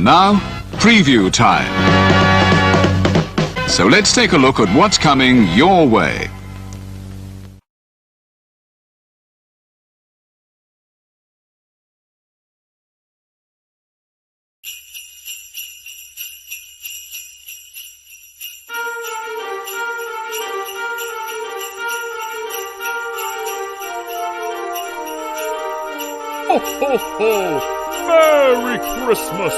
And now, preview time. So let's take a look at what's coming your way. Ho, ho, ho! Merry Christmas!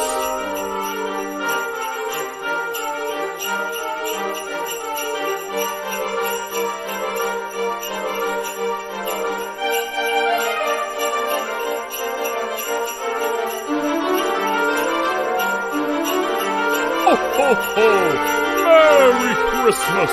Ho, ho, ho! Merry Christmas!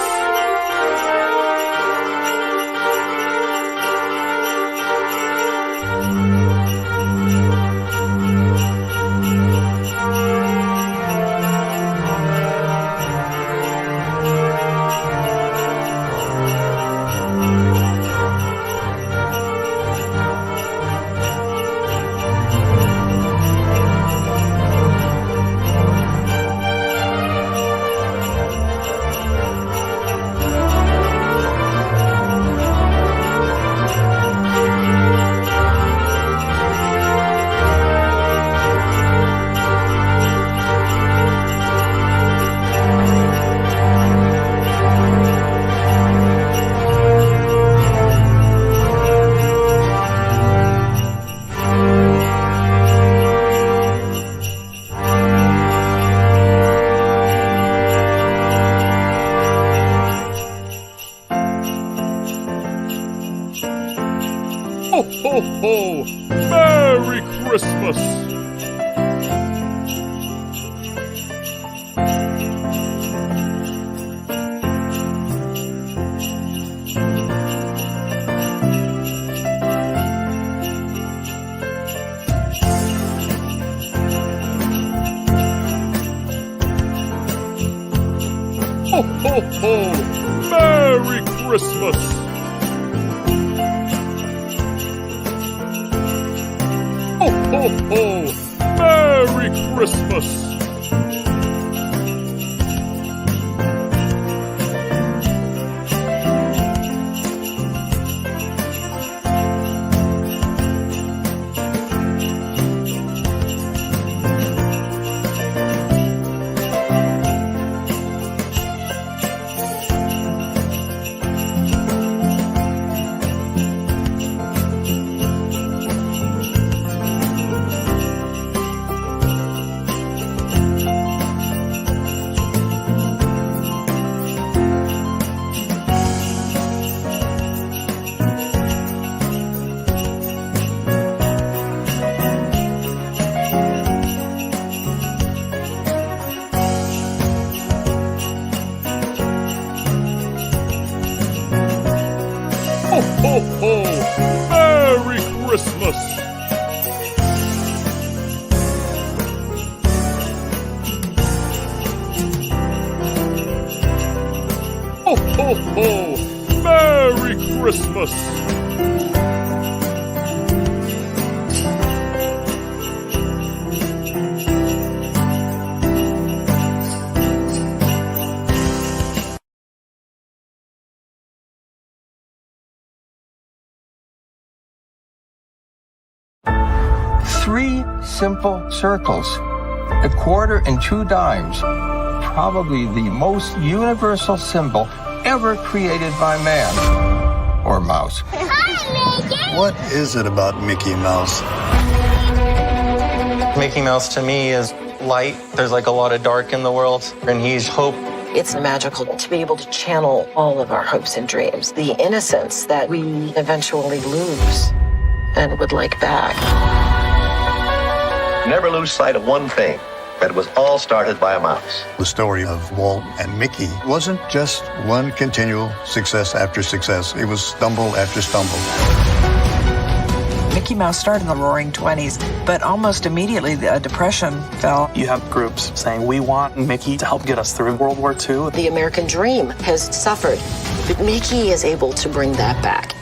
Ho, ho, ho! Merry Christmas! Ho, ho, ho! Merry Christmas! Ho, ho, ho! Merry Christmas! Ho, ho, ho! Merry Christmas! Ho, ho, ho! Merry Christmas! Three simple circles, a quarter and 2 dimes, probably the most universal symbol ever created by man or mouse. Hi, Mickey! What is it about Mickey Mouse? Mickey Mouse to me is light. There's like a lot of dark in the world, and he's hope. It's magical to be able to channel all of our hopes and dreams, the innocence that we eventually lose and would like back. Never lose sight of one thing, that it was all started by a mouse. The story of Walt and Mickey wasn't just one continual success after success. It was stumble after stumble. Mickey Mouse started in the Roaring 20s, but almost immediately the Depression fell. You have groups saying, we want Mickey to help get us through World War II. The American dream has suffered, but Mickey is able to bring that back.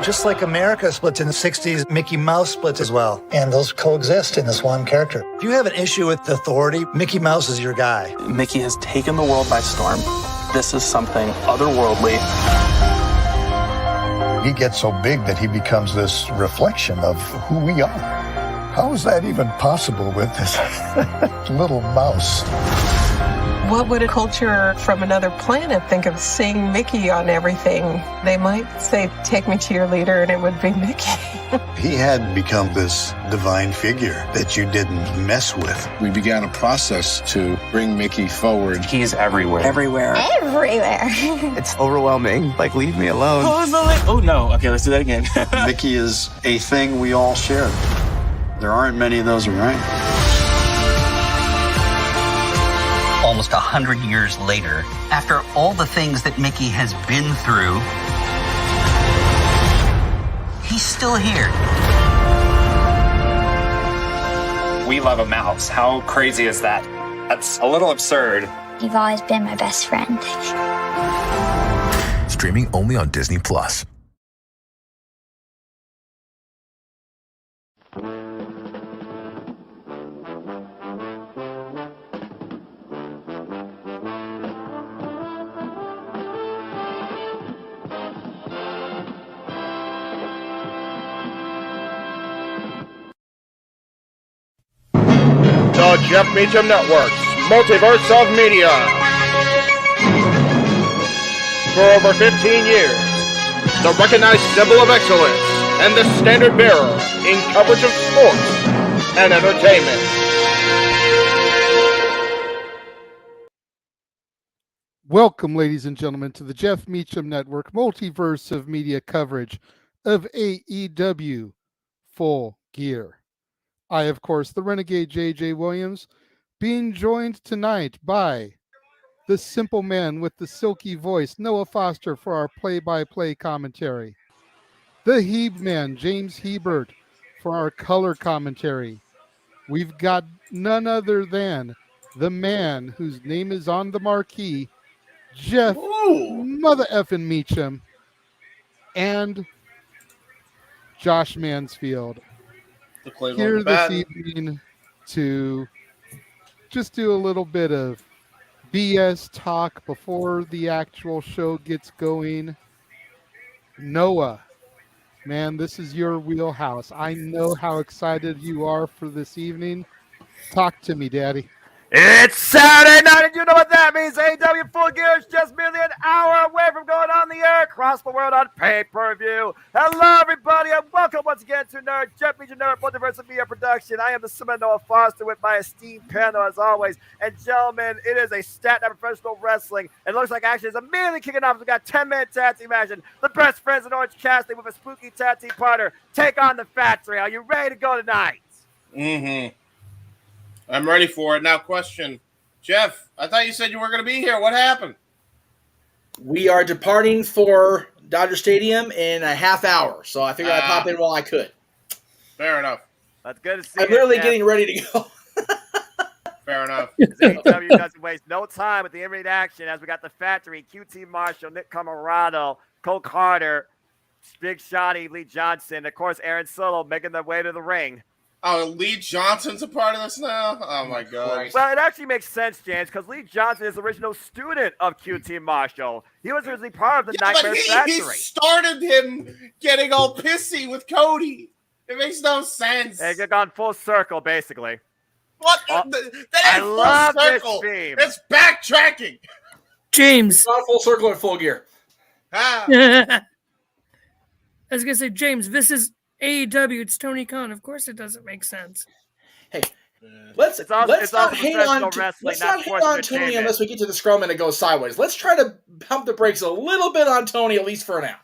Just like America splits in the 60s, Mickey Mouse splits as well. And those coexist in this one character. If you have an issue with authority, Mickey Mouse is your guy. Mickey has taken the world by storm. This is something otherworldly. He gets so big that he becomes this reflection of who we are. How is that even possible with this little mouse? What would a culture from another planet think of seeing Mickey on everything? They might say, take me to your leader, and it would be Mickey. He had become this divine figure that you didn't mess with. We began a process to bring Mickey forward. He's everywhere. Everywhere. Everywhere. It's overwhelming. Like, leave me alone. Oh, no. Okay, let's do that again. Mickey is a thing we all share. There aren't many of those around. Almost 100 years later, after all the things that Mickey has been through, he's still here. We love a mouse. How crazy is that? That's a little absurd. You've always been my best friend. Streaming only on Disney+. The Jeff Meacham Network's Multiverse of Media. For over 15 years, the recognized symbol of excellence and the standard bearer in coverage of sports and entertainment. Welcome, ladies and gentlemen, to the Jeff Meacham Network Multiverse of Media coverage of AEW Full Gear. I, of course, the Renegade J.J. Williams, being joined tonight by the simple man with the silky voice, Noah Foster, for our play-by-play commentary. The Heb Man, James Hebert, for our color commentary. We've got none other than the man whose name is on the marquee, Jeff Mother Effin' Meacham, and Josh Mansfield. Here this evening to just do a little bit of BS talk before the actual show gets going. Noah, man, this is your wheelhouse. I know how excited you are for this evening. Talk to me, Daddy. It's Saturday night, and you know what that means. AEW Full Gear is just merely an hour away from going on the air across the world on pay-per-view. Hello, everybody, and welcome once again to Jeff Meacham Nerd Multiverse of Media Production. I am the Simon Noah Foster with my esteemed panel, as always. And, gentlemen, it is a stat of professional wrestling. It looks like action is immediately kicking off. We've got 10-minute tag team action. The best friends in Orange Cassidy with a spooky tag team partner. Take on the Factory. Are you ready to go tonight? Mm-hmm. I'm ready for it. Now, question. Jeff, I thought you said you were going to be here. What happened? We are departing for Dodger Stadium in a half hour, so I figured I'd pop in while I could. Fair enough. That's good to see you. I'm literally getting ready to go. Fair enough. AEW doesn't waste no time with the in-ring action as we got the Factory, QT Marshall, Nick Camarado, Cole Carter, Big Shotty, Lee Johnson, of course, Aaron Solo making their way to the ring. Oh, Lee Johnson's a part of this now? Oh, my God. Well, it actually makes sense, James, because Lee Johnson is the original student of QT Marshall. He was originally part of the Nightmare Factory. He started him getting all pissy with Cody. It makes no sense. They've gone full circle, basically. What? That ain't full circle. It's backtracking. James. It's not full circle or Full Gear. I was going to say, James, this is AEW, it's Tony Khan. Of course it doesn't make sense. Hey, let's not hang on Tony unless we get to the scrum and it goes sideways. Let's try to pump the brakes a little bit on Tony, at least for now.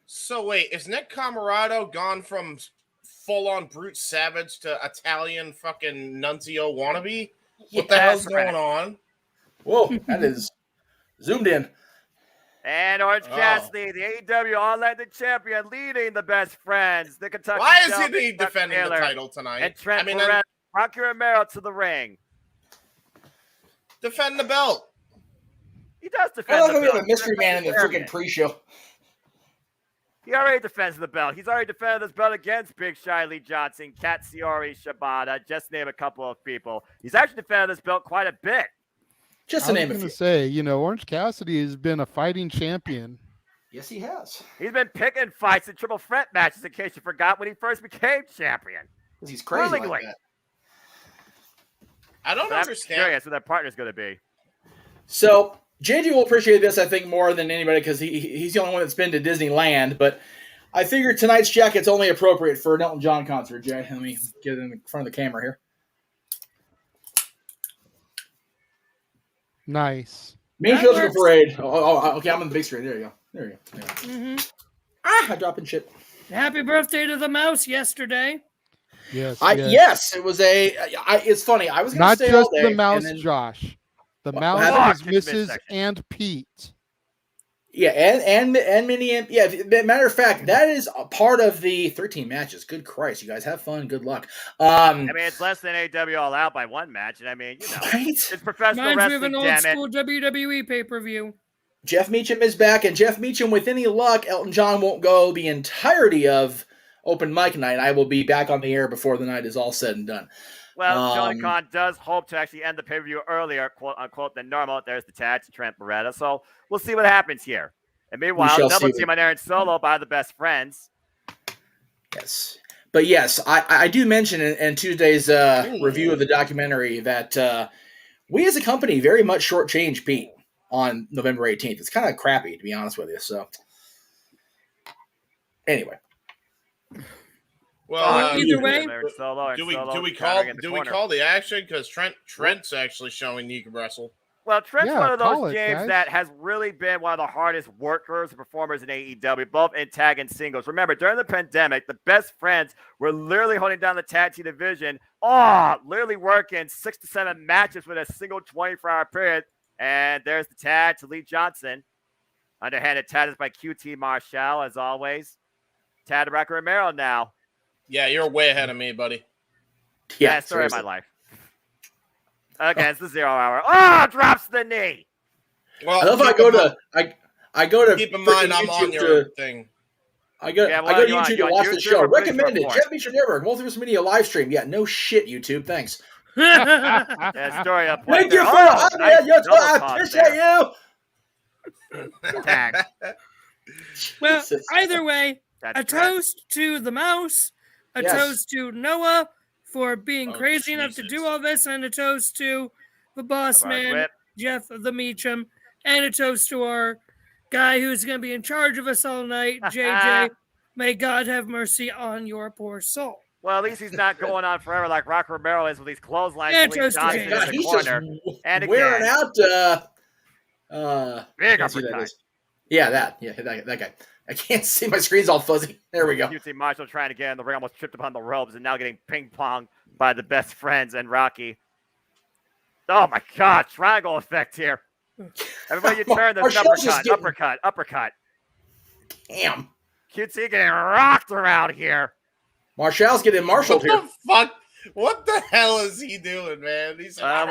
So wait, is Nick Camarado gone from full-on brute savage to Italian fucking nuncio wannabe? What the hell's going on? Whoa, that is zoomed in. And Orange Cassidy, the AEW All-Atlantic Champion, leading the Best Friends, the Kentucky. Why is he defending the title tonight? And Trent Barrett, Rocky Romero to the ring. Defend the belt. He does defend the belt. I don't know if we have a mystery man in the freaking pre-show. He already defends the belt. He's already defended this belt against Big Shy Lee Johnson, Katsuyori Shibata, just to name a couple of people. He's actually defended this belt quite a bit. Just to name a few. I was going to say, you know, Orange Cassidy has been a fighting champion. Yes, he has. He's been picking fights in triple threat matches, in case you forgot, when he first became champion. Because he's crazy like that. I don't understand. I'm curious who that partner's going to be. So JJ will appreciate this, I think, more than anybody because he's the only one that's been to Disneyland. But I figured tonight's jacket's only appropriate for an Elton John concert, Jay. Let me get it in front of the camera here. Nice. Main Field Parade. Okay, I'm on the big screen. There you go. There you go. Mm-hmm. I'm dropping shit. Happy birthday to the mouse yesterday. Yes. Yes, it was it's funny. I was going to stay all day. Not just the mouse, Josh. The mouse is Mrs. and Pete. Yeah, and Minnie and yeah. Matter of fact, that is a part of the 13 matches. Good Christ, you guys have fun. Good luck. I mean, it's less than AW All Out by one match, and I mean, you know, it's professional wrestling. Reminds me of an old school WWE pay-per-view. Jeff Meacham is back, and Jeff Meacham, with any luck, Elton John won't go the entirety of Open Mic Night. I will be back on the air before the night is all said and done. Well, Johnny Khan does hope to actually end the pay-per-view earlier, quote-unquote, than normal. There's the tag to Trent Beretta. So we'll see what happens here. And meanwhile, double team on Aaron Solo by the Best Friends. Yes. But yes, I do mention in Tuesday's review of the documentary that we as a company very much shortchanged Pete on November 18th. It's kind of crappy, to be honest with you. So anyway. Well, either way, do we call the action because Trent's actually showing he can wrestle. Well, Trent's one of those James that has really been one of the hardest workers and performers in AEW, both in tag and singles. Remember, during the pandemic, the Best Friends were literally holding down the tag team division. Literally working 6 to 7 matches with a single 24-hour period. And there's the tag to Lee Johnson. Underhanded tag is by QT Marshall, as always. Tag to Rocky Romero now. Yeah, you're way ahead of me, buddy. Yeah, story of my life. Against the 0 hour. Drops the knee. Well, I love how I go to keep in mind I'm on your thing. I go to YouTube to watch the show. Recommended. Jeff Meacham Network, Multiverse Media live stream. Yeah, no shit, YouTube. Thanks. Story up. Thank you for I appreciate you. Tag. Well, either way, a toast to the mouse, a toast to Noah for being crazy enough to do all this, and a toast to the boss man, Jeff the Meacham, and a toast to our guy who's going to be in charge of us all night, JJ. May God have mercy on your poor soul. Well, at least he's not going on forever like Rock Romero is with these clotheslines. Yeah, Johnson in the he's corner. Just and wearing out. Big uppercut. Yeah, that guy. I can't see. My screen's all fuzzy. There we go. You see Marshall trying to get in the ring, almost tripped upon the ropes, and now getting ping-ponged by the Best Friends and Rocky. Oh, my God. Triangle effect here. Everybody, you turn this uppercut. Damn. QT getting rocked around here. Marshall's getting marshaled here. What the fuck? What the hell is he doing, man? He's and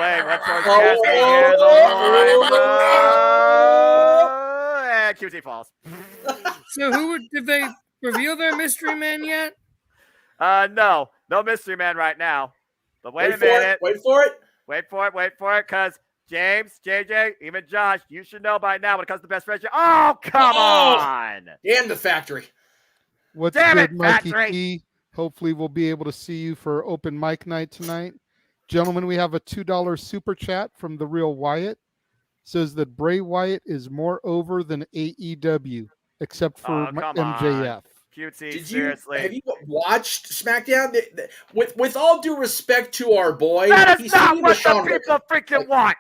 QT falls. So did they reveal their mystery man yet? No mystery man right now. But wait a minute. Wait for it, because James, JJ, even Josh, you should know by now when it comes to Best Friends. Oh, come on! Damn the factory. What's Damn good, it, Mikey factory. T? Hopefully we'll be able to see you for Open Mic Night tonight. Gentlemen, we have a $2 super chat from The Real Wyatt. Says that Bray Wyatt is more over than AEW, except for MJF. QT, seriously. Have you watched SmackDown? With all due respect to our boy, that is not what the people freaking want.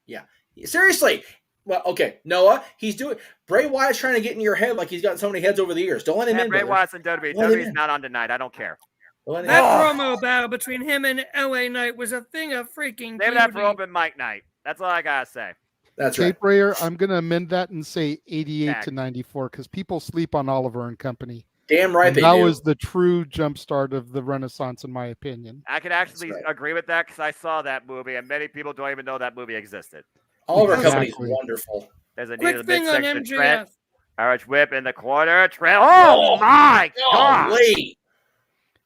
Yeah, seriously. Well, okay, Noah, Bray Wyatt's trying to get in your head like he's gotten so many heads over the years. Don't let him in. Bray Wyatt's in WWE. WWE's not on tonight. I don't care. That promo battle between him and LA Knight was a thing of freaking Save that for Open Mic Night. That's all I gotta say. That's right. Tape Rayer, I'm going to amend that and say 88 to 94 because people sleep on Oliver and Company. Damn right and they that do. was the true jumpstart of the Renaissance, in my opinion. I can actually agree with that because I saw that movie, and many people don't even know that movie existed. Oliver Company is wonderful. There's a quick thing on MJF. Irish whip in the corner. Oh my God! Golly.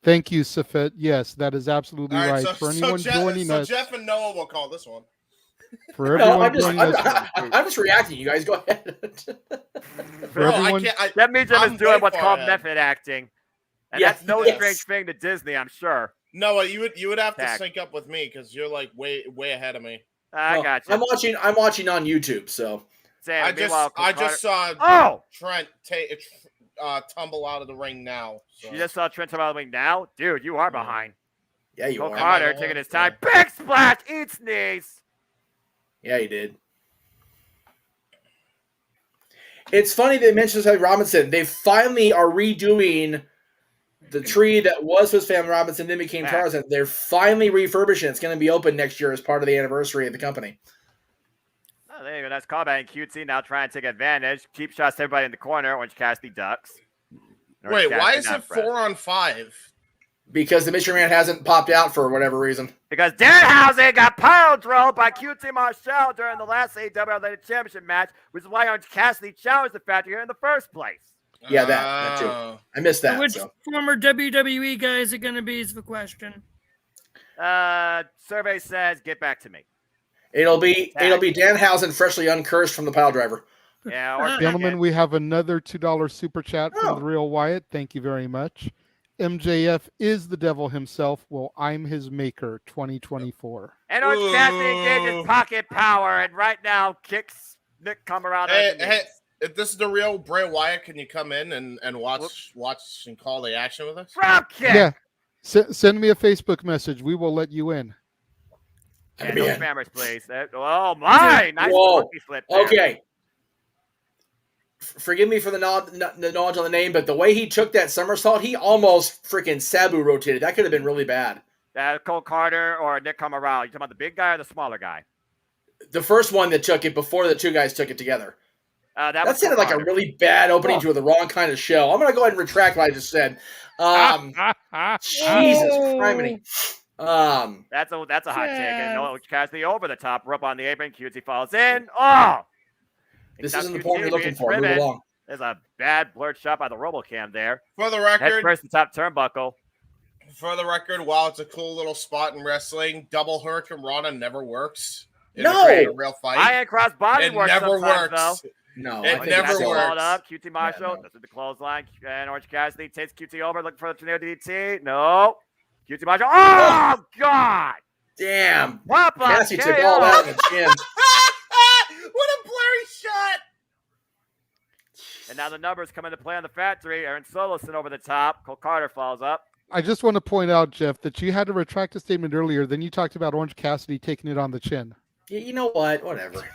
Thank you, Safet. Yes, that is absolutely All right. For anyone joining us, Jeff and Noah will call this one. for No, everyone joining us, I'm just reacting. You guys go ahead. for everyone, That means I'm doing what's called ahead. method acting, and Yeah, that's no yes. strange thing to Disney, I'm sure. Noah, you would have to Tag. sync up with me because you're like way ahead of me. I got you. I'm watching on YouTube, so Sam, I just saw Trent tumble out of the ring now. So. You just saw Trent tumble out of the ring now? Dude, you are behind. Yeah, you Cole are. Carter taking his time. Big splash, eats knees. Yeah, he did. It's funny they mentioned Sally Robinson. They finally are redoing the tree that was his family Robinson, then became Tarzan. They're finally refurbishing it. It's going to be open next year as part of the anniversary of the company. Oh, there you go. That's callback. And QT now trying to take advantage. Cheap shots to everybody in the corner. Orange Cassidy ducks. Wait, why is it 4-on-5? Because the Mystery Man hasn't popped out for whatever reason. Because Danhausen got pile drilled by QT Marshall during the last AEW Atlantic Championship match, which is why Orange Cassidy challenged the Factory here in the first place. Yeah, that too. I missed that. Which former WWE guy is it going to be is the question. Survey says, get back to me. It'll be Danhausen freshly uncursed from the pile driver. Yeah, gentlemen, we have another $2 super chat from the Real Wyatt. Thank you very much. MJF is the devil himself. Well, I'm his maker. 2024. And Orange Cassidy engages pocket power, and right now kicks Nick Camarado. Hey, if this is the real Bray Wyatt, can you come in and watch and call the action with us? Drop kick. Yeah. Send me a Facebook message. We will let you in. And no spammers, please. Oh my! Nice monkey flip there. Okay. Forgive me for the knowledge on the name, but the way he took that somersault, he almost freaking Sabu rotated. That could have been really bad. Cole Carter or Nick Camarado. You talking about the big guy or the smaller guy? The first one that took it before the two guys took it together. That sounded like a really bad opening to the wrong kind of show. I'm going to go ahead and retract what I just said. Jesus criminy. That's a hot take. And Orange Cassidy over the top, rope on the apron. QT falls in. Oh! This isn't the point you're looking for. Move along. There's a bad blurred shot by the RoboCam there. For the record, head first, the top turnbuckle. For the record, while it's a cool little spot in wrestling, double Hurricane Rana never works. In a real fight. Iron cross body it works. Never works. Though. No, it never works. Up. QT Marshall. This is the clothesline. And Orange Cassidy takes QT over, looking for the tornado DDT. No. QT Marshall. Oh God! Damn. Cassie took all that in the chin. What a blurry shot! And now the numbers come into play on the Factory. Aaron Soloson over the top. Cole Carter falls up. I just want to point out, Jeff, that you had to retract a statement earlier. Then you talked about Orange Cassidy taking it on the chin. Yeah, you know what? Whatever.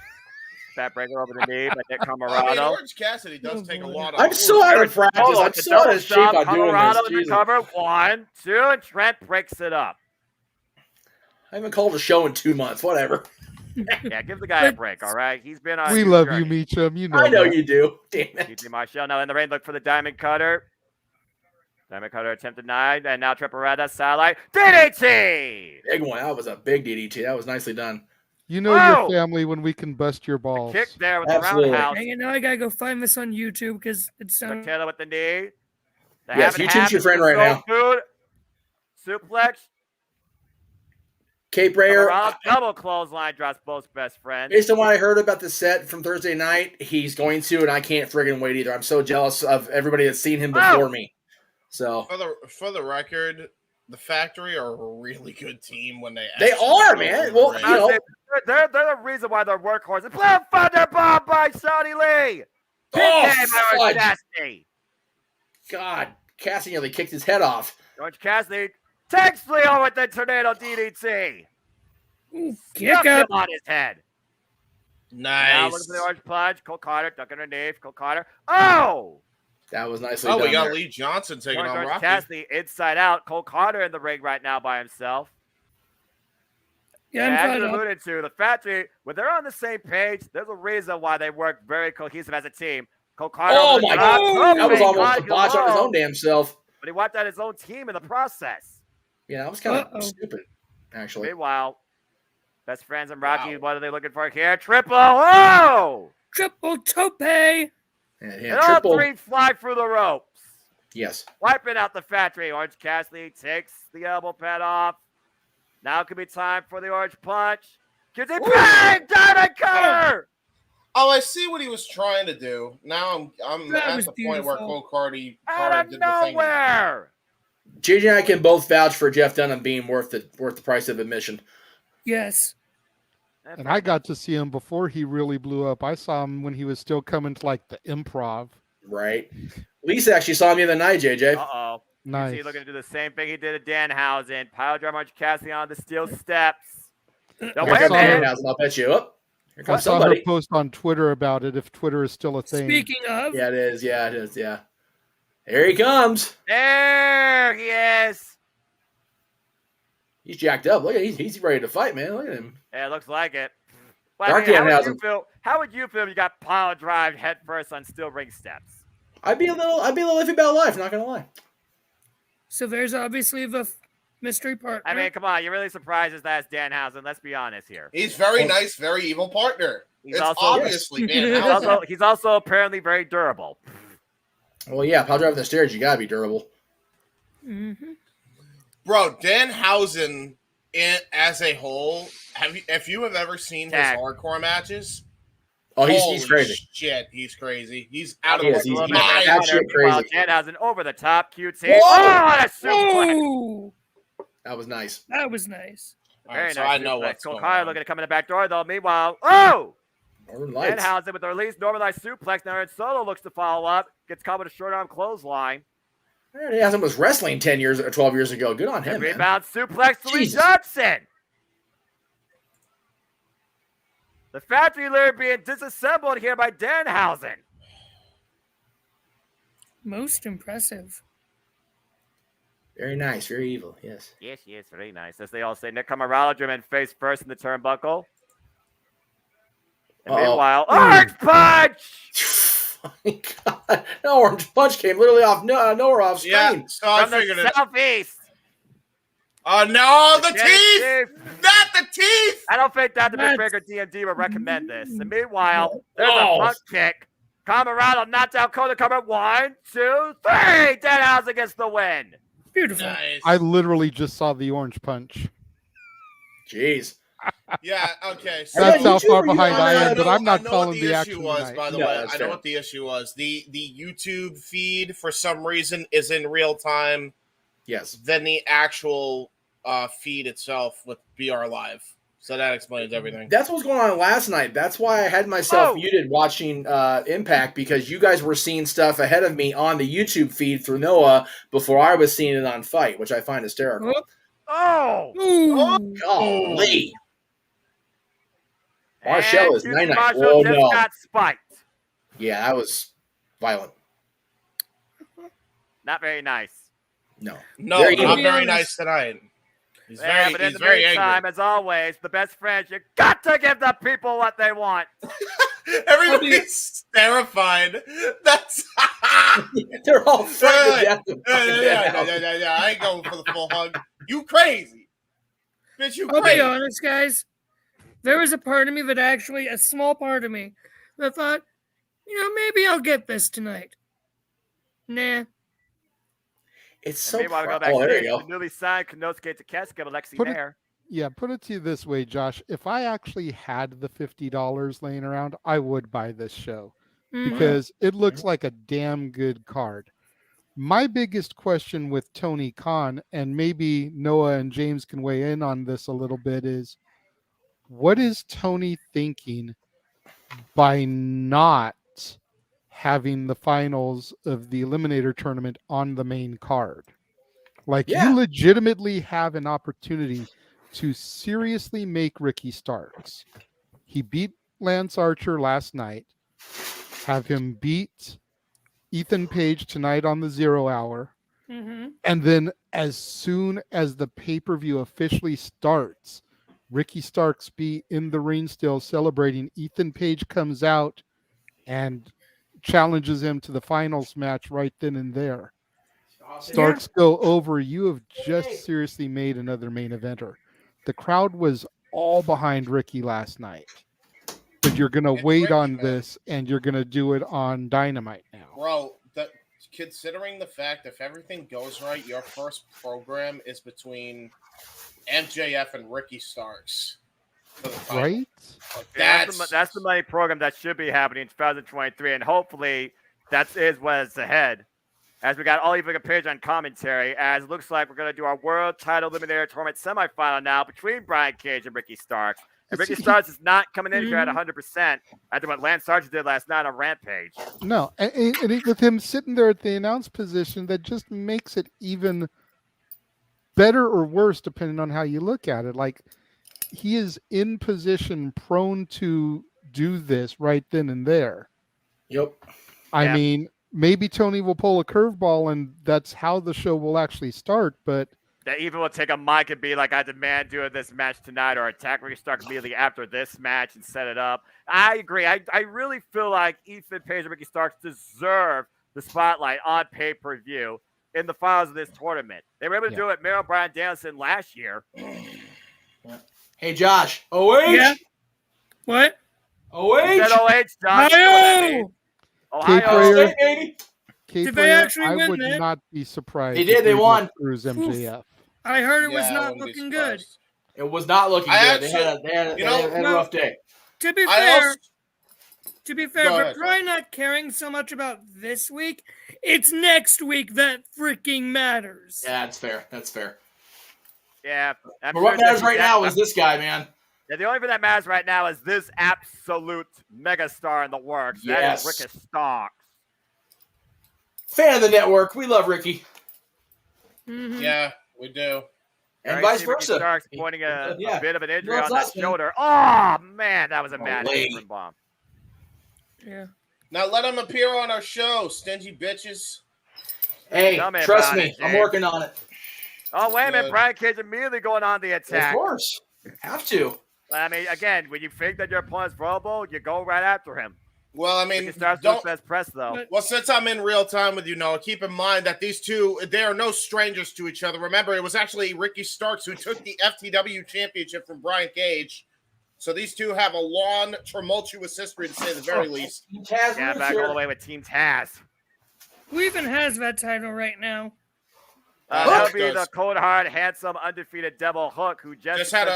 Fat breaker over the knee by Nick Camarado. I mean, Orange Cassidy does take a lot of... I'm so out of practice. I'm so out of shape on doing Camarado this. in the cover. 1, 2, and Trent breaks it up. I haven't called a show in 2 months. Whatever. Yeah, give the guy a break, all right? He's been on. We love you, Meacham. You know. I know that. you do. Damn it. QT Marshall now in the rain. Look for the Diamond Cutter. Diamond Cutter attempt denied, and now Triparada satellite DDT. Big one. That was a big DDT. That was nicely done. You know your family when we can bust your balls. Kick there with Absolutely. the roundhouse. Hey, you know, I gotta go find this on YouTube because it's Taylor with the knee. Yes, YouTube's your friend right now. Food. Suplex. Cape Rayer. Double clothesline drops both best friends. Based on what I heard about the set from Thursday night, he's going to, and I can't friggin' wait either. I'm so jealous of everybody that's seen him before me. So for the record, the Factory are a really good team when they are, man. Well, you know, they're the reason why they're workhorses. Blood Thunder Bomb by Saudi Lee. Fudge. Cassidy. God, Cassidy nearly kicked his head off. George Cassidy takes Leo with the tornado DDT. Kick up on his head. Nice. Now looking for the orange plunge. Cole Carter ducking underneath. Cole Carter. Oh! That was nicely done. We got there. Lee Johnson taking on George Rocky. Cassidy inside out. Cole Carter in the ring right now by himself. Yeah, as you alluded to, the Factory, when they're on the same page, there's a reason why they work very cohesive as a team. Cole Carter. Oh my God! That was almost a botch on his own damn self. But he wiped out his own team in the process. Yeah, that was kind of stupid, actually. Meanwhile, best friends and Rocky, what are they looking for here? Triple tope! And all three fly through the ropes. Yes. Wiping out the factory. Orange Cassidy takes the elbow pad off. Now could be time for the orange punch. Gives it bang! Diamond cutter! Oh, I see what he was trying to do. Now I'm That at was the point where beautiful. Cole Cardi Out of did the thing. nowhere! JJ and I can both vouch for Jeff Dunham being worth the price of admission. Yes. And I got to see him before he really blew up. I saw him when he was still coming to like the Improv. Right. Lisa actually saw him the other night, JJ. Uh-oh. Nice. You see, looking to do the same thing he did at Danhausen. Pile driver Orange Cassidy on the steel steps. No, Here comes Danhausen, I'll bet you. Oh, here comes somebody. I saw her post on Twitter about it, if Twitter is still a thing. Speaking of. Yeah, it is. Yeah, it is. Yeah. Here he comes. There he is. He's jacked up. Look at he's ready to fight, man. Look at him. Yeah, it looks like it. Well, Dark how Danhausen. would you feel if you got pile drive head first on steel ring steps? I'd be a little iffy about life, not gonna lie. So there's obviously the mystery partner. I mean, come on, you're really surprised that's Danhausen. Let's be honest here. He's very nice, very evil partner. He's it's also, obviously Danhausen. he's also apparently very durable. Well, yeah, pile driving the stairs, you gotta be durable. Mm-hmm. Bro, Danhausen as a whole, if you have ever seen his hardcore matches? Oh, he's crazy. Shit, he's crazy. He's out of He's absolutely crazy. Danhausen over the top, QT. Whoa! Oh, that's suplex. That was nice. That was nice. Very so nice. I know what's going on. Looking to come in the back door, though. Meanwhile, Danhausen with the release, normalized suplex. Now Aaron Solo looks to follow up. Gets caught with a short arm clothesline. Danhausen was wrestling 10 years or 12 years ago. Good on him, man. Rebound suplex to Lee Johnson. The factory layer being disassembled here by Danhausen. Most impressive. Very nice, very evil, yes. Yes, very nice. As they all say, Nick Camarado, German face first in the turnbuckle. And meanwhile, orange punch! Oh my God. No, orange punch came literally off nowhere off screen. Yeah, so I figured the southeast. Oh, no, the teeth! Not the teeth! I don't think Dr. McGregor DMD would recommend this. And meanwhile, there's a front kick. Camarado knocked out Kota Comer. 1, 2, 3. Danhausen gets the win. Beautiful. Nice. I literally just saw the orange punch. Jeez. Yeah, okay. So that's how far behind I am, but I'm not following the action was, by the way. I know what the issue was. The YouTube feed, for some reason, is in real time. Yes. Than the actual feed itself with BR Live. So that explains everything. That's what was going on last night. That's why I had myself muted watching Impact, because you guys were seeing stuff ahead of me on the YouTube feed through Noah before I was seeing it on Fight, which I find hysterical. Golly. Marshall is 99. Oh, no. Got spiked. Yeah, that was violent. Not very nice. No, not very nice tonight. He's but in the meantime, as always, the best friends, you got to give the people what they want. Everybody's terrified. That's they're all frightened. Yeah. I ain't going for the full hug. You crazy, bitch? You crazy? I'll be honest, guys. There was a part of me that actually, a small part of me, that thought, maybe I'll get this tonight. Nah. It's so there you go. The newly signed Konosuke Takeshita, Alexi there. Put it to you this way, Josh. If I actually had the $50 laying around, I would buy this show because it looks like a damn good card. My biggest question with Tony Khan, and maybe Noah and James can weigh in on this a little bit, is what is Tony thinking by not having the finals of the Eliminator tournament on the main card? You legitimately have an opportunity to seriously make Ricky Starks. He beat Lance Archer last night. Have him beat Ethan Page tonight on the 0 hour. Mm-hmm. And then as soon as the pay-per-view officially starts, Ricky Starks be in the ring still celebrating. Ethan Page comes out and challenges him to the finals match right then and there. Starks go over. You have just seriously made another main eventer. The crowd was all behind Ricky last night. but you're going to wait on this and you're going to do it on Dynamite now. Bro, considering the fact if everything goes right, your first program is between MJF and Ricky Starks. For the title. Right? That's the money program that should be happening in 2023, and hopefully that is what is ahead. As we got all even a page on commentary, as it looks like we're going to do our World Title Eliminator Tournament semifinal now between Brian Cage and Ricky Starks. And Ricky Starks is not coming in here at 100% after what Lance Sargent did last night on Rampage. No, and with him sitting there at the announce position, that just makes it even better or worse depending on how you look at it. Like, he is in position, prone to do this right then and there. Yep. I mean, maybe Tony will pull a curveball, and that's how the show will actually start, but That even will take a mic and be like, I demand doing this match tonight, or attack Ricky Starks immediately after this match and set it up. I agree. I really feel like Ethan Page and Ricky Starks deserve the spotlight on pay-per-view in the finals of this tournament. They were able to do it, Merrill Bryan Danielson last year. Hey, Josh. OH? Yeah. What? OH? You said OH, Josh. Ohio! Ohio. baby. Did they actually I win would that? not be surprised. They did, they won. Cruz MJF. I heard it was Yeah, I not wouldn't be looking good. surprised. It was not looking good. They had a rough day. To be I fair, also- Go for ahead, Brian not caring so much about this week, it's next week that freaking matters. Yeah, that's fair. That's fair. Yeah. But what matters right now is this guy, man. Yeah, the only thing that matters right now is this absolute megastar in the works. Yes. That is Ricky Starks. Fan of the network. We love Ricky. Mm-hmm. Yeah, we do. And Right, vice see Ricky versa. Starks pointing a bit of an injury Well, on that last man. shoulder. Oh, man, that was a mad late. apron bomb. Yeah. Now let him appear on our show, stingy bitches. Hey, Tell me trust about me. it, I'm Jay. working on it. Oh, wait a minute. Good. Brian Cage immediately going on the attack. Of course. Have to. I mean, again, when you think that your opponent's vulnerable, you go right after him. Well, I mean, Ricky Starks don't. looks best press, though. Well, since I'm in real time with you, Noah, keep in mind that these two, they are no strangers to each other. Remember, it was actually Ricky Starks who took the FTW championship from Brian Cage. So these two have a long, tumultuous history, to say the very least. Yeah, back all the way with Team Taz. Who even has that title right now? That would be the cold hard, handsome, undefeated Devil Hook, who just had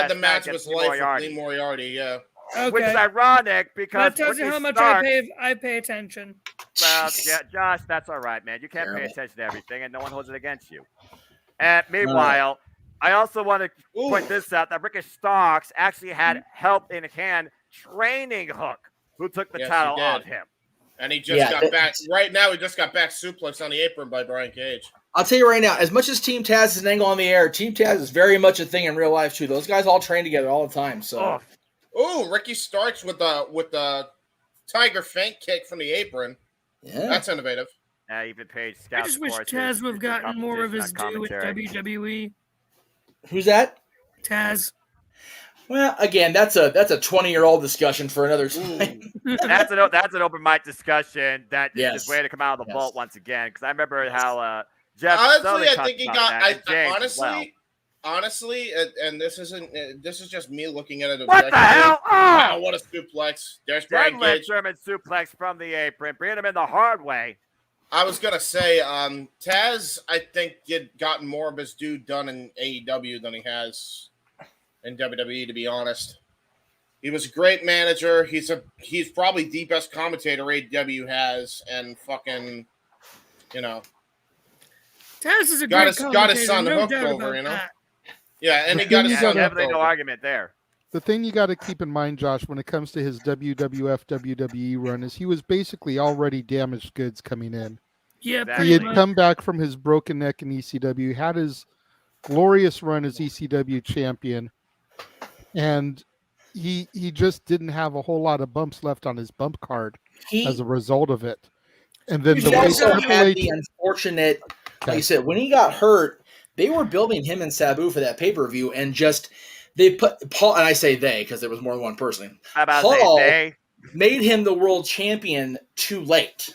the match with Lee life Moriarty. with Lee Moriarty, yeah. Okay. Which is ironic because That tells you Ricky how much Starks, I pay attention. Well, yeah, Josh, that's all right, man. You can't pay attention to everything, and no one holds it against you. And meanwhile, I also want to point this out, that Ricky Starks actually had help in hand training Hook, who took the title off him. And he just got back. Right now, he just got back suplex on the apron by Brian Cage. I'll tell you right now, as much as Team Taz is an angle on the air, Team Taz is very much a thing in real life, too. Those guys all train together all the time. So, Oh, Ricky Starks with the Tiger feint kick from the apron. Yeah. That's innovative. Even Page I scouts. just wish Taz would have gotten more of his due with WWE. Who's that? Taz. Well, again, that's a 20-year-old discussion for another time. That's an open mic discussion that is his way to come out of the Yes. vault once again. Because I remember how Jeff. Honestly, Sully I talked think he about got. that, and James as well. Honestly, and this isn't. This is just me looking at it. What the hell? Oh! Wow, what a suplex! There's Brian Deadlift Cage. German suplex from the apron, bringing him in the hard way. I was gonna say, Taz, I think had gotten more of his due done in AEW than he has in WWE. To be honest, he was a great manager. He's probably the best commentator AEW has, and fucking, Taz is a got great his son no hooked doubt over, about you know. that. Yeah, and he got his son hooked Definitely no over. argument there. The thing you got to keep in mind, Josh, when it comes to his WWF WWE run, is he was basically already damaged goods coming in. Yeah, He had come back from his broken neck in ECW, had his glorious run as ECW champion, and he just didn't have a whole lot of bumps left on his bump card as a result of it. And then He the way also Triple had H, the unfortunate, like you said, when he got hurt, they were building him and Sabu for that pay-per-view, and they put Paul, and I say they because there was more than one person. How about Paul they? made him the world champion too late.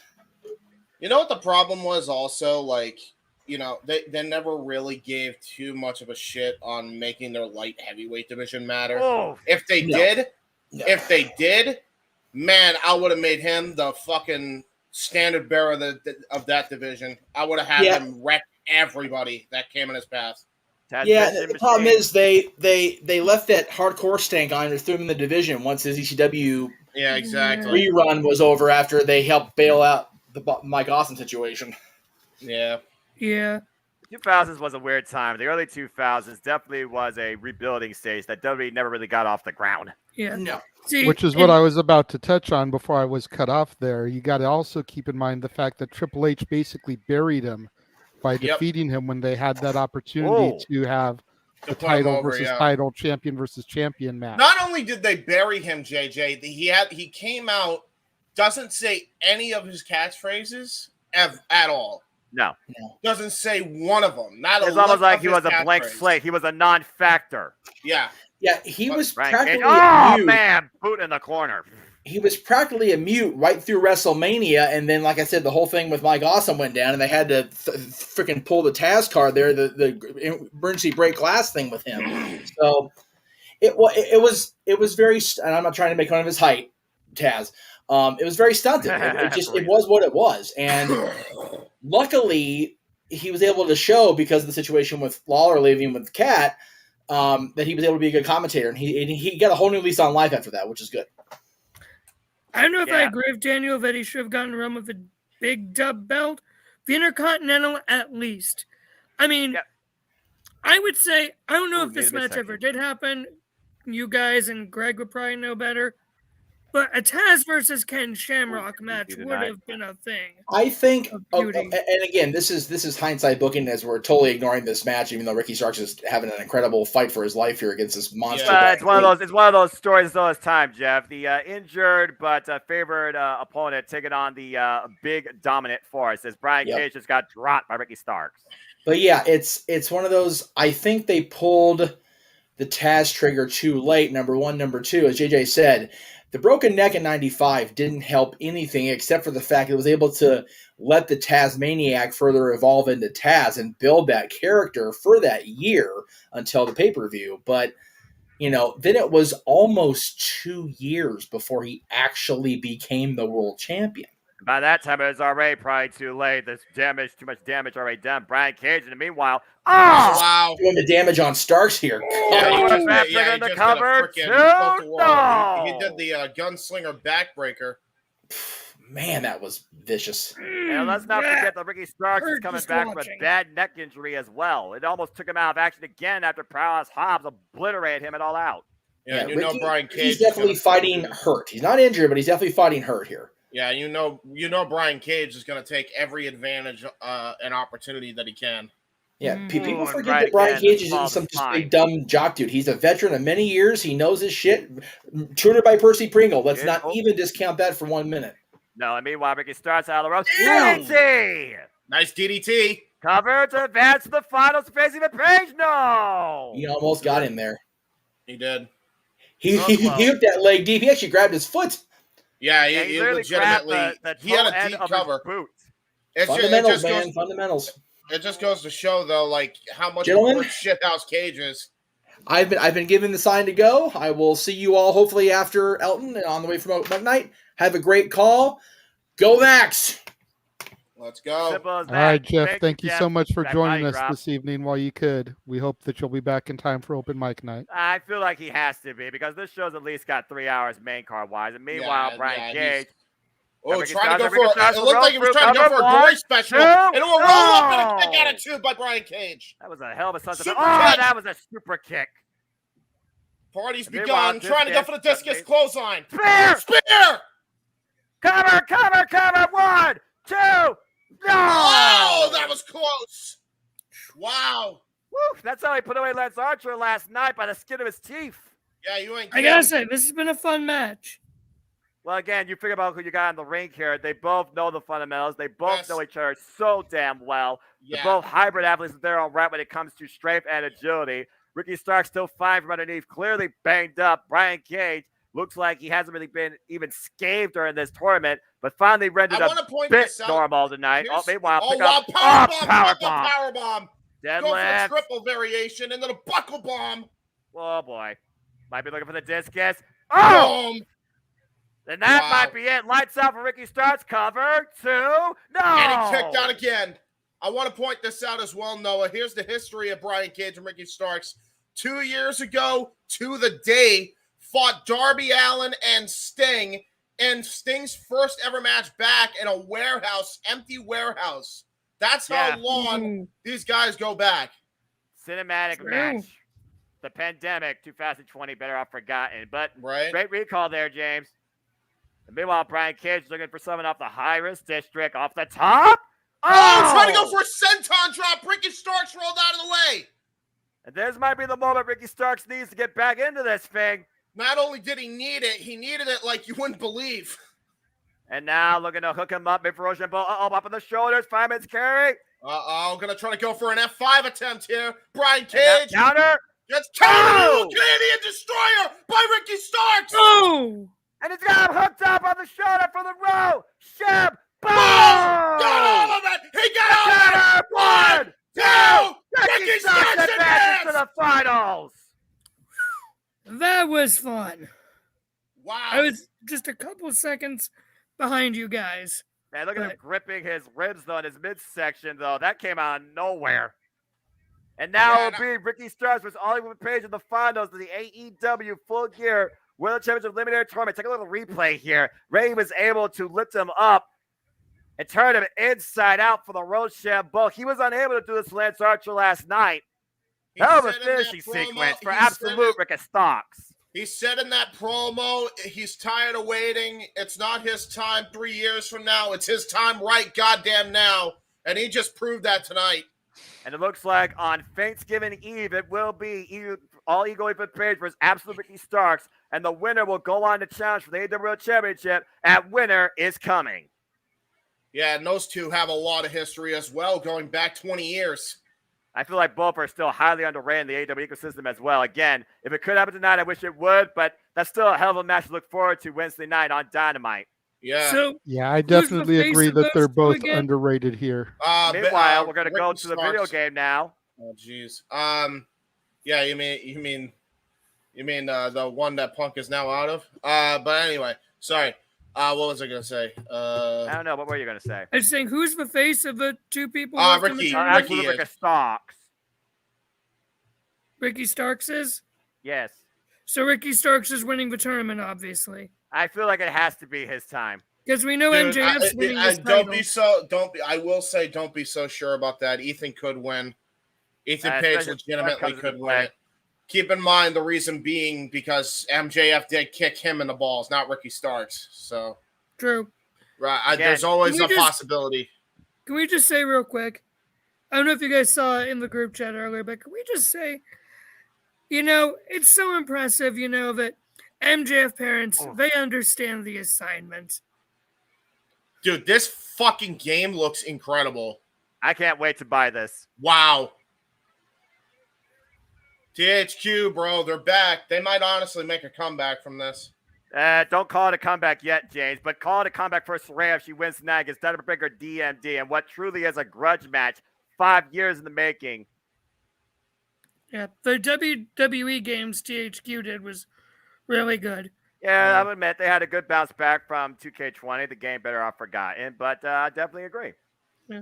You know what the problem was also? Like, you know, they never really gave too much of a shit on making their light heavyweight division matter. Oh, if they did, If they did, man, I would have made him the fucking standard bearer of that division. I would have had him wreck everybody that came in his path. The problem is they left that hardcore stank on and threw him in the division once his ECW rerun was over after they helped bail out the Mike Awesome situation. Yeah. Yeah. 2000s was a weird time. The early 2000s definitely was a rebuilding stage that WWE never really got off the ground. Yeah. No. Which is what I was about to touch on before I was cut off there. You got to also keep in mind the fact that Triple H basically buried him by defeating him when they had that opportunity to have the title versus title, champion versus champion match. Not only did they bury him, JJ, he came out, doesn't say any of his catchphrases at all. No. Doesn't say one of them. It's almost like he was a blank slate. He was a non-factor. Yeah. Yeah, he was practically a mute. man, boot in the corner. He was practically a mute right through WrestleMania, and then, like I said, the whole thing with Mike Awesome went down, and they had to freaking pull the Taz card there, the emergency break glass thing with him. So it was very, and I'm not trying to make fun of his height, Taz. It was very stunted. It was what it was, and luckily he was able to show, because of the situation with Lawler leaving with the Cat, that he was able to be a good commentator, and he got a whole new lease on life after that, which is good. I don't know if I agree with Daniel that he should have gotten a run with a big dub belt, the Intercontinental at least. I mean, I would say, I don't know if this match ever did happen. You guys and Greg would probably know better. But a Taz versus Ken Shamrock match would have been a thing. I think, and again, this is hindsight booking, as we're totally ignoring this match, even though Ricky Starks is having an incredible fight for his life here against this monster. It's one of those stories of this time, Jeff. The injured but favored opponent taking on the big dominant force, as Brian Cage just got dropped by Ricky Starks. But yeah, it's one of those. I think they pulled the Taz trigger too late. Number one, number two, as JJ said. The broken neck in 95 didn't help anything except for the fact it was able to let the Tasmaniac further evolve into Taz and build that character for that year until the pay-per-view. But, then it was almost 2 years before he actually became the world champion. By that time, it was already probably too late. There's too much damage already done. Brian Cage, in the meanwhile, doing the damage on Starks here. He did the gunslinger backbreaker. Man, that was vicious. And let's not forget that Ricky Starks is coming back from a bad neck injury as well. It almost took him out of action again after Powerhouse Hobbs obliterated him at All Out. Yeah, Ricky, Brian Cage. He's definitely fighting hurt. He's not injured, but he's definitely fighting hurt here. Yeah, Brian Cage is going to take every advantage and opportunity that he can. Yeah, people forget that Brian Cage isn't some just big dumb jock dude. He's a veteran of many years. He knows his shit. Tutored by Percy Pringle. Let's not even discount that for 1 minute. No, and meanwhile, Ricky starts out of the road. DDT! Nice DDT. Cover to advance to the finals, facing the Page. No! He almost got him there. He did. He hooked that leg deep. He actually grabbed his foot. Yeah, he legitimately. He had a deep cover. Fundamentals, man. Fundamentals. It just goes to show, though, like how much shithouse Cage is. I've been given the sign to go. I will see you all hopefully after Elton and on the way from Oak Night. Have a great call. Go Max. Let's go. All right, Jeff. Thank you so much for joining us this evening while you could. We hope that you'll be back in time for open mic night. I feel like he has to be, because this show's at least got 3 hours main card wise. And meanwhile, Brian Cage. Trying to go for it looked like he was trying to go for a glory special. And it will roll up and a kick out of 2 by Brian Cage. That was a hell of a sunset. That was a super kick. Party's begun. Trying to go for the discus clothesline. Spear! Cover! 1, 2. No! Oh, that was close. Wow. Woo, that's how he put away Lance Archer last night by the skin of his teeth. Yeah, you ain't I gotta say, this has been a fun match. Well, again, you figure about who you got in the ring here. They both know the fundamentals. They both know each other so damn well. Yeah. They're both hybrid athletes in their own right when it comes to strength and agility. Ricky Starks still fine from underneath, clearly banged up. Brian Cage looks like he hasn't really been even scathed during this tournament, but finally rendered a bit normal tonight. Meanwhile, powerbomb. Deadlift. Go for a triple variation and then a buckle bomb. Oh, boy. Might be looking for the discus. Oh! Boom. Then that might be it. Lights out for Ricky Starks. Cover 2. No! And he kicked out again. I want to point this out as well, Noah. Here's the history of Brian Cage and Ricky Starks. 2 years ago, to the day, fought Darby Allin and Sting in Sting's first ever match back in a warehouse, empty warehouse. That's how long these guys go back. Cinematic match. The pandemic, 2020, better off forgotten. But great recall there, James. And meanwhile, Brian Cage is looking for someone off the high-risk district off the top. Oh, trying to go for a senton drop. Ricky Starks rolled out of the way. And this might be the moment Ricky Starks needs to get back into this thing. Not only did he need it, he needed it like you wouldn't believe. And now looking to hook him up in Ferocious Bull. Uh-oh, up on the shoulders. 5 minutes carry. Uh-oh, gonna try to go for an F5 attempt here. Brian Cage. Counter. Gets countered. Canadian Destroyer by Ricky Starks. Oh! And he's got him hooked up on the shoulder for the row. Shep. Boom! Got all of it. He got all of it. 1, 2. Ricky Starks advances to the finals. That was fun. Wow. I was just a couple seconds behind you guys. Man, look at him gripping his ribs, though, in his midsection, though. That came out of nowhere. And now it'll be Ricky Starks versus Oliver Page in the finals of the AEW Full Gear World Championship Eliminator Tournament. Take a little replay here. Ray was able to lift him up and turn him inside out for the Rochambeau. He was unable to do this for Lance Archer last night. Hell of a finishing sequence for absolute Ricky Starks. He said in that promo, he's tired of waiting. It's not his time 3 years from now. It's his time right goddamn now. And he just proved that tonight. And it looks like on Thanksgiving Eve, it will be All Ego Ethan Page versus Absolute Ricky Starks. And the winner will go on to challenge for the AEW World Championship at Winter is Coming. Yeah, and those two have a lot of history as well, going back 20 years. I feel like both are still highly underrated in the AEW ecosystem as well. Again, if it could happen tonight, I wish it would, but that's still a hell of a match to look forward to Wednesday night on Dynamite. Yeah. So, yeah, I definitely agree that they're both underrated here. Meanwhile, we're going to go to the video game now. Oh, jeez. Yeah, you mean the one that Punk is now out of? But anyway, sorry. What was I going to say? I don't know. What were you going to say? I was saying, who's the face of the two people? Ricky Starks. Ricky Starks is? Yes. So Ricky Starks is winning the tournament, obviously. I feel like it has to be his time. Because we know MJF's winning this title. I will say, don't be so sure about that. Ethan could win. Ethan Page legitimately could win it. Keep in mind the reason being because MJF did kick him in the balls, not Ricky Starks. So true. Right. There's always a possibility. Can we just say real quick? I don't know if you guys saw it in the group chat earlier, but can we just say, it's so impressive, that MJF parents, they understand the assignment. Dude, this fucking game looks incredible. I can't wait to buy this. Wow. THQ, bro, they're back. They might honestly make a comeback from this. Don't call it a comeback yet, James, but call it a comeback for Saraya if she wins tonight against Dynamite Breaker DMD and what truly is a grudge match 5 years in the making. Yeah, the WWE games THQ did was really good. Yeah, I would admit they had a good bounce back from 2K20. The game better off forgotten, but I definitely agree. Yeah.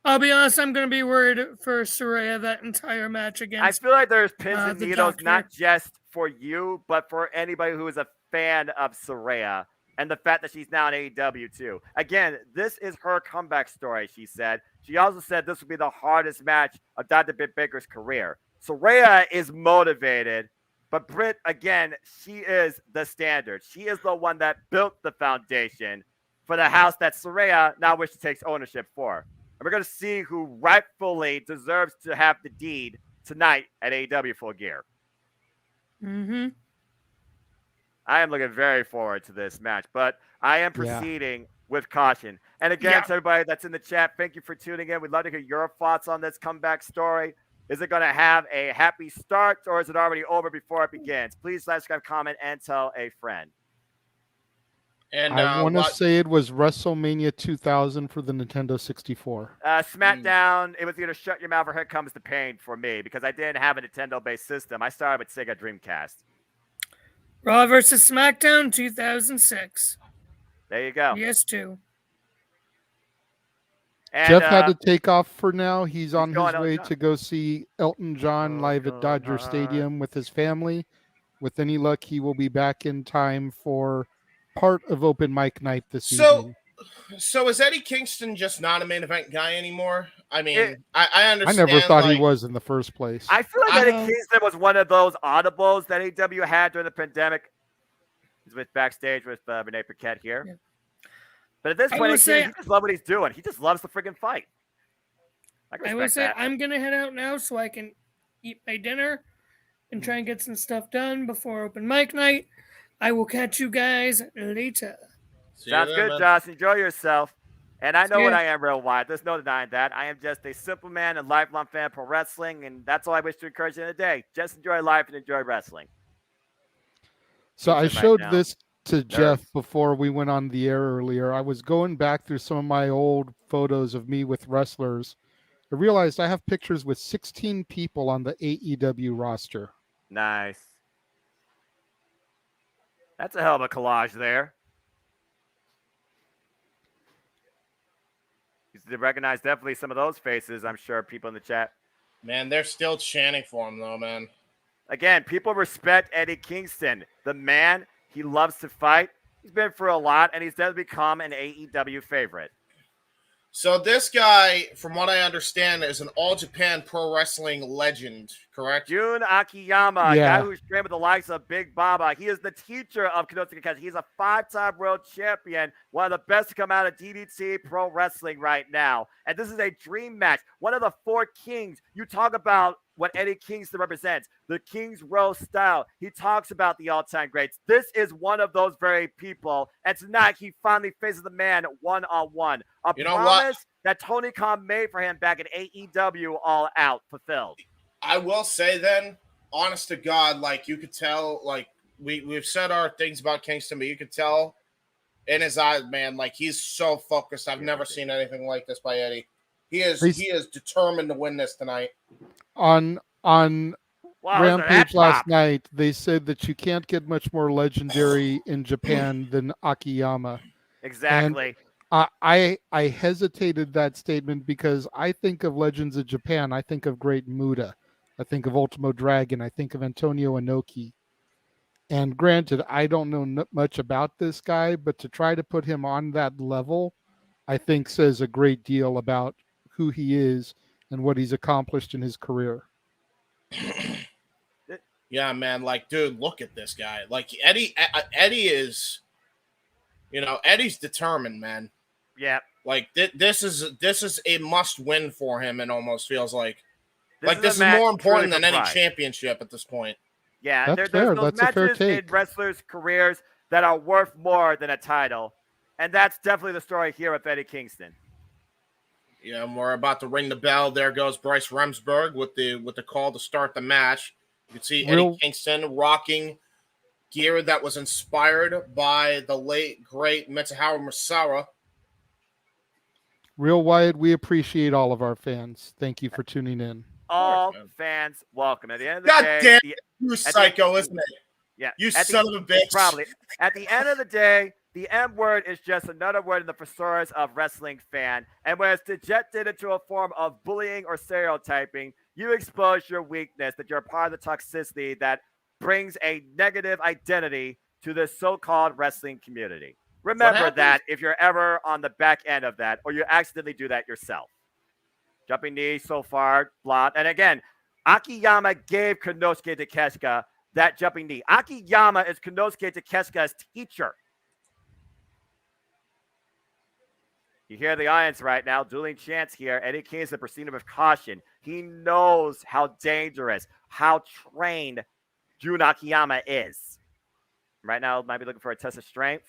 I'll be honest, I'm going to be worried for Saraya that entire match against I feel like there's pins and needles, doctor. not just for you, but for anybody who is a fan of Saraya and the fact that she's now in AEW too. Again, this is her comeback story, she said. She also said this will be the hardest match of Dr. Britt Baker's career. Saraya is motivated, but Britt, again, she is the standard. She is the one that built the foundation for the house that Saraya now wishes to take ownership for. And we're going to see who rightfully deserves to have the deed tonight at AEW Full Gear. Mm-hmm. I am looking very forward to this match, but I am proceeding with caution. And again, to everybody that's in the chat, thank you for tuning in. We'd love to hear your thoughts on this comeback story. Is it going to have a happy start, or is it already over before it begins? Please subscribe, comment, and tell a friend. And I want to say it was WrestleMania 2000 for the Nintendo 64. SmackDown, it was either Shut Your Mouth or Here Comes the Pain for me because I didn't have a Nintendo-based system. I started with Sega Dreamcast. Raw versus SmackDown 2006. There you go. Yes, too. And, Jeff had to take off for now. He's on his going way Elton to go see Elton John live at Dodger Stadium with his family. With any luck, he will be back in time for part of open mic night this evening. So is Eddie Kingston just not a main event guy anymore? I mean, I I understand. never thought he was in the first place. I feel like Eddie Kingston was one of those audibles that AEW had during the pandemic. He's with backstage with Renee Paquette here. Yeah. But at this point, he just loves what he's doing. He just loves the friggin' fight. I would say I'm going to head out now so I can eat my dinner and try and get some stuff done before open mic night. I will catch you guys later. Sounds good, Josh. Enjoy yourself. And I know what I am real wide. There's no denying that. I am just a simple man and lifelong fan of pro wrestling, and that's all I wish to encourage you today. Just enjoy life and enjoy wrestling. So I showed this to Jeff before we went on the air earlier. I was going back through some of my old photos of me with wrestlers. I realized I have pictures with 16 people on the AEW roster. Nice. That's a hell of a collage there. You recognize definitely some of those faces, I'm sure, people in the chat. Man, they're still chanting for him, though, man. Again, people respect Eddie Kingston. The man, he loves to fight. He's been through a lot, and he's definitely become an AEW favorite. So this guy, from what I understand, is an All Japan Pro Wrestling legend, correct? Jun Akiyama, a guy who's trained with the likes of Big Baba. He is the teacher of Kenosuke Kashi. He's a 5-time world champion, one of the best to come out of DDT Pro Wrestling right now. And this is a dream match. One of the 4 kings. You talk about what Eddie Kingston represents, the King's Row style. He talks about the all-time greats. This is one of those very people. And tonight, he finally faces the man one-on-one. A promise that Tony Khan made for him back in AEW All Out fulfilled. I will say then, honest to God, like you could tell, like we've said our things about Kingston, but you could tell in his eyes, man, like he's so focused. I've never seen anything like this by Eddie. He is determined to win this tonight. On Rampage last night, they said that you can't get much more legendary in Japan than Akiyama. Exactly. And I hesitated that statement because I think of Legends of Japan. I think of Great Muta. I think of Ultimo Dragon. I think of Antonio Inoki. And granted, I don't know much about this guy, but to try to put him on that level, I think says a great deal about who he is and what he's accomplished in his career. Yeah, man. Like, dude, look at this guy. Like, Eddie is, Eddie's determined, man. Yeah. Like, this is a must win for him. It almost feels like. This is more important than any championship at this point. Yeah, there's those matches in wrestlers' careers that are worth more than a title, and that's definitely the story here with Eddie Kingston. Yeah, and we're about to ring the bell. There goes Bryce Remsburg with the call to start the match. You can see Eddie Kingston rocking gear that was inspired by the late, great Mitsuharu Misawa. Real Wyatt, we appreciate all of our fans. Thank you for tuning in. All fans welcome. At the end of the day, damn, you psycho, isn't it? Yeah, you son of a bitch. Probably. At the end of the day, the M word is just another word in the thesaurus of wrestling fan. And when it's dejected into a form of bullying or stereotyping, you expose your weakness, that you're part of the toxicity that brings a negative identity to the so-called wrestling community. Remember that if you're ever on the back end of that, or you accidentally do that yourself. Jumping knee so far, blot. And again, Akiyama gave Konosuke Takeshita that jumping knee. Akiyama is Konosuke Takeshita's teacher. You hear the audience right now, dueling chants here. Eddie Kingston proceeding with caution. He knows how dangerous, how trained Jun Akiyama is. Right now, might be looking for a test of strength.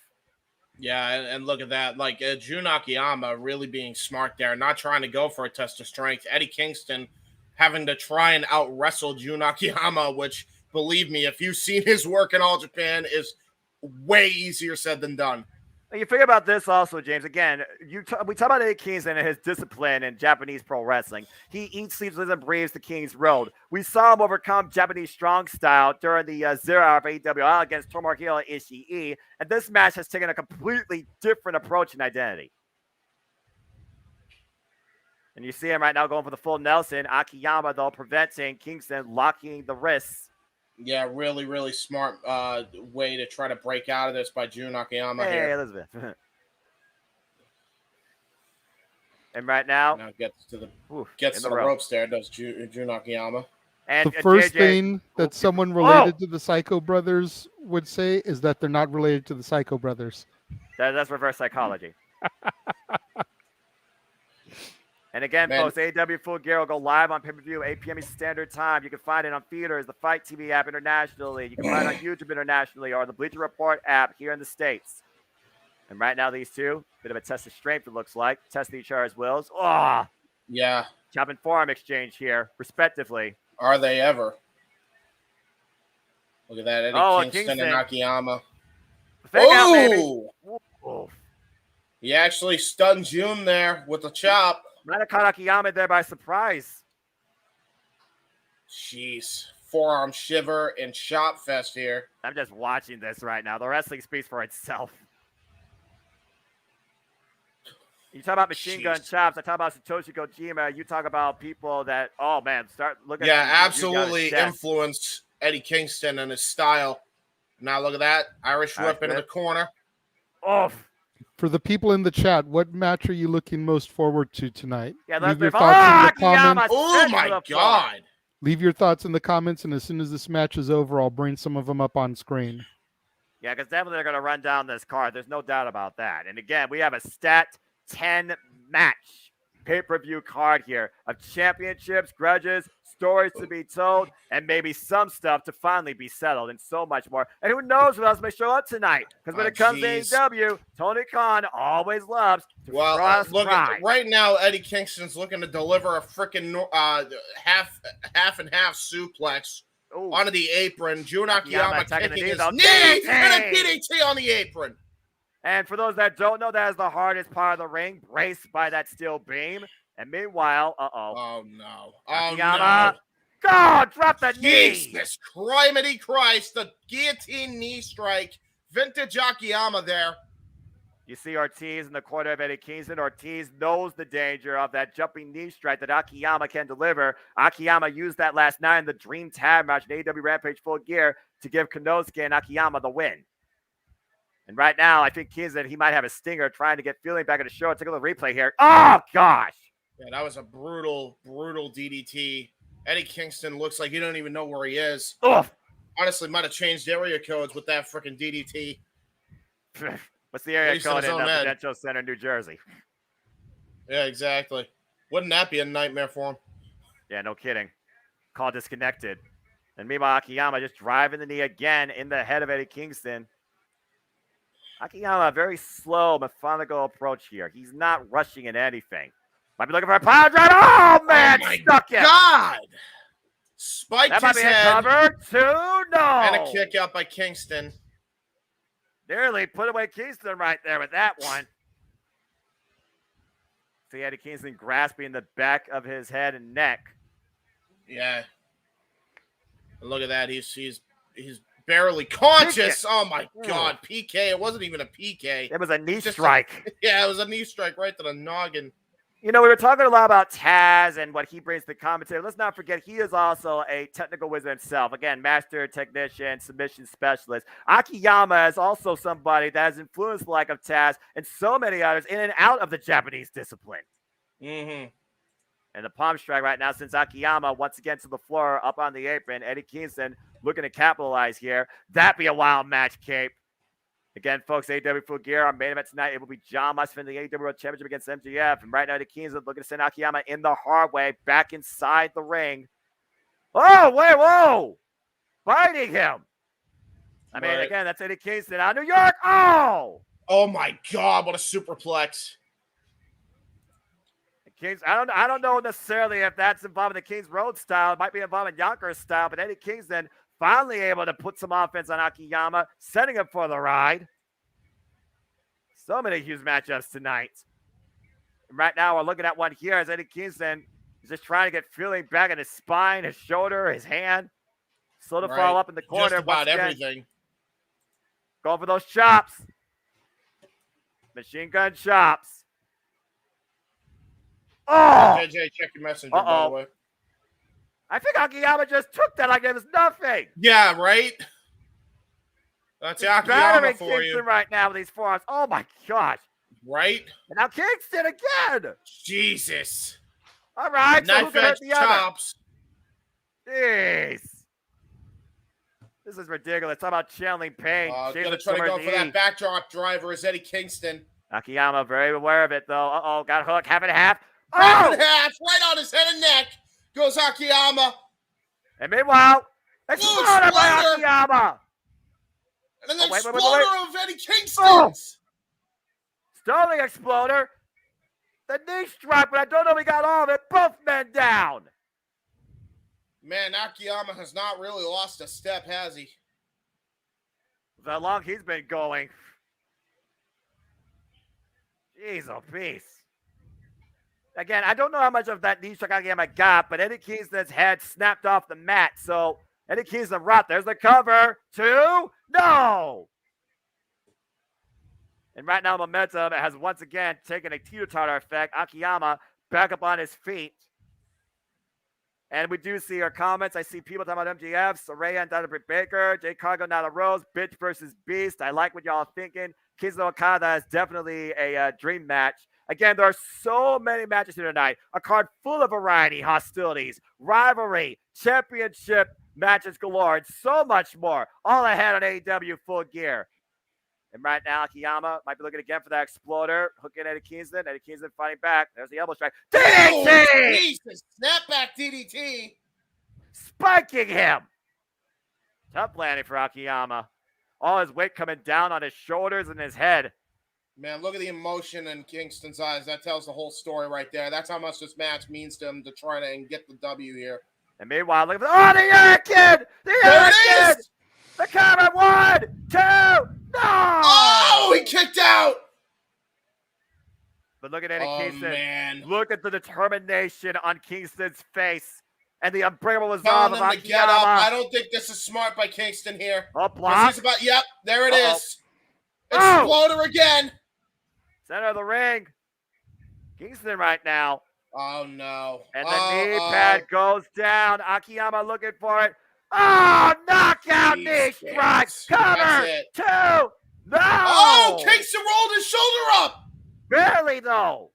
Yeah, and look at that. Like, Jun Akiyama really being smart there, not trying to go for a test of strength. Eddie Kingston having to try and out-wrestle Jun Akiyama, which, believe me, if you've seen his work in All Japan, is way easier said than done. You figure about this also, James. Again, we talk about Eddie Kingston and his discipline in Japanese pro wrestling. He eats, sleeps, lives, and breathes the King's Road. We saw him overcome Japanese strong style during the 0 hour of AEW against Tomohiro Ishii, and this match has taken a completely different approach and identity. And you see him right now going for the full Nelson. Akiyama, though, preventing Kingston, locking the wrists. Yeah, really, really smart way to try to break out of this by Jun Akiyama here. Hey, Elizabeth. And right now gets to the ropes there, does Jun Akiyama. And the first thing that someone related to the Psycho Brothers would say is that they're not related to the Psycho Brothers. That's reverse psychology. And again, folks, AEW Full Gear will go live on pay-per-view, 8 p.m. Eastern Standard Time. You can find it on theaters, the Fight TV app internationally. You can find it on YouTube internationally or the Bleacher Report app here in the States. And right now, these two, bit of a test of strength, it looks like. Testing each other's wills. Oh! Yeah. Chopping forearm exchange here, respectively. Are they ever? Look at that, Eddie Kingston and Akiyama. Fake out, baby. Ooh. He actually stunned Jun there with a chop. Might have caught Akiyama there by surprise. Jeez. Forearm shiver and chop fest here. I'm just watching this right now. The wrestling speaks for itself. You talk about machine gun chops. I talk about Satoshi Kojima. You talk about people that, oh, man, start looking at absolutely influenced Eddie Kingston and his style. Now look at that. Irish whip into the corner. Off. For the people in the chat, what match are you looking most forward to tonight? Yeah, leave your thoughts in the comments. Oh my God! Leave your thoughts in the comments, and as soon as this match is over, I'll bring some of them up on screen. Yeah, because definitely they're going to run down this card. There's no doubt about that. And again, we have a stat 10 match pay-per-view card here of championships, grudges, stories to be told, and maybe some stuff to finally be settled, and so much more. And who knows what else may show up tonight? Because when it comes to AEW, Tony Khan always loves to cross pride. Right now, Eddie Kingston's looking to deliver a freaking half and half suplex onto the apron. Jun Akiyama kicking his knee and a DDT on the apron. And for those that don't know, that is the hardest part of the ring, braced by that steel beam. And meanwhile, Oh, no. Akiyama, God, drop the knee. Jesus Christ, the guillotine knee strike. Vintage Akiyama there. You see Ortiz in the corner of Eddie Kingston. Ortiz knows the danger of that jumping knee strike that Akiyama can deliver. Akiyama used that last night in the Dream Tag match in AEW Rampage Full Gear to give Konosuke and Akiyama the win. And right now, I think Kingston, he might have a stinger trying to get feeling back in the show. Take a little replay here. Oh, gosh. Yeah, that was a brutal, brutal DDT. Eddie Kingston looks like he don't even know where he is. Ugh. Honestly, might have changed area codes with that freaking DDT. What's the area code in Prudential Center, New Jersey? Yeah, exactly. Wouldn't that be a nightmare for him? Yeah, no kidding. Call disconnected. And meanwhile, Akiyama just driving the knee again in the head of Eddie Kingston. Akiyama, a very slow, methodical approach here. He's not rushing at anything. Might be looking for a power driver. Oh, man, stuck it. God! Spiked that might his be head. A cover, 2, no. And a kick out by Kingston. Nearly put away Kingston right there with that one. See Eddie Kingston grasping the back of his head and neck. Yeah. And look at that. He's barely conscious. Oh, my God. PK. It wasn't even a PK. It was a knee strike. Yeah, it was a knee strike right to the noggin. You know, we were talking a lot about Taz and what he brings to the commentary. Let's not forget, he is also a technical wizard himself. Again, master technician, submission specialist. Akiyama is also somebody that has influenced the like of Taz and so many others in and out of the Japanese discipline. Mm-hmm. And the palm strike right now, since Akiyama once again to the floor, up on the apron. Eddie Kingston looking to capitalize here. That'd be a wild match, Cape. Again, folks, AEW Full Gear, our main event tonight, it will be John Moss defending the AEW World Championship against MJF. And right now, the Kingston looking to send Akiyama in the hard way, back inside the ring. Oh, wait, whoa! Fighting him. I mean, again, that's Eddie Kingston out of New York. Oh! Oh, my God, what a superplex. Kings, I don't know necessarily if that's involving the Kings Road style. It might be involving Yonkers style, but Eddie Kingston finally able to put some offense on Akiyama, setting him for the ride. So many huge matchups tonight. And right now, we're looking at one here as Eddie Kingston is just trying to get feeling back in his spine, his shoulder, his hand. Slow to fall up in the corner. Just about once again. everything. Going for those chops. Machine gun chops. Oh! JJ, check your messenger, by the way. I think Akiyama just took that like it was nothing. Yeah, right? That's Akiyama for Kingston you. right now with these forearms. Oh, my gosh. Right? And now Kingston again. Jesus. All right. So who can hurt the chops. Other? Jeez. This is ridiculous. Talk about channeling pain. Gonna try to go for that backdrop driver is Eddie Kingston. Akiyama very aware of it, though. Uh-oh, got hooked. Half and half. Half and half. Right on his head and neck goes Akiyama. And meanwhile, exploded by Akiyama. And then exploder of Eddie Kingston. Oh. Sterling exploder. The knee strike, but I don't know if he got all of it. Both men down. Man, Akiyama has not really lost a step, has he? How long he's been going. Jeez, oh, peace. Again, I don't know how much of that knee strike Akiyama got, but Eddie Kingston's head snapped off the mat. So Eddie Kingston right there's the cover. 2. No. And right now, momentum has once again taken a teeter-totter effect. Akiyama back up on his feet. And we do see our comments. I see people talking about MJF, Saraya and Dr. Britt Baker, Jay Cargo, Nyla Rose, Bitch versus Beast. I like what y'all are thinking. Kizuno Okada is definitely a dream match. Again, there are so many matches here tonight. A card full of variety, hostilities, rivalry, championship matches galore, and so much more. All ahead on AEW Full Gear. And right now, Akiyama might be looking again for that exploder. Hooking Eddie Kingston. Eddie Kingston fighting back. There's the elbow strike. DDT! Oh, Jesus. Snapback DDT. Spiking him. Tough landing for Akiyama. All his weight coming down on his shoulders and his head. Man, look at the emotion in Kingston's eyes. That tells the whole story right there. That's how much this match means to him to try to get the W here. And meanwhile, look at the Hurricane! The Hurricane! The cover. 1, 2, no! Oh, he kicked out! But look at Eddie Kingston. Man. Look at the determination on Kingston's face and the unbreakable resolve of Akiyama. Get up. I don't think this is smart by Kingston here. Block. Yep, there it is. Exploder again. Center of the ring. Kingston right now. Oh, no. And the knee pad goes down. Akiyama looking for it. Oh, knockout knee strike. Cover. 2. No. Oh, Kingston rolled his shoulder up. Barely, though.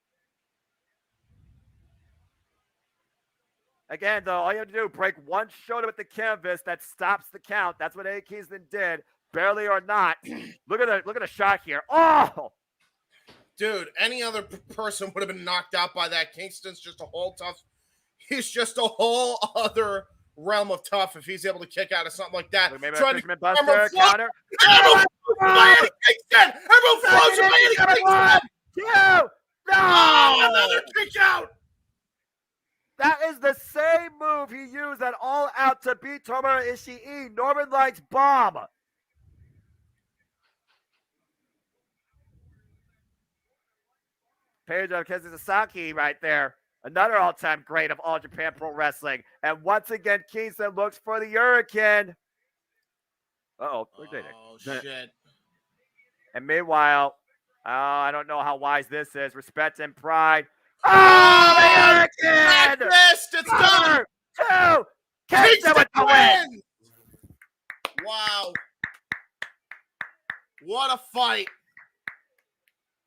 Again, though, all you have to do, break one shoulder with the canvas. That stops the count. That's what Eddie Kingston did. Barely or not. Look at the shot here. Oh. Dude, any other person would have been knocked out by that. Kingston's just a whole tough. He's just a whole other realm of tough if he's able to kick out of something like that. Maybe a fisherman buster counter. Everyone flows by Eddie Kingston. 1, 2. No. Oh, another kick out. That is the same move he used at All Out to beat Tomohiro Ishii. Northern Lights bomb. Page of Kazuya Sasaki right there. Another all-time great of All Japan Pro Wrestling. And once again, Kingston looks for the Hurricane. Uh-oh. Oh, shit. And meanwhile, I don't know how wise this is. Respect and pride. Oh, the Hurricane! It's done. 2. Kingston with the win. Wow. What a fight.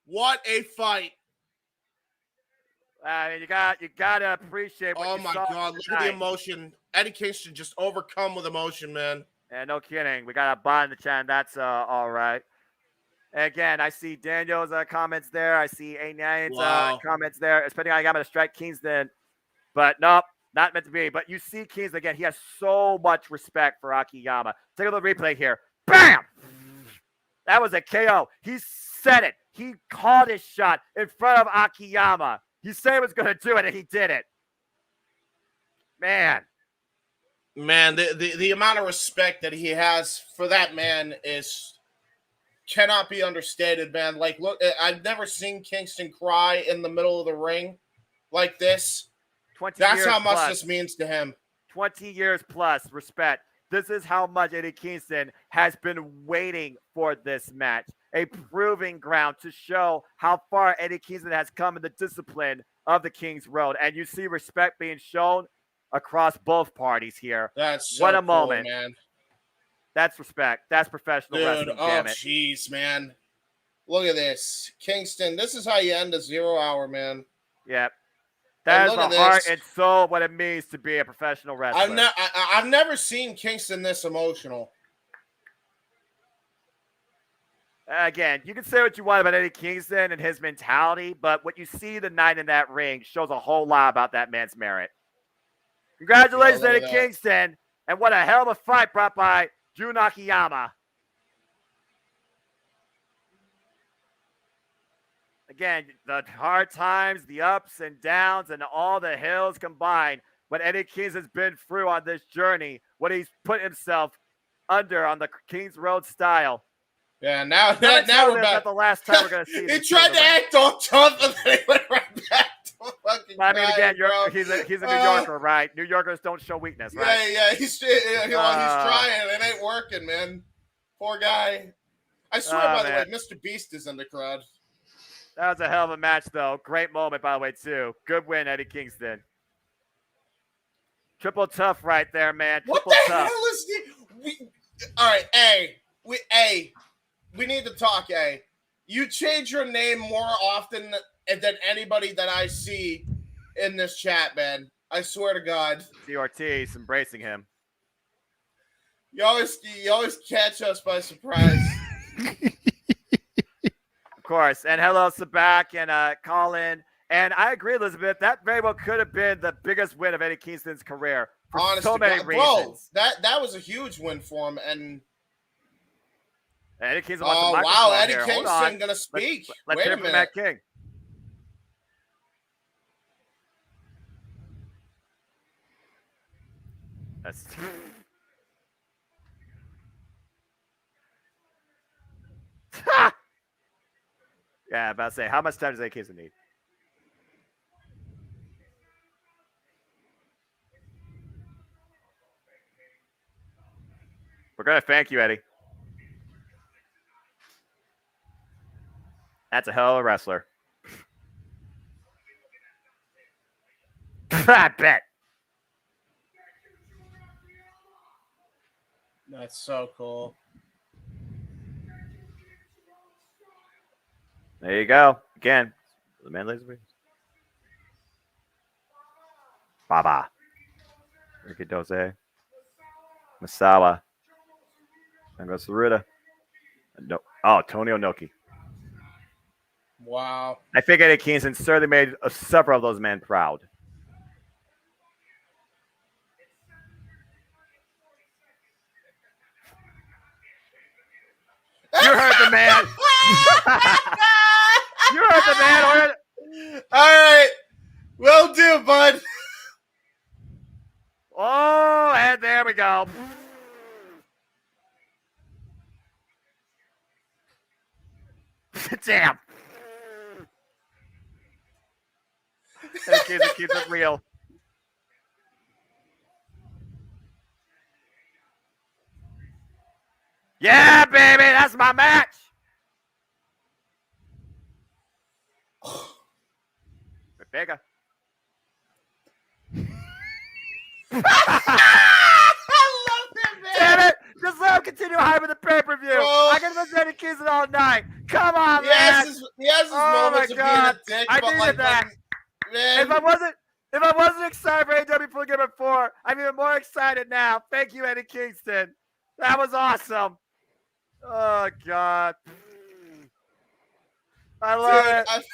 What a fight. I mean, you gotta appreciate what oh you my saw God, look tonight. at the emotion. Eddie Kingston just overcome with emotion, man. Yeah, no kidding. We got a bot in the chat, and that's all right. And again, I see Daniel's comments there. I see A9's comments there. Depending on how I got to strike Kingston. But nope, not meant to be. But you see Kingston, again, he has so much respect for Akiyama. Take a little replay here. Bam! That was a KO. He said it. He called his shot in front of Akiyama. He said he was going to do it, and he did it. Man, the amount of respect that he has for that man is cannot be understated, man. Like, look, I've never seen Kingston cry in the middle of the ring like this. 20 That's years how much plus. this means to him. 20 years plus, respect. This is how much Eddie Kingston has been waiting for this match. A proving ground to show how far Eddie Kingston has come in the discipline of the King's Road. And you see respect being shown across both parties here. That's so what a cool, moment. man. That's respect. That's professional Dude, wrestling. oh, Damn it. jeez, man. Look at this. Kingston, this is how you end a 0 hour, man. Yep. That is look the at heart this. and soul of what it means to be a professional wrestler. I've never seen Kingston this emotional. Again, you can say what you want about Eddie Kingston and his mentality, but what you see tonight in that ring shows a whole lot about that man's merit. Congratulations, look at Eddie that. Kingston, and what a hell of a fight brought by Jun Akiyama. Again, the hard times, the ups and downs, and all the hills combined, what Eddie Kingston's been through on this journey, what he's put himself under on the King's Road style. Yeah, now Now we're back. not the last time we're going to see He this tried to act all tough, and then he went right back to fucking I mean, again, crying, bro. he's a New Yorker, right? New Yorkers don't show weakness, right? Yeah, he's trying. It ain't working, man. Poor guy. I swear, by the way, Mr. Beast is in the crowd. That was a hell of a match, though. Great moment, by the way, too. Good win, Eddie Kingston. Triple tough right there, man. What Triple the tough. hell is the? All right, we need to talk. You change your name more often than anybody that I see in this chat, man. I swear to God. C. Ortiz embracing him. You always catch us by surprise. Of course. And hello, Sabak and Colin. And I agree, Elizabeth. That very well could have been the biggest win of Eddie Kingston's career for so many reasons. Bro, that was a huge win for him. And Eddie Kingston wow, Eddie Kingston gonna speak. Let's Wait hear a from minute. Matt King. That's yeah, about to say, how much time does Eddie Kingston need? We're gonna thank you, Eddie. That's a hell of a wrestler. I bet. That's so cool. There you go. Again, the man lays away. Baba. Ricky Dose. Masawa. And goes Saruda. No. Oh, Tony Onoki. Wow. I think Eddie Kingston certainly made several of those men proud. You heard the man. You heard the man. All right. Will do, bud. Oh, and there we go. Damn. Keeps it real. Yeah, baby, that's my match. Rebecca. I love him, man. Damn it! Just let him continue hyping the pay-per-view. I can listen to Eddie Kingston all night. Come on, man. He has his moments of being a dick, I but needed that. Man. If I wasn't excited for AEW Full Gear before, I'm even more excited now. Thank you, Eddie Kingston. That was awesome. Oh God. I love it.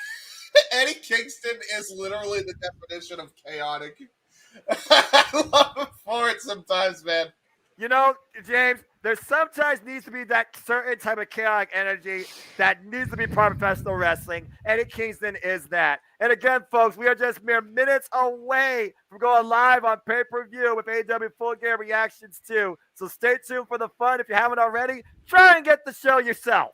Eddie Kingston is literally the definition of chaotic. I love him for it sometimes, man. You know, James, there sometimes needs to be that certain type of chaotic energy that needs to be part of professional wrestling. Eddie Kingston is that. And again, folks, we are just mere minutes away from going live on pay-per-view with AEW Full Gear Reactions 2. So stay tuned for the fun. If you haven't already, try and get the show yourself.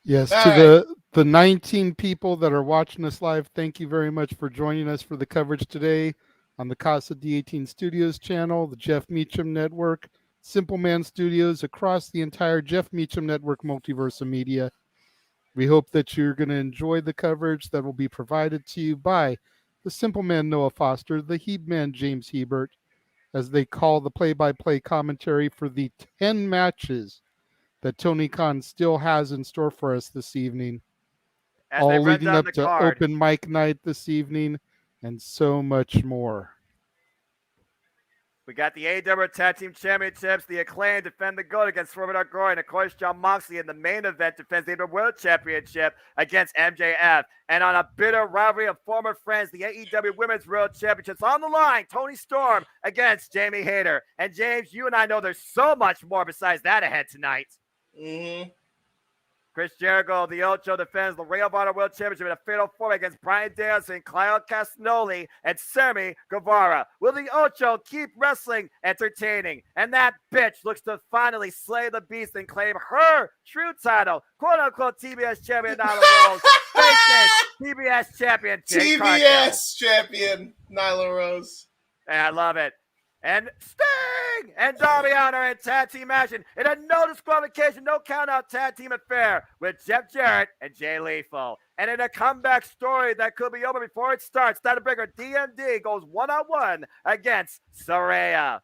Yes, All to right. the 19 people that are watching us live, thank you very much for joining us for the coverage today on the Casa D18 Studios channel, the Jeff Meacham Network, Simple Man Studios, across the entire Jeff Meacham Network multiverse of media. We hope that you're going to enjoy the coverage that will be provided to you by the Simple Man Noah Foster, the Heb Man James Hebert, as they call the play-by-play commentary for the 10 matches that Tony Khan still has in store for us this evening, As they all run leading down up the to card. open mic night this evening, and so much more. We got the AEW Tag Team Championships. The Acclaim defend the gold against Robert Groy. And of course, John Moxley in the main event defends the AEW World Championship against MJF. And on a bitter rivalry of former friends, the AEW Women's World Championships on the line. Toni Storm against Jamie Hayter. And James, you and I know there's so much more besides that ahead tonight. Mm-hmm. Chris Jericho, the Ocho, defends the Ring of Honor World Championship in a fatal four against Bryan Danielson, Kyle Castagnoli, and Sammy Guevara. Will the Ocho keep wrestling entertaining? And that bitch looks to finally slay the beast and claim her true title, quote-unquote TBS champion Nyla Rose, faces TBS champion Jade Cargill. TBS champion Nyla Rose. And I love it. And Sting and Darby Allin in tag team action in a no disqualification, no count out tag team affair with Jeff Jarrett and Jay Lethal. And in a comeback story that could be over before it starts, Steinbreaker DMD goes one-on-one against Saraya.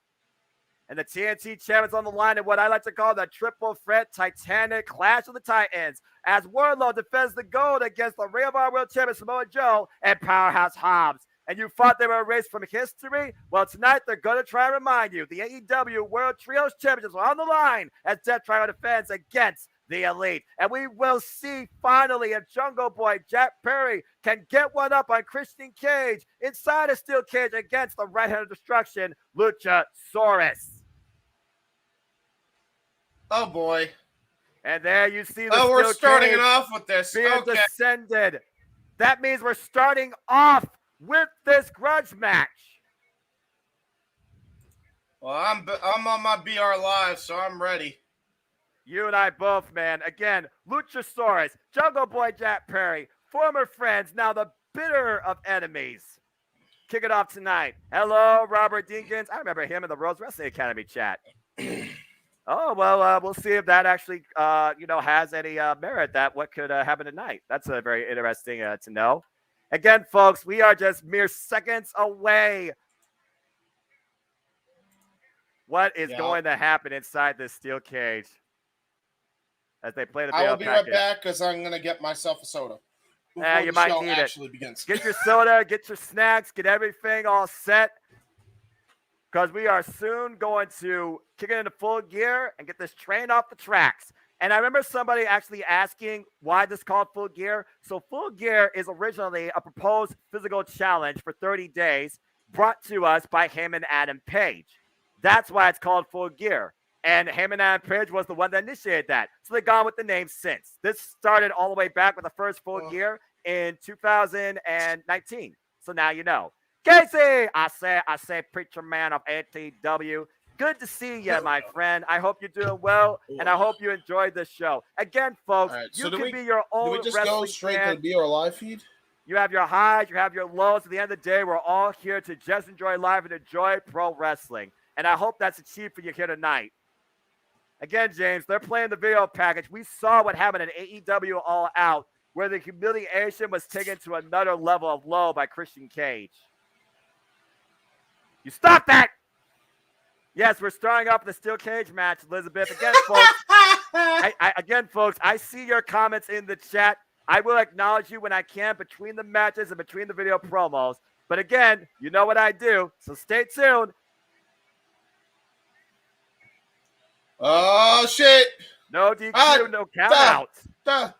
And the TNT champions on the line in what I like to call the triple threat Titanic Clash of the Titans, as Wardlow defends the gold against the Ring of Honor World Champion Samoa Joe and Powerhouse Hobbs. And you thought they were erased from history? Well, tonight they're going to try and remind you the AEW World Trios Championships are on the line as Death Triangle defends against the Elite. And we will see finally if Jungle Boy Jack Perry can get one up on Christian Cage inside a steel cage against the Redhead of Destruction, Luchasaurus. Oh, boy. And there you see the we're starting cage it off with this. being Okay. descended. That means we're starting off with this grudge match. Well, I'm on my BR Live, so I'm ready. You and I both, man. Again, Luchasaurus, Jungle Boy Jack Perry, former friends, now the bitter of enemies. Kick it off tonight. Hello, Robert Dinkins. I remember him in the Rose Wrestling Academy chat. Oh, well, we'll see if that actually, has any merit that what could happen tonight. That's very interesting to know. Again, folks, we are just mere seconds away. What is going to happen inside this steel cage as they play the I will video be package? right back because I'm going to get myself a soda. Yeah, you might need actually it. Begins. Get your soda, get your snacks, get everything all set because we are soon going to kick it into full gear and get this train off the tracks. And I remember somebody actually asking why this is called Full Gear. So Full Gear is originally a proposed physical challenge for 30 days brought to us by Heyman Adam Page. That's why it's called Full Gear. And Heyman Adam Page was the one that initiated that. So they've gone with the name since. This started all the way back with the first Full Gear in 2019. So now you know. Casey, I say, preacher man of ATW. Good to see you, my friend. I hope you're doing well, and I hope you enjoyed this show. Again, folks, So you can be your own do we just wrestling go straight fan. to the BR Live feed? You have your highs, you have your lows. At the end of the day, we're all here to just enjoy life and enjoy pro wrestling. And I hope that's achieved for you here tonight. Again, James, they're playing the video package. We saw what happened at AEW All Out, where the humiliation was taken to another level of low by Christian Cage. You stop that! Yes, we're starting off with the steel cage match, Elizabeth. Again, folks, I see your comments in the chat. I will acknowledge you when I can between the matches and between the video promos. But again, you know what I do, so stay tuned. Oh, shit. No DQ, no count out. Good on,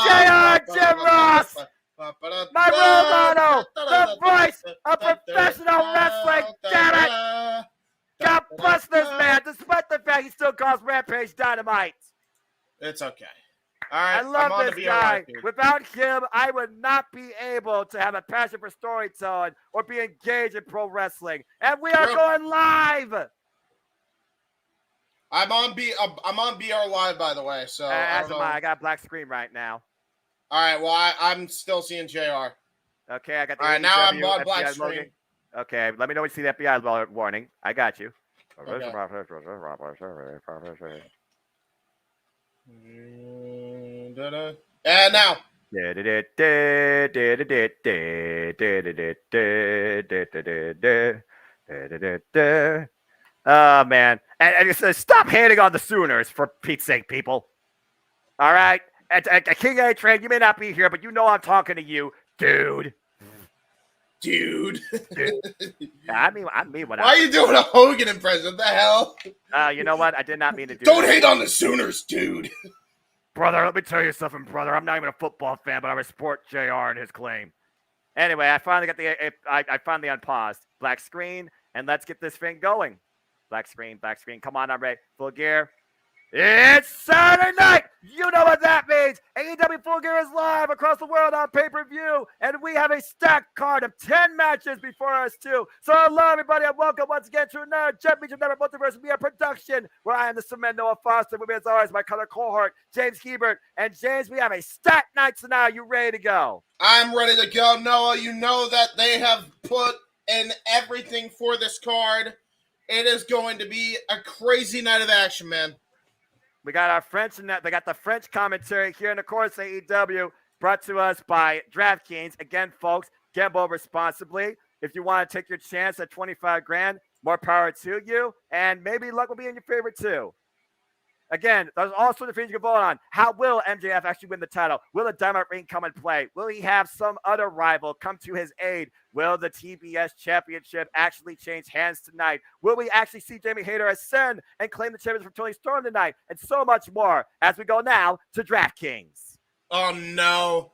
JR, Jim Ross. My role model, the voice of professional wrestling, damn it! God bless this man, despite the fact he still calls Rampage Dynamite. It's okay. All right, I love this guy. Without him, I would not be able to have a passion for storytelling or be engaged in pro wrestling. And we are going live. I'm on BR Live, by the way. So as am I. I got a black screen right now. All right. Well, I'm still seeing JR. Okay, I got the All right, now I'm on FBI black screen. loading. Okay, let me know when you see the FBI warning. I got you. Okay. And now. Oh, man. And it says, stop hating on the Sooners, for Pete's sake, people. All right? At King A Train, you may not be here, but you know I'm talking to you, dude. Dude. I mean what Why are you doing a Hogan impression? What the hell? You know what? I did not mean to do Don't that. hate on the Sooners, dude. Brother, let me tell you something, brother. I'm not even a football fan, but I respect JR and his claim. Anyway, I finally got I finally unpaused. Black screen, and let's get this thing going. Black screen. Come on, I'm ready. Full Gear. It's Saturday night. You know what that means. AEW Full Gear is live across the world on pay-per-view, and we have a stacked card of 10 matches before us, too. So hello, everybody, and welcome once again to another Jeff Meacham Network Multiverse Media production, where I am the Cement Noah Foster. With me, as always, my color cohort, James Hebert. And James, we have a stacked night tonight. Are you ready to go? I'm ready to go, Noah. You know that they have put in everything for this card. It is going to be a crazy night of action, man. We got our French, and they got the French commentary here, and of course, AEW, brought to us by DraftKings. Again, folks, gamble responsibly. If you want to take your chance at 25 grand, more power to you, and maybe luck will be in your favor too. Again, there's all sorts of things you can vote on. How will MJF actually win the title? Will the Diamond Ring come and play? Will he have some other rival come to his aid? Will the TBS Championship actually change hands tonight? Will we actually see Jamie Hayter ascend and claim the championship from Tony Storm tonight? And so much more as we go now to DraftKings. Oh, no.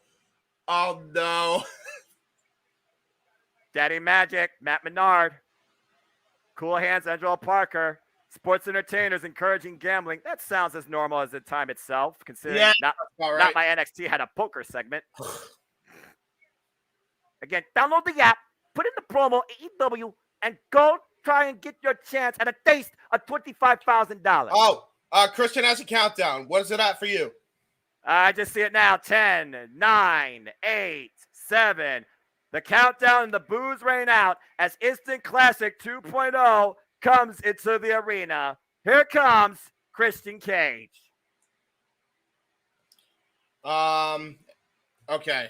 Oh, no. Daddy Magic, Matt Menard. Cool Hands, Angelo Parker. Sports entertainers encouraging gambling. That sounds as normal as the time itself, considering not my NXT had a poker segment. Again, download the app, put in the promo AEW, and go try and get your chance at a taste of $25,000. Oh, Christian has a countdown. What is it at for you? I just see it now. 10, 9, 8, 7. The countdown and the booze rain out as Instant Classic 2.0 comes into the arena. Here comes Christian Cage. Okay.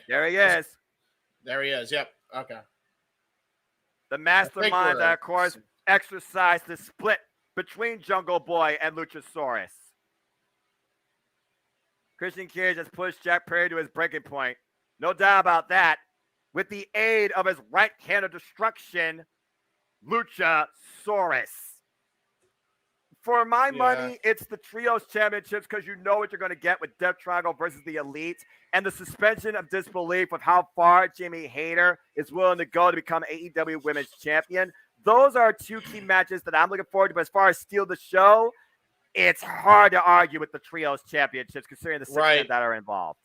There he is. There he is. Yep. Okay. The mastermind that, of course, exercised the split between Jungle Boy and Luchasaurus. Christian Cage has pushed Jack Perry to his breaking point. No doubt about that. With the aid of his right hand of destruction, Luchasaurus. For my money, it's the Trios Championships because you know what you're going to get with Death Triangle versus the Elite, and the suspension of disbelief with how far Jamie Hayter is willing to go to become AEW Women's Champion. Those are two key matches that I'm looking forward to. But as far as steal the show, it's hard to argue with the Trios Championships considering the 6 men that are involved.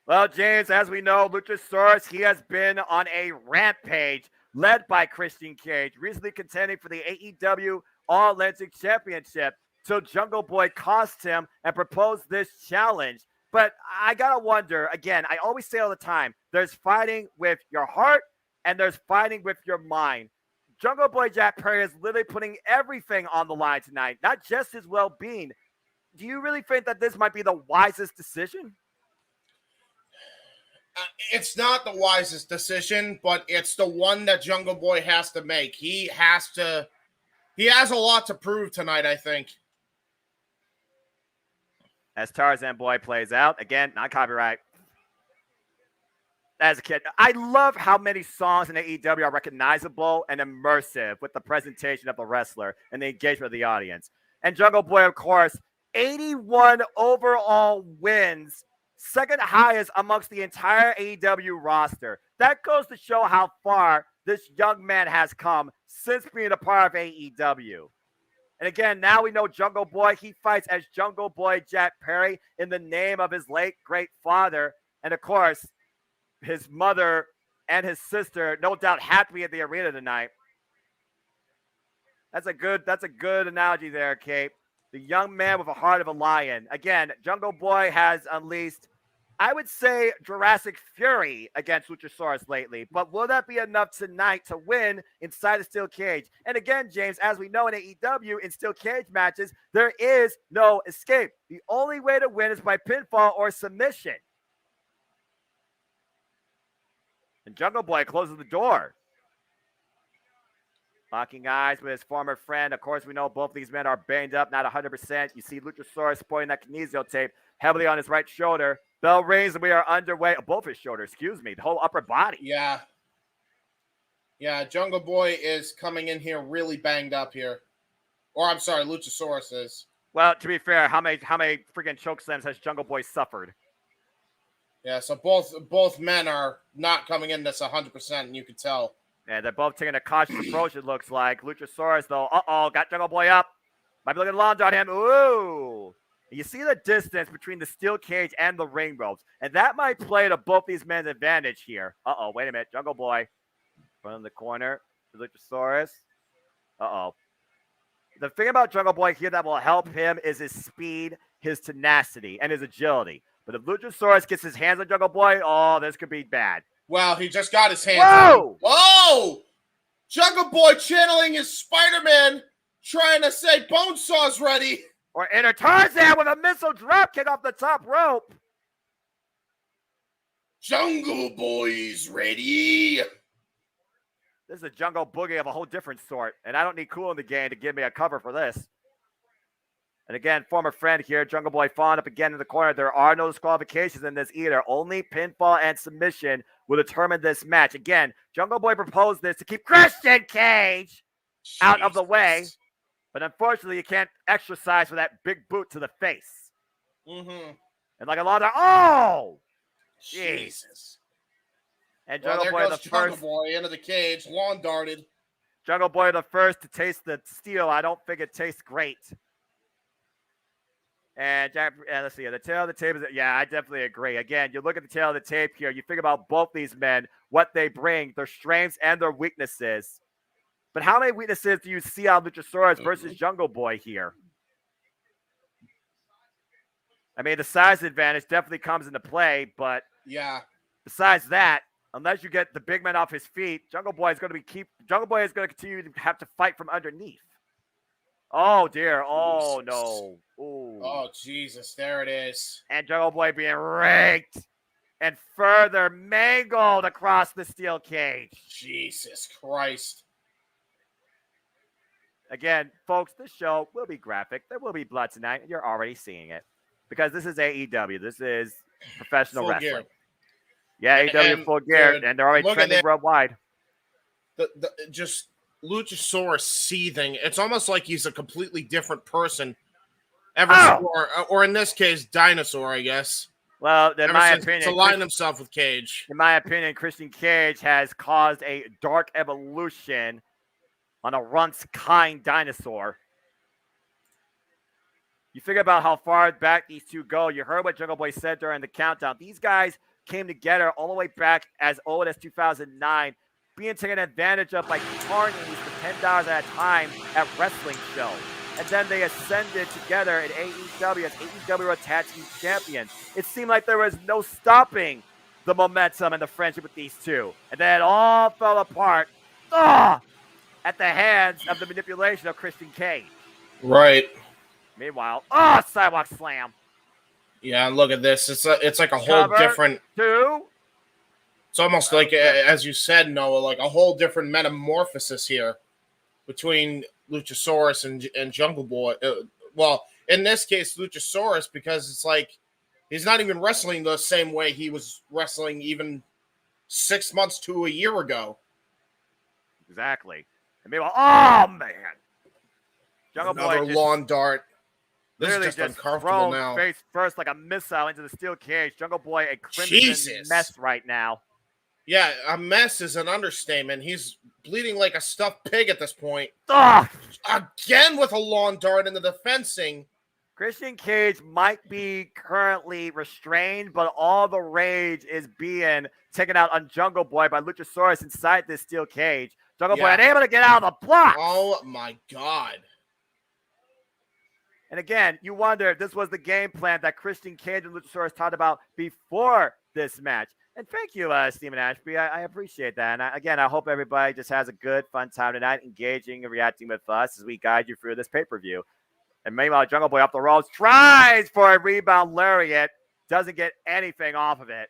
Well, James, as we know, Luchasaurus, he has been on a rampage led by Christian Cage, recently contending for the AEW All-Atlantic Championship till Jungle Boy cost him and proposed this challenge. But I got to wonder, again, I always say all the time, there's fighting with your heart and there's fighting with your mind. Jungle Boy Jack Perry is literally putting everything on the line tonight, not just his well-being. Do you really think that this might be the wisest decision? It's not the wisest decision, but it's the one that Jungle Boy has to make. He has a lot to prove tonight, I think. As Tarzan Boy plays out, again, not copyright. As a kid, I love how many songs in AEW are recognizable and immersive with the presentation of the wrestler and the engagement of the audience. And Jungle Boy, of course, 81 overall wins, second highest amongst the entire AEW roster. That goes to show how far this young man has come since being a part of AEW. And again, now we know Jungle Boy. He fights as Jungle Boy Jack Perry in the name of his late great father. And of course, his mother and his sister, no doubt happy at the arena tonight. That's a good analogy there, Cape. The young man with a heart of a lion. Again, Jungle Boy has unleashed, I would say, Jurassic Fury against Luchasaurus lately. But will that be enough tonight to win inside the steel cage? And again, James, as we know in AEW, in steel cage matches, there is no escape. The only way to win is by pinfall or submission. And Jungle Boy closes the door. Locking eyes with his former friend. Of course, we know both of these men are banged up, not 100%. You see Luchasaurus sporting that kinesio tape heavily on his right shoulder. Bell rings and we are underway. Both his shoulders, excuse me. The whole upper body. Yeah. Yeah, Jungle Boy is coming in here really banged up here. Or, I'm sorry, Luchasaurus is. Well, to be fair, how many freaking choke slams has Jungle Boy suffered? Yeah, so both men are not coming in this 100%, and you can tell. Yeah, they're both taking a cautious approach, it looks like. Luchasaurus, though, got Jungle Boy up. Might be looking long on him. Ooh. You see the distance between the steel cage and the ring ropes, and that might play to both these men's advantage here. Wait a minute. Jungle Boy from the corner to Luchasaurus. The thing about Jungle Boy here that will help him is his speed, his tenacity, and his agility. But if Luchasaurus gets his hands on Jungle Boy, this could be bad. Well, he just got his hands on. Whoa! Jungle Boy channeling his Spider-Man, trying to say Bonesaw's ready. Or enter Tarzan with a missile drop kick off the top rope. Jungle Boy's ready. This is a Jungle Boogie of a whole different sort, and I don't need Cool in the game to give me a cover for this. And again, former friend here, Jungle Boy falling up again in the corner. There are no disqualifications in this either. Only pinfall and submission will determine this match. Again, Jungle Boy proposed this to keep Christian Cage out of the way. But unfortunately, you can't exercise with that big boot to the face. Mm-hmm. And like a lot of, Jesus. And Jungle Boy the Jungle first. Boy into the cage, lawn darted. Jungle Boy the first to taste the steel. I don't think it tastes great. And let's see, the tail of the tape is, I definitely agree. Again, you look at the tail of the tape here, you think about both these men, what they bring, their strengths and their weaknesses. But how many weaknesses do you see on Luchasaurus versus Jungle Boy here? I mean, the size advantage definitely comes into play, but besides that, unless you get the big man off his feet, Jungle Boy is going to continue to have to fight from underneath. Oh dear. Oh no. Ooh. Oh Jesus, there it is. And Jungle Boy being raked and further mangled across the steel cage. Jesus Christ. Again, folks, this show will be graphic. There will be blood tonight, and you're already seeing it. Because this is AEW. This is professional Full wrestling. gear. Yeah, AEW Full Gear, dude, and they're already trending worldwide. Just Luchasaurus seething. It's almost like he's a completely different person. Or in this case, dinosaur, I guess. Well, in my opinion, to align himself with Cage. In my opinion, Christian Cage has caused a dark evolution on a once kind dinosaur. You think about how far back these two go. You heard what Jungle Boy said during the countdown. These guys came together all the way back as old as 2009, being taken advantage of by carnies for $10 at a time at wrestling shows. And then they ascended together in AEW as AEW World Tag Team Champions. It seemed like there was no stopping the momentum and the friendship with these two. And then it all fell apart at the hands of the manipulation of Christian Cage. Right. Meanwhile, sidewalk slam. Yeah, look at this. It's like a whole different. It's almost like, as you said, Noah, like a whole different metamorphosis here between Luchasaurus and Jungle Boy. Well, in this case, Luchasaurus, because it's like he's not even wrestling the same way he was wrestling even 6 months to a year ago. Exactly. And meanwhile, man. Jungle Another Boy lawn dart. This is just thrown uncomfortable now. Face first like a missile into the steel cage. Jungle Boy, a crimson mess right now. Yeah, a mess is an understatement. He's bleeding like a stuffed pig at this point. Again with a lawn dart into the fencing. Christian Cage might be currently restrained, but all the rage is being taken out on Jungle Boy by Luchasaurus inside this steel cage. Jungle Boy unable to get out of the block. Oh my God. And again, you wonder if this was the game plan that Christian Cage and Luchasaurus talked about before this match. And thank you, Stephen Ashby. I appreciate that. And again, I hope everybody just has a good, fun time tonight, engaging and reacting with us as we guide you through this pay-per-view. And meanwhile, Jungle Boy up the ropes, tries for a rebound lariat, doesn't get anything off of it.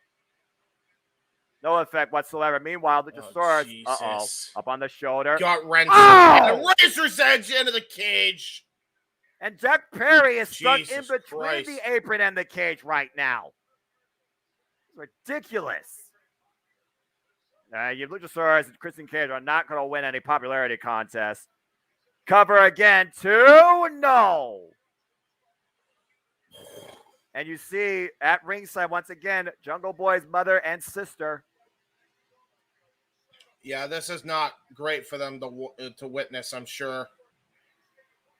No effect whatsoever. Meanwhile, Luchasaurus, up on the shoulder. Got wrenched. The razor's edge into the cage. And Jack Perry is stuck in between Christ. the apron and the cage right now. It's ridiculous. Luchasaurus and Christian Cage are not going to win any popularity contest. Cover again, 2, no. And you see at ringside once again, Jungle Boy's mother and sister. Yeah, this is not great for them to witness, I'm sure.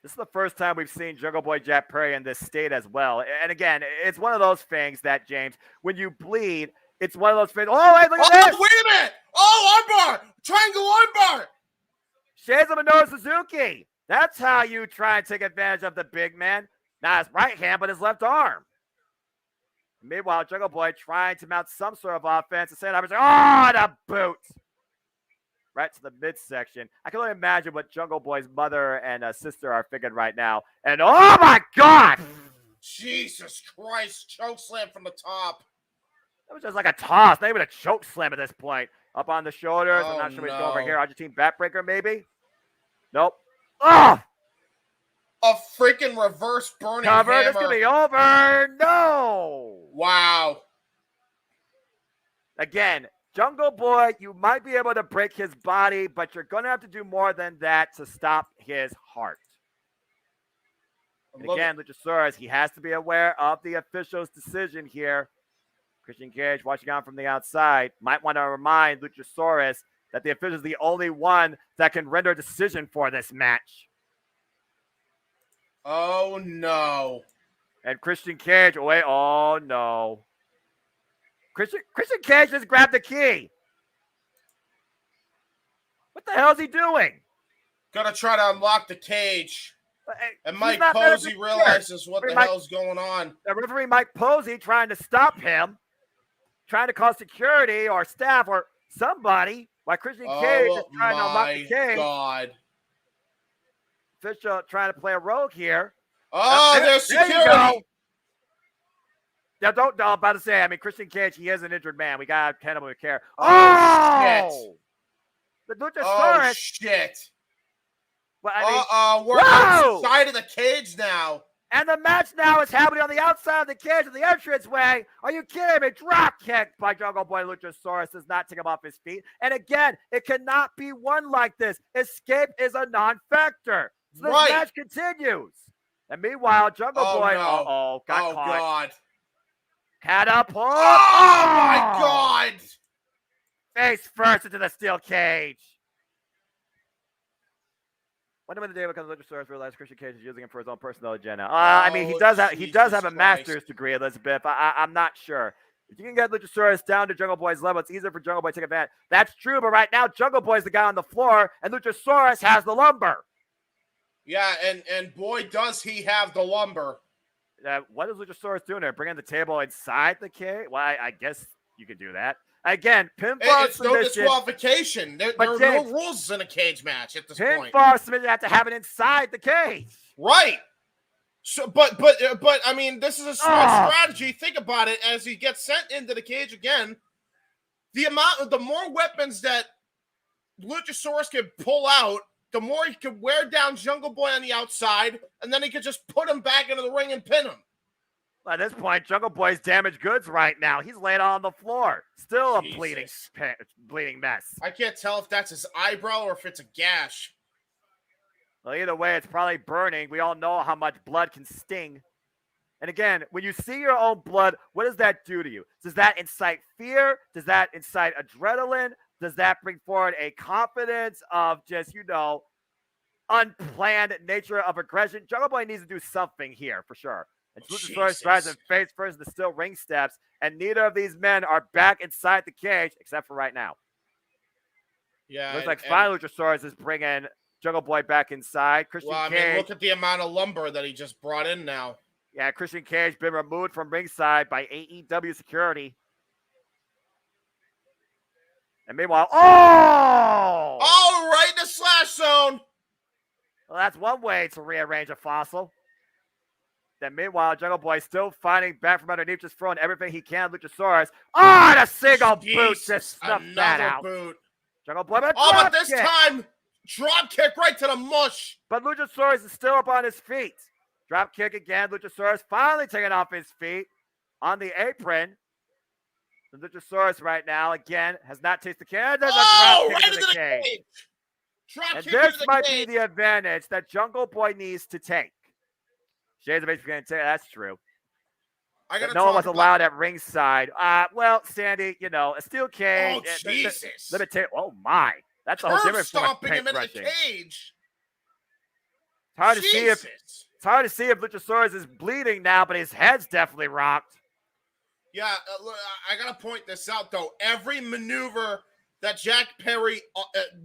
This is the first time we've seen Jungle Boy Jack Perry in this state as well. And again, it's one of those things that, James, when you bleed, it's one of those things. Oh, hey, look at this. Wait a minute. Oh, armbar. Triangle armbar. Shades of Minoru Suzuki. That's how you try and take advantage of the big man. Not his right hand, but his left arm. Meanwhile, Jungle Boy trying to mount some sort of offense. And the boot. Right to the midsection. I can only imagine what Jungle Boy's mother and sister are thinking right now. And oh my God! Jesus Christ. Choke slam from the top. That was just like a toss. Not even a choke slam at this point. Up on the shoulders. I'm not sure what he's going over here. Argentine backbreaker, maybe? Nope. Oh! A freaking reverse burning cover. Hammer. This could be over. No! Wow. Again, Jungle Boy, you might be able to break his body, but you're going to have to do more than that to stop his heart. And again, Luchasaurus, he has to be aware of the official's decision here. Christian Cage watching on from the outside might want to remind Luchasaurus that the official is the only one that can render a decision for this match. Oh, no. And Christian Cage, oh, no. Christian Cage just grabbed the key. What the hell is he doing? Gonna try to unlock the cage. And Mike Posey realizes what the hell's going on. The referee Mike Posey trying to stop him, trying to call security or staff or somebody while Christian Cage is trying to unlock the cage. God. Official trying to play a rogue here. Oh, there's security. There you go. Yeah, I'm about to say, Christian Cage, he is an injured man. We got to tend him with care. Oh, shit. The Luchasaurus. Oh, shit. Well, we're outside of the cage now. And the match now is happening on the outside of the cage in the entranceway. Are you kidding me? Drop kick by Jungle Boy Luchasaurus does not take him off his feet. And again, it cannot be won like this. Escape is a non-factor. So this match continues. And meanwhile, Jungle Boy, got caught. God. Catapult. Oh, my God. Face first into the steel cage. Wonder when the day becomes Luchasaurus realizes Christian Cage is using him for his own personal agenda. He does have a master's degree, Elizabeth. I'm not sure. If you can get Luchasaurus down to Jungle Boy's level, it's easier for Jungle Boy to take advantage. That's true, but right now Jungle Boy's the guy on the floor, and Luchasaurus has the lumber. Yeah, and boy, does he have the lumber. What is Luchasaurus doing there? Bringing the table inside the cage? Well, I guess you could do that. Again, pinfall it's no disqualification. There are no rules in a cage match at this point. Pinfall submission have to have it inside the cage. Right. So, but I mean, this is a smart strategy. Think about it. As he gets sent into the cage again, the more weapons that Luchasaurus can pull out, the more he could wear down Jungle Boy on the outside, and then he could just put him back into the ring and pin him. At this point, Jungle Boy's damaged goods right now. He's laid on the floor. Still a bleeding mess. I can't tell if that's his eyebrow or if it's a gash. Well, either way, it's probably burning. We all know how much blood can sting. And again, when you see your own blood, what does that do to you? Does that incite fear? Does that incite adrenaline? Does that bring forward a confidence of just, unplanned nature of aggression? Jungle Boy needs to do something here for sure. And Luchasaurus drives him face first in the steel ring steps, and neither of these men are back inside the cage except for right now. Yeah. Looks like finally Luchasaurus is bringing Jungle Boy back inside. Christian Cage. Look at the amount of lumber that he just brought in now. Yeah, Christian Cage been removed from ringside by AEW security. And meanwhile, right in the slash zone. Well, that's one way to rearrange a fossil. Then meanwhile, Jungle Boy still fighting back from underneath, just throwing everything he can. Luchasaurus. And a single boot just snuffed that out. Boot. Jungle Boy, but this time, drop kick right to the mush. But Luchasaurus is still up on his feet. Drop kick again. Luchasaurus finally taking off his feet on the apron. The Luchasaurus right now, again, has not tasted the cage. There's a drop kick into the cage. And this might be the advantage that Jungle Boy needs to take. Shades of basically going to say that's true. No one was allowed at ringside. Well, Sandy, a steel cage. Oh, Jesus. Oh, my. That's a whole different stomping him in the cage. It's hard to see if Luchasaurus is bleeding now, but his head's definitely rocked. Yeah, look, I got to point this out, though. Every maneuver that Jack Perry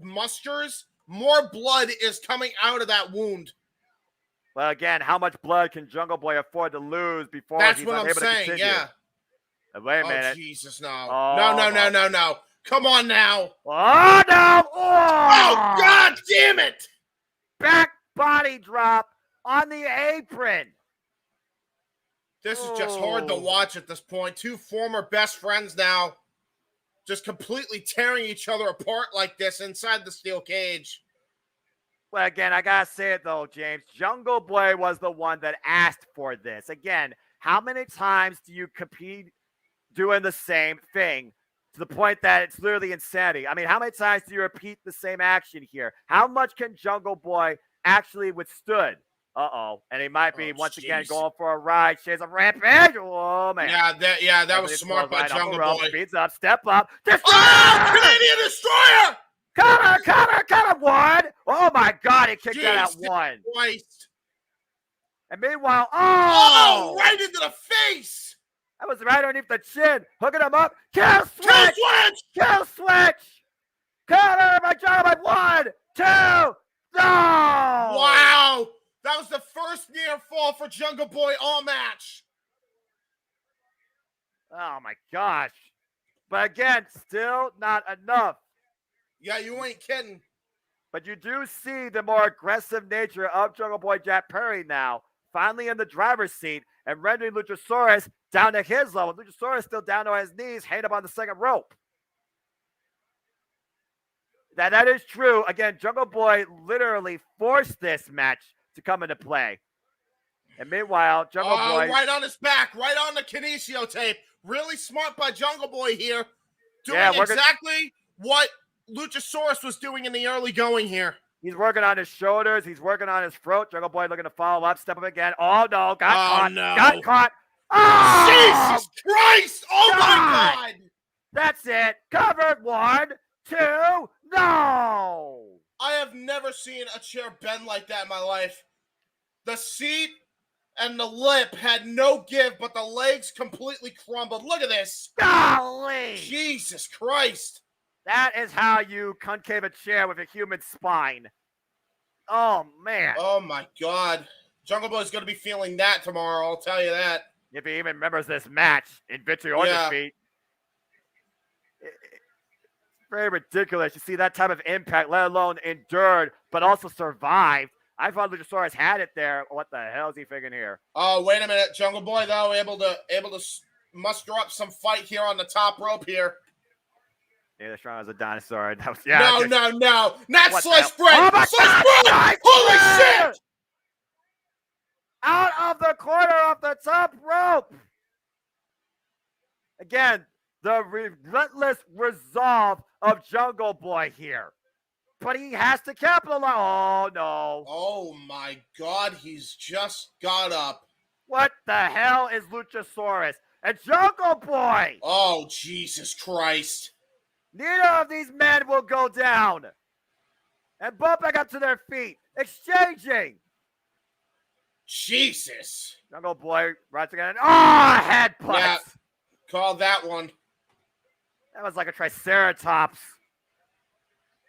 musters, more blood is coming out of that wound. Well, again, how much blood can Jungle Boy afford to lose before he's unable to continue? Yeah. Wait a minute. Oh, Jesus, no. No. Come on now. Oh, no. Oh, God damn it. Back body drop on the apron. This is just hard to watch at this point. Two former best friends now just completely tearing each other apart like this inside the steel cage. Well, again, I got to say it, though, James. Jungle Boy was the one that asked for this. Again, how many times do you compete doing the same thing to the point that it's literally insanity? I mean, how many times do you repeat the same action here? How much can Jungle Boy actually withstood? And he might be once again going for a ride. Shades of rampage. Oh, man. Yeah, that was smart by Jungle Boy. Speeds up, step up. Canadian Destroyer! Cover, one. Oh, my God, he kicked that out one. Christ. And meanwhile, right into the face. That was right underneath the chin. Hooking him up. Kill switch. Cover by Jungle Boy. 1, 2, no. Wow. That was the first near fall for Jungle Boy all match. Oh, my gosh. But again, still not enough. Yeah, you ain't kidding. But you do see the more aggressive nature of Jungle Boy Jack Perry now, finally in the driver's seat and rendering Luchasaurus down to his level. Luchasaurus still down to his knees, hanging up on the second rope. That is true. Again, Jungle Boy literally forced this match to come into play. And meanwhile, Jungle Boy... right on his back, right on the kinesio tape. Really smart by Jungle Boy here. Doing exactly what Luchasaurus was doing in the early going here. He's working on his shoulders. He's working on his throat. Jungle Boy looking to follow up. Step up again. Oh, no. Got caught. Oh, Jesus Christ. Oh, my God. That's it. Covered. 1, 2, no. I have never seen a chair bend like that in my life. The seat and the lip had no give, but the legs completely crumbled. Look at this. Golly. Jesus Christ. That is how you concave a chair with a human spine. Oh, man. Oh, my God. Jungle Boy's going to be feeling that tomorrow, I'll tell you that. If he even remembers this match in victory or defeat. It's very ridiculous. You see that type of impact, let alone endured, but also survived. I thought Luchasaurus had it there. What the hell is he thinking here? Oh, wait a minute. Jungle Boy, though, able to muster up some fight here on the top rope here. Yeah, they're strong as a dinosaur. That was, no. Not sliced bread. Oh my sliced bread. Holy shit. Out of the corner off the top rope. Again, the relentless resolve of Jungle Boy here. But he has to capitalize. Oh, no. Oh, my God. He's just got up. What the hell is Luchasaurus? And Jungle Boy. Oh, Jesus Christ. Neither of these men will go down. And both back up to their feet. Exchanging. Jesus. Jungle Boy runs again. Oh, headbutt. Yeah, call that one. That was like a triceratops.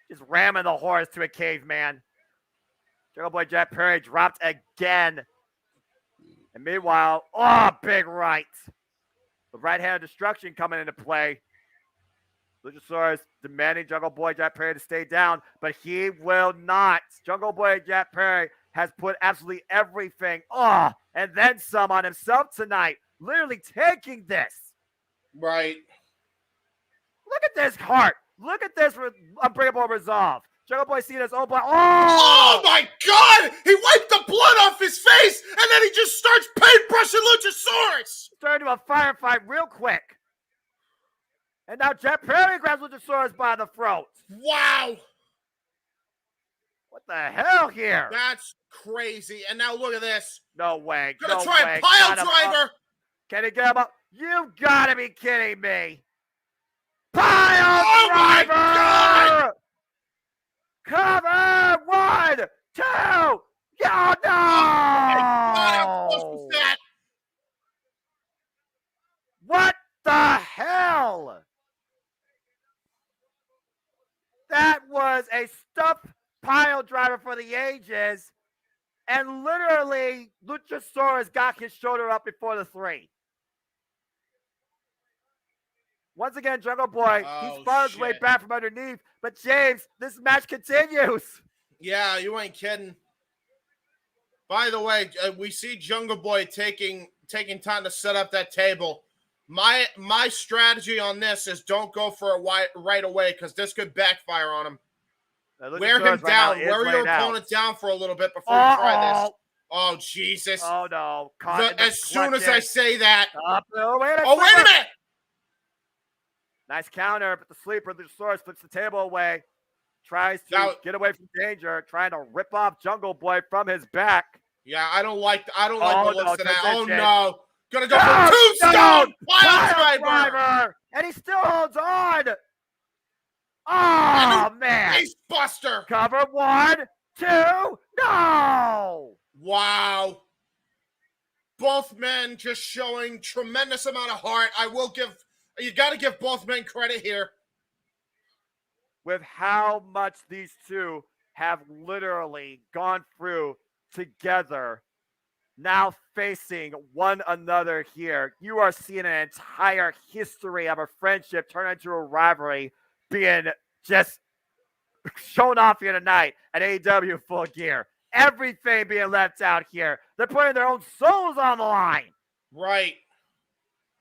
Just ramming the horse to a caveman. Jungle Boy Jack Perry dropped again. And meanwhile, big right. The right hand of destruction coming into play. Luchasaurus demanding Jungle Boy Jack Perry to stay down, but he will not. Jungle Boy Jack Perry has put absolutely everything, and then some on himself tonight. Literally taking this. Right. Look at this heart. Look at this unbreakable resolve. Jungle Boy seeing his own blood. Oh my God! He wiped the blood off his face, and then he just starts paintbrushing Luchasaurus. Started to a firefight real quick. And now Jack Perry grabs Luchasaurus by the throat. Wow. What the hell here? That's crazy. And now look at this. No way. Gonna try a pile driver. Can he get him up? You gotta be kidding me. Pile driver! My God! Cover! 1, 2! Oh, no! Oh my God, how close was that? What the hell? That was a stuffed pile driver for the ages. And literally, Luchasaurus got his shoulder up before the 3. Once again, Jungle Boy, he's fought his way back from underneath. But James, this match continues. Yeah, you ain't kidding. By the way, we see Jungle Boy taking time to set up that table. My strategy on this is don't go for it right away because this could backfire on him. Wear him down. Wear your opponent down for a little bit before you try this. Oh, Jesus. Oh, no. As soon as I say that. Wait a minute. Nice counter, but the sleeper, Luchasaurus, flips the table away. Tries to get away from danger, trying to rip off Jungle Boy from his back. Yeah, I don't like the looks of that. Oh, no. Gonna go for tombstone! Pile driver! And he still holds on! Oh, man! Face buster! Cover 1, 2, no! Wow. Both men just showing tremendous amount of heart. You gotta give both men credit here. With how much these two have literally gone through together, now facing one another here. You are seeing an entire history of a friendship turn into a rivalry being just shown off here tonight at AEW Full Gear. Everything being left out here. They're putting their own souls on the line. Right.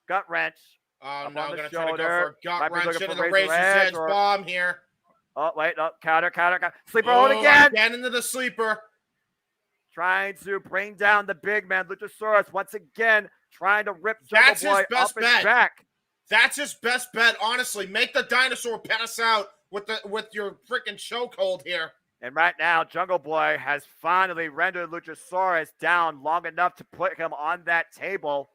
Gut wrench. Oh, no, I'm going to try to go for a gut wrench into the Razor's Edge bomb here. Oh, wait, no, counter. Sleeper hold again. Again into the sleeper. Trying to bring down the big man, Luchasaurus, once again, trying to rip Jungle Boy up his back. That's his best bet, honestly. Make the dinosaur pass out with your freaking chokehold here. And right now, Jungle Boy has finally rendered Luchasaurus down long enough to put him on that table.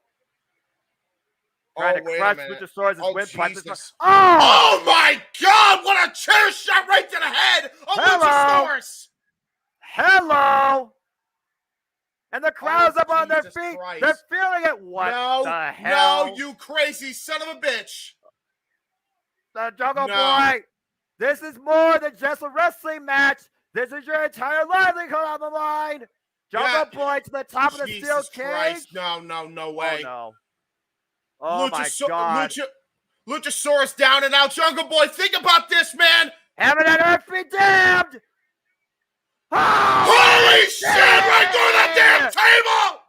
Trying to crush Luchasaurus' windpipe. Oh my God! What a chair shot right to the head of Luchasaurus! Hello! And the crowd's up on their feet. Christ. They're feeling it. What the hell? No, you crazy son of a bitch. The Jungle Boy. This is more than just a wrestling match. This is your entire livelihood on the line. Jungle Boy to the top of the steel cage. No way. Oh, no. Oh, my God. Luchasaurus down and out. Jungle Boy, think about this, man. Heaven and earth be damned. Holy shit! Right through the damn table!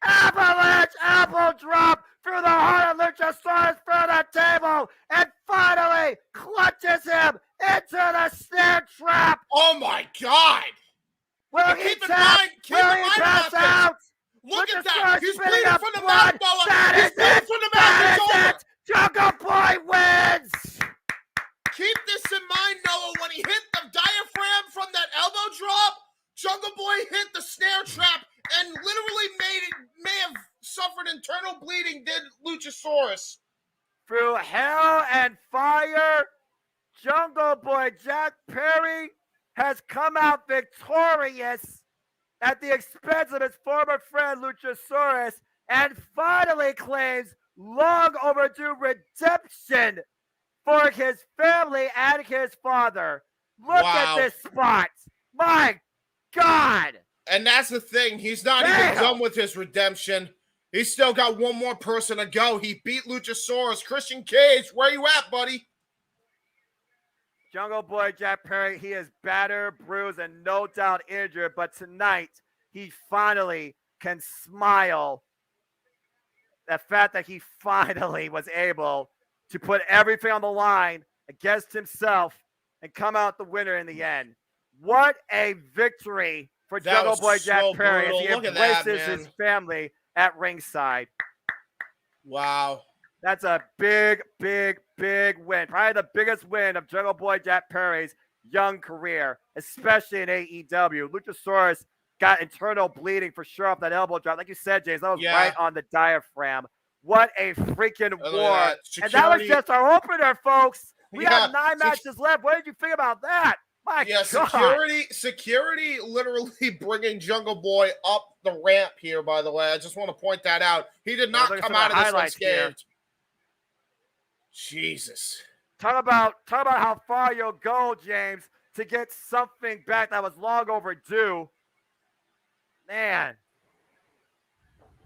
Avalanche apple drop through the heart of Luchasaurus through the table and finally clutches him into the snare trap. Oh my God! Will he tap? Will he pass out? Look at that! He's bleeding from the blood. mouth, Boa! That He's is bleeding it! from the That mouth! is it! Jungle Boy wins! Keep this in mind, Noah. When he hit the diaphragm from that elbow drop, Jungle Boy hit the snare trap and literally may have suffered internal bleeding, did Luchasaurus. Through hell and fire, Jungle Boy Jack Perry has come out victorious at the expense of his former friend Luchasaurus and finally claims long overdue redemption for his family and his father. Look at this spot. My God. And that's the thing. He's not even done with his redemption. He's still got one more person to go. He beat Luchasaurus. Christian Cage, where you at, buddy? Jungle Boy Jack Perry, he is battered, bruised, and no doubt injured. But tonight, he finally can smile. The fact that he finally was able to put everything on the line against himself and come out the winner in the end. What a victory for Jungle Boy Jack Perry as he embraces his family at ringside. Wow. That's a big, big, big win. Probably the biggest win of Jungle Boy Jack Perry's young career, especially in AEW. Luchasaurus got internal bleeding for sure off that elbow drop. Like you said, James, that was right on the diaphragm. What a freaking war. And that was just our opener, folks. We have 9 matches left. What did you think about that? My God. Security literally bringing Jungle Boy up the ramp here, by the way. I just want to point that out. He did not come out of this unscathed. Jesus. Talk about how far you'll go, James, to get something back that was long overdue. Man.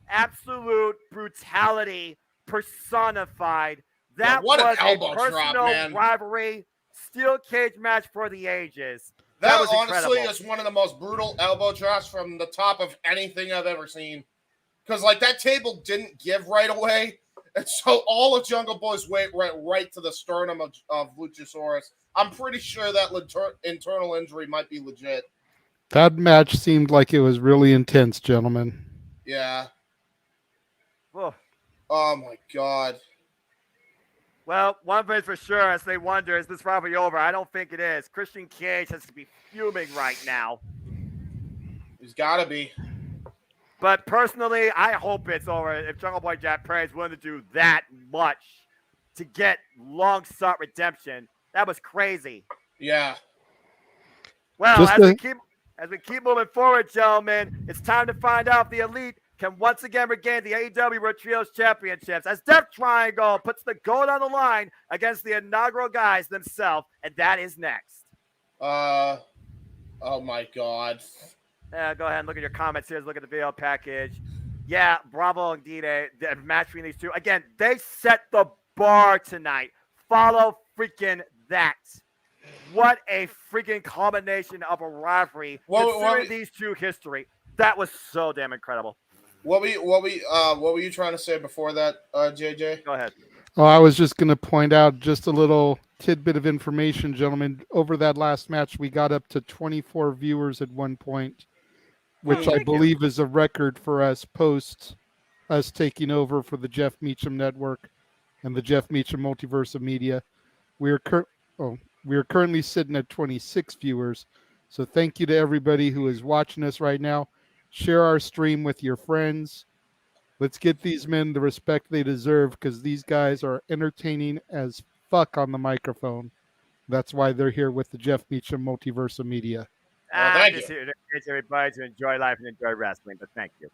Absolute brutality personified. That was a personal rivalry, steel cage match for the ages. That was honestly incredible. is one of the most brutal elbow drops from the top of anything I've ever seen. Because, like, that table didn't give right away. And so all of Jungle Boy's weight went right to the sternum of Luchasaurus. I'm pretty sure that internal injury might be legit. That match seemed like it was really intense, gentlemen. Yeah. Oh, my God. Well, one thing's for sure, as they wonder, is this rivalry over? I don't think it is. Christian Cage has to be fuming right now. He's got to be. But personally, I hope it's over if Jungle Boy Jack Perry is willing to do that much to get long-sought redemption. That was crazy. Yeah. Well, as we keep moving forward, gentlemen, it's time to find out if the Elite can once again regain the AEW World Trios Championships as Death Triangle puts the gold on the line against the inaugural guys themselves, and that is next. Oh my God. Go ahead and look at your comments here. Look at the video package. Yeah, bravo indeed. The match between these two. Again, they set the bar tonight. Follow freaking that. What a freaking combination of a rivalry. Considering these two history. That was so damn incredible. What were you trying to say before that, JJ? Go ahead. Oh, I was just going to point out just a little tidbit of information, gentlemen. Over that last match, we got up to 24 viewers at one point, which I believe is a record for us post us taking over for the Jeff Meacham Network and the Jeff Meacham Multiverse of Media. We are currently sitting at 26 viewers. So thank you to everybody who is watching us right now. Share our stream with your friends. Let's get these men the respect they deserve because these guys are entertaining as fuck on the microphone. That's why they're here with the Jeff Meacham Multiverse of Media. I'm just here to encourage everybody to enjoy life and enjoy wrestling, but thank you.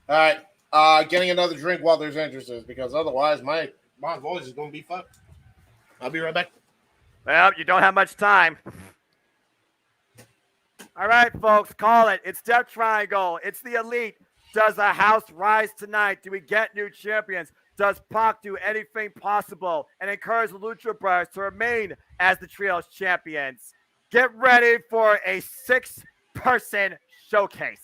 All right. Getting another drink while there's entrances because otherwise my voice is going to be fucked. I'll be right back. Well, you don't have much time. All right, folks, call it. It's Death Triangle. It's the Elite. Does the house rise tonight? Do we get new champions? Does Pac do anything possible and encourage the Lucha Brothers to remain as the Trios champions? Get ready for a 6-person showcase.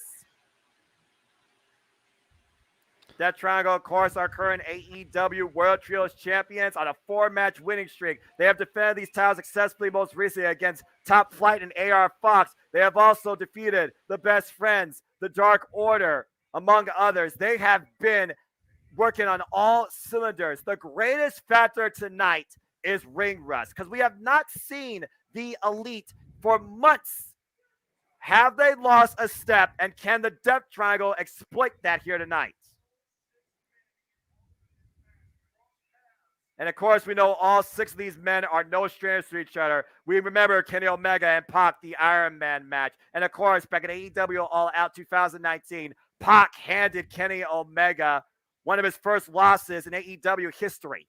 Death Triangle, of course, our current AEW World Trios champions on a 4-match winning streak. They have defended these titles successfully most recently against Top Flight and AR Fox. They have also defeated the Best Friends, the Dark Order, among others. They have been working on all cylinders. The greatest factor tonight is ring rust because we have not seen the Elite for months. Have they lost a step, and can the Death Triangle exploit that here tonight? And, of course, we know all 6 of these men are no strangers to each other. We remember Kenny Omega and Pac, the Iron Man match. And, of course, back in AEW All Out 2019, Pac handed Kenny Omega one of his first losses in AEW history.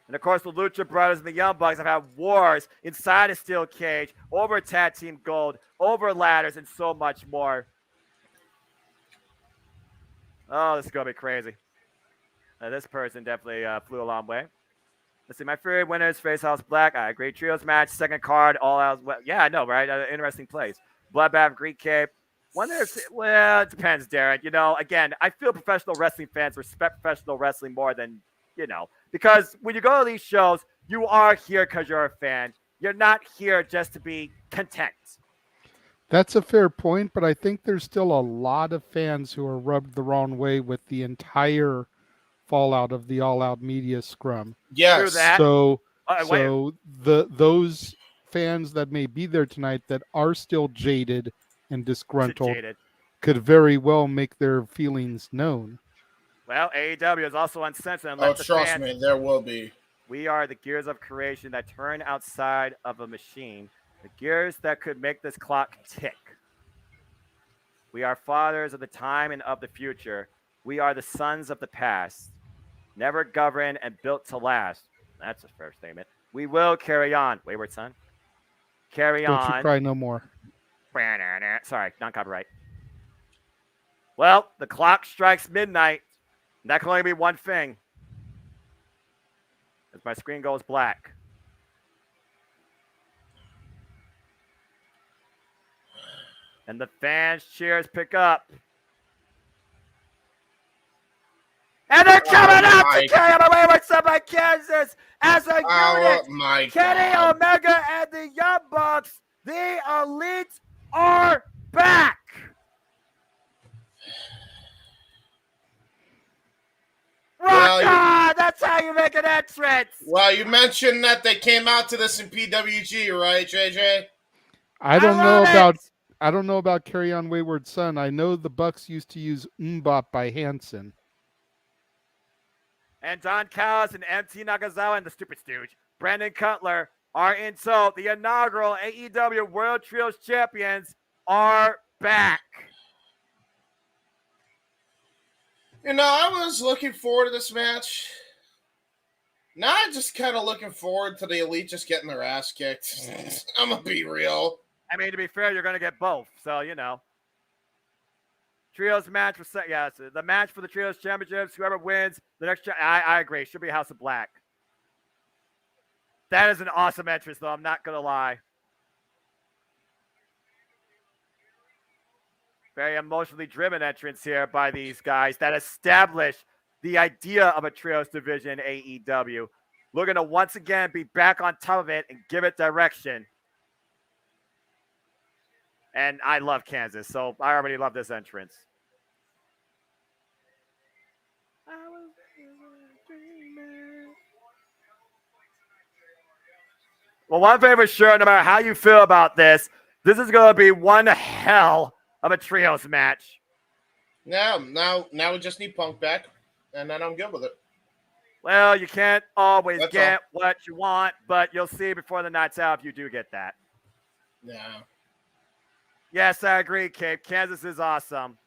And of course, the Lucha Brothers and the Young Bucks have had wars inside a steel cage, over tag team gold, over ladders, and so much more. Oh, this is going to be crazy. This person definitely flew a long way. Let's see, my favorite winner is Face House Black. I agree. Trios match, second card, all out. Well, yeah, I know, right? Interesting place. Bloodbath, Greek Cape. Well, it depends, Darren. You know, again, I feel professional wrestling fans respect professional wrestling more than, you know, because when you go to these shows, you are here because you're a fan. You're not here just to be content. That's a fair point, but I think there's still a lot of fans who are rubbed the wrong way with the entire fallout of the All Out Media scrum. Yes. So those fans that may be there tonight that are still jaded and disgruntled could very well make their feelings known. Well, AEW is also uncensored. And Oh, trust me, there will be. We are the gears of creation that turn outside of a machine, the gears that could make this clock tick. We are fathers of the time and of the future. We are the sons of the past, never governed and built to last. That's a fair statement. We will carry on. Wayward son. Carry on. Don't you cry no more. Sorry, non-copyright. Well, the clock strikes midnight. That can only be one thing. As my screen goes black. And the fans' cheers pick up. And they're coming out to carry him away with some of Kansas as a unit. Kenny Omega and the Young Bucks, the Elite, are back. Rock on! That's how you make an entrance. Well, you mentioned that they came out to this in PWG, right, JJ? I don't know about Carry On Wayward Son. I know the Bucks used to use Mbop by Hanson. And Don Callis and MT Nakazawa and the Stupid Stooge, Brandon Cutler, are in tow. The inaugural AEW World Trios Champions are back. You know, I was looking forward to this match. Now I'm just kind of looking forward to the Elite just getting their ass kicked. I'm going to be real. I mean, to be fair, you're going to get both. So, you know. Trios match for the match for the Trios Championships. Whoever wins the next, I agree. Should be House of Black. That is an awesome entrance, though. I'm not gonna lie. Very emotionally driven entrance here by these guys that establish the idea of a Trios division AEW. Looking to once again be back on top of it and give it direction. And I love Kansas, so I already love this entrance. Well, one thing for sure, no matter how you feel about this is going to be one hell of a trios match. Now we just need Punk back, and then I'm good with it. Well, you can't always get what you want, but you'll see before the night's out if you do get that. Yeah. Yes, I agree, Cape. Kansas is awesome.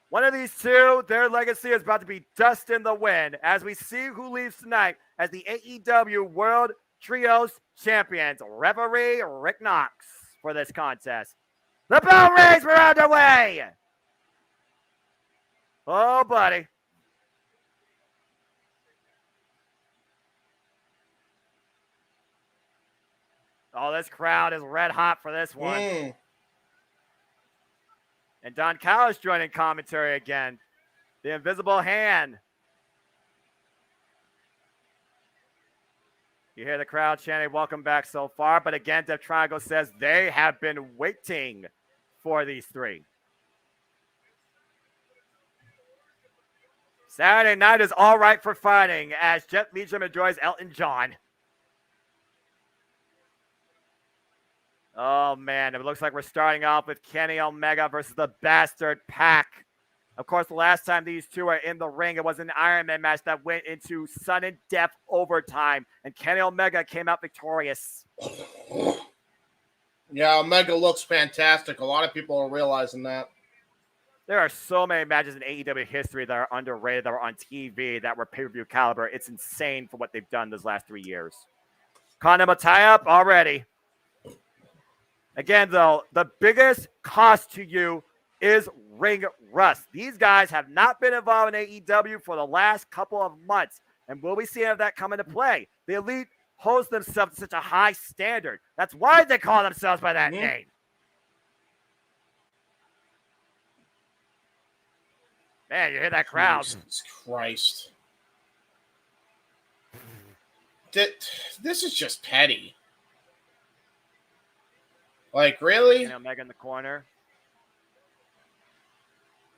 One of these two, their legacy is about to be dust in the wind as we see who leaves tonight as the AEW World Trios Champions. Referee Rick Knox for this contest. The bell rings, we're underway. Oh, buddy. Oh, this crowd is red hot for this one. And Don Callis joining commentary again. The invisible hand. You hear the crowd chanting, welcome back so far. But again, Dev Triangle says they have been waiting for these three. Saturday night is all right for fighting as Jeff Meacham enjoys Elton John. Oh, man, it looks like we're starting off with Kenny Omega versus the Bastard Pack. Of course, the last time these two were in the ring, it was an Iron Man match that went into sudden death overtime, and Kenny Omega came out victorious. Yeah, Omega looks fantastic. A lot of people are realizing that. There are so many matches in AEW history that are underrated, that are on TV, that were pay-per-view caliber. It's insane for what they've done those last 3 years. Condom tie-up already. Again, though, the biggest cost to you is ring rust. These guys have not been involved in AEW for the last couple of months. And will we see any of that come into play? The Elite holds themselves to such a high standard. That's why they call themselves by that name. Man, you hear that crowd. Jesus Christ. This is just petty. Like, really? Kenny Omega in the corner.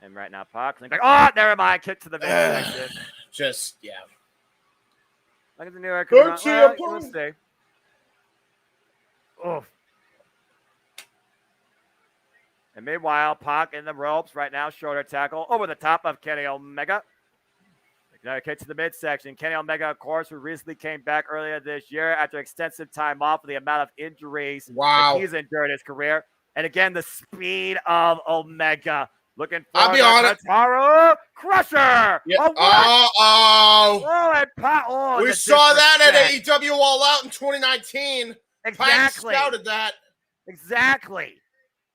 And right now, Pac. Like, oh, never mind. Kick to the midsection. Just, yeah. Look at the new record. Good to you, let's see. Oh. And meanwhile, Pac in the ropes right now. Shoulder tackle over the top of Kenny Omega. Another kick to the midsection. Kenny Omega, of course, who recently came back earlier this year after extensive time off for the amount of injuries that he's endured in his career. And again, the speed of Omega. Looking for I'll be honest. Hikaru Crusher. Yeah. We saw that at AEW All Out in 2019. Exactly. Scouted that. Exactly.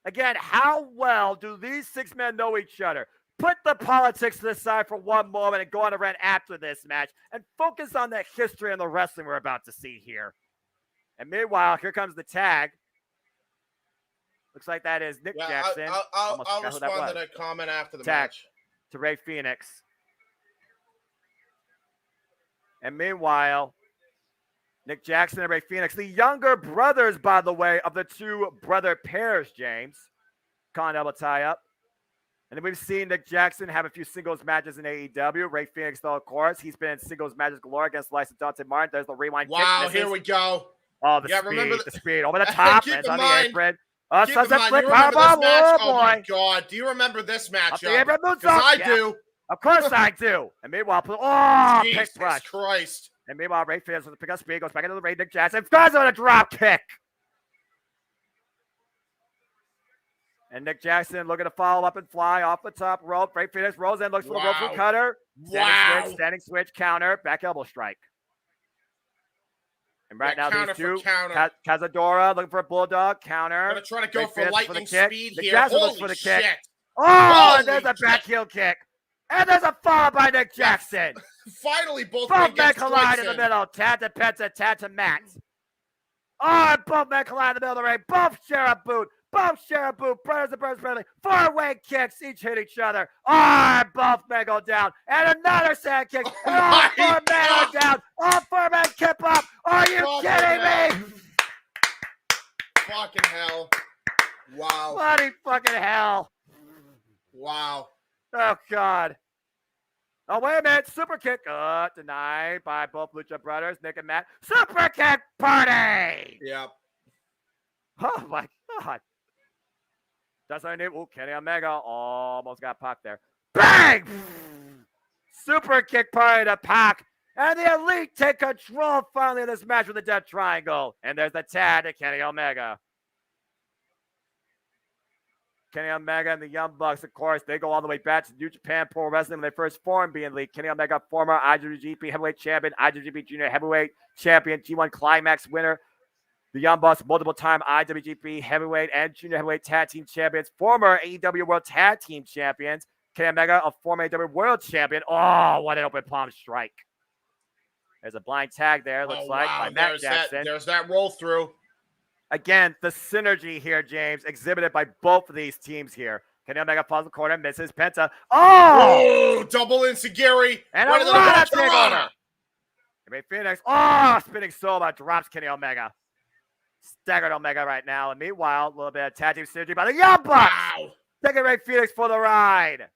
Again, how well do these 6 men know each other? Put the politics to the side for one moment and go on a rant after this match and focus on the history and the wrestling we're about to see here. And meanwhile, here comes the tag. Looks like that is Nick Jackson. I'll respond to that comment after the match. To Ray Phoenix. And meanwhile, Nick Jackson and Ray Phoenix, the younger brothers, by the way, of the 2 brother pairs, James. Con elbow tie up. And then we've seen Nick Jackson have a few singles matches in AEW. Ray Phoenix, though, of course, he's been in singles matches galore against Lysa Dante Martin. There's the rewind kick. Wow, here we go. Oh, the speed. Over the top. Keep and in on mind, the apron. Sunset flip powerbomb. Oh, oh, boy. my God. Do you remember this matchup? Because I do. Of course I do. And meanwhile, pick Jesus brush. Christ. And meanwhile, Ray Phoenix with the pick up speed goes back into the ring. Nick Jackson goes on a drop kick. And Nick Jackson looking to follow up and fly off the top rope. Ray Phoenix rolls in, looks for the rope for cutter. Standing switch, counter, back elbow strike. And right now, these 2, Cazadora looking for a bulldog, counter. Gonna try to go for lightning speed Nick here. Jackson Holy looks for the shit. kick. Oh, and there's a back heel kick. And there's a fall by Nick Jackson. Finally, both men collide in the middle. Tad to Penta, Tad to Matt. Oh, and both men collide in the middle of the ring. Both share a boot. Brothers and brothers friendly. 4-way kicks, each hit each other. Oh, and both men go down. And another sand kick. And all 4 men are down. All 4 men kip up. Are you kidding me? Fucking hell. Wow. Bloody fucking hell. Wow. Oh, God. Oh, wait a minute. Super kick. Denied by both Lucha Brothers, Nick and Matt. Super kick party. Yep. Oh, my God. That's our name. Oh, Kenny Omega almost got Pac there. Bang! Super kick party to Pac. And the Elite take control finally of this match with the Death Triangle. And there's the tag to Kenny Omega. Kenny Omega and the Young Bucks, of course, they go all the way back to New Japan Pro Wrestling when they first formed being Elite. Kenny Omega, former IWGP Heavyweight Champion, IWGP Junior Heavyweight Champion, G1 Climax winner. The Young Bucks, multiple-time IWGP Heavyweight and Junior Heavyweight Tag Team Champions, former AEW World Tag Team Champions. Kenny Omega, a former AEW World Champion. Oh, what an open palm strike. There's a blind tag there, looks like, by Matt Jackson. There's that roll through. Again, the synergy here, James, exhibited by both of these teams here. Kenny Omega falls in the corner, misses Penta. Oh! Double Enziguri. And a lot of takeover. Ray Phoenix, spinning Soma, drops Kenny Omega. Staggered Omega right now. And meanwhile, a little bit of tag team synergy by the Young Bucks. Wow. Taking Ray Phoenix for the ride.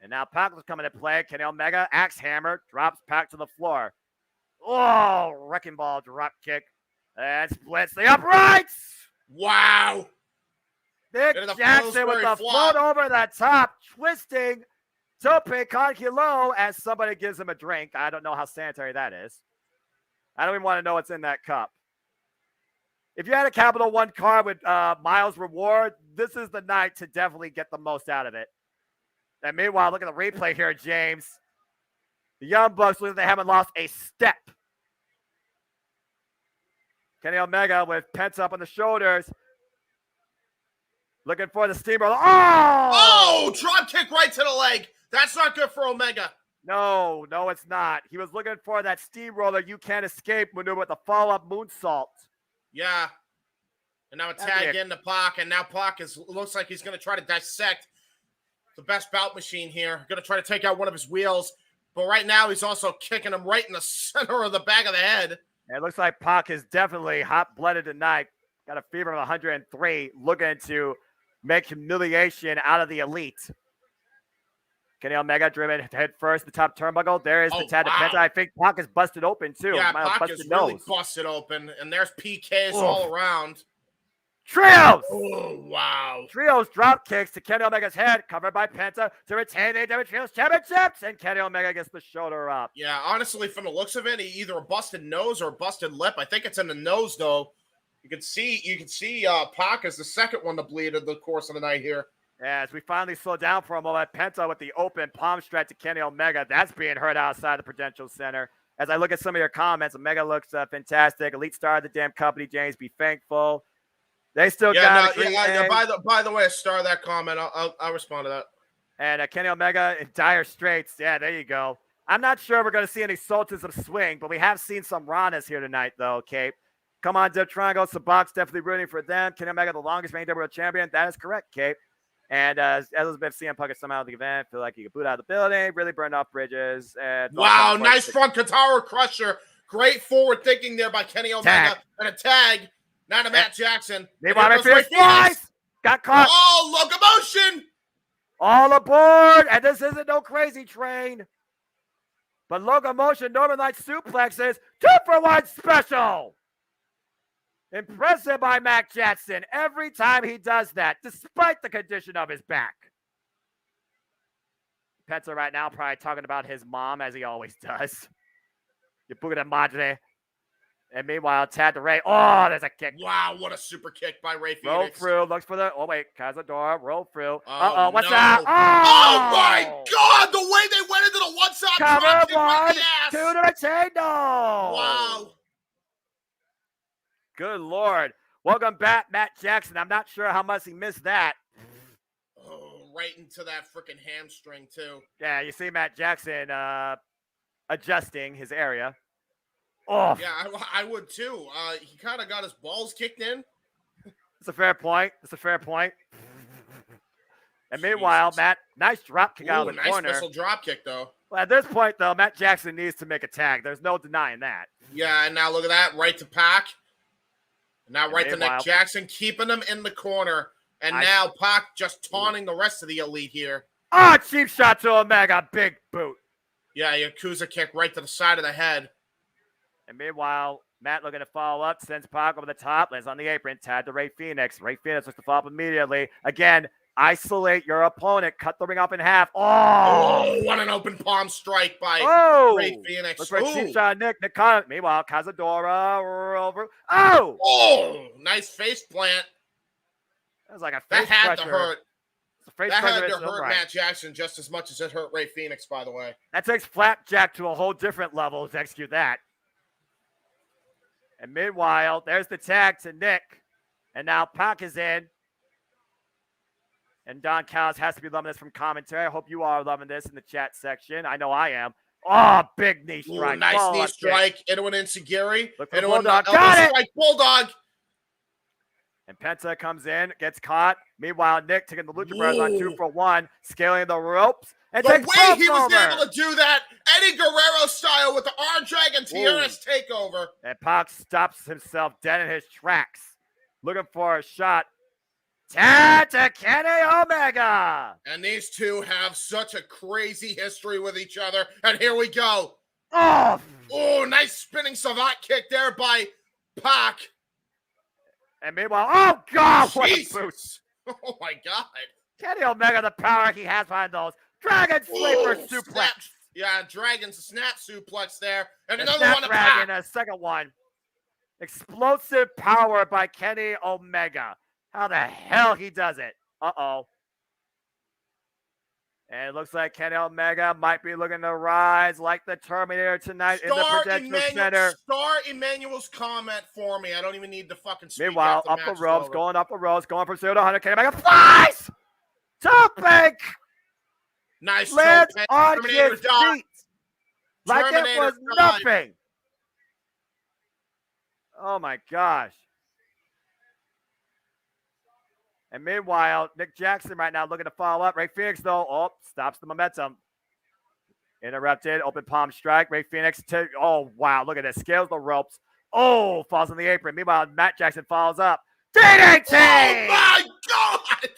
And now Pac is coming to play. Kenny Omega, axe hammer, drops Pac to the floor. Oh, wrecking ball drop kick. And splits the uprights. Wow. Nick Jackson with the float over the top, twisting Tope con Hilo as somebody gives him a drink. I don't know how sanitary that is. I don't even want to know what's in that cup. If you had a Capital One card with miles reward, this is the night to definitely get the most out of it. And meanwhile, look at the replay here, James. The Young Bucks look like they haven't lost a step. Kenny Omega with Pence up on the shoulders. Looking for the steamroller. Oh, drop kick right to the leg. That's not good for Omega. No, it's not. He was looking for that steamroller you can't escape maneuver with the follow-up moonsault. Yeah. And now a tag into Pac, and now Pac looks like he's going to try to dissect the best bout machine here. Going to try to take out one of his wheels. But right now, he's also kicking him right in the center of the back of the head. It looks like Pac is definitely hot-blooded tonight. Got a fever of 103, looking to make humiliation out of the Elite. Kenny Omega driven head first, the top turnbuckle. There is the tag to Penta. I think Pac is busted open, too. Yeah, Pac is really busted open, and there's PKs all around. Trios! Oh, wow. Trios drop kicks to Kenny Omega's head, covered by Penta to retain the AEW Trios Championships, and Kenny Omega gets the shoulder up. Yeah, honestly, from the looks of it, either a busted nose or a busted lip. I think it's in the nose, though. You can see Pac is the second one to bleed in the course of the night here. As we finally slow down for a moment, Penta with the open palm strike to Kenny Omega. That's being heard outside the Prudential Center. As I look at some of your comments, Omega looks fantastic. Elite star of the damn company, James. Be thankful. They still got by the way, star that comment. I'll respond to that. And Kenny Omega in dire straits. Yeah, there you go. I'm not sure we're going to see any Sultans of Swing, but we have seen some Ranas here tonight, though, Cape. Come on, Dev Triangle. Sabac's definitely rooting for them. Kenny Omega, the longest reigning WWE champion. That is correct, Cape. And Elizabeth CM Punk is somehow at the event. Feel like he could boot out of the building. Really burned off bridges. And wow, nice front Katara Crusher. Great forward thinking there by Kenny Omega. And a tag. Now to Matt Jackson. Got caught. Oh, locomotion. All aboard. And this isn't no crazy train. But locomotion, Northern Light suplexes. 2-for-1 special. Impressive by Matt Jackson every time he does that, despite the condition of his back. Penta right now probably talking about his mom, as he always does. You puta madre. And meanwhile, Tad to Ray. Oh, there's a kick. Wow, what a super kick by Ray Phoenix. Roll through, looks for the. Oh, wait, Cazador, roll through. What's no. that? Oh, my God, the way they went into the one-side cover one, right 2 to retain. No. Wow. Good Lord. Welcome back, Matt Jackson. I'm not sure how much he missed that. Oh, right into that freaking hamstring, too. Yeah, you see Matt Jackson adjusting his area. Oh. Yeah, I would, too. He kind of got his balls kicked in. It's a fair point. And meanwhile, Matt, nice drop kick out of the corner. Nice missile drop kick, though. Well, at this point, though, Matt Jackson needs to make a tag. There's no denying that. Yeah, and now look at that. Right to Pac. Now right to Nick Jackson, keeping him in the corner. And now Pac just taunting the rest of the Elite here. Cheap shot to Omega. Big boot. Yeah, Yakuza kick right to the side of the head. And meanwhile, Matt looking to follow up. Sends Pac over the top. Lands on the apron. Tag to Ray Phoenix. Ray Phoenix looks to follow up immediately. Again, isolate your opponent. Cut the ring up in half. Oh, what an open palm strike by Ray Phoenix. Looks like cheap shot Nick. Meanwhile, Cazadora over. Oh, nice face plant. That was like a face That had pressure. to hurt. That had to hurt Matt Jackson just as much as it hurt Ray Phoenix, by the way. That takes Flapjack to a whole different level to execute that. And meanwhile, there's the tag to Nick. And now Pac is in. And Don Callis has to be loving this from commentary. I hope you are loving this in the chat section. I know I am. Oh, big knee strike. Nice knee strike. Into an Insigiri. Into an Bulldog. Bulldog. And Penta comes in, gets caught. Meanwhile, Nick taking the Lucha Brothers on 2-for-1, scaling the ropes. And the way he was able to do that, Eddie Guerrero style with the Arm Dragon Tierras takeover. And Pac stops himself dead in his tracks. Looking for a shot. Tag to Kenny Omega. And these two have such a crazy history with each other. And here we go. Oh, nice spinning savant kick there by Pac. And meanwhile, oh, God, what a boot. Oh, my God. Kenny Omega, the power he has behind those. Dragon Sleeper suplex. Snap. Yeah, Dragon snap suplex there. And another snap one to Dragon, Pac. a second one. Explosive power by Kenny Omega. How the hell he does it. Uh-oh. And it looks like Kenny Omega might be looking to rise like the Terminator tonight in the Prudential Center. Start Emmanuel's comment for me. I don't even need to fucking speak. Meanwhile, up the ropes, going up the ropes, going for 0 to 100. Kenny Omega flies! Topic! Nice lands choke. on Terminator his dive. feet. Like Terminator it was dive. nothing. Oh my gosh. And meanwhile, Nick Jackson right now looking to follow up. Ray Phoenix, though, stops the momentum. Interrupted, open palm strike. Ray Phoenix, oh, wow, look at this. Scales the ropes. Oh, falls on the apron. Meanwhile, Matt Jackson follows up. DDT! Oh, my God!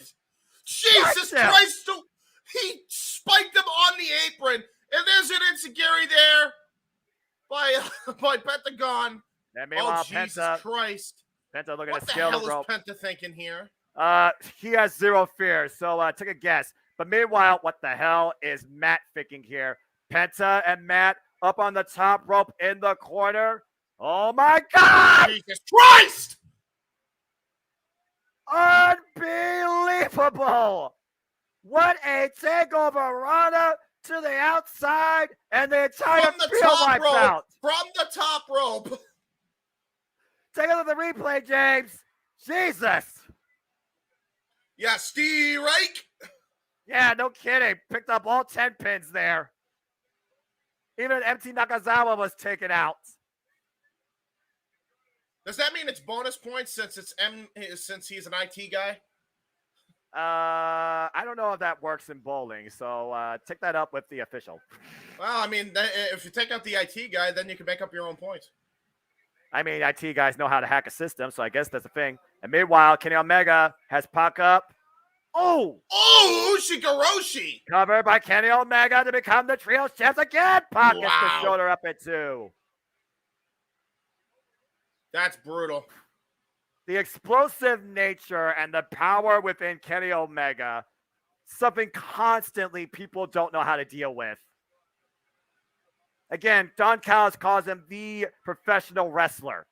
Jesus Christ! He spiked him on the apron, and there's an enziguri there by Pentagon. And meanwhile, Jesus Penta, Christ. Penta looking What to the scale hell the is rope. Penta thinking here? He has zero fear, so take a guess. But meanwhile, what the hell is Matt thinking here? Penta and Matt up on the top rope in the corner. Oh my God! Jesus Christ! Unbelievable! What a takeover, Rana to the outside, and the entire field wipes out. From the top rope. Take a look at the replay, James. Jesus. Yeah, Steve Rake. Yeah, no kidding. Picked up all 10 pins there. Even MT Nakazawa was taken out. Does that mean it's bonus points since he's an IT guy? I don't know if that works in bowling, so take that up with the official. Well, I mean, if you take out the IT guy, then you can make up your own points. I mean, IT guys know how to hack a system, so I guess that's a thing. And meanwhile, Kenny Omega has Pac up. Oh! Oh, Ushigoroshi! Covered by Kenny Omega to become the Trios champs again. Pac gets the Wow. shoulder up at 2. That's brutal. The explosive nature and the power within Kenny Omega, something constantly people don't know how to deal with. Again, Don Callis calls him the professional wrestler.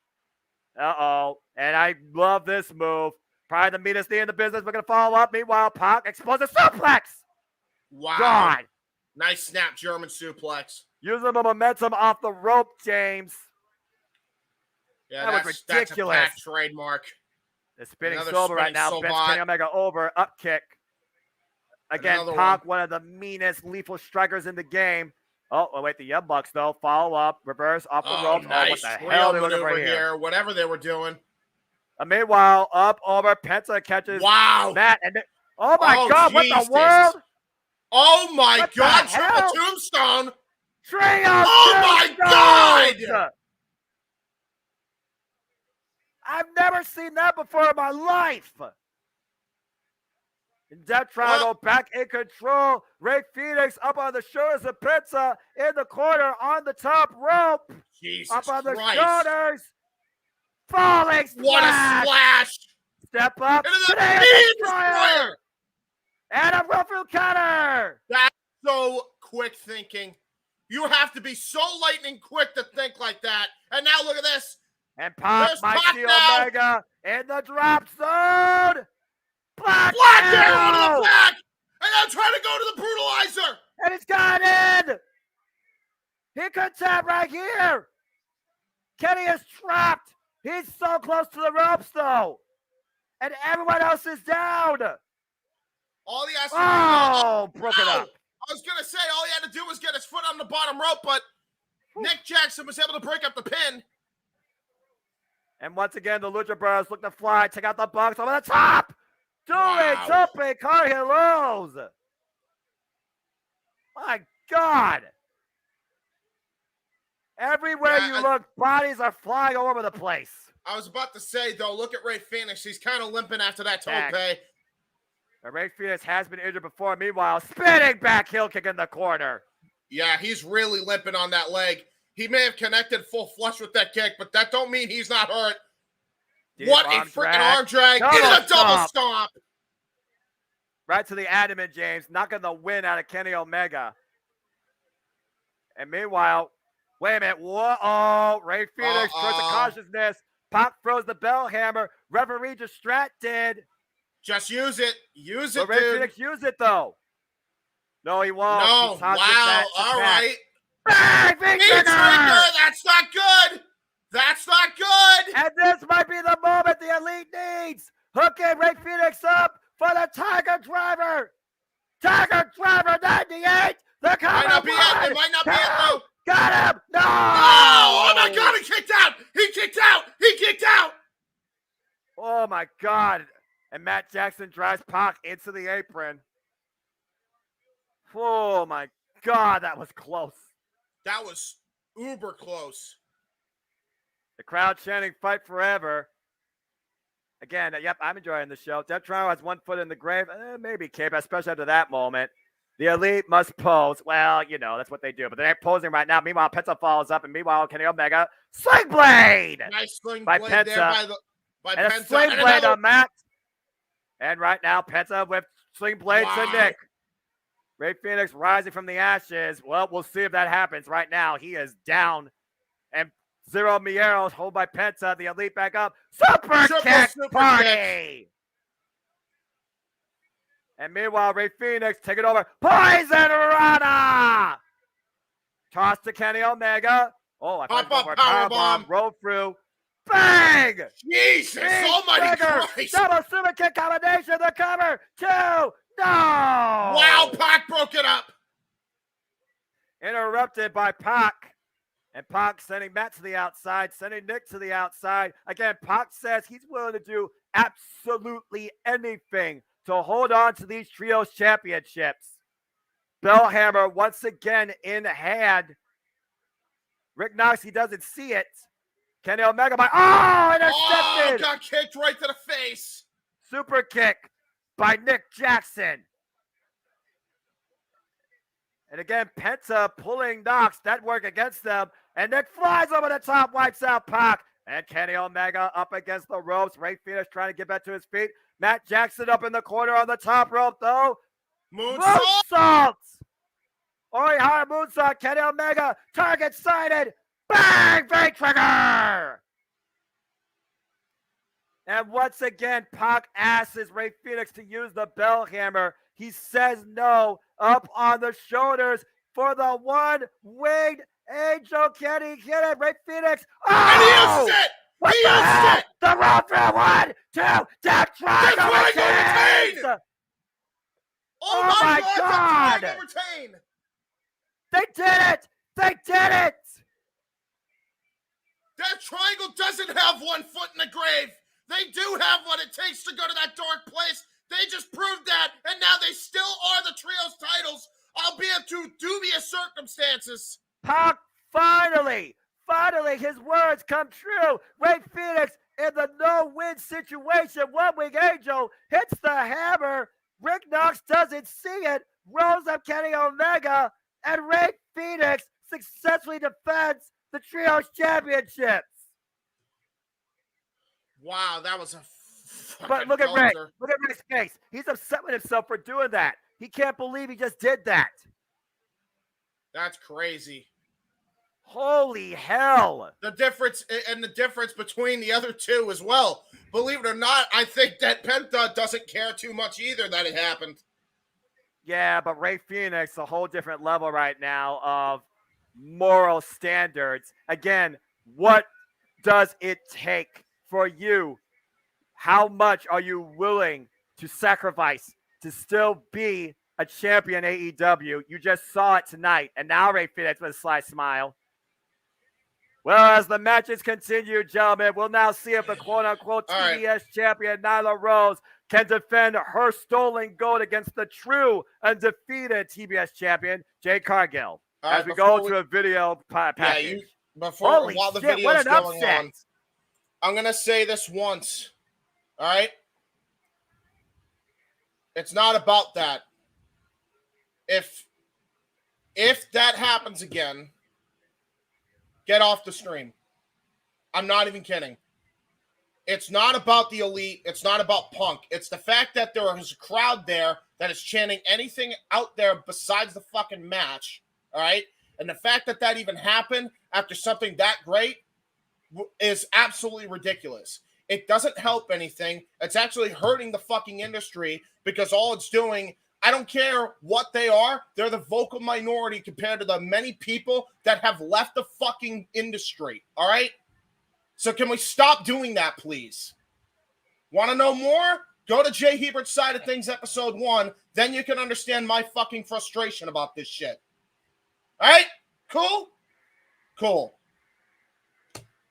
Uh-oh. And I love this move. Probably the meanest thing in the business. We're going to follow up. Meanwhile, Pac, explosive suplex. Wow. God. Nice snap German suplex. Using the momentum off the rope, James. Yeah, that was ridiculous. That's a Pac trademark. The spinning Another silver right spinning now. Solvat. Bends Kenny Omega over. Up kick. Again, Another Pac, one of the meanest lethal strikers in the game. Oh, wait, the Young Bucks, though. Follow up. Reverse off the ropes. Nice. Oh, what the hell are they looking for maneuver here? Whatever they were doing. Meanwhile, up over. Penta catches Matt. And oh, my God. Jesus. What the world? Oh, my What the God. hell? Triple tombstone. Trio Oh, my God. tombstones! I've never seen that before in my life. Death Triangle back in control. Ray Phoenix up on the shoulders of Penta in the corner on the top rope. Jesus up on the Christ. shoulders. Falling splash. What a splash. Step up. Into the Canadian Canadian Destroyer. Destroyer. And a Ruffle cutter. That's so quick thinking. You have to be so lightning quick to think like that. And now look at this. And Pac There's might Pac see now. Omega in the drop zone. Black arrow to arrow. the back. And I'm trying to go to the brutalizer. And it's got in. He could tap right here. Kenny is trapped. He's so close to the ropes, though. And everyone else is down. All he has to do. Broke it up. I was going to say, all he had to do was get his foot on the bottom rope, but Nick Jackson was able to break up the pin. And once again, the Lucha Bros look to fly. Take out the Bucks over the top. Doing Wow. Tope Cargelos. My God. Everywhere you look, bodies are flying all over the place. I was about to say, though, look at Ray Phoenix. He's kind of limping after that Back. tope. Ray Phoenix has been injured before. Meanwhile, spinning back heel kick in the corner. Yeah, he's really limping on that leg. He may have connected full flush with that kick, but that don't mean he's not hurt. Deep what a arm freaking drag. arm drag. Double Into a double stomp. stomp. Right to the abdomen, James. Knocking the win out of Kenny Omega. And meanwhile, wait a minute. Whoa. Ray Phoenix shows the cautiousness. Pac throws the bell hammer. Referee distracted. Just use it. Use it, But Ray dude. Phoenix used it, though. No, he won't. No, wow. All right. Bang! Big Knee trigger. That's not good. That's not good. And this might be the moment the Elite needs. Hooking Ray Phoenix up for the Tiger Driver. Tiger Driver 98. The cover. Might not be it. It might not be it, though. Got him. No. Oh my God. He kicked out. He kicked out. He kicked out. Oh, my God. And Matt Jackson drives Pac into the apron. Oh, my God. That was close. That was uber close. The crowd chanting "Fight Forever." Again, yep, I'm enjoying the show. Death Triangle has one foot in the grave. Maybe Cape, especially after that moment. The Elite must pose. Well, you know, that's what they do. But they're posing right now. Meanwhile, Penta follows up. And meanwhile, Kenny Omega. Sling Blade! Nice sling by blade Penta. there by and Penta. A sling blade on Matt. And right now, Penta with sling blade to Nick. Ray Phoenix rising from the ashes. Well, we'll see if that happens. Right now, he is down. And Zero Mieros, hold by Penta. The Elite back up. Super kick party! And meanwhile, Ray Phoenix taking over. Poison Rana! Toss to Kenny Omega. Oh, I Pop up powerbomb. Roll through. Bang! Jesus, almighty Christ! Double super kick combination. The cover. 2. No! Wow, Pac broke it up. Interrupted by Pac. And Pac sending Matt to the outside, sending Nick to the outside. Again, Pac says he's willing to do absolutely anything to hold on to these trios championships. Bellhammer once again in hand. Rick Knox, he doesn't see it. Kenny Omega by intercepted. Got kicked right to the face. Super kick by Nick Jackson. And again, Penta pulling Knox. That worked against them. And Nick flies over the top, wipes out Pac. And Kenny Omega up against the ropes. Ray Phoenix trying to get back to his feet. Matt Jackson up in the corner on the top rope, though. Moonsault! Orihara moonsault. Kenny Omega. Target sighted. Bang! Big trigger! And once again, Pac asks Ray Phoenix to use the bell hammer. He says no. Up on the shoulders for the one-winged angel. Can he hit it? Ray Phoenix. And he uses it! What the hell? The roll through 1, 2, Death Triangle retains! Oh my God! Retain. They did it! They did it! That Triangle doesn't have one foot in the grave. They do have what it takes to go to that dark place. They just proved that, and now they still are the trios titles, albeit to dubious circumstances. Pac, finally, his words come true. Ray Phoenix in the no-win situation. One-wing angel hits the hammer. Rick Knox doesn't see it, rolls up Kenny Omega, and Ray Phoenix successfully defends the trios championships. Wow, that was a But look at Ray. Look at Ray's face. He's upset with himself for doing that. He can't believe he just did that. That's crazy. Holy hell. The difference between the other two as well. Believe it or not, I think that Penta doesn't care too much either that it happened. Yeah, but Ray Phoenix, a whole different level right now of moral standards. Again, what does it take for you? How much are you willing to sacrifice to still be a champion AEW? You just saw it tonight. And now Ray Phoenix with a sly smile. Well, as the matches continue, gentlemen, we'll now see if the quote-unquote TBS champion Nyla Rose can defend her stolen gold against the true undefeated TBS champion, Jade Cargill. As we go to a video package. While the video is going on, I'm going to say this once. All right? It's not about that. If that happens again, get off the stream. I'm not even kidding. It's not about the Elite. It's not about Punk. It's the fact that there is a crowd there that is chanting anything out there besides the fucking match. All right? And the fact that that even happened after something that great is absolutely ridiculous. It doesn't help anything. It's actually hurting the fucking industry because all it's doing, I don't care what they are. They're the vocal minority compared to the many people that have left the fucking industry. All right? So can we stop doing that, please? Want to know more? Go to Jay Hebert's Side of Things, episode 1. Then you can understand my fucking frustration about this shit. All right? Cool? Cool.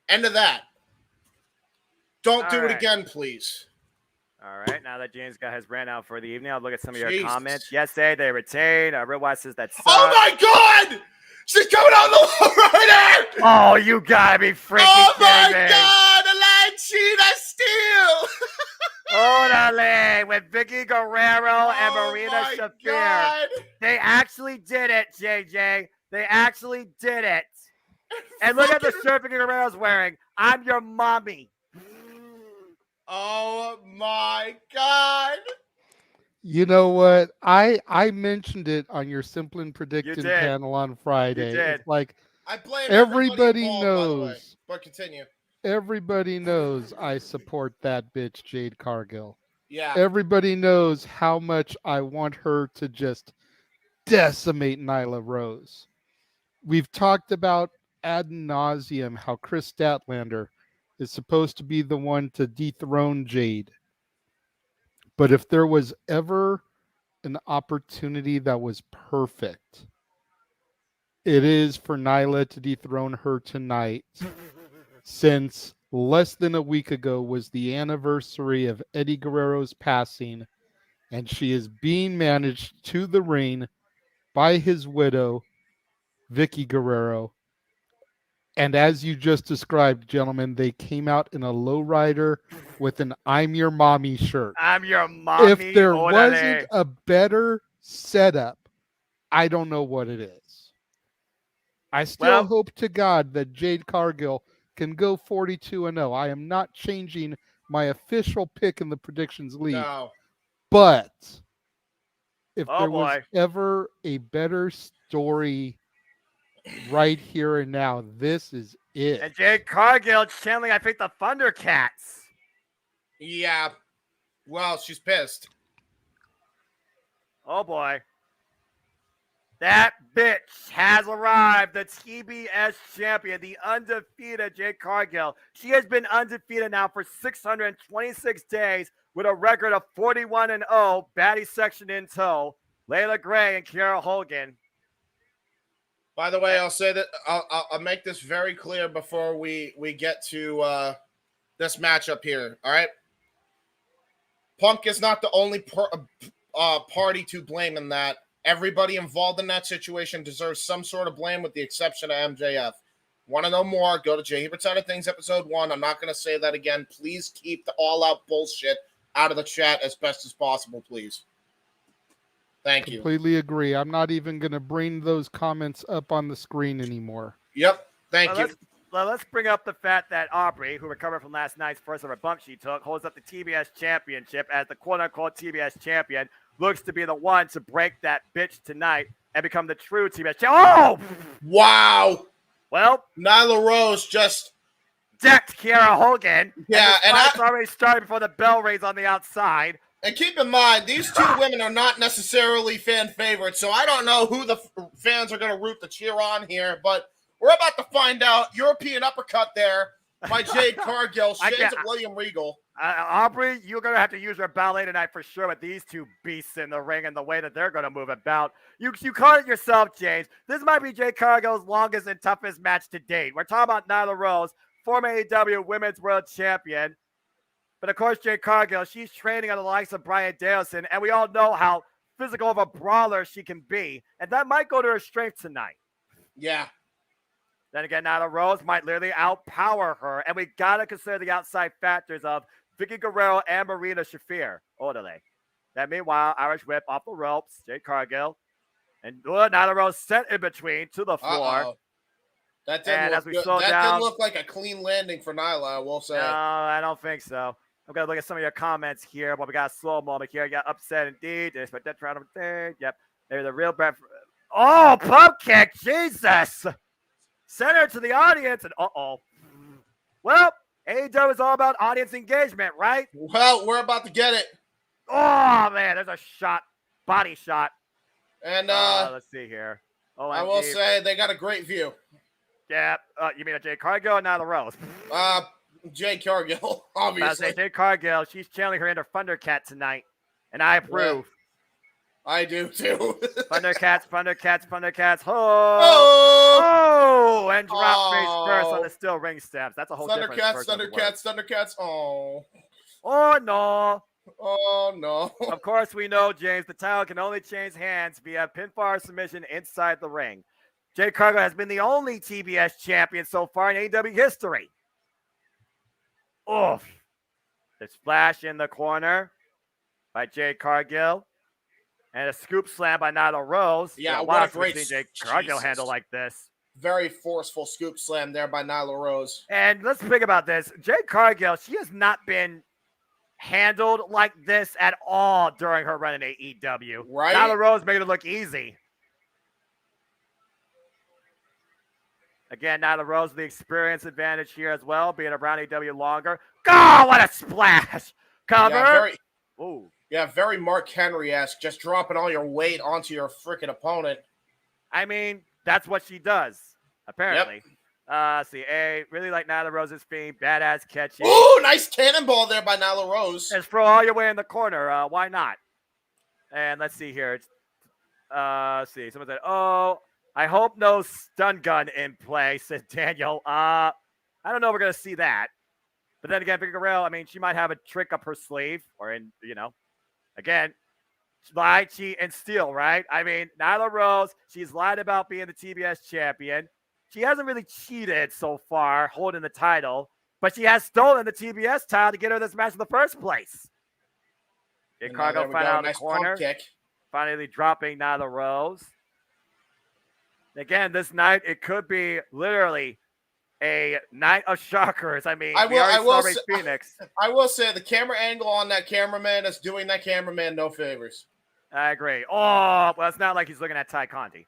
End of that. Don't do it again, please. All right, now that James has ran out for the evening, I'll look at some of your comments. Yesterday, they retained. Real Wise says that sucks. Oh my God! She's coming on the lowrider! Oh, you gotta be freaking kidding me. God! The line cheetah steal! Orale with Vicky Guerrero and Marina Shafir. God. They actually did it, JJ. They actually did it. And look at the shirt Vicky Guerrero's wearing. I'm your mommy. Oh my God. You know what? I mentioned it on your Simplin Predicted did. panel on Friday. You did. It's like I blame everybody involved, knows. by the way. But continue. Everybody knows I support that bitch, Jade Cargill. Yeah. Everybody knows how much I want her to just decimate Nyla Rose. We've talked about ad nauseum how Chris Statlander is supposed to be the one to dethrone Jade. But if there was ever an opportunity that was perfect, it is for Nyla to dethrone her tonight, since less than a week ago was the anniversary of Eddie Guerrero's passing, and she is being managed to the ring by his widow, Vicky Guerrero. And as you just described, gentlemen, they came out in a lowrider with an I'm Your Mommy shirt. I'm your mommy. If there wasn't a better setup, I don't know what it is. I still hope to God that Jade Cargill can go 42-0. I am not changing my official pick in the predictions league. No. But if there was ever a better story right here and now, this is it. And Jade Cargill channeling, I think, the Thundercats. Yeah. Well, she's pissed. Oh, boy. That bitch has arrived, the TBS champion, the undefeated Jade Cargill. She has been undefeated now for 626 days with a record of 41-0, baddie section in tow. Layla Gray and Kiera Hogan. By the way, I'll say that I'll make this very clear before we get to this matchup here. All right, Punk is not the only party to blame in that. Everybody involved in that situation deserves some sort of blame, with the exception of MJF. Want to know more? Go to Jay Hebert's Side of Things, episode 1. I'm not going to say that again. Please keep the all-out bullshit out of the chat as best as possible, please. Thank you. Completely agree. I'm not even going to bring those comments up on the screen anymore. Yep. Thank you. Let's bring up the fact that Aubrey, who recovered from last night's first ever bump she took, holds up the TBS championship as the quote-unquote TBS champion, looks to be the one to break that bitch tonight and become the true TBS champion. Oh! Wow. Well, Nyla Rose just decked Kiera Hogan. Yeah, and it's already started before the bell rings on the outside. And keep in mind, these two women are not necessarily fan favorites, so I don't know who the fans are going to root to cheer on here, but we're about to find out. European uppercut there by Jade Cargill, shades of William Regal. Aubrey, you're going to have to use your ballet tonight for sure with these two beasts in the ring and the way that they're going to move about. You caught it yourself, James. This might be Jade Cargill's longest and toughest match to date. We're talking about Nyla Rose, former AEW Women's World Champion. But of course, Jade Cargill, she's training on the likes of Bryan Danielson, and we all know how physical of a brawler she can be. And that might go to her strength tonight. Yeah. Then again, Nyla Rose might literally outpower her. And we got to consider the outside factors of Vicky Guerrero and Marina Shafir. Orderly. Then meanwhile, Irish whip off the ropes. Jade Cargill. And Nyla Rose sent in between to the floor. That didn't look like a clean landing for Nyla, I will say. No, I don't think so. I'm going to look at some of your comments here. Well, we got a slow moment here. You got upset indeed. There's my death round over there. Yep. There's a real breath. Oh, pump kick. Jesus. Send her to the audience. And well, AEW is all about audience engagement, right? Well, we're about to get it. Oh, man. There's a shot. body shot. And let's see here. I will say they got a great view. Yeah, you mean a Jade Cargill or Nyla Rose? Jade Cargill, obviously. I say Jade Cargill. She's channeling her inner Thundercat tonight, and I approve. Yeah, I do too. Thundercats. Oh! And drop face first on the steel ring steps. That's a whole different Thundercats. Oh no. Oh no. Of course we know, James, the title can only change hands via pinfall submission inside the ring. Jade Cargill has been the only TBS champion so far in AEW history. Oof. The splash in the corner by Jade Cargill. And a scoop slam by Nyla Rose. Yeah, what a great Jade Cargill handle like this. Very forceful scoop slam there by Nyla Rose. And let's think about this. Jade Cargill, she has not been handled like this at all during her run in AEW. Right? Nyla Rose made it look easy. Again, Nyla Rose with the experience advantage here as well, being around AEW longer. Oh, what a splash! Cover. Yeah, very Mark Henry-esque, just dropping all your weight onto your freaking opponent. I mean, that's what she does, apparently. Yep. Really like Nyla Rose's theme, badass catching. Ooh, nice cannonball there by Nyla Rose. Just throw all your way in the corner. Why not? And let's see here. Someone said, "Oh, I hope no stun gun in play," said Daniel. I don't know if we're going to see that. But then again, Vicky Guerrero, I mean, she might have a trick up her sleeve again, lie, cheat, and steal, right? I mean, Nyla Rose, she's lied about being the TBS champion. She hasn't really cheated so far, holding the title, but she has stolen the TBS title to get her this match in the first place. Jade Cargill finally out of the corner, finally dropping Nyla Rose. Again, this night, it could be literally a night of shockers. I mean, Phoenix. I will say the camera angle on that cameraman is doing that cameraman no favors. I agree. Oh, well, it's not like he's looking at Ty Conti.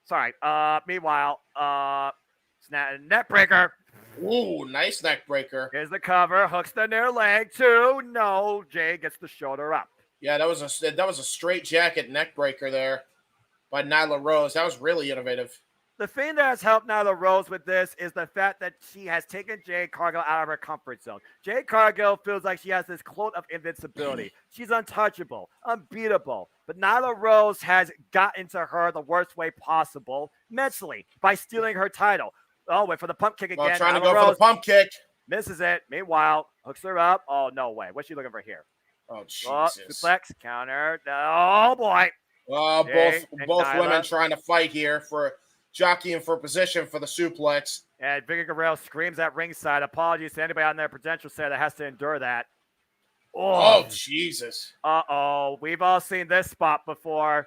Sorry. Meanwhile, net breaker. Ooh, nice neck breaker. Here's the cover. Hooks the near leg too. No, Jay gets the shoulder up. Yeah, that was a straight jacket neck breaker there by Nyla Rose. That was really innovative. The thing that has helped Nyla Rose with this is the fact that she has taken Jade Cargill out of her comfort zone. Jade Cargill feels like she has this cloak of invincibility. She's untouchable, unbeatable. But Nyla Rose has gotten to her the worst way possible mentally by stealing her title. Oh, wait for the pump kick again. Trying to go for the pump kick. Misses it. Meanwhile, hooks her up. Oh, no way. What's she looking for here? Oh, Jesus. Suplex, counter. Oh, boy. Both women trying to fight here for jockeying for position for the suplex. And Vicky Guerrero screams at ringside. Apologies to anybody on their potential set that has to endure that. Oh, Jesus. Uh-oh. We've all seen this spot before.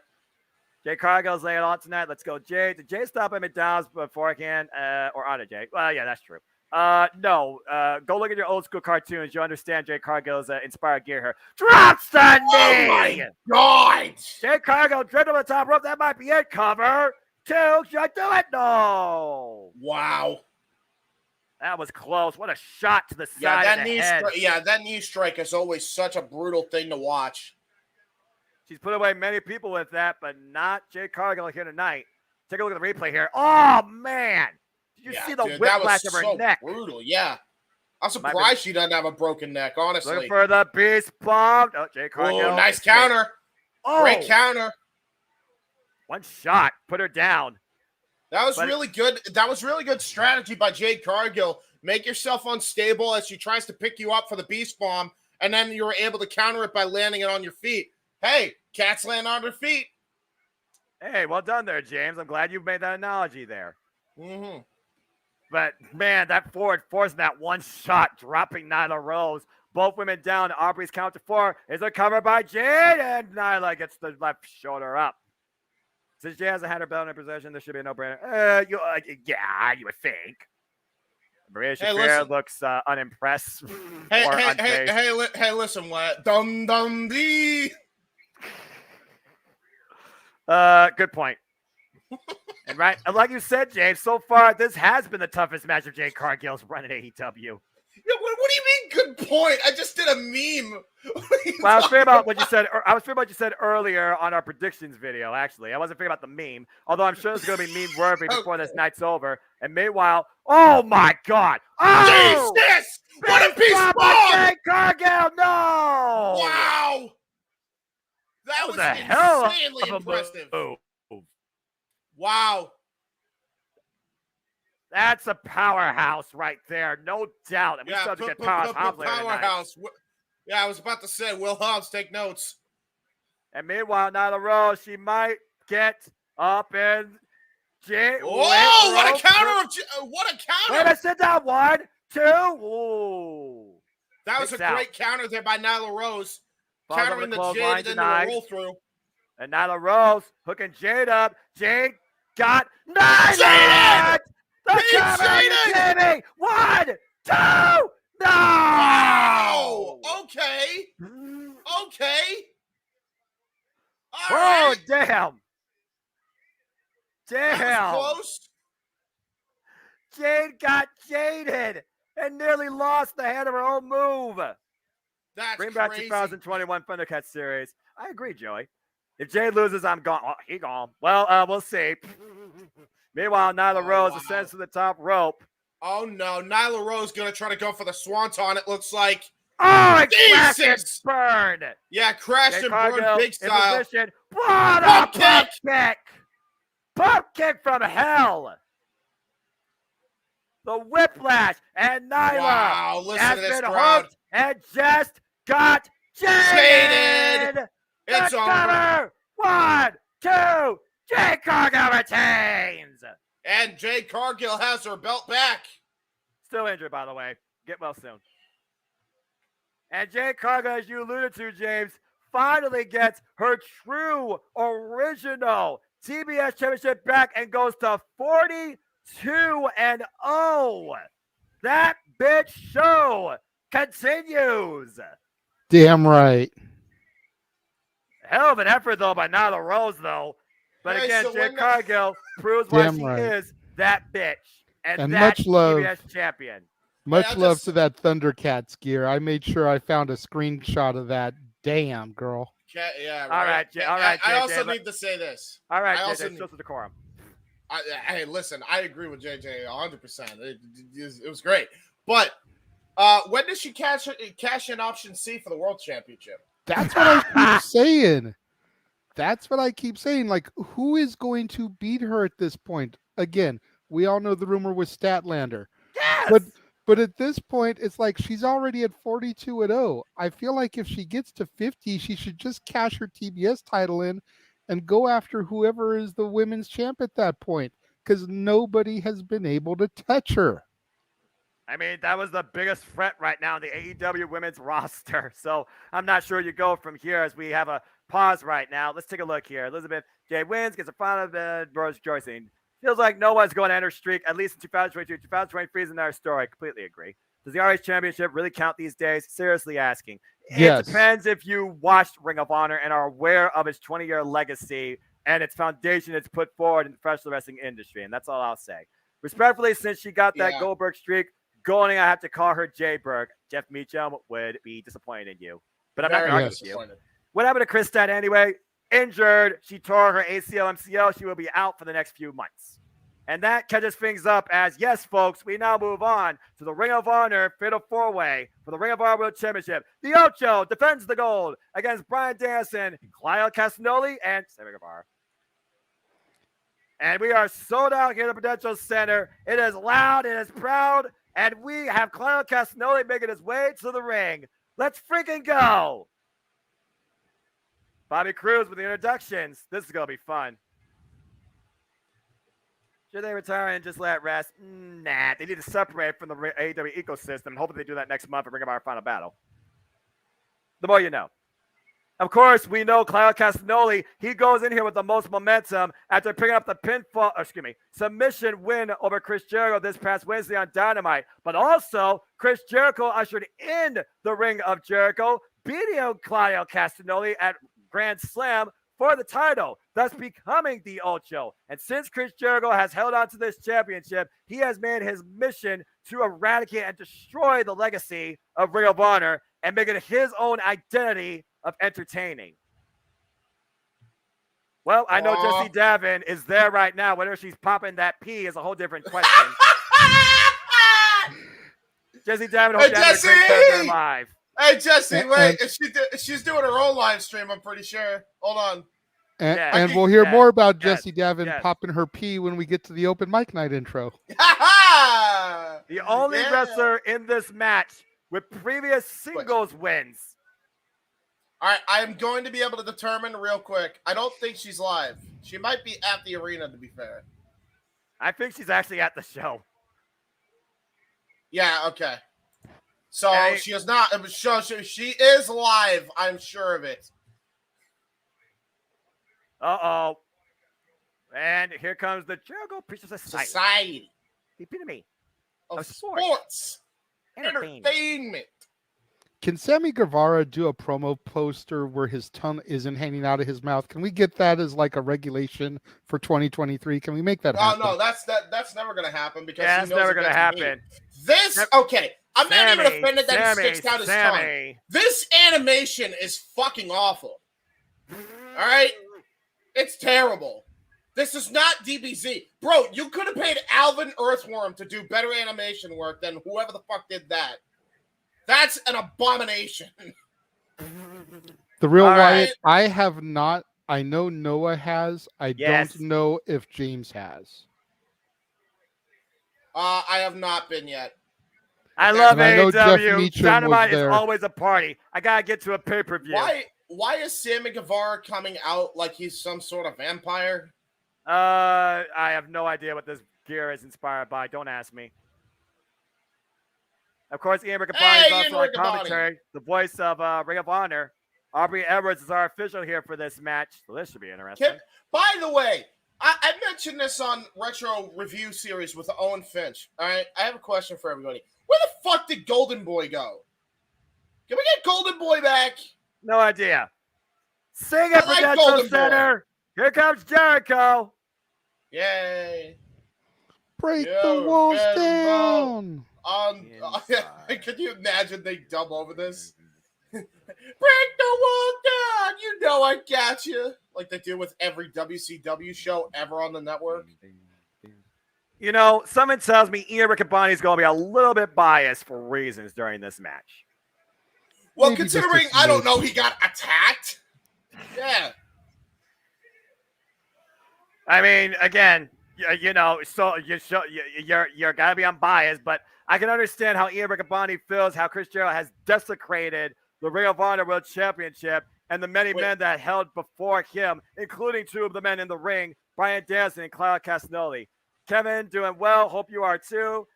Jade Cargill's laying on tonight. Let's go, Jade. Did Jade stop at McDonald's beforehand? Or out of Jade? Well, yeah, that's true. No. Go look at your old school cartoons. You understand Jade Cargill's inspired gear here. Drops the knee! Oh, my God! Jade Cargill dripped on the top rope. That might be it. Cover. 2, should I do it? No. Wow. That was close. What a shot to the side of the head. That knee strike is always such a brutal thing to watch. She's put away many people with that, but not Jade Cargill here tonight. Take a look at the replay here. Oh, man. Did you see the whiplash of her neck? Brutal, yeah. I'm surprised she doesn't have a broken neck, honestly. Looking for the beast bomb. Oh, Jade Cargill. Oh, nice counter. Oh. Great counter. One shot, put her down. That was really good. That was really good strategy by Jade Cargill. Make yourself unstable as she tries to pick you up for the beast bomb, and then you were able to counter it by landing it on your feet. Hey, cats land on their feet. Hey, well done there, James. I'm glad you made that analogy there. Mm-hmm. But, man, that forward force, that one shot, dropping Nyla Rose. Both women down. Aubrey's count to 4 is a cover by Jade, and Nyla gets the left shoulder up. Since Jay hasn't had her belt in possession, there should be a no-brainer. Yeah, you would think. Maria Shafir looks unimpressed. Hey, listen, what? Dum-dum-dee. Good point. And like you said, James, so far, this has been the toughest match of Jade Cargill's run in AEW. What do you mean? Good point. I just did a meme. Well, I was thinking about what you said. I was thinking about what you said earlier on our predictions video. Actually, I wasn't thinking about the meme. Although I'm sure there's going to be meme worthy before this night's over. And meanwhile, oh my God! Oh, Jesus! What a piece of Jade Cargill! No! Wow! That was a hell insanely of a impressive. move. Wow. That's a powerhouse right there, no doubt. And we still have to get Powerhouse later tonight. Yeah, I was about to say, Will Hobbs, take notes. And meanwhile, Nyla Rose, she might get up and Oh, what a counter! What a counter! Wait a sit down. 1, 2. Ooh. That was a great counter there by Nyla Rose. Countering the Jade into a roll through. And Nyla Rose hooking Jade up. Jade got Nyla! Jade! The cover, 1, 2. No! Wow! Okay. All right. Damn. That was close. Jade got jaded and nearly lost the head of her own move. That's Bring back crazy. 2021 Thundercat series. I agree, Joey. If Jade loses, I'm gone. Oh, he gone. Well, we'll see. Meanwhile, Nyla Rose ascends to the top rope. Oh no, Nyla Rose gonna try to go for the swanton. It looks like. Oh, it crashed and burned. Yeah, crashed and burned big style. What a pump kick! Pump kick from hell. The whiplash and Nyla has been hooked and just got jaded. It's over. 1, 2. Jade Cargill retains. And Jade Cargill has her belt back. Still injured, by the way. Get well soon. And Jade Cargill, as you alluded to, James, finally gets her true, original TBS championship back and goes to 42-0. That bitch show continues. Damn right. Hell of an effort, though, by Nyla Rose, though. But again, Jade Cargill proves why she is that bitch. And that much love. TBS champion. Much love to that Thundercats gear. I made sure I found a screenshot of that. Damn, girl. Yeah, All right, I also need to say this. All right, I JJ, show some decorum. Hey, listen, I agree with JJ 100%. It was great. But when does she cash in option C for the World Championship? That's what I keep saying. That's what I keep saying. Like, who is going to beat her at this point? Again, we all know the rumor was Statlander. Yes! But at this point, it's like she's already at 42-0. I feel like if she gets to 50, she should just cash her TBS title in and go after whoever is the women's champ at that point, because nobody has been able to touch her. I mean, that was the biggest threat right now in the AEW women's roster. So I'm not sure you go from here as we have a pause right now. Let's take a look here. Elizabeth J wins, gets a final bid, Rose rejoicing. Feels like no one's going to enter streak, at least in 2022. 2023 is another story. I completely agree. Does the RH Championship really count these days? Seriously asking. Yes. It depends if you watched Ring of Honor and are aware of its 20-year legacy and its foundation it's put forward in the professional wrestling industry. And that's all I'll say. Respectfully, since she got that Goldberg streak going, I have to call her J-Berg. Jeff Meacham would be disappointed in you. But I'm not going to argue with you. What happened to Chris Stan anyway? Injured. She tore her ACL, MCL. She will be out for the next few months. And that catches things up as, yes, folks, we now move on to the Ring of Honor Fatal 4-Way for the Ring of Honor World Championship. The Ocho defends the gold against Bryan Danielson, Kyle Castagnoli, and Sammy Guevara. And we are sold out here at the Prudential Center. It is loud, it is proud, and we have Kyle Castagnoli making his way to the ring. Let's freaking go. Bobby Cruz with the introductions. This is going to be fun. Should they retire and just let it rest? Nah, they need to separate from the AEW ecosystem. Hopefully they do that next month and bring up our final battle. The more you know. Of course, we know Kyle Castagnoli. He goes in here with the most momentum after picking up the submission win over Chris Jericho this past Wednesday on Dynamite. But also, Chris Jericho ushered in the Ring of Jericho, beating Kyle Castagnoli at Grand Slam for the title, thus becoming the Ocho. And since Chris Jericho has held on to this championship, he has made his mission to eradicate and destroy the legacy of Ring of Honor and make it his own identity of entertaining. Well, I know Jessie Davin is there right now. Whether she's popping that pee is a whole different question. Jessie Davin, hope Jesse! you're live. Hey, Jesse, wait. She's doing her own live stream, I'm pretty sure. Hold on. And we'll hear more about Jessie Davin popping her pee when we get to the open mic night intro. The only wrestler in this match with previous singles wins. All right, I am going to be able to determine real quick. I don't think she's live. She might be at the arena, to be fair. I think she's actually at the show. Yeah, okay. So she is not. She is live. I'm sure of it. Uh-oh. And here comes the Jericho Preacher Society. The epitome of sports. Entertainment. Can Sammy Guevara do a promo poster where his tongue isn't hanging out of his mouth? Can we get that as like a regulation for 2023? Can we make that happen? No, that's never going to happen because that's never going to happen. I'm not even offended that he sticks out his tongue. This animation is fucking awful. All right? It's terrible. This is not DBZ. Bro, you could have paid Alvin Earthworm to do better animation work than whoever the fuck did that. That's an abomination. The real Wyatt, I have not. I know Noah has. I don't know if James has. I have not been yet. I love AEW. Dynamite is always a party. I gotta get to a pay-per-view. Why is Sammy Guevara coming out like he's some sort of vampire? I have no idea what this gear is inspired by. Don't ask me. Of course, Ian Riccaboni is also on commentary. The voice of Ring of Honor. Aubrey Edwards is our official here for this match. So this should be interesting. By the way, I mentioned this on Retro Review Series with Owen Finch. All right, I have a question for everybody. Where the fuck did Golden Boy go? Can we get Golden Boy back? No idea. Sing it, Prudential Center. Here comes Jericho. Yay. Break the walls down. Could you imagine they dub over this? Break the wall down. You know I got you. Like they do with every WCW show ever on the network. You know, someone tells me Ian Riccaboni is going to be a little bit biased for reasons during this match. Well, maybe considering I don't know he got attacked. Yeah. I mean, again, you know, so you're gotta be unbiased, but I can understand how Ian Riccaboni feels how Chris Jericho has desecrated the Ring of Honor World Championship and the many men that held before him, including two of the men in the ring, Bryan Danielson and Claudio Castagnoli. Kevin, doing well. Hope you are too.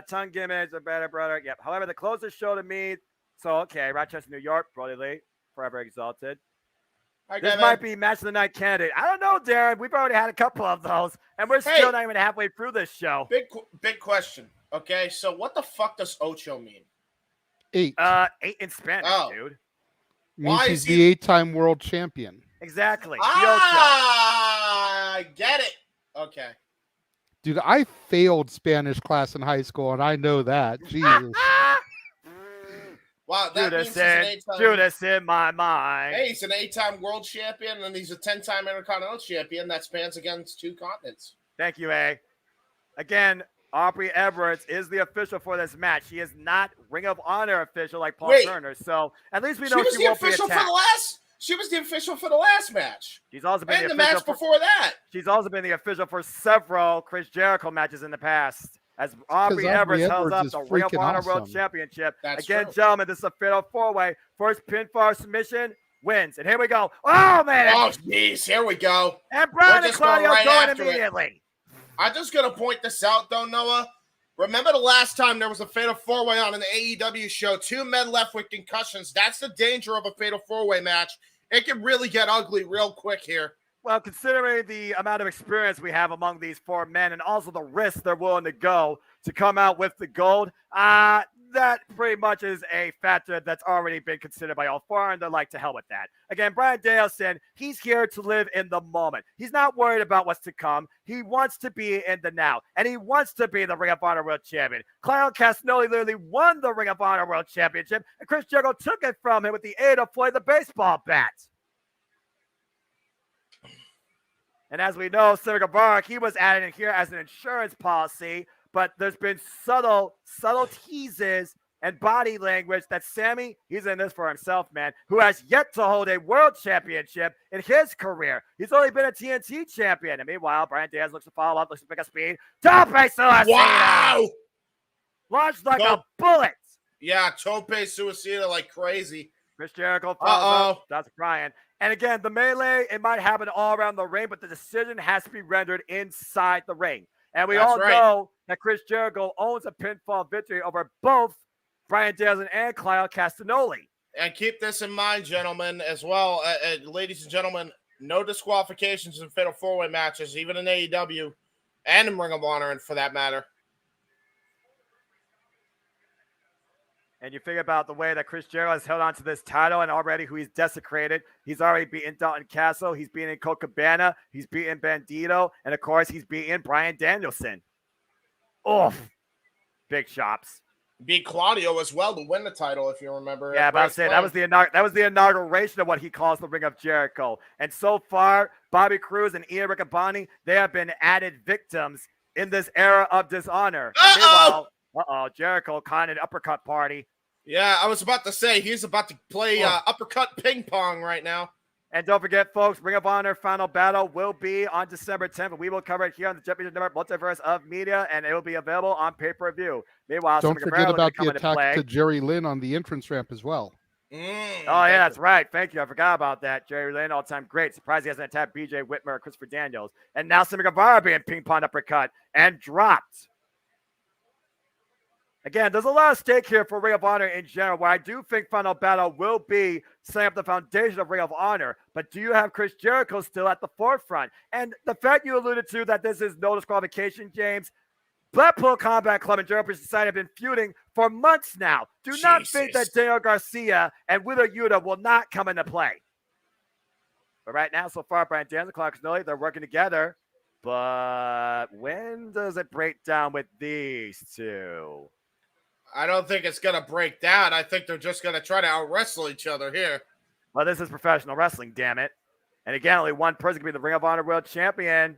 Tongue gimmicks are better, brother. Yep. However, the closest show to me. So, okay, Rochester, New York, Brody Lee, Forever Exalted. This might be match of the night candidate. I don't know, Darren. We've already had a couple of those, and we're still not even halfway through this show. Big question. Okay, so what the fuck does Ocho mean? 8. 8 in Spanish, dude. Means he's the 8-time world champion. Exactly. I get it. Okay. Dude, I failed Spanish class in high school, and I know that. Jesus. Wow, that means he's an 8-time. Judas in my mind. Hey, he's an 8-time world champion, and he's a 10-time Intercontinental champion that spans against 2 continents. Thank you, A. Again, Aubrey Edwards is the official for this match. She is not Ring of Honor official like Paul Turner, so at least we know she won't be attacked. She was the official for the last match. She's also been the match before that. She's also been the official for several Chris Jericho matches in the past. As Aubrey Edwards holds up the Ring of Honor World Championship. Again, gentlemen, this is a fatal 4-way. First pinfall submission wins. And here we go. Oh, man. Oh, jeez. Here we go. And Brian and Claudio going immediately. I'm just going to point this out, though, Noah. Remember the last time there was a fatal 4-way on an AEW show? 2 men left with concussions. That's the danger of a fatal 4-way match. It can really get ugly real quick here. Well, considering the amount of experience we have among these 4 men and also the risks they're willing to go to come out with the gold, that pretty much is a factor that's already been considered by all four, and they're like, to hell with that. Again, Bryan Danielson, he's here to live in the moment. He's not worried about what's to come. He wants to be in the now, and he wants to be the Ring of Honor World Champion. Claudio Castagnoli literally won the Ring of Honor World Championship, and Chris Jericho took it from him with the aid of Floyd the baseball bat. And as we know, Sammy Guevara, he was added in here as an insurance policy, but there's been subtle teases and body language that Sammy, he's in this for himself, man, who has yet to hold a world championship in his career. He's only been a TNT champion. And meanwhile, Bryan Danielson looks to follow up, looks to pick up speed. Tope Suicida! Wow! Launched like a bullet. Yeah, Tope Suicida like crazy. Chris Jericho follows up. That's Bryan. And again, the melee, it might happen all around the ring, but the decision has to be rendered inside the ring. And we all know that Chris Jericho owns a pinfall victory over both Bryan Danielson and Claudio Castagnoli. And keep this in mind, gentlemen, as well. Ladies and gentlemen, no disqualifications in fatal four-way matches, even in AEW and in Ring of Honor, and for that matter. And you figure about the way that Chris Jericho has held on to this title and already who he's desecrated. He's already beaten Dalton Castle. He's beaten Colt Cabana. He's beaten Bandito. And, of course, he's beaten Bryan Danielson. Oof. Big shops. Beat Claudio as well to win the title, if you remember. Yeah, but I was saying that was the inauguration of what he calls the Ring of Jericho. And so far, Bobby Cruz and Ian Riccaboni, they have been added victims in this era of dishonor. Meanwhile, Jericho caught an uppercut party. Yeah, I was about to say, he's about to play uppercut ping pong right now. And don't forget, folks, Ring of Honor Final Battle will be on December 10th, and we will cover it here on the JMN Network Multiverse of Media, and it will be available on pay-per-view. Meanwhile, don't forget about the attack to Jerry Lynn on the entrance ramp as well. Oh, yeah, that's right. Thank you. I forgot about that. Jerry Lynn, all-time great. Surprised he hasn't attacked BJ Whitmer or Christopher Daniels. And now Sammy Guevara being ping-pong uppercut and dropped. Again, there's a lot of stake here for Ring of Honor in general, where I do think Final Battle will be setting up the foundation of Ring of Honor. But do you have Chris Jericho still at the forefront? And the fact you alluded to that this is no disqualification, James, Blackpool Combat Club and Jericho Society have been feuding for months now. Do not think that Daniel Garcia and Wheeler Yuta will not come into play. But right now, so far, Bryan Danielson and Claudio Castagnoli, they're working together. But when does it break down with these two? I don't think it's going to break down. I think they're just going to try to out-wrestle each other here. Well, this is professional wrestling, damn it. And again, only one person can be the Ring of Honor World Champion.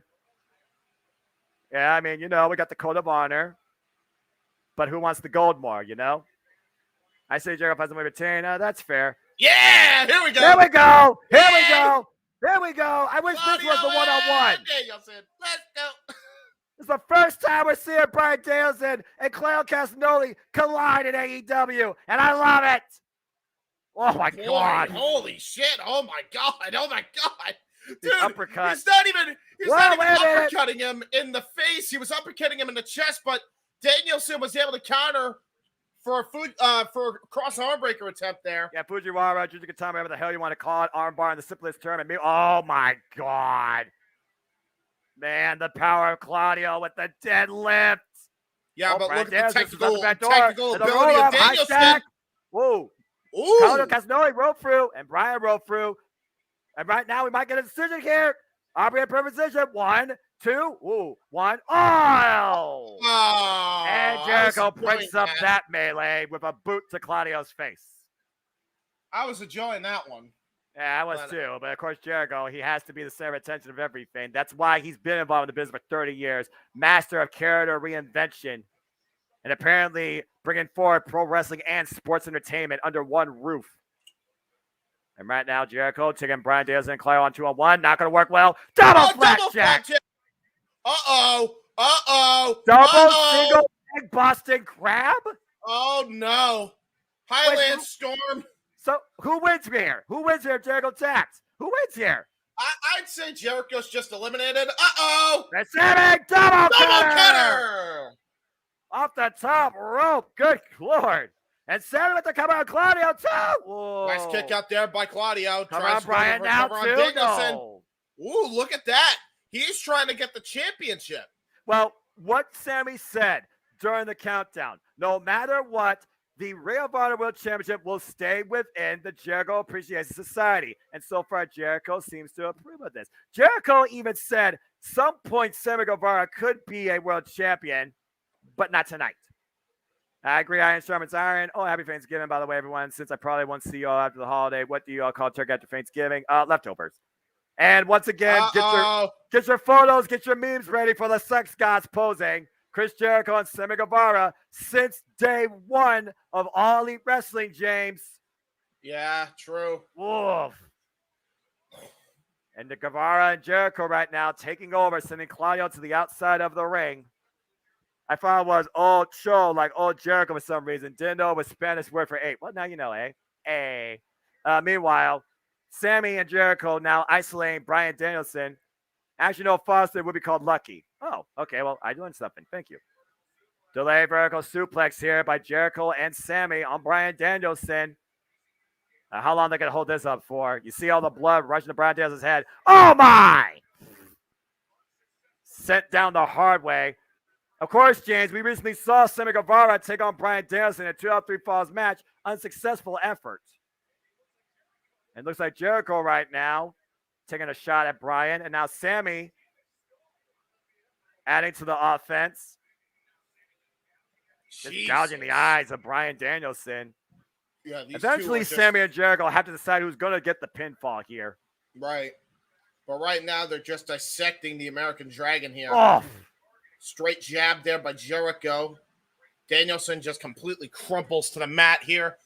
Yeah, I mean, we got the Code of Honor. But who wants the gold more, I say Jericho has to retain. That's fair. Yeah, here we go. Here we go. Here we go. Here we go. I wish this was the one-on-one. Danielson, let's go. It's the first time we're seeing Bryan Danielson and Claudio Castagnoli collide in AEW, and I love it. Oh, my God. Holy shit. Oh, my God. Oh, my God. Dude, uppercut. He's not even uppercutting him in the face. He was uppercutting him in the chest, but Danielson was able to counter for a cross arm breaker attempt there. Yeah, Fujiwara, Jujikatama, whatever the hell you want to call it, armbar in the simplest term. And oh, my God. Man, the power of Claudio with the deadlift. Yeah, but Bryan look at the Danielson technical ability of Danielson. Whoa. Ooh. Claudio Castagnoli rolled through, and Bryan rolled through. And right now, we might get a decision here. Aubrey in perfect position. 1, 2. Ooh, 1. Oh! And Jericho breaks up that melee with a boot to Claudio's face. I was enjoying that one. Yeah, I was too. But of course, Jericho, he has to be the center of attention of everything. That's why he's been involved in the business for 30 years. Master of character reinvention. And apparently bringing forward pro wrestling and sports entertainment under one roof. And right now, Jericho taking Bryan Danielson and Claudio on 2-on-1. Not going to work well. Double flapjack. Uh-oh. Double single leg Boston crab? Oh, no. Highland Storm. So who wins here? Who wins here, Jericho Tax? Who wins here? I'd say Jericho's just eliminated. Uh-oh. That's it. Double cutter. Off the top rope. Good Lord. And Sammy with the cover on Claudio, too. Whoa. Nice kick out there by Claudio. Come on, Bryan, now, too. No. Ooh, look at that. He's trying to get the championship. Well, what Sammy said during the countdown, no matter what, the Ring of Honor World Championship will stay within the Jericho Appreciation Society. And so far, Jericho seems to approve of this. Jericho even said some point Sammy Guevara could be a world champion, but not tonight. I agree. Iron Sherman's Iron. Oh, happy Thanksgiving, by the way, everyone. Since I probably won't see you all after the holiday, what do you all call turkey after Thanksgiving? Leftovers. And once again, get your photos, get your memes ready for the sex gods posing. Chris Jericho and Sammy Guevara since day one of All Elite Wrestling, James. Yeah, true. Woof. And the Guevara and Jericho right now taking over, sending Claudio to the outside of the ring. I thought it was old show, like old Jericho for some reason. Didn't know it was Spanish word for eight. Well, now you know, eh? Hey. Meanwhile, Sammy and Jericho now isolating Bryan Danielson. Actually, no, Foster would be called Lucky. Oh, okay. Well, I learned something. Thank you. Delay vertical suplex here by Jericho and Sammy on Bryan Danielson. How long they going to hold this up for? You see all the blood rushing to Bryan Danielson's head. Oh, my! Sent down the hard way. Of course, James, we recently saw Sammy Guevara take on Bryan Danielson in a 2 out of 3 falls match. Unsuccessful effort. And looks like Jericho right now taking a shot at Bryan. And now Sammy adding to the offense. Just gouging the eyes of Bryan Danielson. Yeah, eventually, Sammy and Jericho have to decide who's going to get the pinfall here. Right. But right now, they're just dissecting the American Dragon here. Oh. Straight jab there by Jericho. Danielson just completely crumples to the mat here.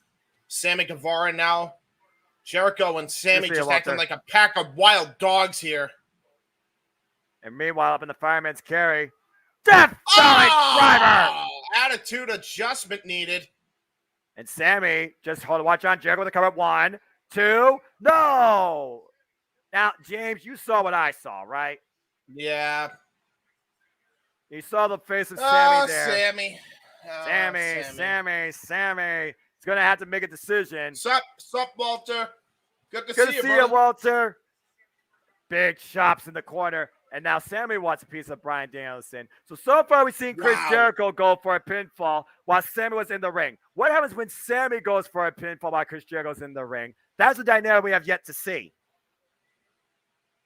Sammy Guevara now. Jericho and Sammy just acting like a pack of wild dogs here. And meanwhile, up in the fireman's carry, Death Driver! Attitude adjustment needed. And Sammy just hold a watch on Jericho with the cover. 1, 2, no! Now, James, you saw what I saw, right? Yeah. You saw the face of Sammy there. Sammy. He's going to have to make a decision. Sup, Walter? Good to see you, Walter. Big chops in the corner. And now Sammy wants a piece of Bryan Danielson. So far we've seen Chris Jericho go for a pinfall while Sammy was in the ring. What happens when Sammy goes for a pinfall while Chris Jericho's in the ring? That's a dynamic we have yet to see.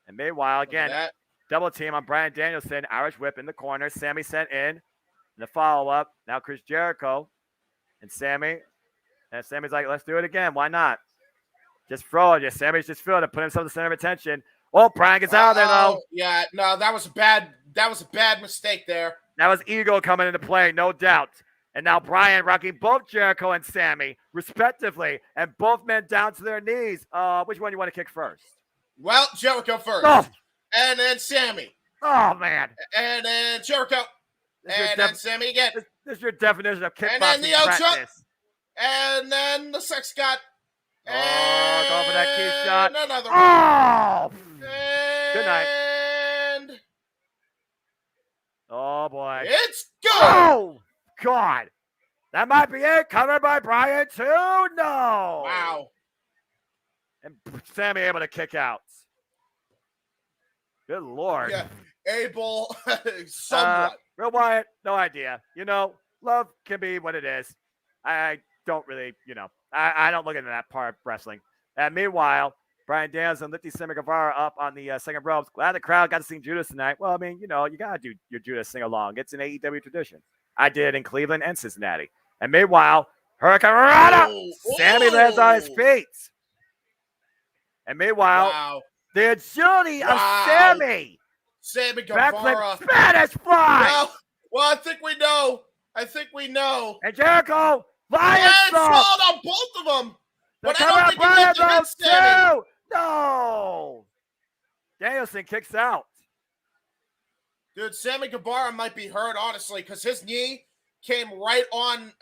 And meanwhile, again, double team on Bryan Danielson. Irish whip in the corner. Sammy sent in. The follow-up. Now Chris Jericho and Sammy. And Sammy's like, let's do it again. Why not? Just throw it. Sammy's just throwing it, put himself in the center of attention. Oh, Bryan gets out of there, though. Yeah, no, that was a bad mistake there. That was ego coming into play, no doubt. And now Bryan rocking both Jericho and Sammy, respectively, and both men down to their knees. Which one do you want to kick first? Well, Jericho first. Oh. And then Sammy. Oh, man. And then Jericho. And then Sammy again. This is your definition of kickboxing and then the practice. And then the sex god. Oh, go for that key shot. Another one. Good night. And oh, boy. It's good. Oh, God. That might be it. Covered by Bryan, too. No. Wow. And Sammy able to kick out. Good Lord. Yeah, able somewhat. Real Wyatt, no idea. Love can be what it is. I don't really, I don't look into that part of wrestling. And meanwhile, Bryan Danielson lifting Sammy Guevara up on the second ropes. Glad the crowd got to see Judas tonight. Well, I mean, you got to do your Judas sing-along. It's an AEW tradition. I did it in Cleveland and Cincinnati. And meanwhile, Hurricane Rana! Sammy lands on his feet. And meanwhile, the agility of Sammy. Sammy Guevara. Spanish fly. Well, I think we know. And Jericho, Lion Salt on both of them. But I don't think he meant to hit Sammy. No. Danielson kicks out. Dude, Sammy Guevara might be hurt, honestly, because his knee came right on,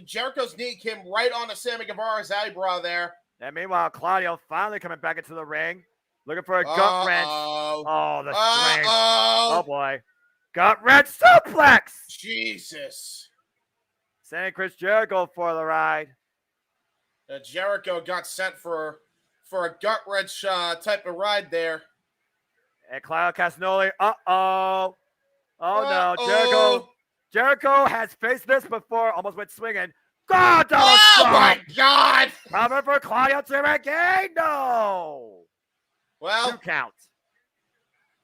Jericho's knee came right on to Sammy Guevara's eyebrow there. And meanwhile, Claudio finally coming back into the ring, looking for a gut wrench. Oh, the strength. Oh, boy. Gut wrench suplex. Jesus. Sending Chris Jericho for the ride. Jericho got sent for a gut wrench type of ride there. And Claudio Castagnoli, oh no, Jericho has faced this before, almost went swinging. God, oh my God! Cover for Claudio Tiragano. Well, 2 counts.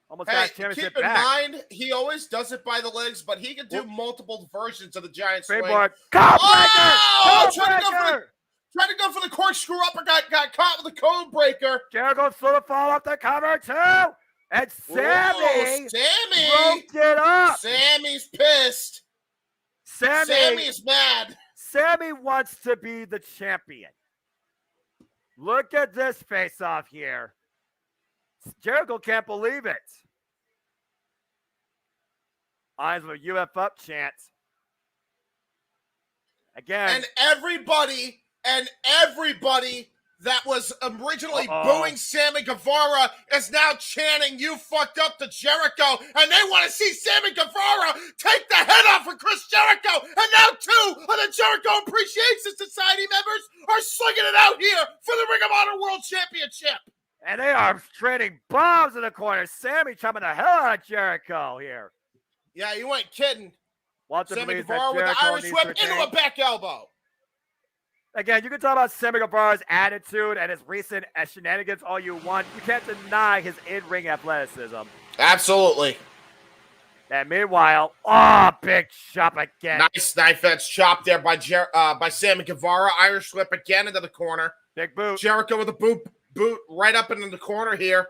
Almost hey, got his championship keep in back. mind, he always does it by the legs, but he can do multiple versions of the giant swing. Springboard. Codebreaker! Oh, trying to go for the corkscrew uppercut, got caught with the code breaker. Jericho sort of fall off the cover too. And Sammy broke it up. Sammy's pissed. Sammy's mad. Sammy wants to be the champion. Look at this face-off here. Jericho can't believe it. Eyes of a UF up chant. Again. And everybody that was originally booing Sammy Guevara is now chanting, "You fucked up" to Jericho, and they want to see Sammy Guevara take the head off of Chris Jericho. And now 2 of the Jericho Appreciation Society members are slinging it out here for the Ring of Honor World Championship. And they are trading bombs in the corner. Sammy chopping the hell out of Jericho here. Yeah, you ain't kidding. Sammy Guevara with the Irish whip into a back elbow. Again, you can talk about Sammy Guevara's attitude and his recent shenanigans all you want. You can't deny his in-ring athleticism. Absolutely. And meanwhile, big chop again. Nice knife edge chop there by Sammy Guevara. Irish whip again into the corner. Big boot. Jericho with a boot right up into the corner here.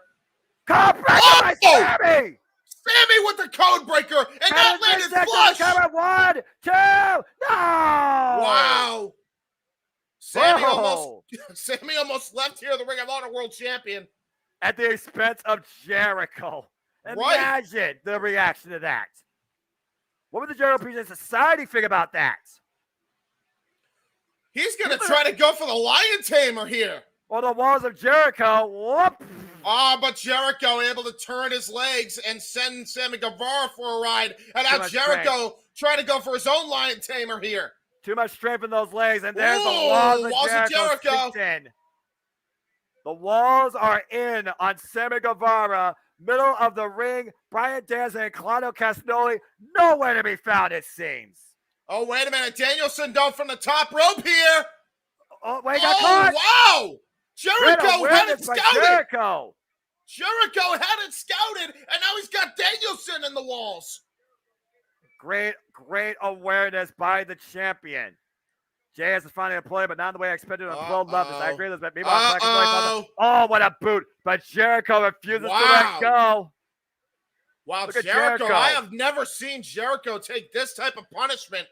Code breaker by Sammy! Sammy with the code breaker, and that landed flush. 1, 2, no! Wow. Sammy almost left here, the Ring of Honor World Champion. At the expense of Jericho. Imagine the reaction to that. What would the Jericho Appreciation Society think about that? He's going to try to go for the Lion Tamer here. Or the Walls of Jericho. Whoop. But Jericho able to turn his legs and send Sammy Guevara for a ride. And now Jericho trying to go for his own Lion Tamer here. Too much strength in those legs, and there's the Walls of Jericho. The walls are in on Sammy Guevara. Middle of the ring, Brian Danielson and Claudio Castagnoli. Nowhere to be found, it seems. Oh, wait a minute. Danielson down from the top rope here. Oh, wait, got caught. Wow. Jericho had it scouted. Jericho had it scouted, and now he's got Danielson in the walls. Great awareness by the champion. JS is finding a play, but not the way I expected on 12 levels. I agree with this. Oh, what a boot. But Jericho refuses to let go. Wow, Jericho. I have never seen Jericho take this type of punishment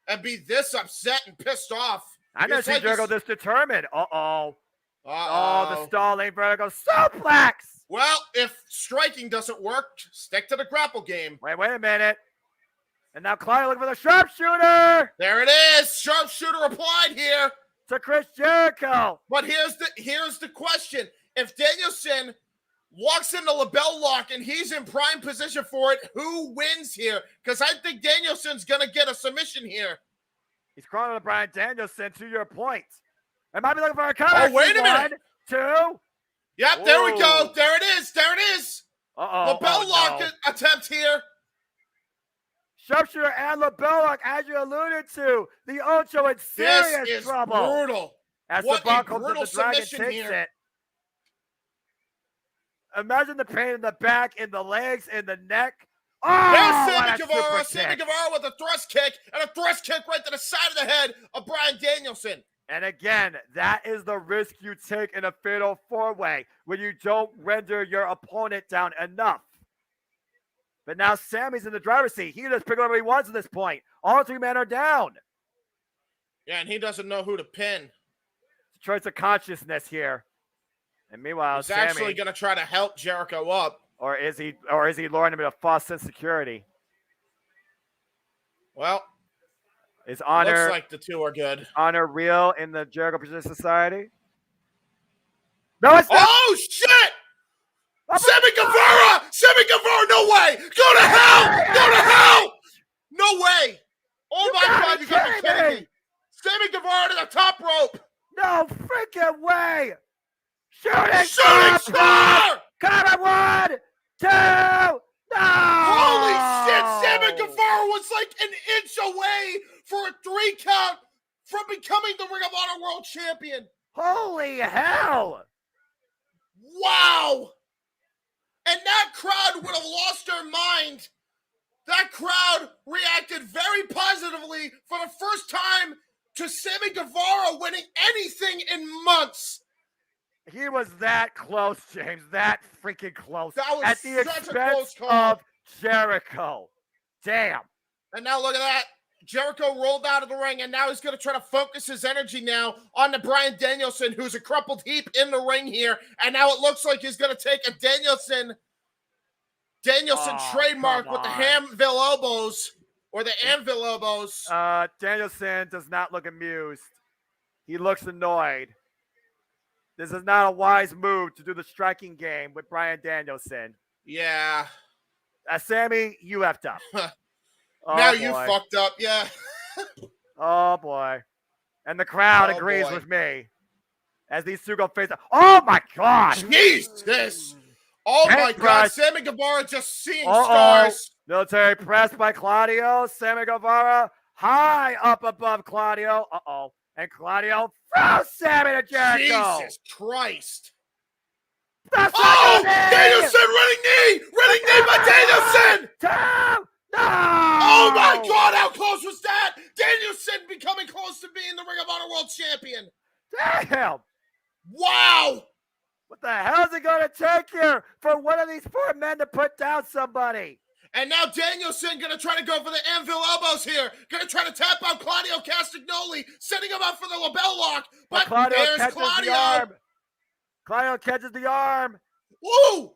and be this upset and pissed off. I've never seen Jericho this determined. Oh, the stalling vertical suplex. Well, if striking doesn't work, stick to the grapple game. Wait a minute. And now Claudio looking for the sharpshooter. There it is. Sharpshooter applied here to Chris Jericho. But here's the question. If Danielson walks in the label lock and he's in prime position for it, who wins here? Because I think Danielson's going to get a submission here. He's crawling to Brian Danielson, to your point. I might be looking for a cover. Oh, wait a minute. 1, 2. Yep, there we go. There it is. Label lock attempt here. Sharpshooter and LeBelloc, as you alluded to, the Ocho in serious trouble. This is brutal. As what the a brutal submission takes here. It. Imagine the pain in the back, in the legs, in the neck. There's Sammy Guevara. Sammy Guevara with a thrust kick, and a thrust kick right to the side of the head of Brian Danielson. And again, that is the risk you take in a fatal four-way when you don't render your opponent down enough. But now Sammy's in the driver's seat. He can just pick whatever he wants at this point. All 3 men are down. Yeah, and he doesn't know who to pin. It's a choice of consciousness here. And meanwhile, he's actually going to try to help Jericho up. Or is he luring him into a false sense of security? Well, is honor looks like the two are good. Honor real in the Jericho Appreciation Society? No, it's not. Oh shit! Sammy Guevara, no way! Go to hell! No way! Oh my God, you gotta be kidding me! Sammy Guevara to the top rope! No freaking way! Shooting star! Cover 1, 2, no! Holy shit! Sammy Guevara was like an inch away for a 3 count from becoming the Ring of Honor World Champion. Holy hell! Wow! And that crowd would have lost their mind. That crowd reacted very positively for the first time to Sammy Guevara winning anything in months. He was that close, James. That freaking close. That was at the such a close expense call. of Jericho. Damn. And now look at that. Jericho rolled out of the ring, and now he's going to try to focus his energy now on the Bryan Danielson, who's a crumpled heap in the ring here. And now it looks like he's going to take a Danielson trademark with the Anvil elbows, or the Anvil elbows. Danielson does not look amused. He looks annoyed. This is not a wise move to do the striking game with Bryan Danielson. Yeah. Sammy, you effed up. Now you fucked up, yeah. Oh, boy. And the crowd agrees with me as these two go face up. Oh, my God. Jesus. Oh, my God. Sammy Guevara just seeing stars. Military press by Claudio. Sammy Guevara high up above Claudio. And Claudio throws Sammy to Jericho. Jesus Christ. Danielson running knee! Running knee by Danielson! No! Oh my God, how close was that? Danielson becoming close to being the Ring of Honor World Champion. Damn! Wow! What the hell is it going to take here for one of these four men to put down somebody? And now Danielson going to try to go for the Anvil elbows here. Going to try to tap out Claudio Castagnoli, setting him up for the label lock. But there's Claudio. The arm. Claudio catches the arm. Woo!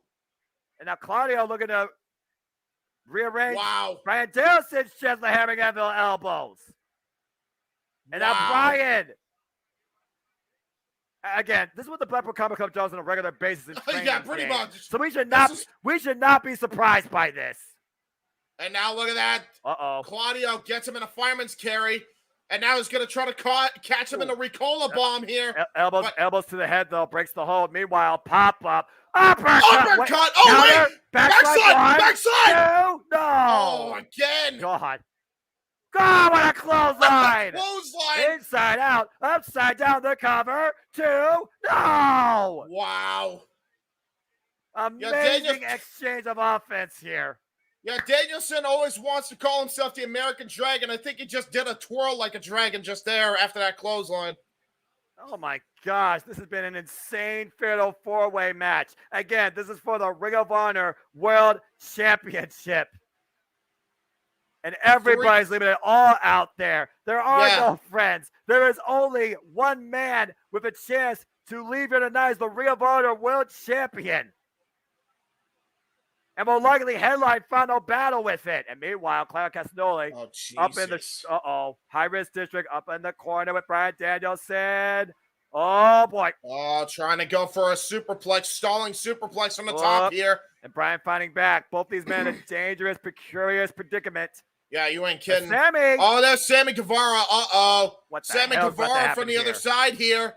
And now Claudio looking to rearrange. Wow. Bryan Danielson's chest by hammering Anvil elbows. And now Bryan. Again, this is what the Blackpool Comic Club does on a regular basis. Yeah, pretty much. So we should not be surprised by this. And now look at that. Claudio gets him in a fireman's carry. And now he's going to try to catch him in the Ricola bomb here. Elbows to the head, though. Breaks the hold. Meanwhile, pop-up. Uppercut! Oh, wait! Backside! No! Oh, again! God, what a clothesline! Clothesline! Inside out, upside down the cover. 2. No! Wow. Amazing exchange of offense here. Yeah, Danielson always wants to call himself the American Dragon. I think he just did a twirl like a dragon just there after that clothesline. Oh, my gosh. This has been an insane fatal four-way match. Again, this is for the Ring of Honor World Championship. And everybody's leaving it all out there. There are no friends. There is only one man with a chance to leave here tonight as the Ring of Honor World Champion. And will likely headline final battle with it. And meanwhile, Claudio Castagnoli up in the high-risk district, up in the corner with Bryan Danielson. Oh, boy. Oh, trying to go for a superplex, stalling superplex on the top here. And Bryan fighting back. Both these men in a dangerous, precarious predicament. Yeah, you ain't kidding. Sammy. Oh, there's Sammy Guevara. What the Sammy hell's Guevara from the other side here.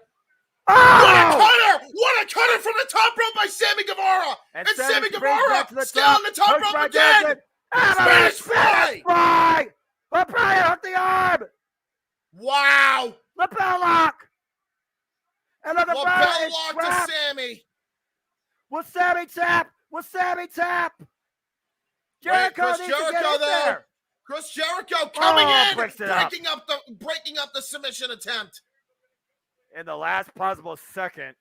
Oh! What a cutter from the top rope by Sammy Guevara! And Sammy Guevara still on the top rope again! Spanish fly! But Bryan hooked the arm! Wow! Lapel lock! And look at Bryan lock to Sammy! Will Sammy tap? Jericho needs to get in there! Chris Jericho coming in! Breaking up the submission attempt! In the last possible second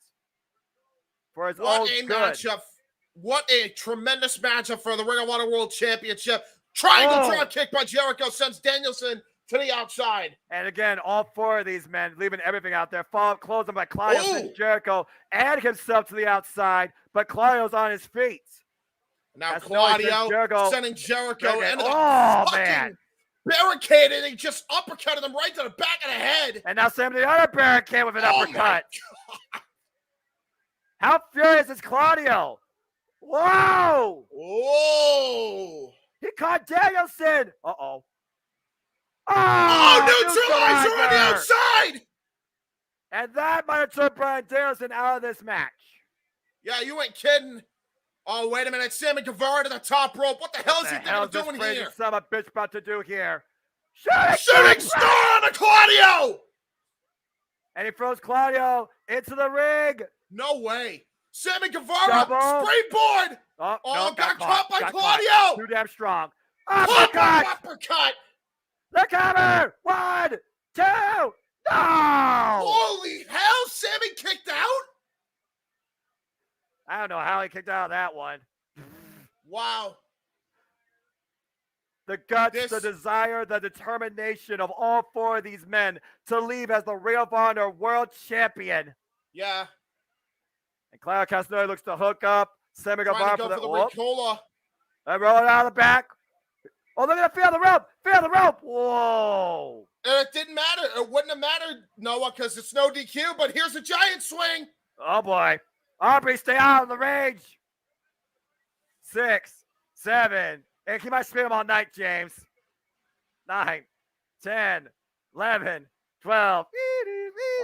for his own good. Matchup. What a tremendous matchup for the Ring of Honor World Championship. Triangle drop kick by Jericho sends Danielson to the outside. And again, all four of these men leaving everything out there. Follow-up closing by Claudio sends Jericho and himself to the outside, but Claudio's on his feet. Now Claudio sending Jericho into the man. Barricade, and he just uppercutted him right to the back of the head. And now Sam the other barricade with an uppercut. How furious is Claudio? Whoa! He caught Danielson. Oh, neutralizer on the outside. And that might have took Bryan Danielson out of this match. Yeah, you ain't kidding. Oh, wait a minute. Sammy Guevara to the top rope. What the hell is he thinking of doing here? Son of a bitch about to do here. Shooting star on the Claudio! And he throws Claudio into the ring. No way. Sammy Guevara, Double. springboard. Oh, no, got caught by got Claudio. Caught. Too damn strong. Uppercut. The cover. 1, 2. No. Holy hell, Sammy kicked out? I don't know how he kicked out of that one. Wow. The guts, the desire, the determination of all 4 of these men to leave as the Ring of Honor World Champion. Yeah. And Claudio Castagnoli looks to hook up Sammy Guevara for the Ricola. And roll it out of the back. Oh, look at the feel the rope. Feel the rope. Whoa. And it didn't matter. It wouldn't have mattered, Noah, because it's no DQ, but here's a giant swing. Oh, boy. Aubrey, stay out of the range. 6, 7. Hey, keep my spin him all night, James. 9, 10, 11, 12.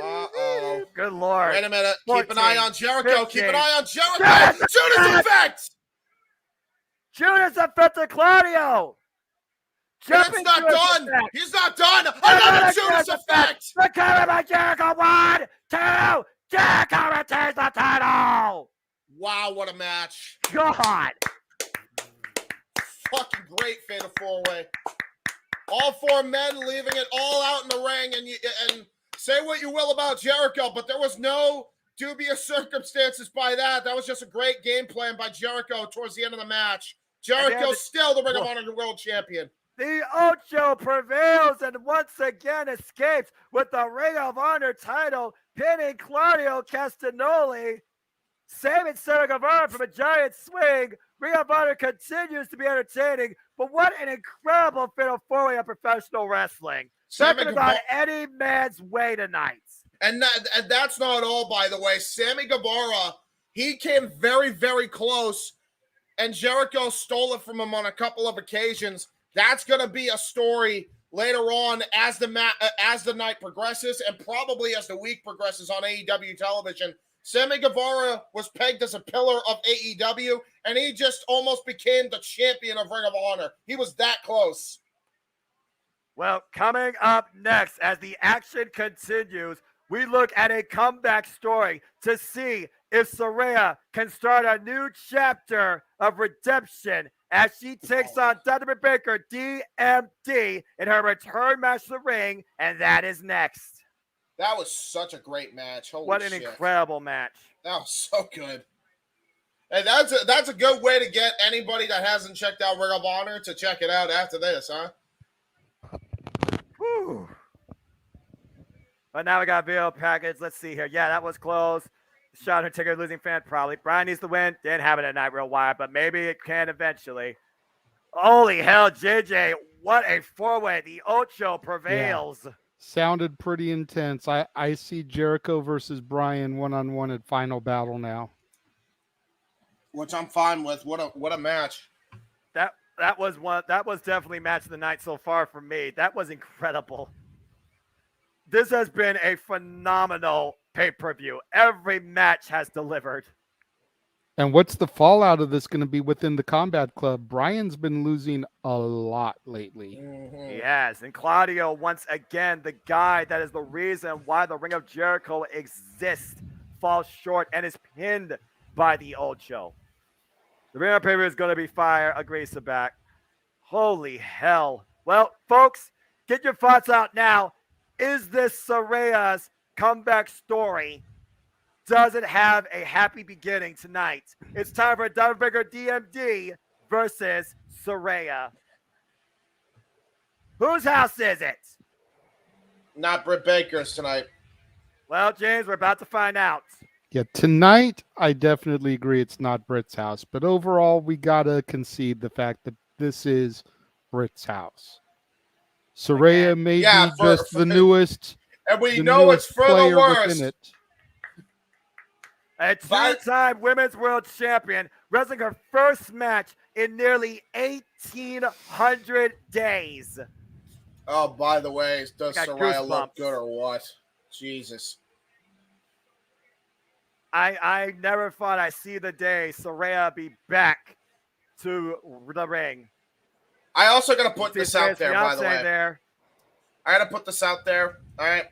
Uh-oh. Good Lord. Wait a minute. 14, Keep an eye on Jericho. 15. Keep an eye on Jericho. Judas effect. Judas effect to Claudio. It's not done. He's not done. Another Judas effect. The cover by Jericho. 1, 2. Jericho retains the title. Wow, what a match. God. Fucking great fatal 4-way. All 4 men leaving it all out in the ring, and say what you will about Jericho, but there was no dubious circumstances by that. That was just a great game plan by Jericho towards the end of the match. Jericho's still the Ring of Honor World Champion. The Ocho prevails and once again escapes with the Ring of Honor title, pinning Claudio Castagnoli. Saving Sammy Guevara from a giant swing. Ring of Honor continues to be entertaining, but what an incredible fatal 4-way of professional wrestling. That could have gone any man's way tonight. And that's not all, by the way. Sammy Guevara, he came very, very close, and Jericho stole it from him on a couple of occasions. That's going to be a story later on as the night progresses, and probably as the week progresses on AEW television. Sammy Guevara was pegged as a pillar of AEW, and he just almost became the champion of Ring of Honor. He was that close. Well, coming up next, as the action continues, we look at a comeback story to see if Saraya can start a new chapter of redemption as she takes on Dr. Baker DMD in her return match to the ring, and that is next. That was such a great match. Holy what an shit. incredible match. That was so good. And that's a good way to get anybody that hasn't checked out Ring of Honor to check it out after this, huh? Whew. But now we got a video package. Let's see here. Yeah, that was close. Shot her ticket, losing fan probably. Brian needs to win. Didn't have it tonight real wide, but maybe it can eventually. Holy hell, JJ. What a 4-way. The Ocho prevails. Yeah. Sounded pretty intense. I see Jericho versus Brian one-on-one at Final Battle now. Which I'm fine with. What a match. That was definitely match of the night so far for me. That was incredible. This has been a phenomenal pay-per-view. Every match has delivered. And what's the fallout of this going to be within the Combat Club? Brian's been losing a lot lately. Mm-hmm. Yes, and Claudio, once again, the guy that is the reason why the Ring of Jericho exists, falls short and is pinned by the Ocho. The Ring of Paper is going to be fire. Agrees to back. Holy hell. Well, folks, get your thoughts out now. Is this Saraya's comeback story? Does it have a happy beginning tonight? It's time for Dr. Baker DMD versus Saraya. Whose house is it? Not Britt Baker's tonight. Well, James, we're about to find out. Yeah, tonight, I definitely agree it's not Britt's house. But overall, we got to concede the fact that this is Britt's house. Saraya may be just the newest. And we know it's for the worst. A two-time women's world champion, wrestling her first match in nearly 1,800 days. Oh, by the way, does Saraya look goosebumps. good or what? Jesus. I never thought I'd see the day Saraya be back to the ring. I also got to put this out there, by the way. There. I got to put this out there. All right.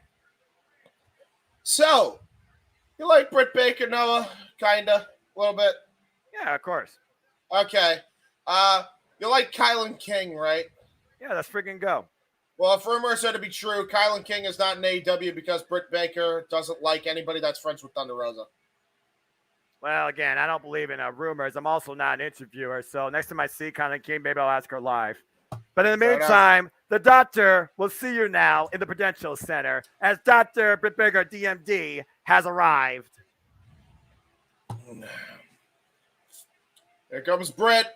So, you like Britt Baker, Noah? Kinda, a little bit. Yeah, of course. Okay. You like Kylan King, right? Yeah, let's freaking go. Well, if rumors are to be true, Kylan King is not in AEW because Britt Baker doesn't like anybody that's friends with Thunder Rosa. Well, again, I don't believe in rumors. I'm also not an interviewer, so next time I see Kylan King, maybe I'll ask her live. But in the meantime, the doctor will see you now in the Prudential Center as Dr. Britt Baker, DMD, has arrived. Here comes Britt.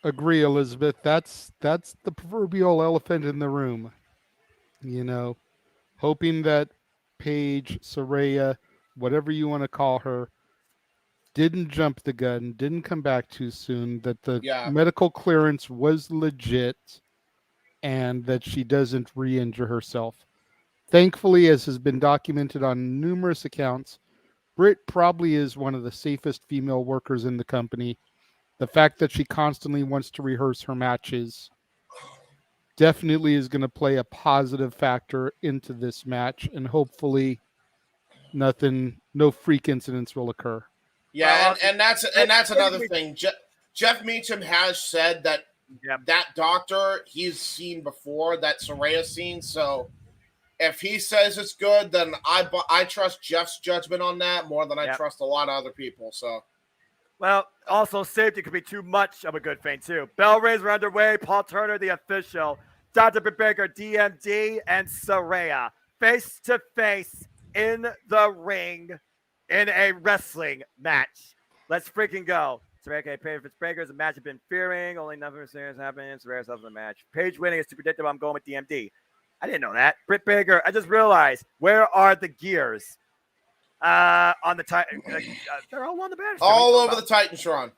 Agree, Elizabeth. That's the proverbial elephant in the room. You know, hoping that Paige, Saraya, whatever you want to call her, didn't jump the gun, didn't come back too soon, that the medical clearance was legit, and that she doesn't re-injure herself. Thankfully, as has been documented on numerous accounts, Britt probably is one of the safest female workers in the company. The fact that she constantly wants to rehearse her matches definitely is going to play a positive factor into this match, and hopefully no freak incidents will occur. Yeah, and that's another thing. Jeff Meacham has said that that doctor he's seen before, that Saraya's seen. So if he says it's good, then I trust Jeff's judgment on that more than I trust a lot of other people. So. Well, also safety could be too much of a good thing too. Bell rings are underway. Paul Turner, the official, Dr. Britt Baker, DMD, and Saraya face to face in the ring in a wrestling match. Let's freaking go. Saraya K. Paige Baker is a match I've been fearing. Only nothing serious happening. Saraya self in the match. Paige winning is too predictable. I'm going with DMD. I didn't know that. Britt Baker, I just realized, where are the gears? On the Titan, they're all on the bench. All over the Titantron.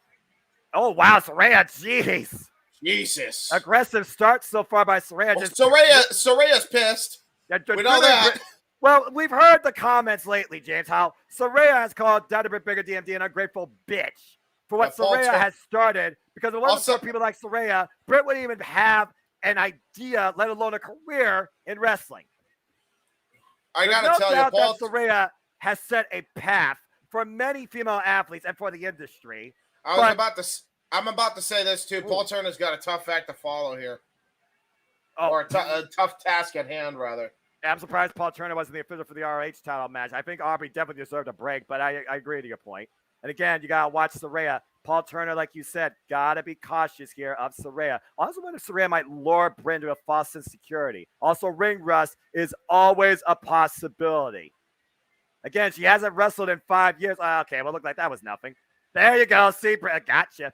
Oh wow, Saraya, jeez, Jesus, aggressive start so far by Saraya. Well, Saraya's pissed. We know that. Well, we've heard the comments lately, James, how Saraya has called Dr. Britt Baker DMD an ungrateful bitch for what Saraya has started. Because it wasn't for people like Saraya, Britt wouldn't even have an idea, let alone a career in wrestling. I gotta tell you, Paul, that Saraya has set a path for many female athletes and for the industry. I'm about to say this too. Paul Turner's got a tough act to follow here, or a tough task at hand, rather. I'm surprised Paul Turner wasn't the official for the ROH title match. I think Aubrey definitely deserved a break, but I agree to your point. And again, you gotta watch Saraya. Paul Turner, like you said, gotta be cautious here of Saraya. Also wonder if Saraya might lure Britt into a false insecurity. Also, ring rust is always a possibility. Again, she hasn't wrestled in 5 years. Oh, okay, well, look like that was nothing. There you go. See, gotcha.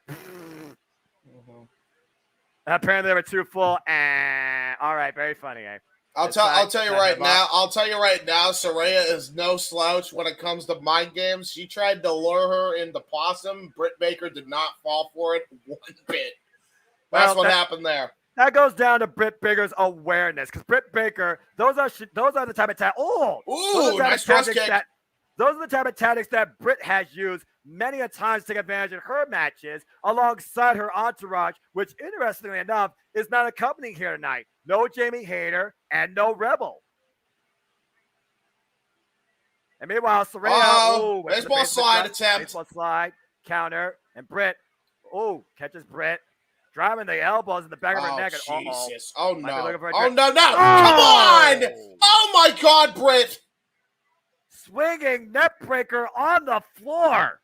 Apparently, they were too full. All right, very funny. Eh? I'll tell you right now. Saraya is no slouch when it comes to mind games. She tried to lure her into possum. Britt Baker did not fall for it one bit. That's what happened there. That goes down to Britt Baker's awareness, because Britt Baker, those are the type of nice cross kick. Those are the type of tactics that Britt has used many a times to take advantage of her matches alongside her entourage, which, interestingly enough, is not accompanying here tonight. No Jamie Hayter and no Rebel. And meanwhile, Saraya, baseball slide attempt. Baseball slide, counter, and Britt, catches Britt. Driving the elbows in the back of her neck. Jesus. Oh, no. Oh, no. Come on. Oh, my God, Britt. Swinging neck breaker on the floor.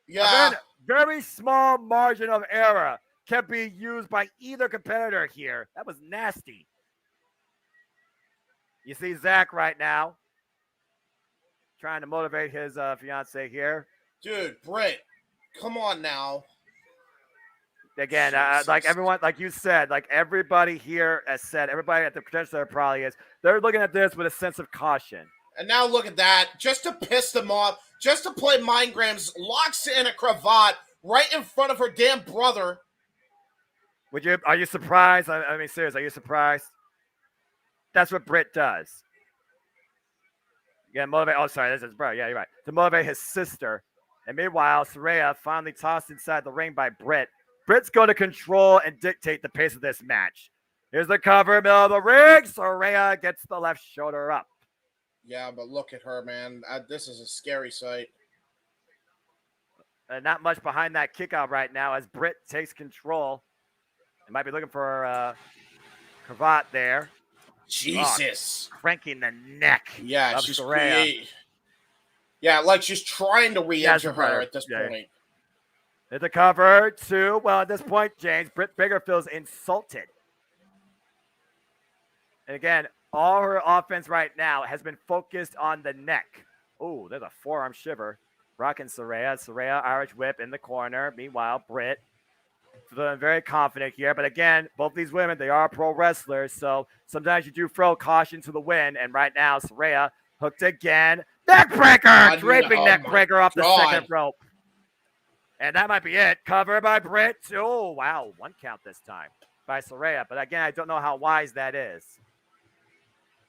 Yeah. Again, very small margin of error can be used by either competitor here. That was nasty. You see Zach right now trying to motivate his fiance here. Dude, Britt, come on now. Again, like everyone, like you said, like everybody here has said, everybody at the Prudential Center probably is, they're looking at this with a sense of caution. And now look at that. Just to piss them off, just to play mind games, locks in a cravat right in front of her damn brother. Are you surprised? I mean, seriously, are you surprised? That's what Britt does. Yeah, motivate. Oh, sorry, this is bro. Yeah, you're right. To motivate his sister. And meanwhile, Saraya finally tossed inside the ring by Britt. Britt's going to control and dictate the pace of this match. Here's the cover, middle of the ring. Saraya gets the left shoulder up. Yeah, but look at her, man. This is a scary sight. Not much behind that kick out right now as Britt takes control. They might be looking for cravat there. Jesus. Cranking the neck. Yeah, of she's Saraya. Yeah, like she's trying to re-enter her at this point. Hit the cover, 2. Well, at this point, James, Britt Baker feels insulted. And again, all her offense right now has been focused on the neck. Oh, there's a forearm shiver. Rocking Saraya. Saraya, Irish whip in the corner. Meanwhile, Britt feeling very confident here. But again, both these women, they are pro wrestlers. So sometimes you do throw caution to the wind. And right now, Saraya hooked again. Neckbreaker! Draping neckbreaker off the second rope. And that might be it. Covered by Britt. Oh, wow. 1 count this time by Saraya. But again, I don't know how wise that is.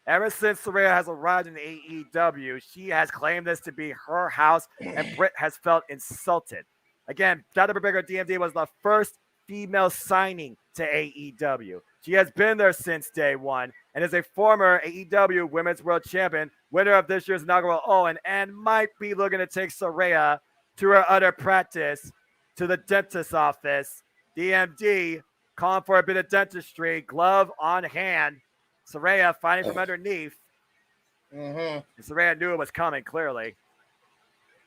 Ever since Saraya has arrived in AEW, she has claimed this to be her house, and Britt has felt insulted. Again, Dr. Baker DMD was the first female signing to AEW. She has been there since day one and is a former AEW Women's World Champion, winner of this year's inaugural Owen, and might be looking to take Saraya to her other practice, to the dentist's office. DMD calling for a bit of dentistry, glove on hand. Saraya fighting from underneath. And Saraya knew it was coming, clearly.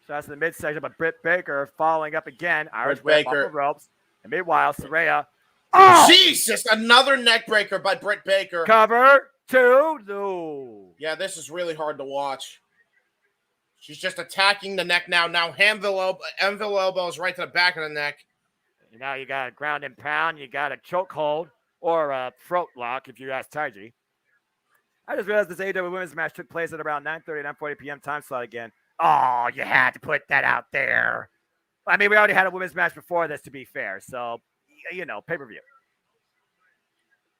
Shots in the midsection, but Britt Baker following up again. Irish whip off the ropes. And meanwhile, Saraya. Oh! Jesus! Another neck breaker by Britt Baker. Cover 2. No. Yeah, this is really hard to watch. She's just attacking the neck now. Now anvil elbows right to the back of the neck. Now you got a ground and pound. You got a chokehold or a throat lock if you ask Taiji. I just realized this AEW women's match took place at around 9:30, 9:40 p.m. time slot again. Oh, you had to put that out there. I mean, we already had a women's match before this, to be fair. So, pay-per-view.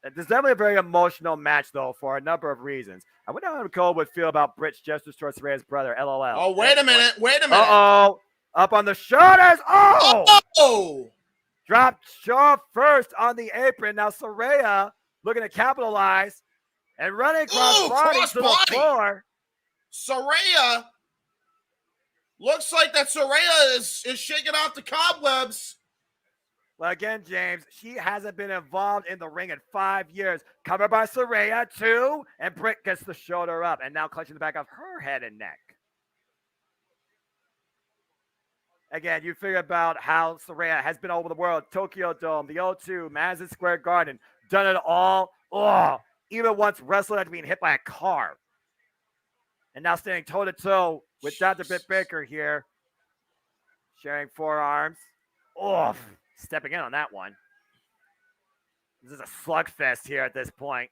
This is definitely a very emotional match, though, for a number of reasons. I wonder how Cole would feel about Britt's gestures towards Saraya's brother, LOL. Oh, wait a minute. Uh-oh. Up on the shoulders. Oh! Dropped Shaw first on the apron. Now Saraya looking to capitalize and running cross-body to the floor. Saraya. Looks like that Saraya is shaking off the cobwebs. Well, again, James, she hasn't been involved in the ring in 5 years. Covered by Saraya, 2, and Britt gets the shoulder up and now clutching the back of her head and neck. Again, you figure about how Saraya has been all over the world. Tokyo Dome, the O2, Madison Square Garden. Done it all. Oh, even once wrestled after being hit by a car. And now standing toe-to-toe with Dr. Britt Baker here. Sharing forearms. Oh, stepping in on that one. This is a slugfest here at this point.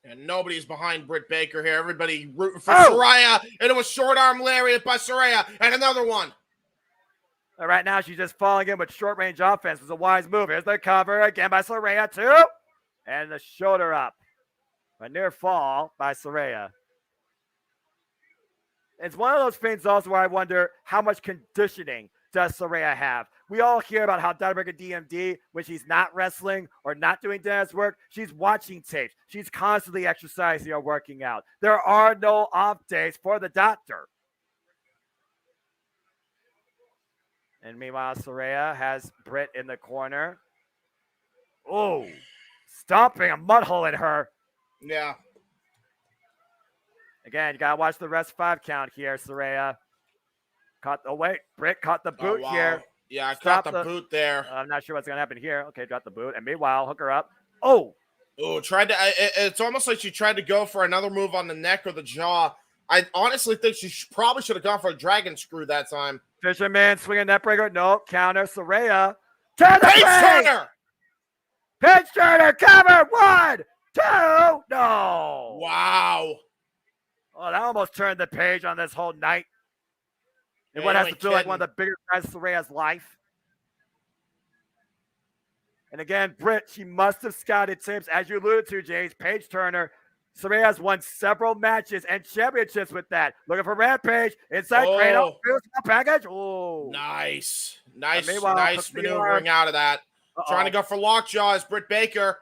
And nobody's behind Britt Baker here. Everybody rooting for Saraya. And it was short arm lariat by Saraya. And another one. Right now, she's just falling in with short-range offense. It's a wise move. Here's the cover again by Saraya, 2. And the shoulder up. A near fall by Saraya. It's one of those things also where I wonder how much conditioning does Saraya have. We all hear about how Dr. DMD, when she's not wrestling or not doing dance work, she's watching tapes. She's constantly exercising or working out. There are no off days for the doctor. And meanwhile, Saraya has Britt in the corner. Oh, stomping a mud hole in her. Yeah. Again, you got to watch the rest 5 count here, Saraya. Britt caught the boot here. Yeah, I caught the boot there. I'm not sure what's going to happen here. Okay, drop the boot. And meanwhile, hook her up. Oh, tried to. It's almost like she tried to go for another move on the neck or the jaw. I honestly think she probably should have gone for a dragon screw that time. Fisherman swinging that breaker. No, counter. Saraya. To the Page Turner! Page Turner, cover. 1, 2. No. Wow. Oh, that almost turned the page on this whole night. And what has to feel like one of the bigger times of Saraya's life. And again, Britt, she must have scouted tips, as you alluded to, James. Page Turner. Saraya has won several matches and championships with that. Looking for Rampage. Inside Cradle. Package. Oh. Nice maneuvering out of that. Trying to go for lockjaw is Britt Baker.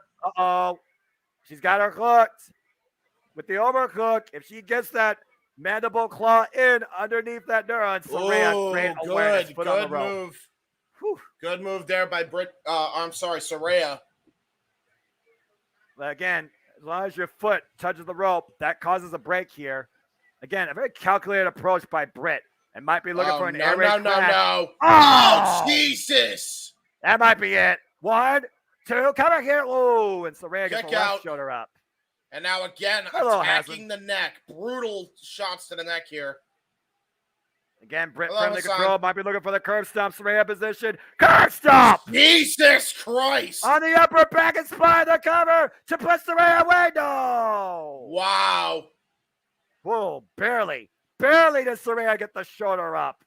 She's got her hooked. With the overhook, if she gets that Mandible claw in underneath that neuron. Saraya, great awareness. Foot on the Good rope. move. Whew. Good move there by Saraya. But again, as long as your foot touches the rope, that causes a break here. Again, a very calculated approach by Britt. And might be looking for an air raid crash. No. Oh, Jesus. That might be it. 1, 2, cover here. Oh, and Saraya gets the left out. shoulder up. And now again, Hello, attacking the neck. Brutal shots to the neck here. Again, Britt firmly controlled. Might be looking for the curb stomp. Saraya position. Curb stomp! Jesus Christ! On the upper back and spine, the cover to put Saraya away. No! Wow. Whoa, barely. Barely does Saraya get the shoulder up.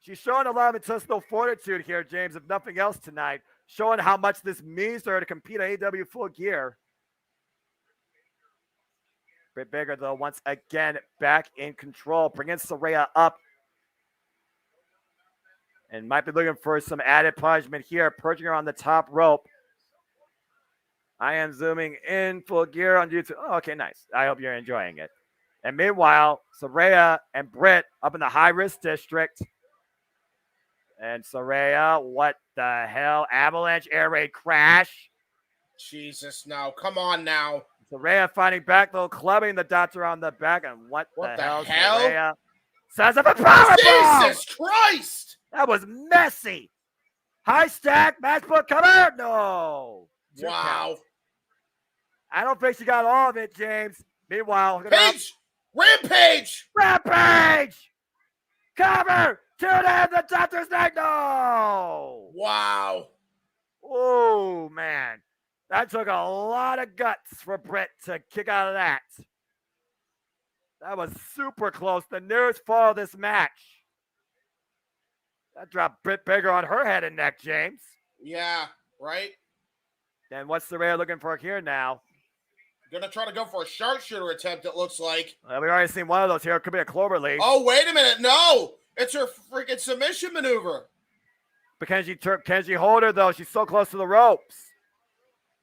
She's showing a lot of intestinal fortitude here, James, if nothing else tonight. Showing how much this means to her to compete at AEW Full Gear. Britt Baker, though, once again back in control, bringing Saraya up. And might be looking for some added punishment here, perching her on the top rope. I am zooming in Full Gear on YouTube. Oh, okay, nice. I hope you're enjoying it. And meanwhile, Saraya and Britt up in the high-risk district. And Saraya, what the hell? Avalanche air raid crash. Jesus, no. Come on now. Saraya fighting back, though, clubbing the doctor on the back. And what the hell? Saraya sends up a powerbomb! Jesus Christ! That was messy. High stack, match point cover. No. Wow. I don't think she got all of it, James. Meanwhile, Paige! Rampage! Cover! Tune in the doctor's neck. No. Wow. Oh, man. That took a lot of guts for Britt to kick out of that. That was super close. The nearest fall of this match. That dropped Britt Baker on her head and neck, James. Yeah, right? Then what's Saraya looking for here now? Gonna try to go for a sharpshooter attempt, it looks like. We already seen one of those here. It could be a clover leaf. Oh, wait a minute. No! It's her freaking submission maneuver. But can she hold her, though? She's so close to the ropes.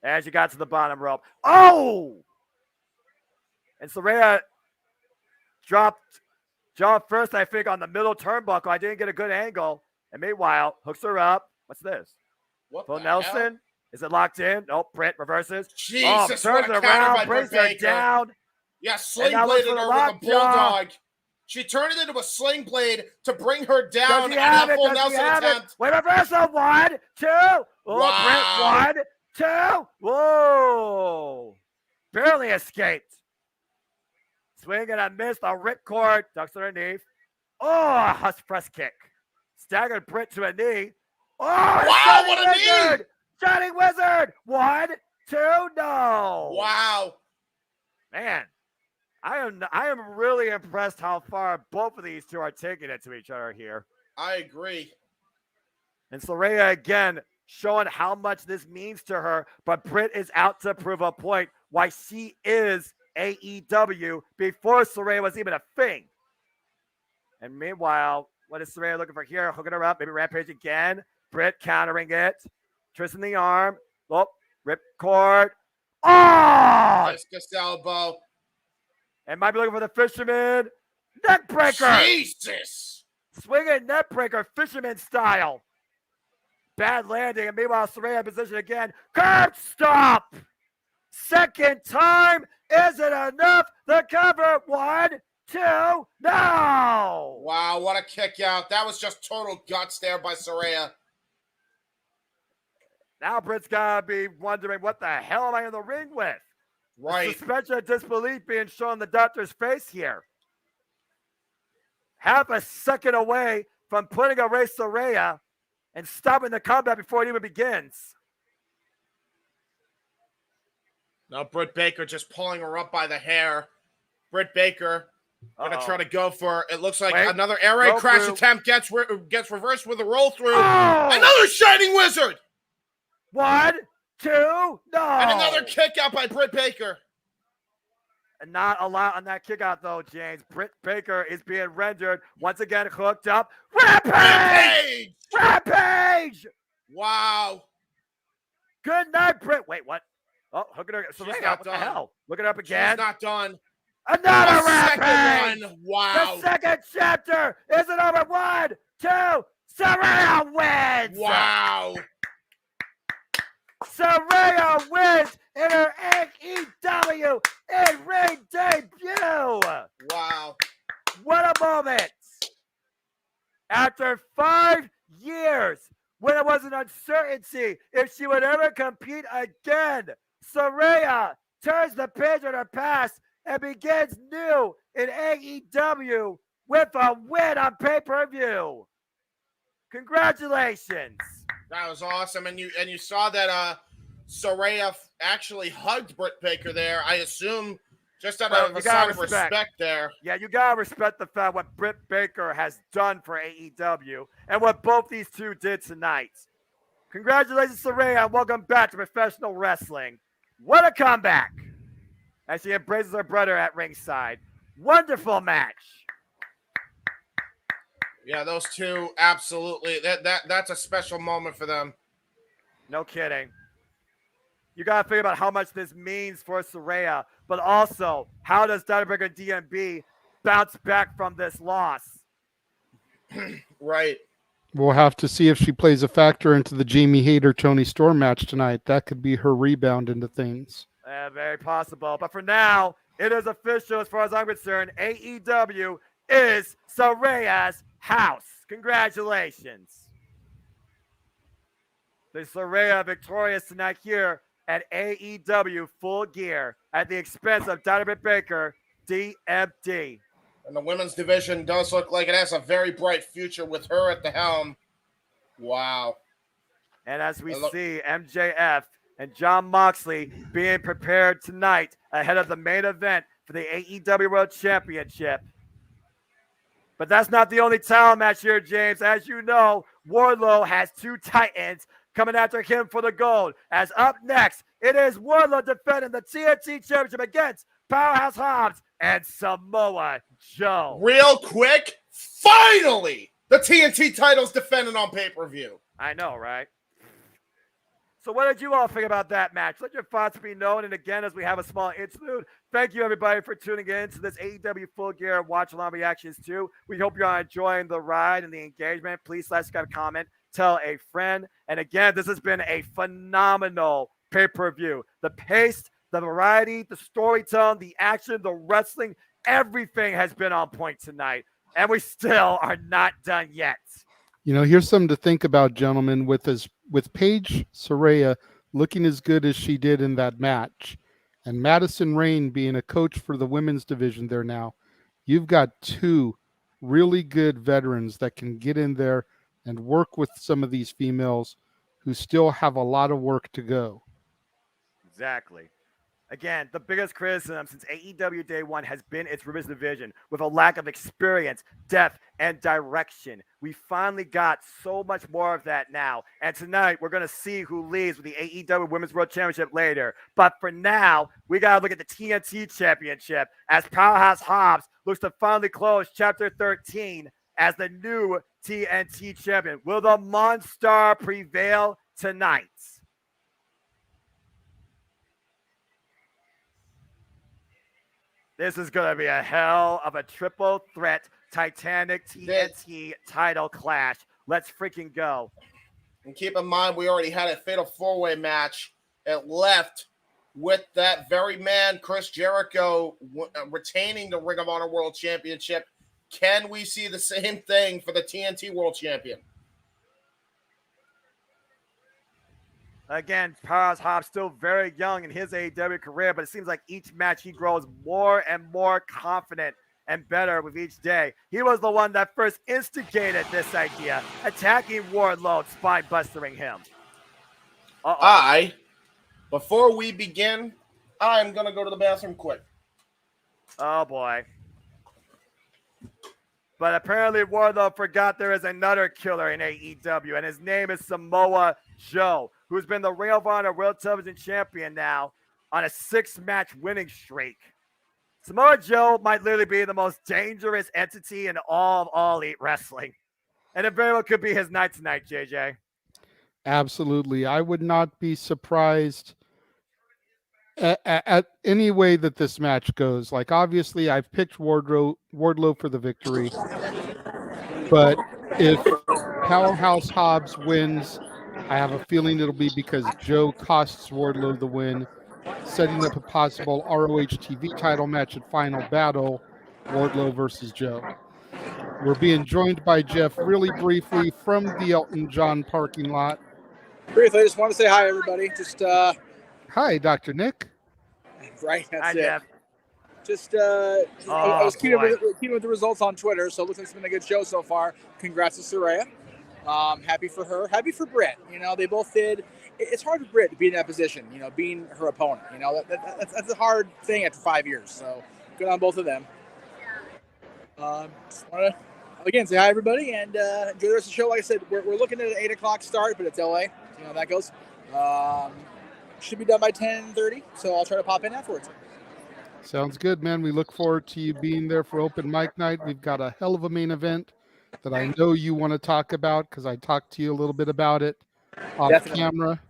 And she got to the bottom rope. Oh! And Saraya dropped first, I think, on the middle turnbuckle. I didn't get a good angle. And meanwhile, hooks her up. What's this? What Full the Nelson? hell? Is it locked in? Nope. Britt reverses. Jesus, turns what a it counter around, by brings Britt her Baker. down. Yeah, sling bladed her with a bulldog. She turned it into a sling blade to bring her down and that full Nelson attempt. Wait, reversal. 1, 2. Oh, Wow. Britt, 1, 2. Whoa. Barely escaped. Swing and a miss. A ripcord. Ducks underneath. Oh, a hush press kick. Staggered Britt to a knee. Oh, wow, what a knee! Shining Wizard. 1, 2, no. Wow. Man, I am really impressed how far both of these two are taking it to each other here. I agree. And Saraya again showing how much this means to her, but Britt is out to prove a point why she is AEW before Saraya was even a thing. And meanwhile, what is Saraya looking for here? Hooking her up, maybe Rampage again. Britt countering it. Twisting the arm. Oh, rip cord. Oh! Discus elbow. And might be looking for the fisherman. Neck breaker. Jesus. Swinging neck breaker, fisherman style. Bad landing. And meanwhile, Saraya in position again. Curb stop. Second time. Is it enough? The cover. 1, 2. No. Wow, what a kick out. That was just total guts there by Saraya. Now Britt's got to be wondering, what the hell am I in the ring with? Right. The suspension of disbelief being shown in the doctor's face here. Half a second away from putting away Saraya and stopping the combat before it even begins. Now Britt Baker just pulling her up by the hair. Britt Baker going to try to go for, it looks like another air raid crash attempt gets reversed with a roll through. Oh! Another Shining Wizard. 1, 2, no. And another kick out by Britt Baker. And not a lot on that kick out, though, James. Britt Baker is being rendered once again hooked up. Rampage! Rampage! Wow. Good night, Britt. Wait, what? Oh, hooking her. She's Saraya, not what done. the hell? Looking up again. She's not done. Another second rampage. one. Wow. The second chapter isn't over. 1, 2. Saraya wins. Wow. Saraya wins in her AEW in-ring debut. Wow. What a moment. After 5 years, when it was an uncertainty if she would ever compete again, Saraya turns the page on her past and begins new in AEW with a win on pay-per-view. Congratulations. That was awesome. And you saw that Saraya actually hugged Britt Baker there. I assume just out of a sign of respect there. Yeah, you gotta respect the fact what Britt Baker has done for AEW and what both these two did tonight. Congratulations, Saraya, and welcome back to professional wrestling. What a comeback! As she embraces her brother at ringside. Wonderful match. Yeah, those two absolutely. That's a special moment for them. No kidding. You got to think about how much this means for Saraya, but also how does Dynabrigger DMB bounce back from this loss? Right. We'll have to see if she plays a factor into the Jamie Hayter Tony Storm match tonight. That could be her rebound into things. Very possible. But for now, it is official as far as I'm concerned. AEW is Saraya's house. Congratulations. The Saraya victorious tonight here at AEW Full Gear at the expense of Britt Baker, DMD. And the women's division does look like it has a very bright future with her at the helm. Wow. And as we see, MJF and Jon Moxley being prepared tonight ahead of the main event for the AEW World Championship. But that's not the only title match here, James. As you know, Wardlow has two Titans coming after him for the gold. As up next, it is Wardlow defending the TNT Championship against Powerhouse Hobbs and Samoa Joe. Real quick, finally, the TNT title's defended on pay-per-view. I know, right? So what did you all think about that match? Let your thoughts be known. And again, as we have a small interlude, thank you everybody for tuning in to this AEW Full Gear Watch Along Reactions 2. We hope you are enjoying the ride and the engagement. Please let us get a comment, tell a friend. And again, this has been a phenomenal pay-per-view. The pace, the variety, the storytelling, the action, the wrestling, everything has been on point tonight. And we still are not done yet. You know, here's something to think about, gentlemen, with Paige Saraya looking as good as she did in that match, and Madison Rayne being a coach for the women's division there now. You've got two really good veterans that can get in there and work with some of these females who still have a lot of work to go. Exactly. Again, the biggest criticism since AEW Day One has been its women's division with a lack of experience, depth, and direction. We finally got so much more of that now. And tonight, we're going to see who leads with the AEW Women's World Championship later. But for now, we got to look at the TNT Championship as Powerhouse Hobbs looks to finally close Chapter 13 as the new TNT Champion. Will the Monster prevail tonight? This is going to be a hell of a triple threat Titanic TNT title clash. Let's freaking go. And keep in mind, we already had a fatal four-way match. It left with that very man, Chris Jericho, retaining the Ring of Honor World Championship. Can we see the same thing for the TNT World Champion? Again, Powerhouse Hobbs still very young in his AEW career, but it seems like each match he grows more and more confident and better with each day. He was the one that first instigated this idea, attacking Wardlow, spine-bustering him. Before we begin, I'm going to go to the bathroom quick. Oh, boy. But apparently Wardlow forgot there is another killer in AEW, and his name is Samoa Joe, who's been the Ring of Honor World Television Champion now on a 6-match winning streak. Samoa Joe might literally be the most dangerous entity in all of All Elite Wrestling. And it very well could be his night tonight, JJ. Absolutely. I would not be surprised at any way that this match goes. Like, obviously, I've picked Wardlow for the victory, but if Powerhouse Hobbs wins, I have a feeling it'll be because Joe costs Wardlow the win, setting up a possible ROH TV title match at Final Battle, Wardlow versus Joe. We're being joined by Jeff really briefly from the Elton John parking lot. Briefly, I just want to say hi, everybody. Just Hi, Dr. Nick. Right, that's Hi, it. Jeff. Just I was keeping with the results on Twitter, so it looks like it's been a good show so far. Congrats to Saraya. Happy for her. Happy for Britt. You know, they both did. It's hard for Britt to be in that position. You know, being her opponent. You know, that's a hard thing after 5 years. So good on both of them. Just want to again say hi, everybody, and enjoy the rest of the show. Like I said, we're looking at an 8 o'clock start, but it's LA. You know how that goes. Should be done by 10:30, so I'll try to pop in afterwards. Sounds good, man. We look forward to you being there for open mic night. We've got a hell of a main event that I know you want to talk about because I talked to you a little bit about it off camera.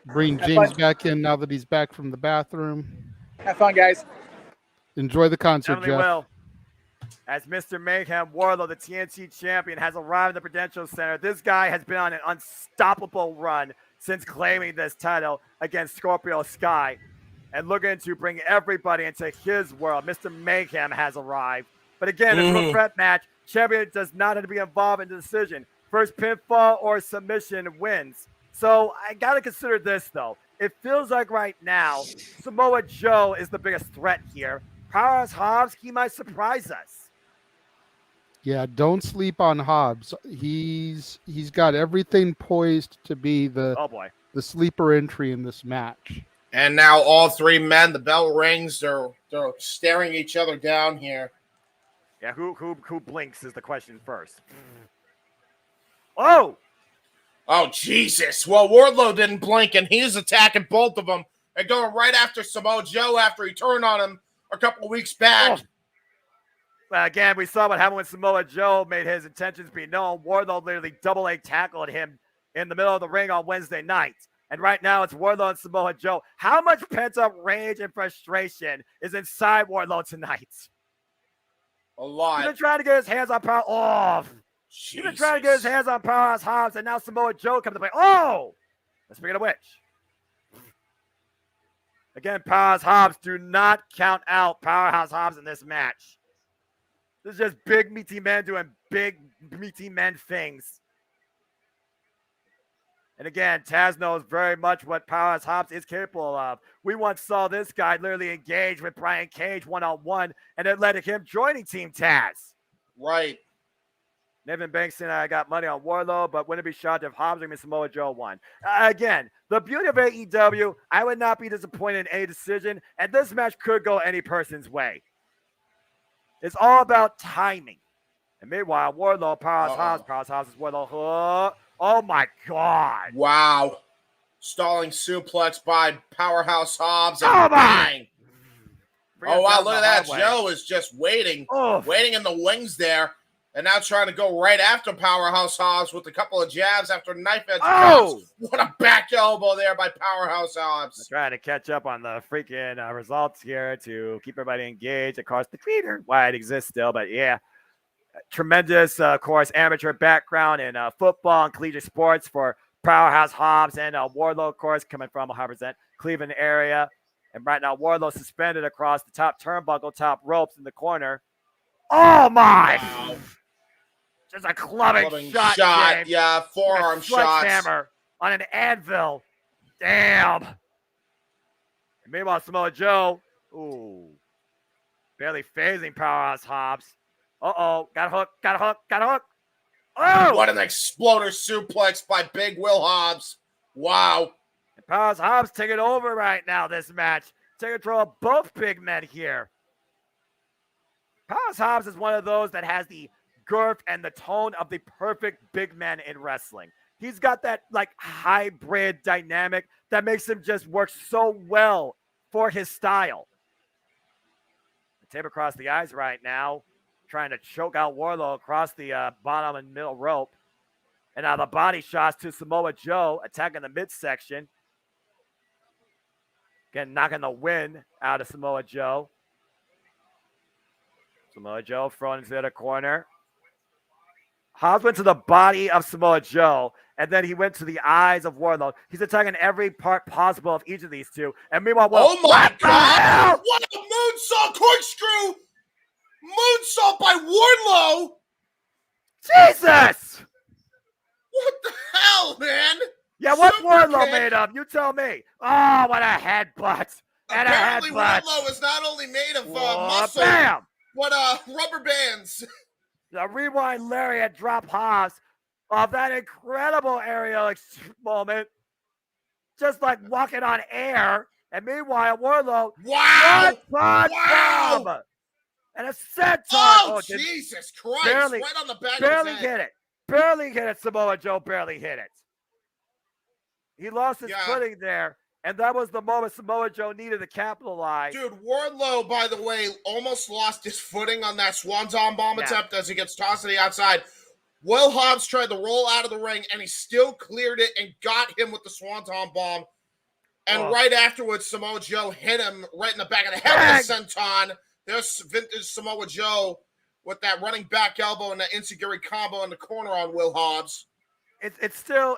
Bring James back in now that he's back from the bathroom. Have fun, guys. Enjoy the concert, Definitely Jeff. will. As Mr. Mayhem Wardlow, the TNT champion, has arrived in the Prudential Center. This guy has been on an unstoppable run since claiming this title against Scorpio Sky and looking to bring everybody into his world. Mr. Mayhem has arrived. But again, it's a threat match. Champion does not have to be involved in the decision. First pinfall or submission wins. So I got to consider this, though. It feels like right now, Samoa Joe is the biggest threat here. Powerhouse Hobbs, he might surprise us. Yeah, don't sleep on Hobbs. He's got everything poised to be the sleeper entry in this match. And now all three men, the bell rings. They're staring each other down here. Yeah, who blinks is the question first. Oh! Oh, Jesus. Well, Wardlow didn't blink, and he's attacking both of them and going right after Samoa Joe after he turned on him a couple of weeks back. Well, again, we saw what happened when Samoa Joe made his intentions be known. Wardlow literally double-A tackled him in the middle of the ring on Wednesday night. And right now, it's Wardlow and Samoa Joe. How much pent-up rage and frustration is inside Wardlow tonight? A lot. He's been trying to get his hands on Powerhouse. He's been trying to get his hands on Powerhouse Hobbs, and now Samoa Joe comes to play. Oh! Speaking of which. Again, Powerhouse Hobbs, do not count out Powerhouse Hobbs in this match. This is just big, meaty men doing big, meaty men things. And again, Taz knows very much what Powerhouse Hobbs is capable of. We once saw this guy literally engage with Brian Cage one-on-one, and it led to him joining Team Taz. Right. Nevin Banks and I got money on Wardlow, but wouldn't it be shocked if Hobbs and Samoa Joe won? Again, the beauty of AEW, I would not be disappointed in a decision, and this match could go any person's way. It's all about timing. And meanwhile, Wardlow, Powerhouse Hobbs is Wardlow. Oh my God. Wow. Stalling suplex by Powerhouse Hobbs. And bang. Oh, wow. Look at that. Joe is just waiting. Waiting in the wings there. And now trying to go right after Powerhouse Hobbs with a couple of jabs after knife edge. Oh! What a back elbow there by Powerhouse Hobbs. Trying to catch up on the freaking results here to keep everybody engaged. Of course, the Twitter, why it exists still. But yeah, tremendous, of course, amateur background in football and collegiate sports for Powerhouse Hobbs and Wardlow, of course, coming from 100% Cleveland area. And right now, Wardlow suspended across the top turnbuckle, top ropes in the corner. Oh, my! Wow. Just a clubbing shot. James. Yeah, forearm shot. Hammer on an anvil. Damn. And meanwhile, Samoa Joe, barely phasing Powerhouse Hobbs. Uh-oh, got a hook. Oh! What an exploder suplex by Big Will Hobbs. Wow. And Powerhouse Hobbs taking over right now this match. Taking control of both big men here. Powerhouse Hobbs is one of those that has the girth and the tone of the perfect big man in wrestling. He's got that like hybrid dynamic that makes him just work so well for his style. The tape across the eyes right now, trying to choke out Wardlow across the bottom and middle rope. And now the body shots to Samoa Joe attacking the midsection. knocking the wind out of Samoa Joe. Samoa Joe thrown into the corner. Hobbs went to the body of Samoa Joe, and then he went to the eyes of Wardlow. He's attacking every part possible of each of these two. And meanwhile, oh my God! Hell? What a moonsault corkscrew! Moonsault by Wardlow! Jesus! What the hell, man? Yeah, what's Wardlow made of? You tell me. Oh, what a headbutt. And apparently, a headbutt. Wardlow is not only made of muscle, bam! but rubber bands. The rewind lariat drop Hobbs of that incredible aerial moment. Just like walking on air. And meanwhile, Wardlow. Wow! Bomb! And a senton. Oh, Jesus Christ. Barely, right on the back barely of his head. hit it. Barely hit it. Samoa Joe barely hit it. He lost his footing there. And that was the moment Samoa Joe needed to capitalize. Dude, Wardlow, by the way, almost lost his footing on that Swanton bomb attempt as he gets tossed to the outside. Will Hobbs tried to roll out of the ring, and he still cleared it and got him with the Swanton bomb. And right afterwards, Samoa Joe hit him right in the back of the head with a senton. There's vintage Samoa Joe with that running back elbow and that enziguri combo in the corner on Will Hobbs. It still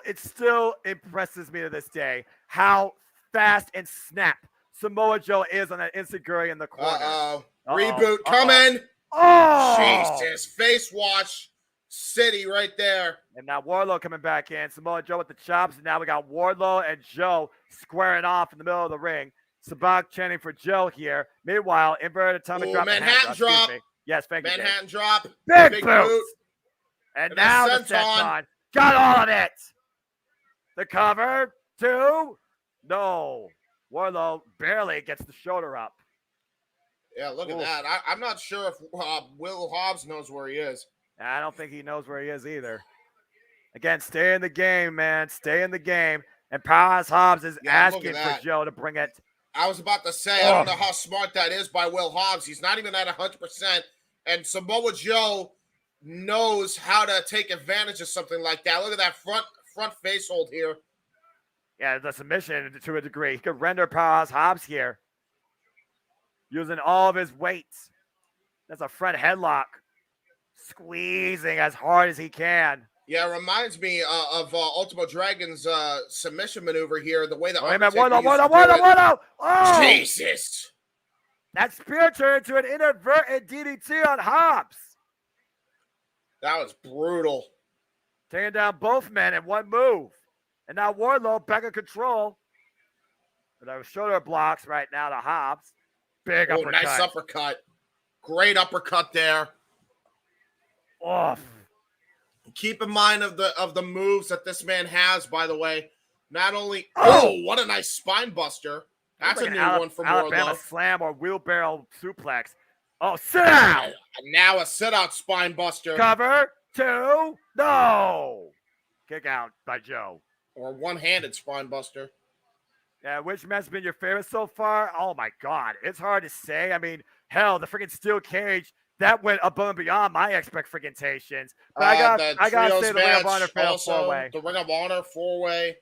impresses me to this day how fast and snap Samoa Joe is on that enziguri in the corner. Reboot coming. Oh! Jesus. Face wash city right there. And now Wardlow coming back in. Samoa Joe with the chops. And now we got Wardlow and Joe squaring off in the middle of the ring. Sabak chanting for Joe here. Meanwhile, inverted atomic drop. Manhattan drop. Yes, thank you. Manhattan drop. Big boot. And now the senton. Got all of it. The cover. 2. No. Wardlow barely gets the shoulder up. Yeah, look at that. I'm not sure if Will Hobbs knows where he is. I don't think he knows where he is either. Again, stay in the game, man. Stay in the game. And Powerhouse Hobbs is asking for Joe to bring it. I was about to say, I don't know how smart that is by Will Hobbs. He's not even at 100%. And Samoa Joe knows how to take advantage of something like that. Look at that front face hold here. Yeah, the submission to a degree. He could render Powerhouse Hobbs here. Using all of his weight. That's a front headlock. Squeezing as hard as he can. Yeah, it reminds me of Ultimo Dragon's submission maneuver here. The way that Wardlow. Oh! Jesus. That spear turned into an inadvertent DDT on Hobbs. That was brutal. Taking down both men in one move. And now Wardlow back in control. But those shoulder blocks right now to Hobbs. Big uppercut. Nice uppercut. Great uppercut there. Off. Keep in mind of the moves that this man has, by the way. Not only what a nice spine buster. That's like a new one for Alabama Wardlow. Slam or wheelbarrow suplex. Oh, sit down. Now a sit-out spine buster. Cover. 2. No. Kick out by Joe. Or one-handed spine buster. Yeah, which match's been your favorite so far? Oh, my God. It's hard to say. I mean, hell, the freaking steel cage, that went above and beyond my expectations. But I got to say the Ring of Honor Fatal 4-Way. The Ring of Honor 4-Way.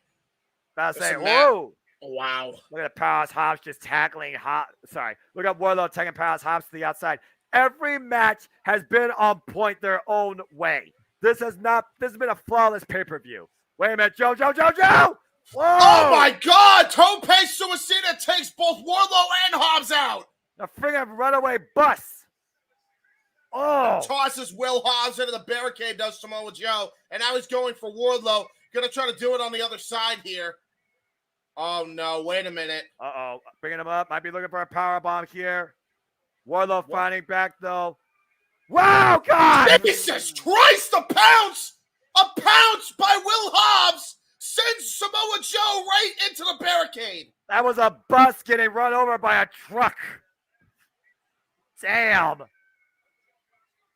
I say, whoa. Wow. Look at Powerhouse Hobbs just tackling look at Wardlow taking Powerhouse Hobbs to the outside. Every match has been on point their own way. This has been a flawless pay-per-view. Wait a minute, Joe. Whoa! Oh my God! Tope Suicida takes both Wardlow and Hobbs out. The friggin' runaway bus. Oh! Tosses Will Hobbs into the barricade, does Samoa Joe, and now he's going for Wardlow. Gonna try to do it on the other side here. Oh no! Wait a minute. Bringing him up. Might be looking for a power bomb here. Wardlow fighting back though. Wow, God! Jesus Christ! A pounce by Will Hobbs sends Samoa Joe right into the barricade. That was a bus getting run over by a truck. Damn.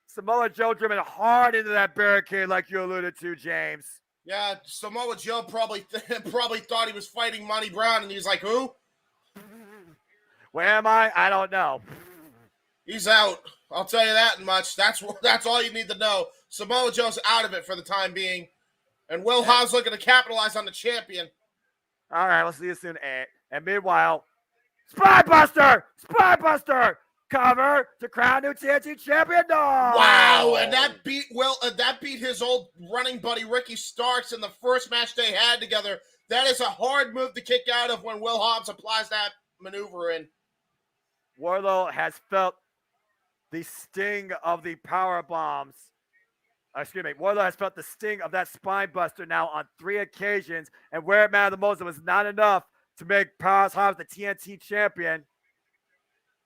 Samoa Joe driven hard into that barricade like you alluded to, James. Yeah, Samoa Joe probably thought he was fighting Monty Brown, and he was like, who? Where am I? I don't know. He's out. I'll tell you that much. That's all you need to know. Samoa Joe's out of it for the time being. And Will Hobbs looking to capitalize on the champion. All right, we'll see you soon, Ant. And meanwhile, Spinebuster! Spinebuster! Cover to crown new TNT champion. No! Wow, and that beat his old running buddy Ricky Starks in the first match they had together. That is a hard move to kick out of when Will Hobbs applies that maneuver in. Wardlow has felt the sting of the power bombs. Excuse me. Wardlow has felt the sting of that spine buster now on 3 occasions, and where it mattered the most, it was not enough to make Powerhouse Hobbs the TNT champion.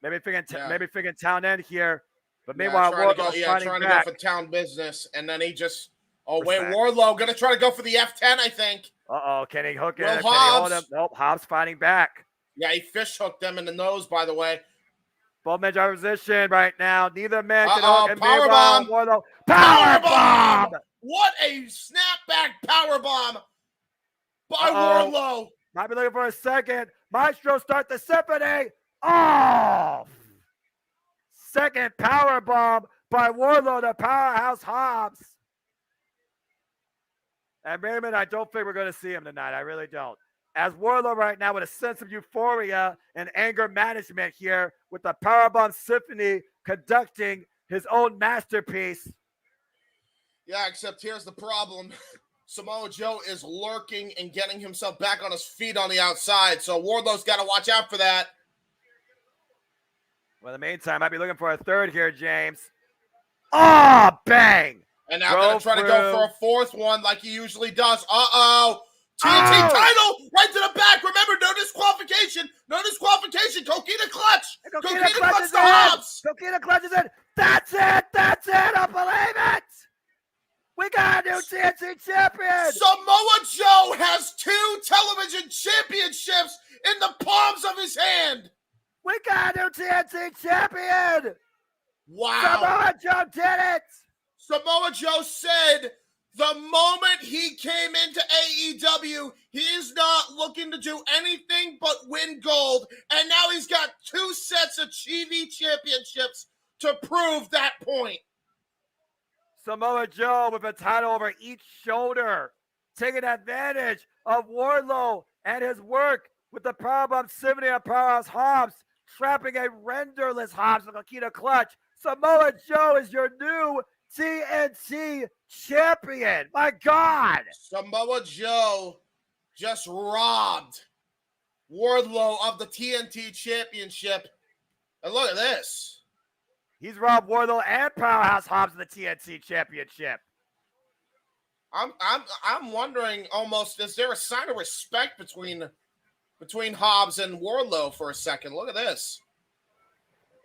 Maybe thinking Town End here, but meanwhile Wardlow's trying to go for town business, and then he just Wardlow gonna try to go for the F10, I think. Can he hook it? Can he hold him? Nope, Hobbs fighting back. Yeah, he fish hooked them in the nose, by the way. Both men are in position right now. Neither man can hook him. Power bomb. Wardlow. Power bomb! What a snapback power bomb by Wardlow. Might be looking for a second. Maestro start the symphony. Off. Second power bomb by Wardlow to Powerhouse Hobbs. And Raymond, I don't think we're going to see him tonight. I really don't. As Wardlow right now with a sense of euphoria and anger management here with the Powerbomb Symphony conducting his own masterpiece. Yeah, except here's the problem. Samoa Joe is lurking and getting himself back on his feet on the outside, so Wardlow's got to watch out for that. Well, in the meantime, I'd be looking for a third here, James. Oh, bang! And now going to try to go for a fourth one like he usually does. TNT title right to the back. Remember, no disqualification. No disqualification. Coquina clutch. Coquina clutch to Hobbs. Coquina clutches in. That's it. That's it. I believe it. We got a new TNT champion. Samoa Joe has 2 television championships in the palms of his hand. We got a new TNT champion. Wow. Samoa Joe did it. Samoa Joe said the moment he came into AEW, he is not looking to do anything but win gold. And now he's got 2 sets of TV championships to prove that point. Samoa Joe with a title over each shoulder, taking advantage of Wardlow and his work with the Powerbomb Symphony of Powerhouse Hobbs, trapping a renderless Hobbs with a Coquina clutch. Samoa Joe is your new TNT champion. My God. Samoa Joe just robbed Wardlow of the TNT championship. And look at this. He's robbed Wardlow and Powerhouse Hobbs of the TNT championship. I'm wondering almost, is there a sign of respect between Hobbs and Wardlow for a second? Look at this.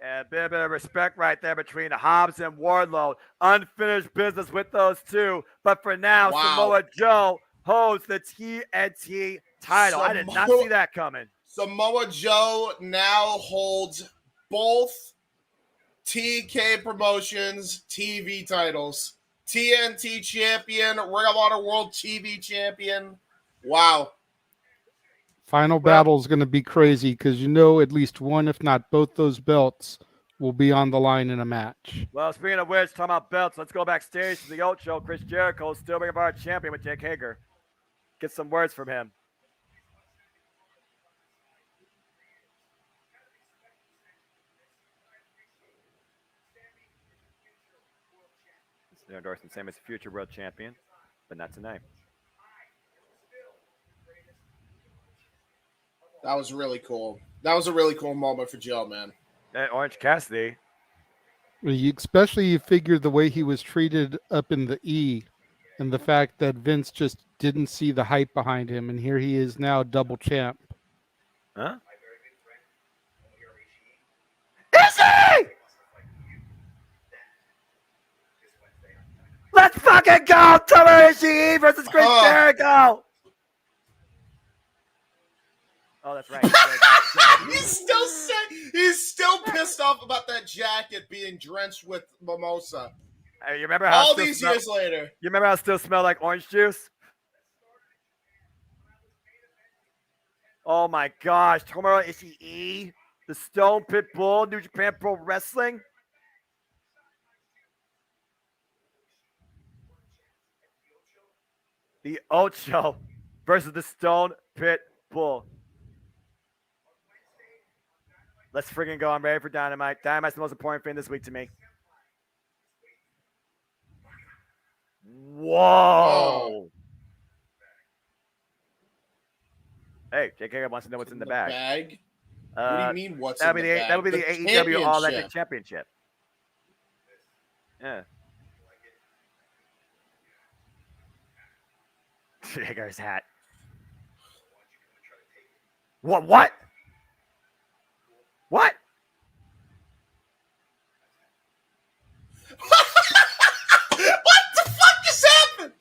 A bit of respect right there between Hobbs and Wardlow. Unfinished business with those two. But for now, Samoa Joe holds the TNT title. I did not see that coming. Samoa Joe now holds both TK Promotions TV titles. TNT champion, Ring of Honor World TV champion. Wow. Final battle is going to be crazy because at least one, if not both those belts will be on the line in a match. Well, speaking of which, talking about belts, let's go backstage to the Ocho. Chris Jericho still Ring of Honor champion with Jake Hager. Get some words from him. They're endorsing the same as future world champion, but not tonight. That was really cool. That was a really cool moment for Joe, man. Orange Cassidy. Especially you figure the way he was treated up in the E and the fact that Vince just didn't see the hype behind him, and here he is now double champ. Huh? Is he? Let's fucking go! Tomohiro Ishii versus Chris Jericho! Oh, that's right. He's still pissed off about that jacket being drenched with mimosa. Hey, you remember how all these years later? You remember how it still smelled like orange juice? Oh my gosh, Tomohiro Ishii, the Stone Pit Bull, New Japan Pro Wrestling. The Ocho versus the Stone Pit Bull. Let's freaking go. I'm ready for Dynamite. Dynamite's the most important thing this week to me. Whoa. Hey, JK wants to know what's in the bag. What do you mean what's in the bag? That would be the AEW All Atlantic Championship. Yeah. Hager's hat. What? What? What the fuck just happened?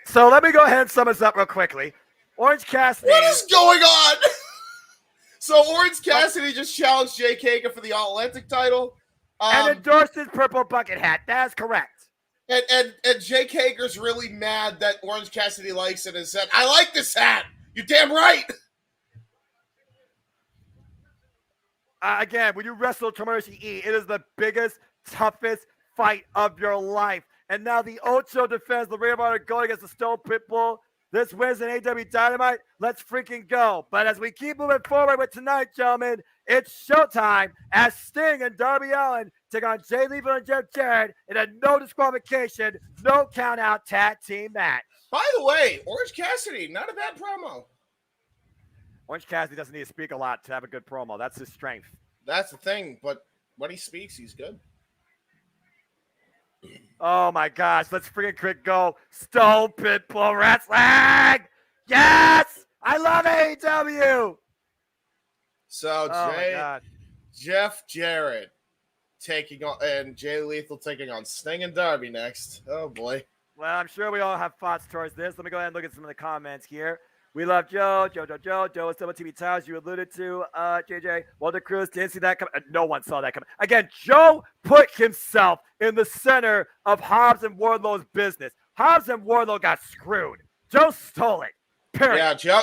So let me go ahead and sum this up real quickly. Orange Cassidy. What is going on? So Orange Cassidy just challenged Jake Hager for the All Atlantic title. And endorsed his purple bucket hat. That's correct. And Jake Hager's really mad that Orange Cassidy likes it and said, I like this hat. You're damn right. Again, when you wrestle Tomohiro E, it is the biggest, toughest fight of your life. And now the Ocho defends the Ring of Honor going against the Stone Pitbull. This Wednesday in AEW Dynamite. Let's freaking go. But as we keep moving forward with tonight, gentlemen, it's showtime as Sting and Darby Allin take on Jay Lethal and Jeff Jarrett in a no disqualification, no count out tag team match. By the way, Orange Cassidy, not a bad promo. Orange Cassidy doesn't need to speak a lot to have a good promo. That's his strength. That's the thing. But when he speaks, he's good. Oh my gosh, let's freaking quick go. Stone Pitbull Wrestling! Yes! I love AEW! So Jeff Jarrett taking on and Jay Lethal taking on Sting and Darby next. Oh boy. Well, I'm sure we all have thoughts towards this. Let me go ahead and look at some of the comments here. We love Joe is still TV Towers. You alluded to JJ. Walter Cruz didn't see that coming. No one saw that coming. Again, Joe put himself in the center of Hobbs and Wardlow's business. Hobbs and Wardlow got screwed. Joe stole it. Period. Yeah,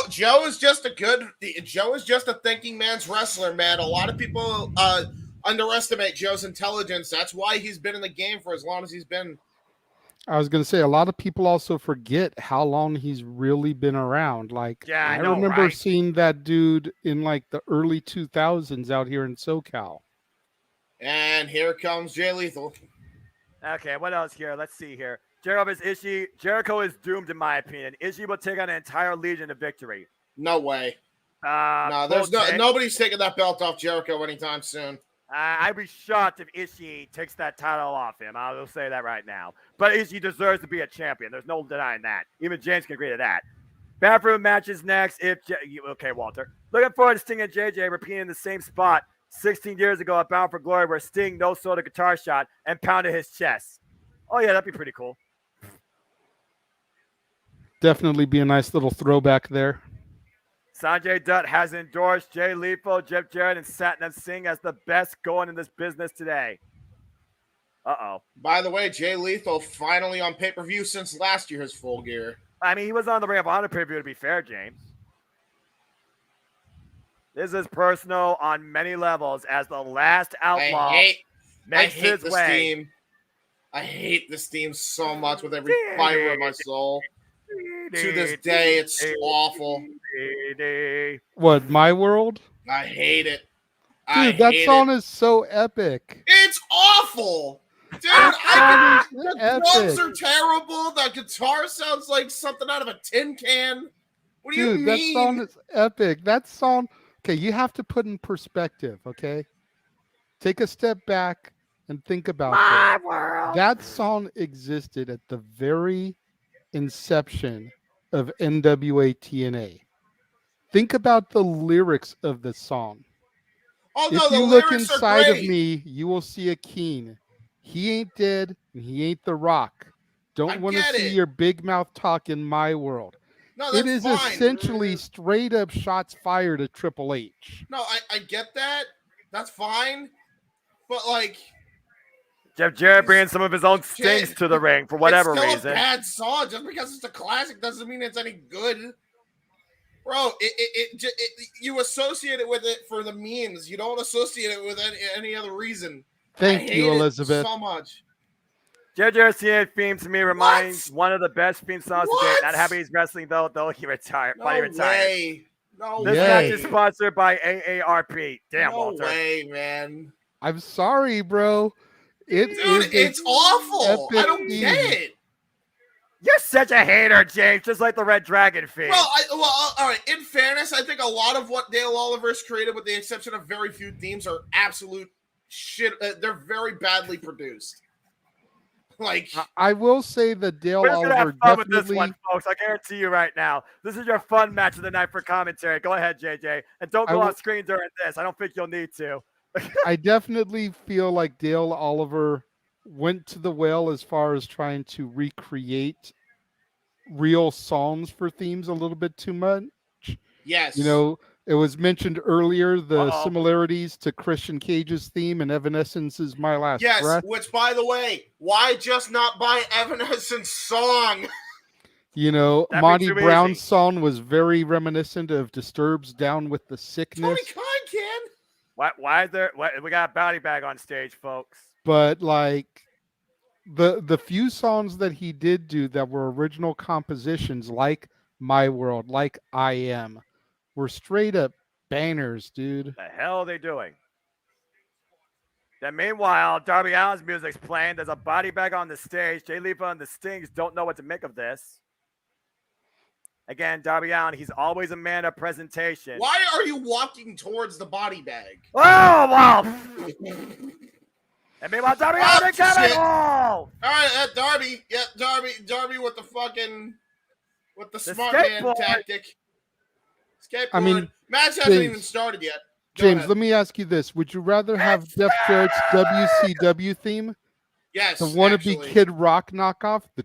Joe is just a thinking man's wrestler, man. A lot of people underestimate Joe's intelligence. That's why he's been in the game for as long as he's been. I was going to say, a lot of people also forget how long he's really been around. Like, yeah, I remember seeing that dude in like the early 2000s out here in SoCal. And here comes Jay Lethal. Okay, what else here? Let's see here. Jericho is doomed, in my opinion. Ishii will take on an entire Legion to victory. No way. No, there's nobody's taking that belt off Jericho anytime soon. I'd be shocked if Ishii takes that title off him. I will say that right now. But Ishii deserves to be a champion. There's no denying that. Even James can agree to that. Bathroom matches next. Okay, Walter. Looking forward to Sting and JJ repeating the same spot 16 years ago at Bound for Glory where Sting no-sold a guitar shot and pounded his chest. Oh, yeah, that'd be pretty cool. Definitely be a nice little throwback there. Sanjay Dutt has endorsed Jay Lethal, Jeff Jarrett, and Satnam Singh as the best going in this business today. Uh-oh. By the way, Jay Lethal finally on pay-per-view since last year's Full Gear. I mean, he was on the Ring of Honor pay-per-view, to be fair, James. This is personal on many levels as the last outlaw makes his way. I hate this team so much with every fiber of my soul. To this day, it's awful. What, My World? I hate it. Dude, that song is so epic. It's awful. Dude, the drums are terrible. The guitar sounds like something out of a tin can. What do you mean? Dude, that song is epic. That song, okay, you have to put in perspective, okay? Take a step back and think about that. That song existed at the very inception of NWA TNA. Think about the lyrics of the song. Oh, no, if you look inside of me, you will see a Keen. He ain't dead, and he ain't The Rock. Don't want to see your big mouth talk in my world. No, that's it is fine. Essentially straight up shots fired at Triple H. No, I get that. That's fine. But, like... Jeff Jarrett bringing some of his own stings to the ring for whatever reason. It's still a bad song. Just because it's a classic doesn't mean it's any good. Bro, you associate it with it for the memes. You don't associate it with any other reason. Thank you, Elizabeth. So much. Jeff Jarrett's theme to me reminds one of the best theme songs to date. Not happy he's wrestling though he retired. No No This way. match is sponsored by AARP. Damn, no Walter. way, man. I'm sorry, bro. Dude, it's awful. I don't get it. You're such a hater, James, just like the Red Dragon feed. Well, all right. In fairness, I think a lot of what Dale Oliver's created, with the exception of very few themes, are absolute shit. They're very badly produced. Like, I will say that Dale We're gonna Oliver have fun with this definitely. one, folks. I guarantee you right now. This is your fun match of the night for commentary. Go ahead, JJ, and don't go off screen during this. I don't think you'll need to. I definitely feel like Dale Oliver went to the well as far as trying to recreate real songs for themes a little bit too much. yes. You know, it was mentioned earlier the similarities to Christian Cage's theme and Evanescence's My Last Yes, Breath. which, by the way, why just not buy Evanescence's song? You know, That'd be Monty too Brown's easy. song was very reminiscent of Disturbed's Down with the Sickness. Tony Khan can. Why is there? We got a body bag on stage, folks. But like the few songs that he did do that were original compositions, like My World, like I Am, were straight up bangers, dude. The hell are they doing? Then meanwhile, Darby Allin's music's playing. There's a body bag on the stage. Jay Lethal and the Stings don't know what to make of this. Again, Darby Allin, he's always a man of presentation. Why are you walking towards the body bag? Oh, wow. And meanwhile, Darby Allin is coming. shit. Oh! All right, Darby. Yeah, Darby with the smart man skateboard. tactic. Skateboard. I mean, match hasn't James, even started yet. Go James, ahead. let me ask you this. Would you rather have Jeff Jarrett's WCW theme? Yes, The wannabe actually. Kid Rock knockoff? The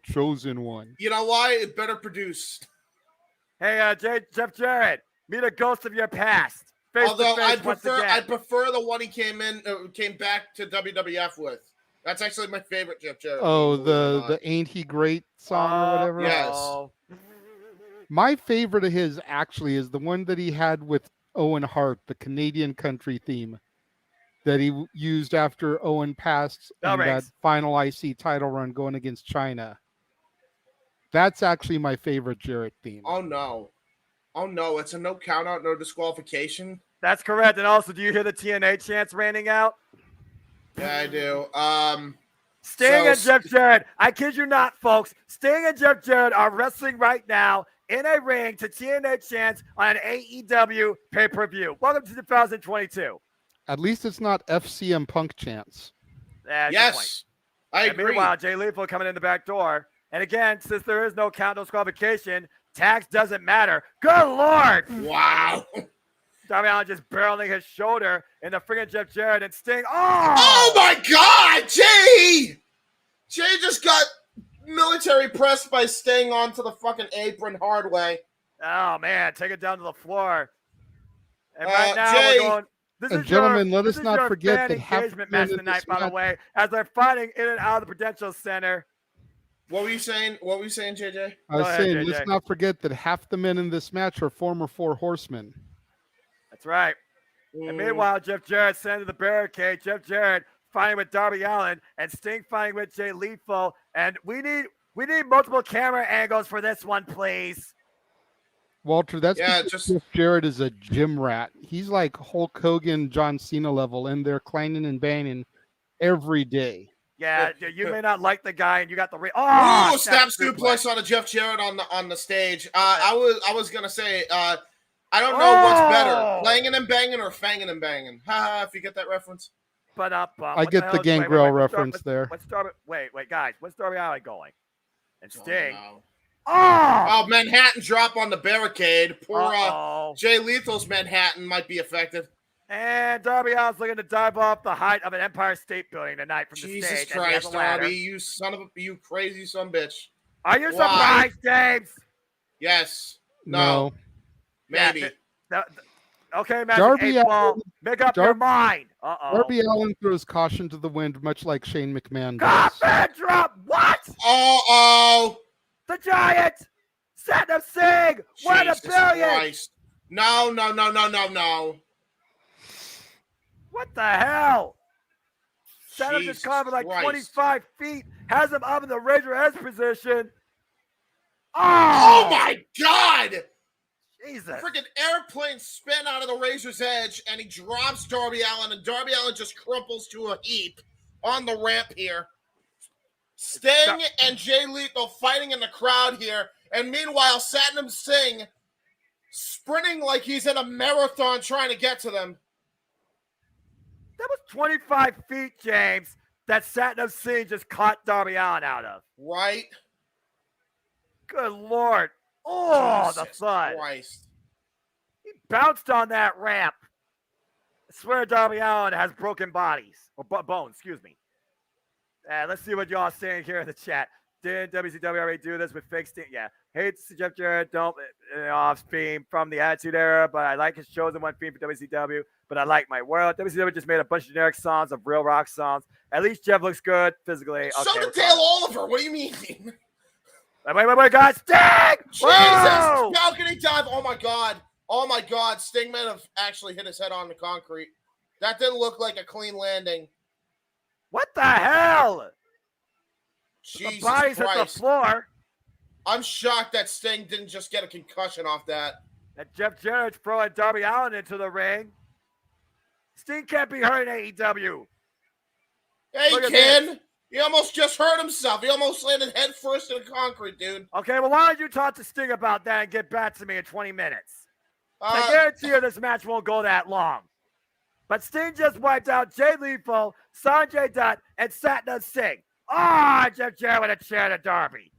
chosen one. You know why? It better produced. Hey, Jeff Jarrett, meet a ghost of your past. Face Although to face once again. I prefer the one he came back to WWF with. That's actually my favorite Jeff Jarrett. Oh, believe it or not. the Ain't He Great song or whatever? Yes. My favorite of his actually is the one that he had with Owen Hart, the Canadian country theme that he used after Owen passed Bell in that rings. final IC title run going against China. That's actually my favorite Jarrett theme. Oh no. It's a no count out, no disqualification. That's correct. And also, do you hear the TNA chants raining out? Yeah, I do. Sting and Jeff Jarrett. I kid you not, folks. Sting and Jeff Jarrett are wrestling right now in a ring to TNA chants on an AEW pay-per-view. Welcome to 2022. At least it's not FCM Punk chants. Yes, I agree. Meanwhile, Jay Lethal coming in the back door. And again, since there is no count, no disqualification, tags doesn't matter. Good Lord. Wow. Darby Allin just barreling his shoulder in the friggin' Jeff Jarrett and Sting. Oh my God, Jay! Jay just got military pressed by Sting onto the fucking apron hard way. Oh man, take it down to the floor. And right now Jay, we're going. This And is gentlemen, your, let this us is not your forget fan that half engagement the match men in tonight, this by the match- way, as they're fighting in and out of the Prudential Center. What were you saying? JJ? I was Go ahead, saying, JJ. let's not forget that half the men in this match are former Four Horsemen. That's right. And meanwhile, Jeff Jarrett sent to the barricade. Jeff Jarrett fighting with Darby Allin and Sting fighting with Jay Lethal. And we need multiple camera angles for this one, please. Walter, that's Yeah, because Jeff Jarrett is a gym rat. He's like Hulk Hogan, John Cena level, and they're clanging and banging every day. Yeah, you may not like the guy, and you got the Oh, snap suplex on a Jeff Jarrett on the stage. I was gonna say, I don't know what's better, clanging and banging or fanging and banging. Ha! If you get that reference. But I get the Gangrel reference there. Wait, guys, what's Darby Allin going? And Sting. Oh, Manhattan drop on the barricade. Poor Uh-oh. Jay Lethal's Manhattan might be affected. And Darby Allin's looking to dive off the height of an Empire State Building tonight from the Jesus stage. and he has Christ, a ladder. Darby, you crazy son of a bitch. Are you Why? surprised, James? Yes. No. Maybe. Yeah, okay, Magic Darby 8 Ball, Allin- make up your mind. Uh-oh. Darby Allin throws caution to the wind, much like Shane McMahon does. Coffin drop! What? Uh-oh. The Giant! Set them sing! What a Jesus billion! Christ. No. What the hell? Set him Jesus just covered like Christ. 25 feet, has him up in the Razor Edge position. Oh my God! Jesus. Freaking airplane spin out of the Razor's Edge, and he drops Darby Allin, and Darby Allin just crumples to a heap on the ramp here. Sting and Jay Lethal fighting in the crowd here, and meanwhile, Satnam Singh sprinting like he's in a marathon trying to get to them. That was 25 feet, James, that Satnam Singh just caught Darby Allin out of. Right? Good Lord. Oh, Jesus the thud. Christ. He bounced on that ramp. I swear Darby Allin has broken bodies. Or bones, excuse me. Let's see what y'all are saying here in the chat. Didn't WCW already do this with fake Sting? Yeah. Hates Jeff Jarrett, don't off theme from the Attitude Era, but I like his chosen one theme for WCW, but I like my world. WCW just made a bunch of generic songs of real rock songs. At least Jeff looks good physically. So did Dale Oliver. What do you mean? Wait, guys. Sting! Jesus! Whoa! Balcony dive. Oh, my God. Oh, my God. Sting might have actually hit his head on the concrete. That didn't look like a clean landing. What the hell? Jesus the body's Christ. at the floor. I'm shocked that Sting didn't just get a concussion off that. And Jeff Jarrett's throwing Darby Allin into the ring. Sting can't be hurt in AEW. Yeah, he can. He almost just hurt himself. He almost landed head first in the concrete, dude. Okay, well, why don't you talk to Sting about that and get back to me in 20 minutes? I guarantee you this match won't go that long. But Sting just wiped out Jay Lethal, Sanjay Dutt, and Satnam Singh. Jeff Jarrett with a chair to Darby.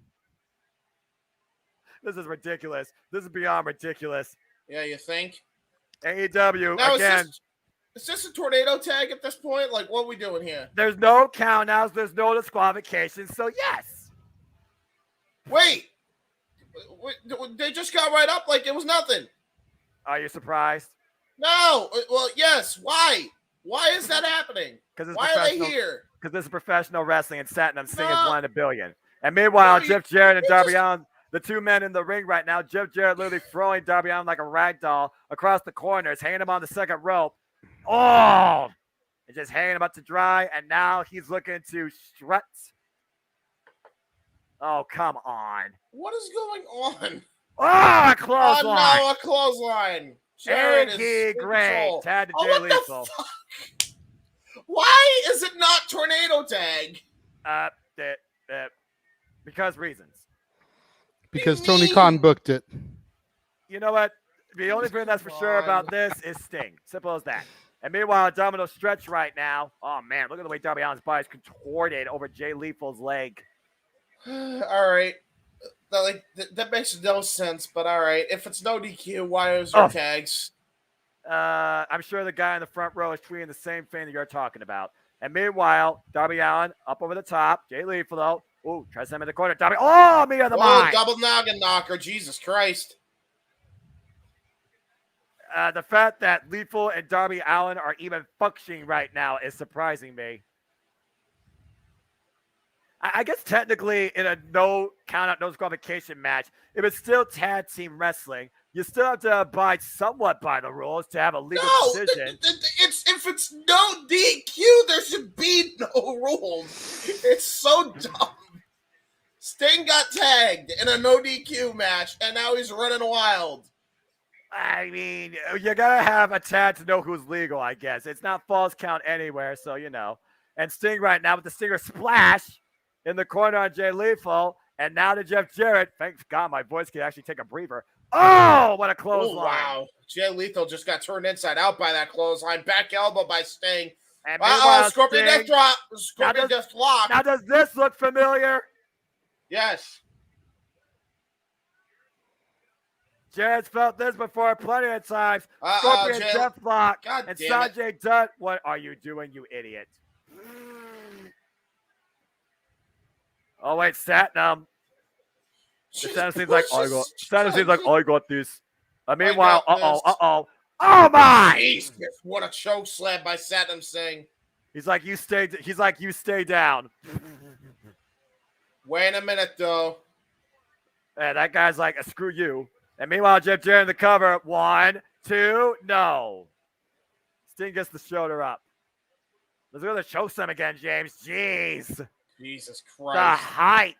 This is ridiculous. This is beyond ridiculous. Yeah, you think? AEW, now, again. Is this a tornado tag at this point? Like, what are we doing here? There's no countouts. There's no disqualification. So, yes. Wait. They just got right up like it was nothing. Are you surprised? No. Well, yes. Why? Why is that happening? Why are they here? Because this is professional wrestling, and Satnam Singh is 1 in a billion. And meanwhile, Jeff Jarrett and Darby Allin, the two men in the ring right now, Jeff Jarrett literally throwing Darby Allin like a rag doll across the corners, hanging him on the second rope. And just hanging him up to dry, and now he's looking to strut. Oh, come on. What is going on? A clothesline. Oh, no, a clothesline. Great. Tag to Jay Lethal. Why is it not tornado tag? Because reasons. Because Tony Khan booked it. You know what? The only thing that's for sure about this is Sting. Simple as that. And meanwhile, Domino stretch right now. Oh, man, look at the way Darby Allin's body is contorted over Jay Lethal's leg. All right. That makes no sense, but all right. If it's no DQ, why is there tags? I'm sure the guy in the front row is tweeting the same thing that you're talking about. And meanwhile, Darby Allin up over the top. Jay Lethal, though. Ooh, tries to him in the corner. Darby. Me on the mind. Double noggin knocker. Jesus Christ. The fact that Lethal and Darby Allin are even functioning right now is surprising me. I guess technically in a no count-out, no disqualification match, if it's still tag team wrestling, you still have to abide somewhat by the rules to have a legal decision. If it's no DQ, there should be no rules. It's so dumb. Sting got tagged in a no DQ match, and now he's running wild. I mean, you gotta have a tag to know who's legal, I guess. It's not false count anywhere, so you know. And Sting right now with the Stinger splash in the corner on Jay Lethal, and now to Jeff Jarrett. Thank God my voice can actually take a breather. What a clothesline. Oh, wow. Jay Lethal just got turned inside out by that clothesline. Back elbow by Sting. And Scorpion Death Drop. Scorpion Death Lock. Now does this look familiar? Yes. Jarrett's felt this before plenty of times. Scorpion Death Lock. And Sanjay Dutt. What are you doing, you idiot? Oh, wait, Satnam. Satnam seems like, I got this. Meanwhile, oh my! Jesus, what a choke slam by Satnam Singh. He's like, you stay down. Wait a minute, though. And that guy's like, screw you. And meanwhile, Jeff Jarrett in the cover. 1, 2, no. Sting gets the shoulder up. Let's go to the choke slam again, James. Jeez. Jesus Christ. The height.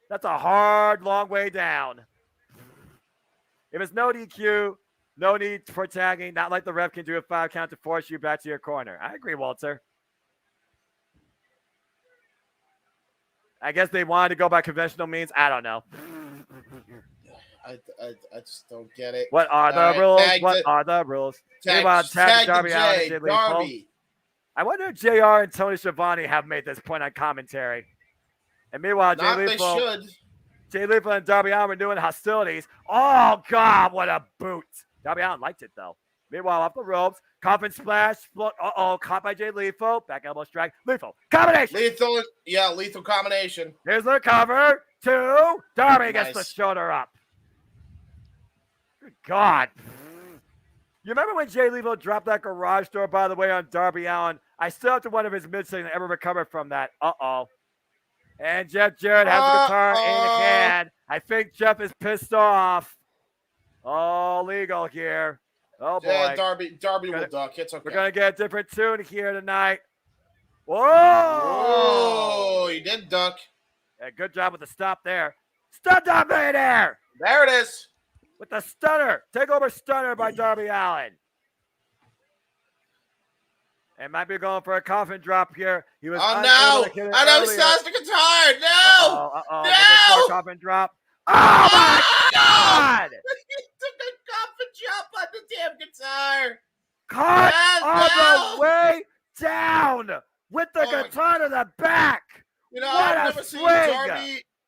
That's a hard, long way down. If it's no DQ, no need for tagging. Not like the ref can do a 5 count to force you back to your corner. I agree, Walter. I guess they wanted to go by conventional means. I don't know. I just don't get it. What are the rules? What are the rules? Tag Darby Allin and Jay Lethal. Darby. I wonder if JR and Tony Schiavone have made this point on commentary. And meanwhile, Jay Lethal and Darby Allin were doing hostilities. Oh, God, what a boot. Darby Allin liked it, though. Meanwhile, off the ropes, coffin splash. Caught by Jay Lethal. Back elbow strike. Lethal. Combination. Lethal combination. Here's the cover. 2. Darby gets the shoulder up. Good God. You remember when Jay Lethal dropped that garage door, by the way, on Darby Allin? I still have to wonder if his mid-segment ever recovered from that. Uh-oh. And Jeff Jarrett has the guitar in his hand. I think Jeff is pissed off. Oh, legal here. Oh, boy. Yeah, Darby will duck. It's okay. We're going to get a different tune here tonight. Whoa! Oh, he did duck. Yeah, good job with the stop there. Stun Dominator! There it is. With the stunner. Takeover stunner by Darby Allin. And might be going for a coffin drop here. He was no! I know he starts the guitar. No! No! Coffin drop. Oh my God! He took a coffin drop on the damn guitar. Cut on the way down with the guitar to the back. You know, what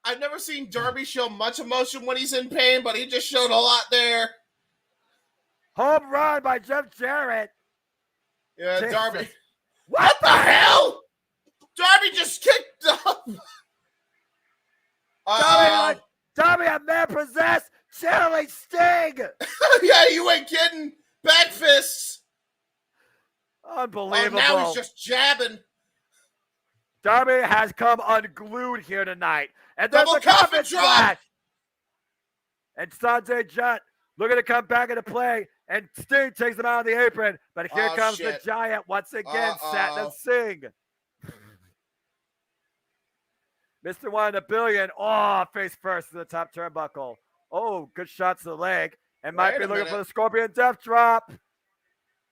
I've never seen Darby show much emotion when he's in pain, but he just showed a lot there. Home run by Jeff Jarrett. Yeah, Jesus. Darby. What the hell? Darby just kicked up. Darby, a man possessed, channeling Sting. Yeah, you ain't kidding. Back fists. Unbelievable. Oh, now he's just jabbing. Darby has come unglued here tonight. And there's Double the coffin drop. And Sanjay Dutt looking to come back into play. And Sting takes him out of the apron. But here comes the Giant once again, Satnam Singh. Mr. 1 in a billion. Oh, face first to the top turnbuckle. Oh, good shots to the leg. And might be looking for the Scorpion Death Drop.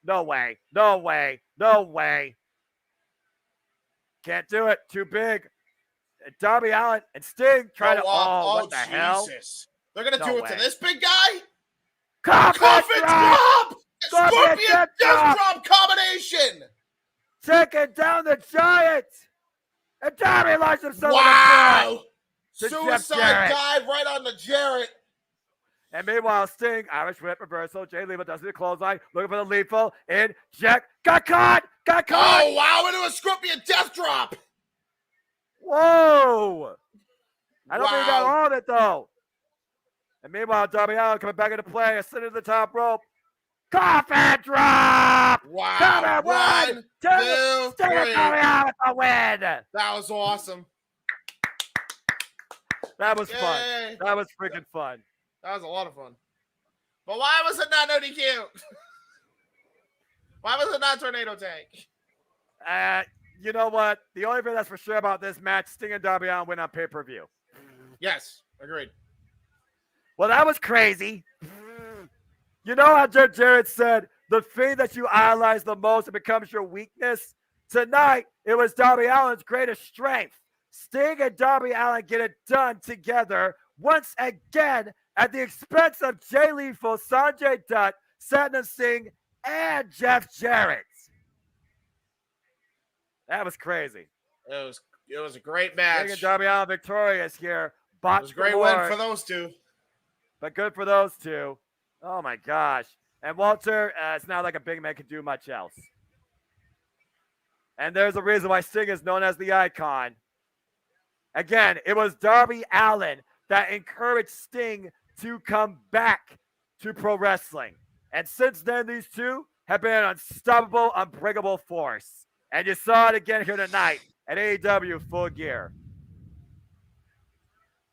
No way. No way. No way. Can't do it. Too big. Darby Allin and Sting trying to. What the hell? They're going to do it to this big guy? Coffin drop! Scorpion Death Drop combination! Taking down the Giant! And Darby launches himself wow! Suicide dive right on the Jarrett. And meanwhile, Sting, Irish Whip reversal. Jay Lethal does the clothesline. Looking for the lethal. In. Jack. Got caught! Got caught! Oh, wow. Into a Scorpion Death Drop. Whoa! I don't think he got all of it, though. And meanwhile, Darby Allin coming back into play. Ascending to the top rope. Coffin drop! Wow. Cover 1, 2, 3. Darby Allin with the win. That was awesome. That was fun. That was freaking fun. That was a lot of fun. But why was it not no DQ? Why was it not Tornado Tank? You know what? The only thing that's for sure about this match, Sting and Darby Allin win on pay-per-view. Yes, agreed. Well, that was crazy. You know how Jeff Jarrett said, the thing that you idolize the most, it becomes your weakness? Tonight, it was Darby Allin's greatest strength. Sting and Darby Allin get it done together once again at the expense of Jay Lethal, Sanjay Dutt, Satnam Singh, and Jeff Jarrett. That was crazy. It was a great match. Sting and Darby Allin victorious here. It was a great win for those two. But good for those two. Oh, my gosh. And Walter, it's not like a big man can do much else. And there's a reason why Sting is known as the icon. Again, it was Darby Allin that encouraged Sting to come back to pro wrestling. And since then, these two have been an unstoppable, unbreakable force. And you saw it again here tonight at AEW Full Gear.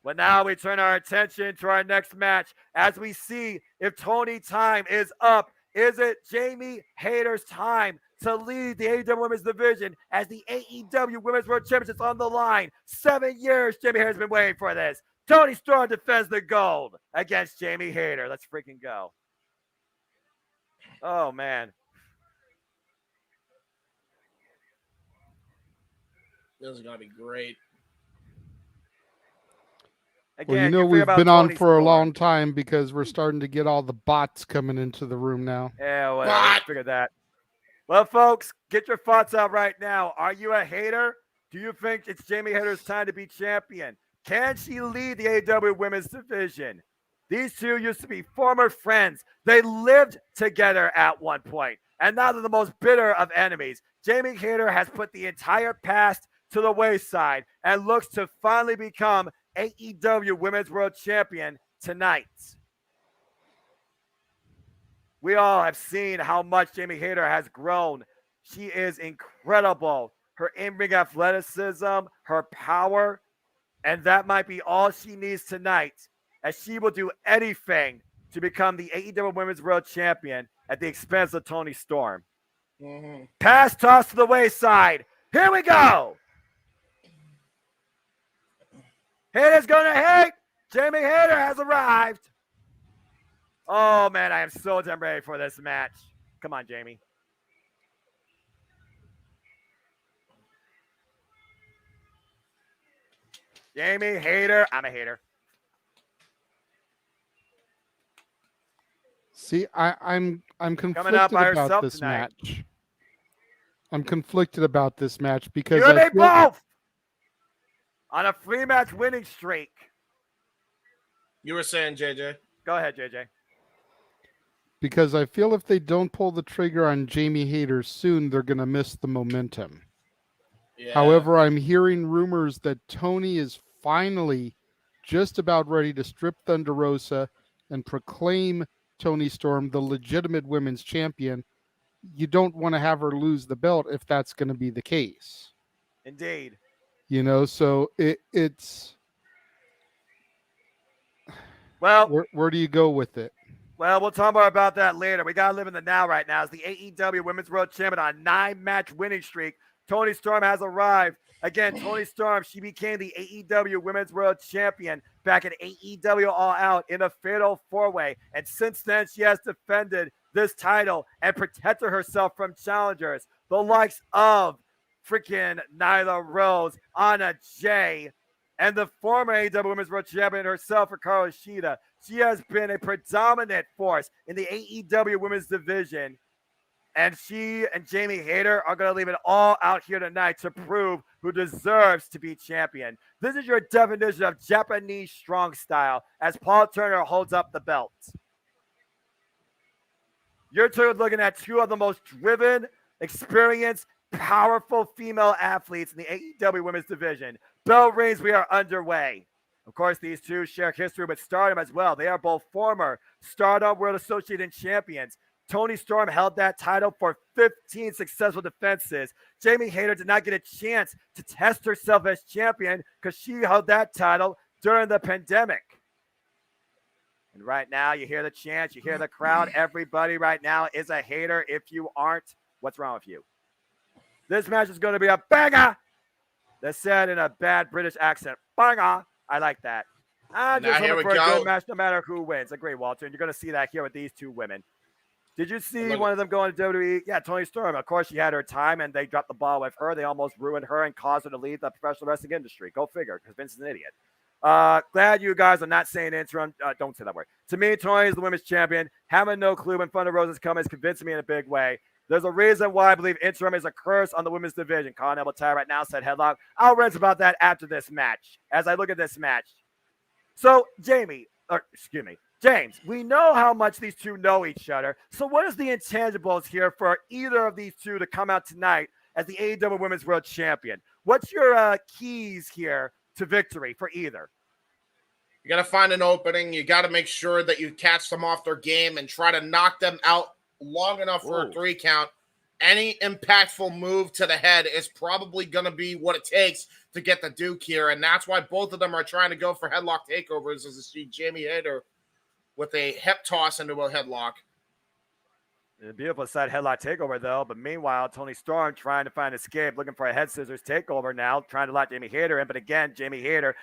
But now we turn our attention to our next match as we see if Tony time is up. Is it Jamie Hayter's time to lead the AEW Women's Division as the AEW Women's World Championship on the line? 7 years Jamie Hayter's been waiting for this. Toni Storm defends the gold against Jamie Hayter. Let's freaking go. Oh, man. This is going to be great. Again, well, we've been on for a long time because we're starting to get all the bots coming into the room now. Yeah, well, I figured that. Well, folks, get your thoughts out right now. Are you a hater? Do you think it's Jamie Hayter's time to be champion? Can she lead the AEW women's division? These two used to be former friends. They lived together at one point, and now they're the most bitter of enemies. Jamie Hayter has put the entire past to the wayside and looks to finally become AEW Women's World Champion tonight. We all have seen how much Jamie Hayter has grown. She is incredible. Her in-ring athleticism, her power, and that might be all she needs tonight, as she will do anything to become the AEW Women's World Champion at the expense of Toni Storm. Mm-hmm. Pass toss to the wayside. Here we go. Hayter's going to hit. Jamie Hayter has arrived. Oh, man, I am so damn ready for this match. Come on, Jamie. Jamie Hayter. I'm a hater. See, I'm conflicted about this match. I'm conflicted about this match because you and they both on a 3-match winning streak. You were saying, JJ. Go ahead, JJ. Because I feel if they don't pull the trigger on Jamie Hayter soon, they're going to miss the momentum. Yeah. However, I'm hearing rumors that Toni is finally just about ready to strip Thunder Rosa and proclaim Toni Storm the legitimate women's champion. You don't want to have her lose the belt if that's going to be the case. Indeed. You know, so it's... Well, where do you go with it? Well, we'll talk more about that later. We got to live in the now right now. As the AEW Women's World Champion on a 9-match winning streak, Toni Storm has arrived. Again, Toni Storm, she became the AEW Women's World Champion back at AEW All Out in a fatal 4-way. And since then, she has defended this title and protected herself from challengers, the likes of freaking Nyla Rose, Anna Jay, and the former AEW Women's World Champion herself, Hikaru Shida. She has been a predominant force in the AEW Women's Division. And she and Jamie Hayter are going to leave it all out here tonight to prove who deserves to be champion. This is your definition of Japanese strong style as Paul Turner holds up the belt. You're looking at two of the most driven, experienced, powerful female athletes in the AEW Women's Division. Bell rings, we are underway. Of course, these two share history with Stardom as well. They are both former Stardom World Associated champions. Toni Storm held that title for 15 successful defenses. Jamie Hayter did not get a chance to test herself as champion because she held that title during the pandemic. And right now, you hear the chants, you hear the crowd. Everybody right now is a hater. If you aren't, what's wrong with you? This match is going to be a banger. That's said in a bad British accent. Banger. I like that. I'm just hoping for a good match no matter who wins. Agree, Walter. And you're going to see that here with these two women. Did you see one of them going to WWE? Yeah, Toni Storm. Of course, she had her time, and they dropped the ball with her. They almost ruined her and caused her to leave the professional wrestling industry. Go figure, because Vince is an idiot. Glad you guys are not saying interim. Don't say that word. To me, Toni is the women's champion. Having no clue when Thunder Rosa's coming is convincing me in a big way. There's a reason why I believe interim is a curse on the women's division. Colin Elbow right now said headlock. I'll rant about that after this match, as I look at this match. So, James, we know how much these two know each other. So what is the intangibles here for either of these two to come out tonight as the AEW Women's World Champion? What's your keys here to victory for either? You got to find an opening. You got to make sure that you catch them off their game and try to knock them out long enough for a 3 count. Any impactful move to the head is probably going to be what it takes to get the Duke here. And that's why both of them are trying to go for headlock takeovers, as you see Jamie Hayter with a hip toss into a headlock. A beautiful side headlock takeover, though. But meanwhile, Tony Storm trying to find escape, looking for a head scissors takeover now, trying to lock Jamie Hayter in. But again, Jamie Hayter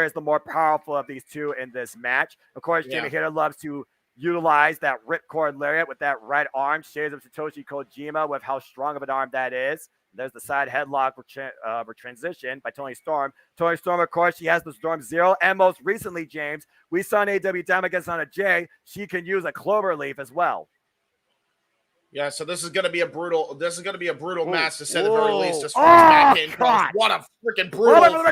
is the more powerful of these two in this match. Of course, Jamie Hayter loves to utilize that ripcord lariat with that right arm. Shades of Satoshi Kojima with how strong of an arm that is. There's the side headlock for transition by Tony Storm. Tony Storm, of course, she has the Storm Zero. And most recently, James, we saw an AEW Dime against Anna Jay. She can use a clover leaf as well. Yeah, so this is going to be a brutal. Match to say the very least. Just what a freaking brutal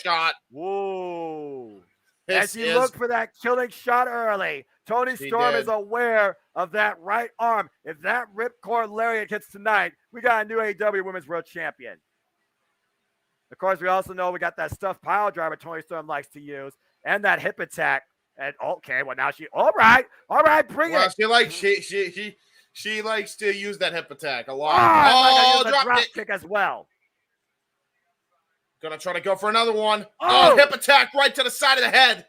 shot! Whoa! And she looked for that killing shot early. Tony Storm is aware of that right arm. If that ripcord lariat hits tonight, we got a new AEW Women's World Champion. Of course, we also know we got that stuffed pile driver Tony Storm likes to use, and that hip attack. And okay, well now all right, bring it. She likes to use that hip attack a lot. Drop kick as well. Gonna try to go for another one. Hip attack right to the side of the head.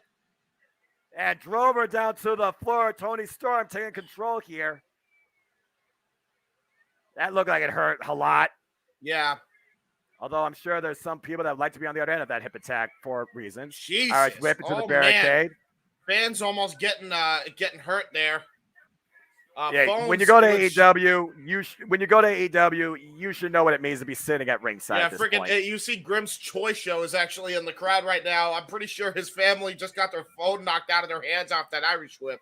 And drove her down to the floor. Tony Storm taking control here. That looked like it hurt a lot. Yeah. Although I'm sure there's some people that like to be on the other end of that hip attack for reasons. Jesus. All right, whip it to the barricade. Man. Fans almost getting hurt there. When you go to AEW, you should know what it means to be sitting at ringside. Yeah, at this point. You see Grimm's Choice Show is actually in the crowd right now. I'm pretty sure his family just got their phone knocked out of their hands off that Irish whip.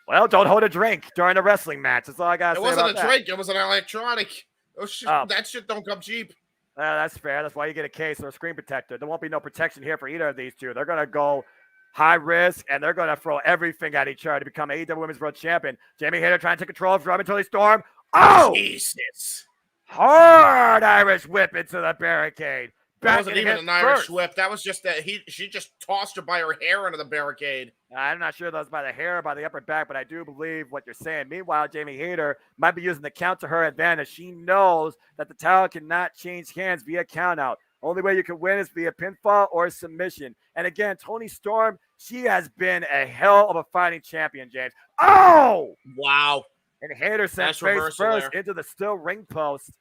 Well, don't hold a drink during a wrestling match. That's all I got to say. It wasn't a drink. It was an electronic. That shit don't come cheap. That's fair. That's why you get a case or a screen protector. There won't be no protection here for either of these two. They're going to go high risk, and they're going to throw everything at each other to become AEW Women's World Champion. Jamie Hayter trying to take control of Tony Storm. Oh! Jesus. Hard Irish whip into the barricade. That wasn't even an Irish whip. That was just that she just tossed her by her hair into the barricade. I'm not sure that was by the hair or by the upper back, but I do believe what you're saying. Meanwhile, Jamie Hayter might be using the count to her advantage. She knows that the title cannot change hands via count out. Only way you can win is via pinfall or submission. And again, Tony Storm, she has been a hell of a fighting champion, James. Oh! Wow. And Hayter sent face first into the steel ring post.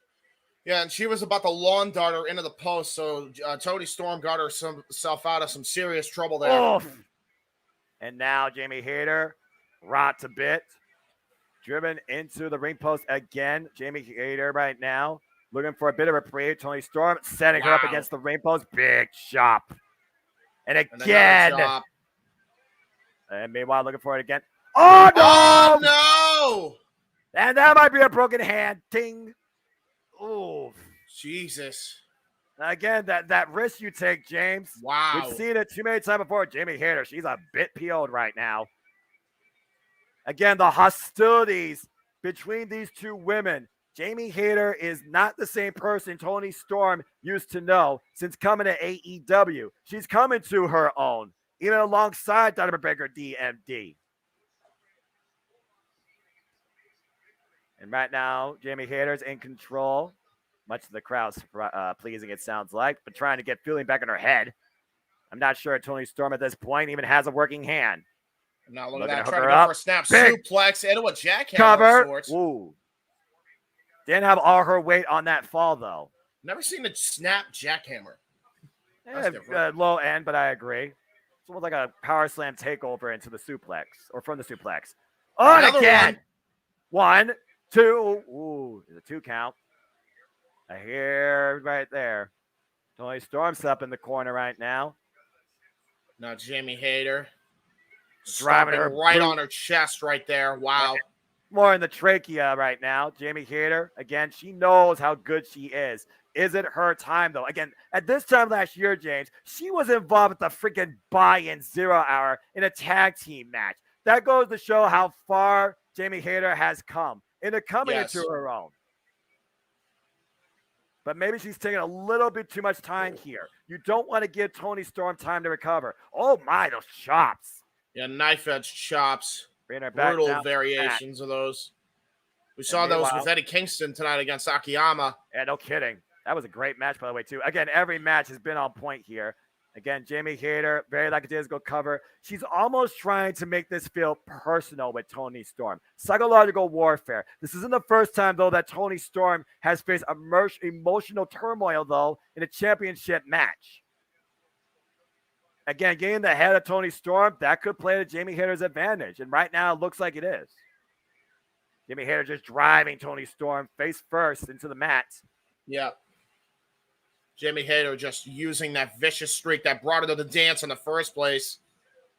Yeah, and she was about to lawn dart her into the post, so Tony Storm got herself out of some serious trouble there. Oof. And now Jamie Hayter, rot to bit, driven into the ring post again. Jamie Hayter right now looking for a bit of reprieve. Tony Storm setting her up against the ring post. Big chop. And again. And meanwhile, looking for it again. Oh, no! Oh, no! And that might be a broken hand. Ding. Oh, Jesus. Again, that risk you take, James. Wow. We've seen it too many times before. Jamie Hayter, she's a bit PO'd right now. Again, the hostilities between these two women. Jamie Hayter is not the same person Tony Storm used to know since coming to AEW. She's coming to her own, even alongside Donna Baker DMD. And right now, Jamie Hayter's in control. Much of the crowd's pleasing, it sounds like, but trying to get feeling back in her head. I'm not sure Tony Storm at this point even has a working hand. Now look at that, trying to go for a snap suplex into a jackhammer cover. Of sorts. Ooh. Didn't have all her weight on that fall, though. Never seen a snap jackhammer. Low end, but I agree. It's almost like a power slam takeover into the suplex, or from the suplex. Oh, and again. One, two. Ooh, there's a 2 count. I hear right there. Tony Storm's up in the corner right now. Now Jamie Hayter driving her right on her chest right there. Wow. More in the trachea right now. Jamie Hayter, again, she knows how good she is. Is it her time, though? Again, at this time last year, James, she was involved with the freaking buy-in 0 hour in a tag team match. That goes to show how far Jamie Hayter has come into coming into her own. But maybe she's taking a little bit too much time here. You don't want to give Tony Storm time to recover. Oh, my, those chops. Yeah, knife edge chops. Brutal variations of those. We saw those with Eddie Kingston tonight against Akiyama. Yeah, no kidding. That was a great match, by the way, too. Again, every match has been on point here. Again, Jamie Hayter, very lackadaisical cover. She's almost trying to make this feel personal with Toni Storm. Psychological warfare. This isn't the first time, though, that Toni Storm has faced emotional turmoil, though, in a championship match. Again, getting the head of Toni Storm, that could play to Jamie Hayter's advantage. And right now, it looks like it is. Jamie Hayter just driving Toni Storm face first into the mat. Yeah. Jamie Hayter just using that vicious streak that brought her to the dance in the first place.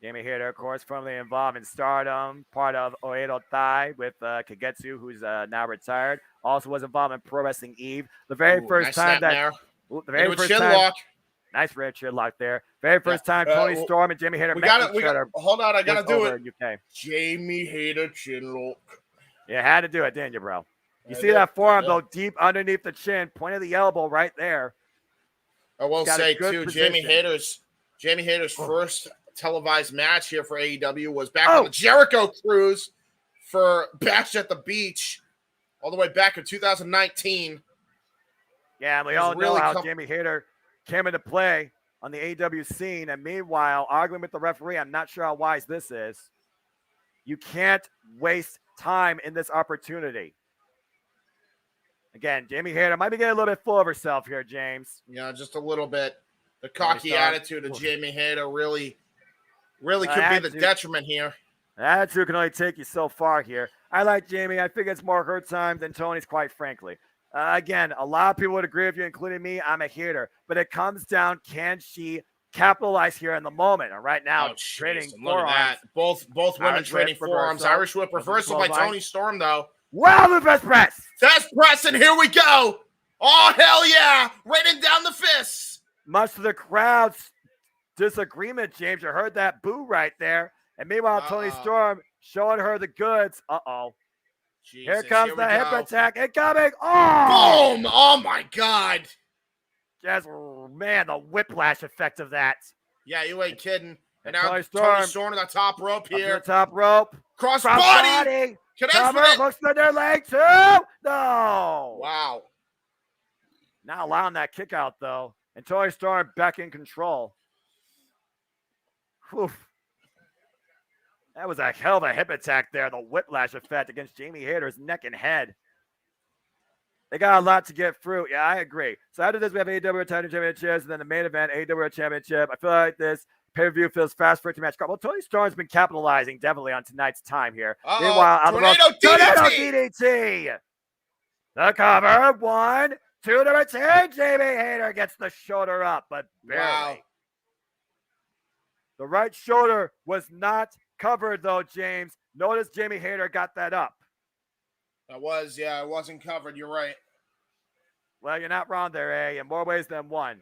Jamie Hayter, of course, formerly involved in Stardom, part of Oedo Tai with Kagetsu, who's now retired. Also was involved in Pro Wrestling Eve. The very first time that... The very first time... Lock. Nice red chin lock there. Very first time Toni Storm and Jamie Hayter met each other. Hold on, I got to do it. UK. Jamie Hayter chin lock. You had to do it, didn't you, bro? You see that forearm, though, deep underneath the chin, point of the elbow right there. I will say, too, Jamie Hayter's first televised match here for AEW was back on the Jericho Cruise for Bash at the Beach all the way back in 2019. Yeah, and we all know how Jamie Hayter came into play on the AEW scene. And meanwhile, arguing with the referee, I'm not sure how wise this is. You can't waste time in this opportunity. Again, Jamie Hayter might be getting a little bit full of herself here, James. Yeah, just a little bit. The cocky attitude of Jamie Hayter really could be the detriment here. That attitude can only take you so far here. I like Jamie. I think it's more her time than Tony's, quite frankly. Again, a lot of people would agree with you, including me. I'm a hater. But it comes down, can she capitalize here in the moment? And right now, trading forearms. Both women trading forearms. Irish whip reversal by Toni Storm, though. Wow, the best press. That's press, and here we go. Oh, hell yeah. Raining down the fists. Much to the crowd's disagreement, James. You heard that boo right there. And meanwhile, Toni Storm showing her the goods. Here comes the hip attack. Incoming. Oh! Boom. Oh, my God. Just, man, the whiplash effect of that. Yeah, you ain't kidding. And now Toni Storm on the top rope here. Top rope. Cross body. Cover, looks to their leg, too. No. Wow. Not allowing that kick out, though. And Toni Storm back in control. Whew. That was a hell of a hip attack there. The whiplash effect against Jamie Hayter's neck and head. They got a lot to get through. Yeah, I agree. So after this, we have AEW Title Championships, and then the main event, AEW Championship. I feel like this pay-per-view feels fast for it to match. Well, Toni Storm's been capitalizing definitely on tonight's time here. Meanwhile, Tornado DDT. The cover. 1, 2 to retain. Jamie Hayter gets the shoulder up, but barely. Wow. The right shoulder was not covered, though, James. Notice Jamie Hayter got that up. It wasn't covered. You're right. Well, you're not wrong there, eh? In more ways than one.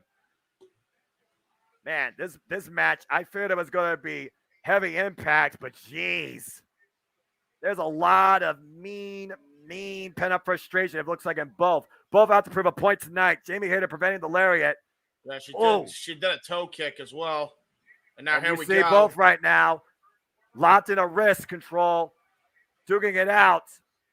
Man, this match, I feared it was going to be heavy impact, but jeez. There's a lot of mean pent-up frustration, it looks like, in both. Both out to prove a point tonight. Jamie Hayter preventing the lariat. Yeah, she did a toe kick as well. And now here we go. You see both right now. Locked in a wrist control. Duking it out.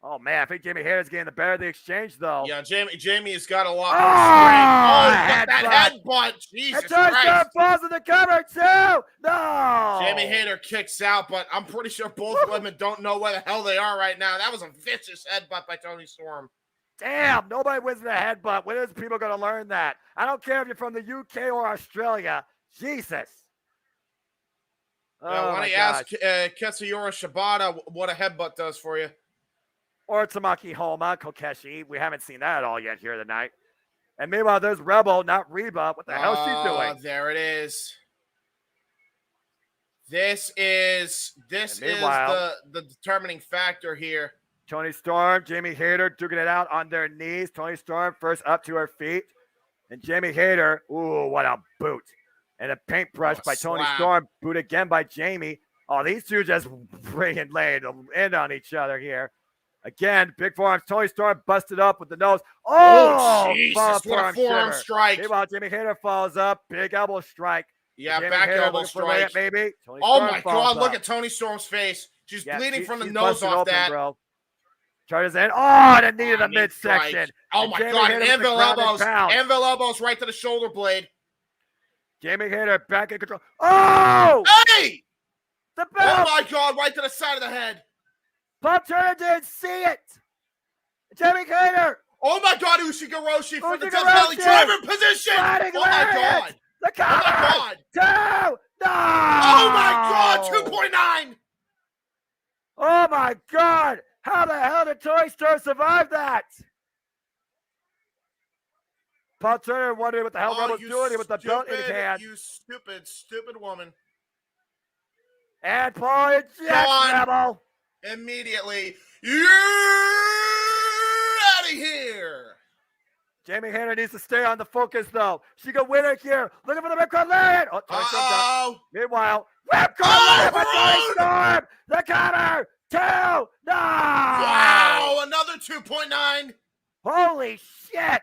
Oh, man, I think Jamie Hayter's getting the better of the exchange, though. Yeah, Jamie has got a lot more strength. That headbutt. Jesus Christ. Falls in the cover, too. No. Jamie Hayter kicks out, but I'm pretty sure both women don't know where the hell they are right now. That was a vicious headbutt by Toni Storm. Damn, nobody wins the headbutt. When is people going to learn that? I don't care if you're from the UK or Australia. Jesus. Why don't you ask Katsuyori Shibata what a headbutt does for you? Or Tamaki Homa, Kokeshi. We haven't seen that at all yet here tonight. And meanwhile, there's Rebel, not Reba. What the hell is she doing? There it is. This is the determining factor here. Toni Storm, Jamie Hayter duking it out on their knees. Toni Storm first up to her feet. And Jamie Hayter, ooh, what a boot. And a paintbrush by Toni Storm. Boot again by Jamie. Oh, these two just laying in on each other here. Again, big forearms. Toni Storm busted up with the nose. Oh, Jesus, what a forearm strike. Meanwhile, Jamie Hayter falls up. Big elbow strike. Yeah, back elbow strike. Maybe. Oh, my God. Look at Toni Storm's face. She's bleeding from the nose off that. Bro. Charges in. Oh, the knee to the midsection. Oh, my God. Anvil elbows. Anvil elbows right to the shoulder blade. Jamie Hayter back in control. Oh! Hey! The belt! Oh my God, right to the side of the head. Paul Turner didn't see it. Jamie Hayter. Oh my God, Ushigoroshi from the Death Ushigoroshi! Valley driver position. Sliding Oh my lariat! God. The cover! Oh my God. 2! No! Oh my God, 2.9. Oh my God! How the hell did Tony Storm survive that? Paul Turner wondering what the hell Rebel's doing here with the belt in his hand. You stupid woman. And Paul ejects Rebel. Immediately. You're out of here. Jamie Hayter needs to stay on the focus, though. She can win it here. Looking for the ripcord lariat. Oh, Tony Storm done. Meanwhile, ripcord lariat by Tony Storm. The cover. 2. No. Wow. Another 2.9. Holy shit.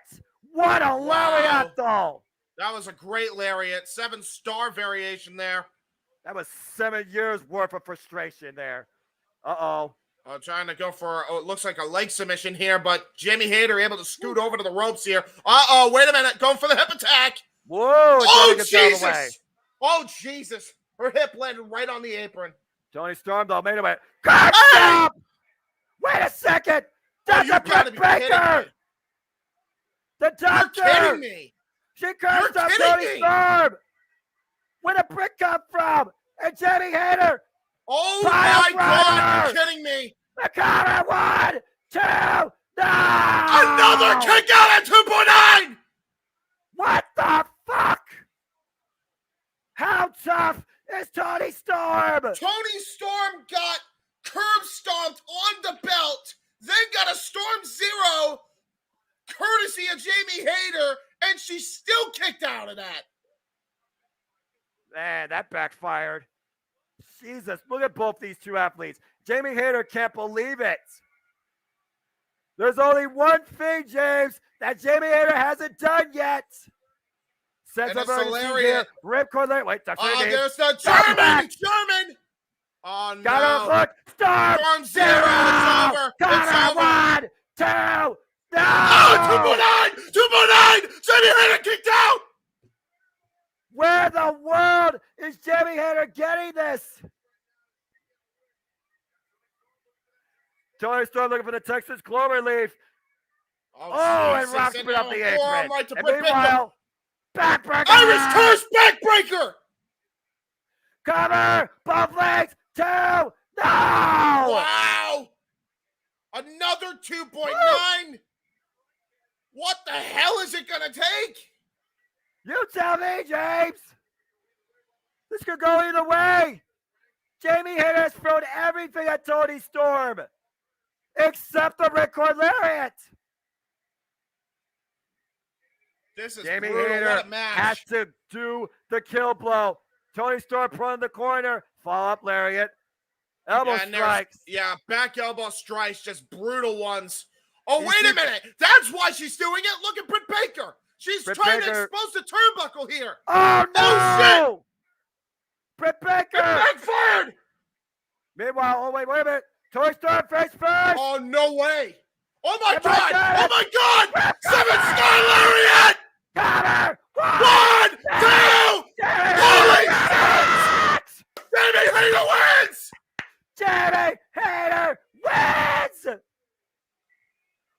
What a lariat, though. That was a great lariat. 7-star variation there. That was 7 years worth of frustration there. Uh-oh. Trying to go for, it looks like a leg submission here, but Jamie Hayter able to scoot over to the ropes here. Uh-oh, wait a minute. Going for the hip attack. Whoa. Oh, Jesus. Oh, Jesus. Her hip landed right on the apron. Tony Storm, though, made it away. Curb stop! Wait a second. That's a Britt Baker. The doctor. You're kidding me. She cursed up Tony Storm. Where did Britt come from? And Jamie Hayter. Oh my God, you're kidding me. The cover. 1, 2, no. Another kick out at 2.9. What the fuck? How tough is Tony Storm? Tony Storm got curb stomped on the belt, then got a Storm Zero courtesy of Jamie Hayter, and she still kicked out of that. Man, that backfired. Jesus, look at both these two athletes. Jamie Hayter can't believe it. There's only one thing, James, that Jamie Hayter hasn't done yet. Sends up here. Ripcord lariat. Wait, that's what there's the German. Oh, no. Got her foot. Storm Zero. It's over. Got her. 1, 2, no. Oh, 2.9. 2.9. Jamie Hayter kicked out. Where the world is Jamie Hayter getting this? Tony Storm looking for the Texas Cloverleaf. And rocks it up the apron. Right and meanwhile, backbreaker. Irish curse backbreaker. Cover. Both legs. 2. No. Wow. Another 2.9. What the hell is it going to take? You tell me, James. This could go either way. Jamie Hayter has thrown everything at Tony Storm, except the ripcord lariat. This is Jamie brutal. Hayter What a match. has to do the kill blow. Tony Storm put in the corner. Follow-up lariat. Elbow strikes. Back elbow strikes. Just brutal ones. Oh, wait a minute. That's why she's doing it. Look at Britt Baker. She's trying to expose the turnbuckle here. Oh, no! Oh, shit! Britt Baker! It backfired! Meanwhile, wait a minute. Tony Storm face first! Oh, no way! Oh, my God! Oh, my God! 7-star lariat! Got her! 1, 2! Holy shit! Jamie Hayter wins! Jamie Hayter wins!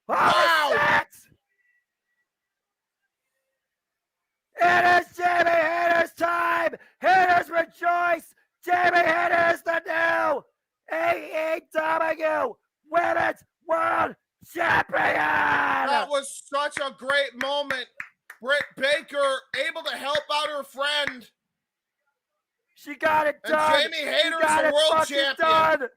Wow! Shit! It is Jamie Hayter's time! Haters rejoice! Jamie Hayter is the new AEW Women's World Champion! That was such a great moment. Britt Baker able to help out her friend. She got it done! And Jamie Hayter is a world champion. Done.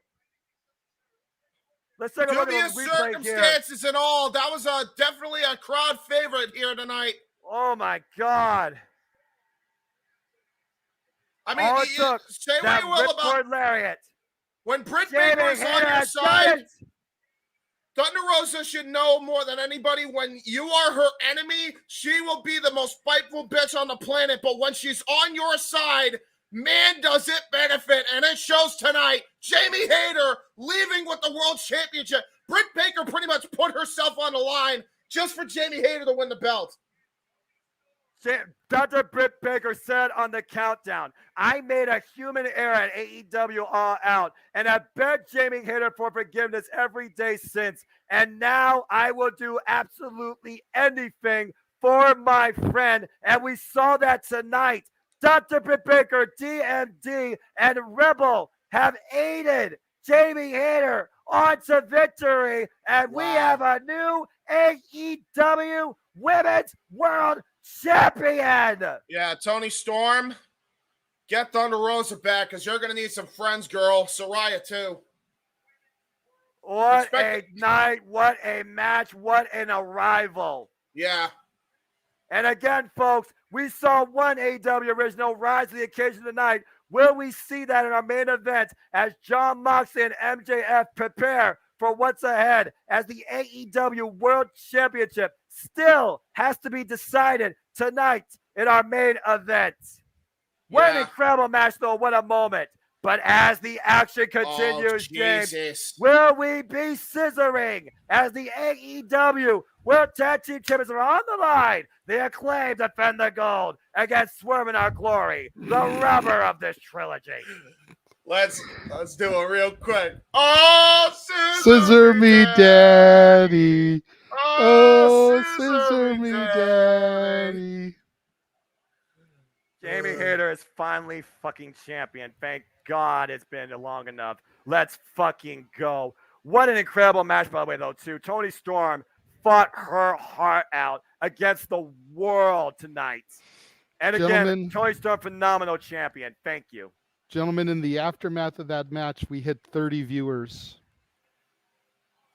Let's take a look at Dubious the replay circumstances and all. That was definitely a crowd favorite here tonight. Oh my God! I mean, say what you will about lariat. When Britt Baker is on your side, Thunder Rosa should know more than anybody. When you are her enemy, she will be the most spiteful bitch on the planet. But when she's on your side, man, does it benefit, and it shows tonight. Jamie Hayter leaving with the World Championship. Britt Baker pretty much put herself on the line just for Jamie Hayter to win the belt. Dr. Britt Baker said on the countdown, I made a human error at AEW All Out, and I begged Jamie Hayter for forgiveness every day since. And now I will do absolutely anything for my friend. And we saw that tonight. Dr. Britt Baker, DMD, and Rebel have aided Jamie Hayter onto victory. And we have a new AEW Women's World Champion. Yeah, Tony Storm, get Thunder Rosa back because you're going to need some friends, girl. Soraya, too. What a night. What a match. What an arrival. Yeah. And again, folks, we saw one AEW original rise to the occasion tonight. Will we see that in our main event as John Moxley and MJF prepare for what's ahead as the AEW World Championship still has to be decided tonight in our main event? What an incredible match, though. What a moment. But as the action continues, James, will we be scissoring as the AEW World Tag Team Champions are on the line? The Acclaimed defend the gold against Swerve in Our Glory, the rubber of this trilogy. Let's do it real quick. Oh, scissor me, daddy. Oh, scissor me, daddy. Jamie Hayter is finally fucking champion. Thank God it's been long enough. Let's fucking go. What an incredible match, by the way, though, too. Tony Storm fought her heart out against the world tonight. And again, Tony Storm, phenomenal champion. Thank you. Gentlemen, in the aftermath of that match, we hit 30 viewers.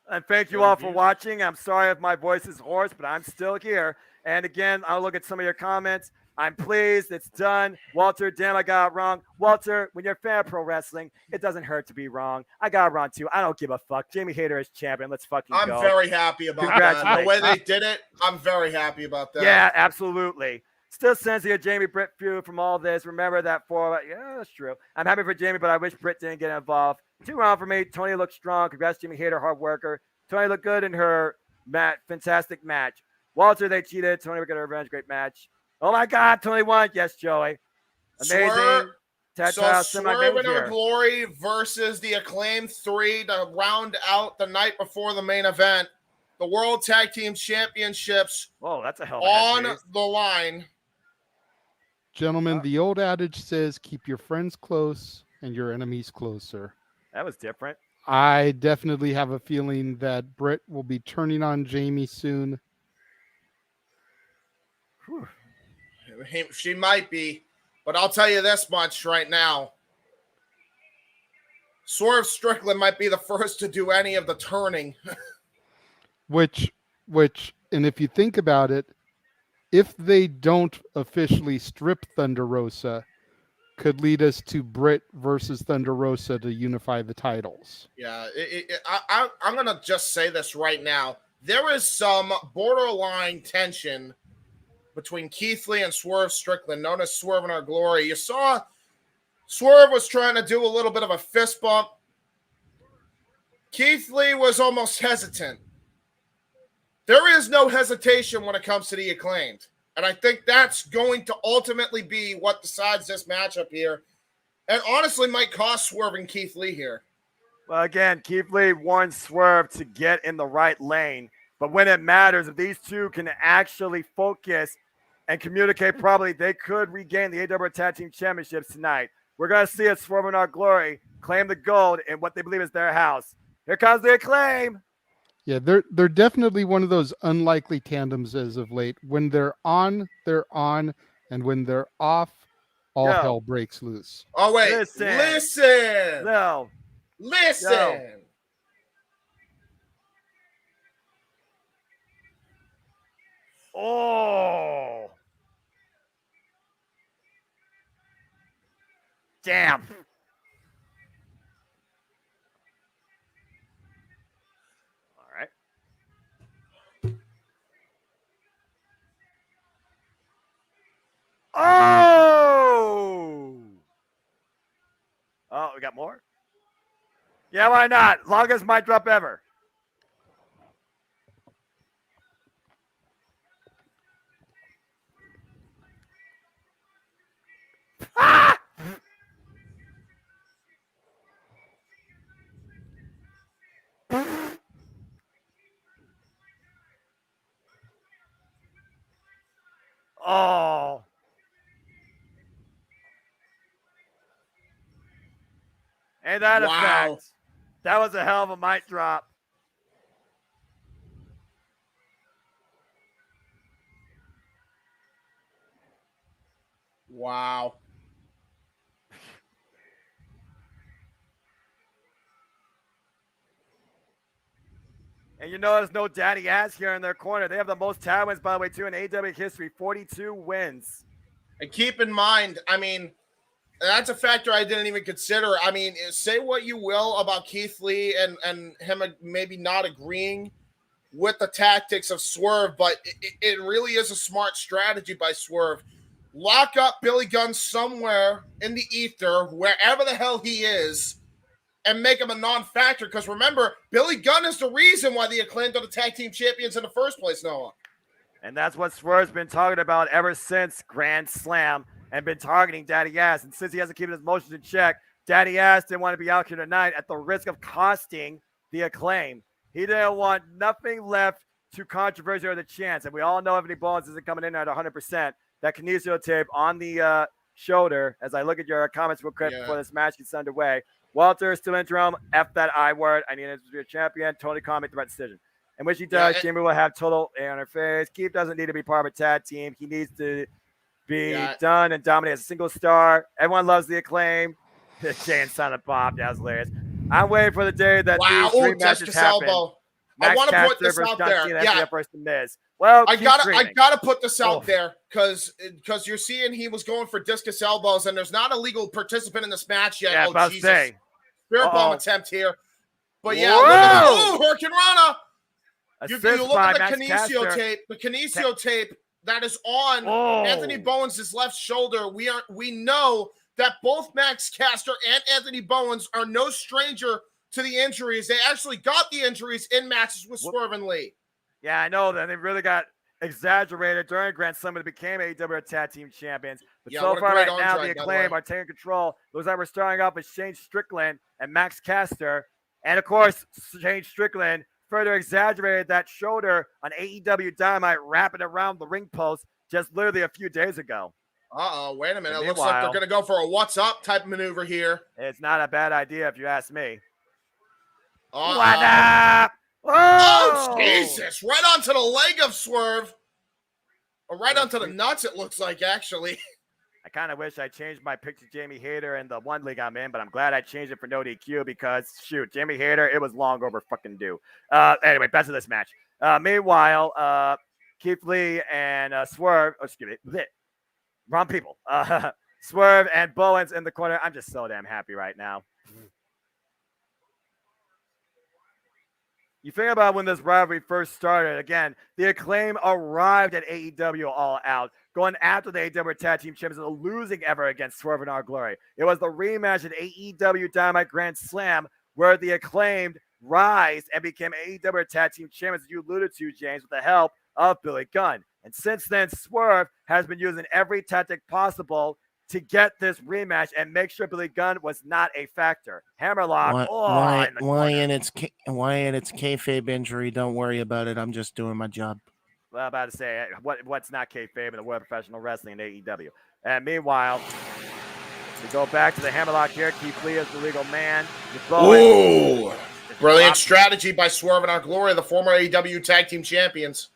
And thank you all for watching. I'm sorry if my voice is hoarse, but I'm still here. And again, I'll look at some of your comments. I'm pleased. It's done. Walter, damn, I got it wrong. Walter, when you're a fan of pro wrestling, it doesn't hurt to be wrong. I got it wrong, too. I don't give a fuck. Jamie Hayter is champion. Let's fucking go. I'm very happy about that. The way they did it, I'm very happy about that. Yeah, absolutely. Still sensing a Jamie Britt feud from all this. Remember that yeah, that's true. I'm happy for Jamie, but I wish Britt didn't get involved. 2 rounds for me. Tony looked strong. Congrats, Jamie Hayter, hard worker. Tony looked good in her fantastic match. Walter, they cheated. Tony will get her revenge. Great match. Oh my God, Tony won. Yes, Joey. Amazing. Swerve in Our Glory versus the Acclaimed 3 to round out the night before the main event. The World Tag Team Championships. Whoa, that's a hell of on the line. Gentlemen, the old adage says keep your friends close and your enemies closer. That was different. I definitely have a feeling that Britt will be turning on Jamie soon. Whew. She might be, but I'll tell you this much right now. Swerve Strickland might be the first to do any of the turning. Which, and if you think about it, if they don't officially strip Thunder Rosa, could lead us to Britt versus Thunder Rosa to unify the titles. Yeah, I'm going to just say this right now. There is some borderline tension between Keith Lee and Swerve Strickland, known as Swerve in Our Glory. You saw Swerve was trying to do a little bit of a fist bump. Keith Lee was almost hesitant. There is no hesitation when it comes to the Acclaimed. And I think that's going to ultimately be what decides this matchup here. And honestly might cost Swerve and Keith Lee here. Well, again, Keith Lee warned Swerve to get in the right lane. But when it matters, if these two can actually focus and communicate properly, they could regain the AEW Tag Team Championships tonight. We're going to see a Swerve in Our Glory claim the gold in what they believe is their house. Here comes the Acclaim. Yeah, they're definitely one of those unlikely tandems as of late. When they're on, and when they're off, all hell breaks loose. Oh, wait. Listen. No. Listen. No. Oh. Damn. All right. Oh. Oh, we got more? Yeah, why not? Longest mic drop ever. Oh. Ain't that a fact? That was a hell of a mic drop. Wow. And you know there's no daddy ass here in their corner. They have the most tag wins, by the way, too, in AEW history. 42 wins. And keep in mind, I mean, that's a factor I didn't even consider. I mean, say what you will about Keith Lee and him maybe not agreeing with the tactics of Swerve, but it really is a smart strategy by Swerve. Lock up Billy Gunn somewhere in the ether, wherever the hell he is, and make him a non-factor. Because remember, Billy Gunn is the reason why the Acclaimed are the tag team champions in the first place, Noah. And that's what Swerve's been talking about ever since Grand Slam and been targeting Daddy Ass. And since he hasn't kept his emotions in check, Daddy Ass didn't want to be out here tonight at the risk of costing the Acclaim. He didn't want nothing left to controversy or the chance. And we all know Anthony Bowens isn't coming in at 100%. That kinesio tape on the shoulder, as I look at your comments real quick before this match gets underway. Walter is still interim. F that I word. I need him to be a champion. Tony Khan make the right decision. And when she does, Jamie will have total air on her face. Keith doesn't need to be part of a tag team. He needs to be done and dominate as a single star. Everyone loves the Acclaim. Jay and Silent Bob, that was hilarious. I'm waiting for the day that these three matches happen. I want to put this out there. Well, I gotta put this out there because you're seeing he was going for discus elbows, and there's not a legal participant in this match yet. Yeah, oh, Jesus. Spirit bomb attempt here. But yeah, look at Hurricane Rana. You look at the kinesio tape that is on Anthony Bowens' left shoulder. We know that both Max Caster and Anthony Bowens are no stranger to the injuries. They actually got the injuries in matches with Swerve and Lee. Yeah, I know that. They really got exaggerated during Grand Slam when they became AEW Tag Team Champions. But so far right now, the Acclaim are taking control. Looks like we're starting off with Shane Strickland and Max Caster. And, of course, Shane Strickland further exaggerated that shoulder on AEW Dynamite, wrapping around the ring post just literally a few days ago. Wait a minute. It looks like they're going to go for a what's up type maneuver here. It's not a bad idea if you ask me. What up? Oh, Jesus. Right onto the leg of Swerve. Or right onto the nuts, it looks like, actually. I kind of wish I changed my pick to Jamie Hayter in the one league I'm in, but I'm glad I changed it for no DQ because, shoot, Jamie Hayter, it was long over fucking due. Anyway, back to this match. Meanwhile, Keith Lee and Swerve, wrong people. Swerve and Bowens in the corner. I'm just so damn happy right now. You think about when this rivalry first started. Again, the Acclaim arrived at AEW All Out, going after the AEW Tag Team Champions and losing ever against Swerve in Our Glory. It was the rematch at AEW Dynamite Grand Slam where the Acclaimed rise and became AEW Tag Team Champions, as you alluded to, James, with the help of Billy Gunn. And since then, Swerve has been using every tactic possible to get this rematch and make sure Billy Gunn was not a factor. Hammerlock. Wyatt, it's kayfabe injury. Don't worry about it. I'm just doing my job. Well, I'm about to say, what's not kayfabe in the world of professional wrestling in AEW? And meanwhile, we go back to the Hammerlock here. Keith Lee is the legal man. Ooh. Brilliant strategy by Swerve and Our Glory, the former AEW Tag Team Champions.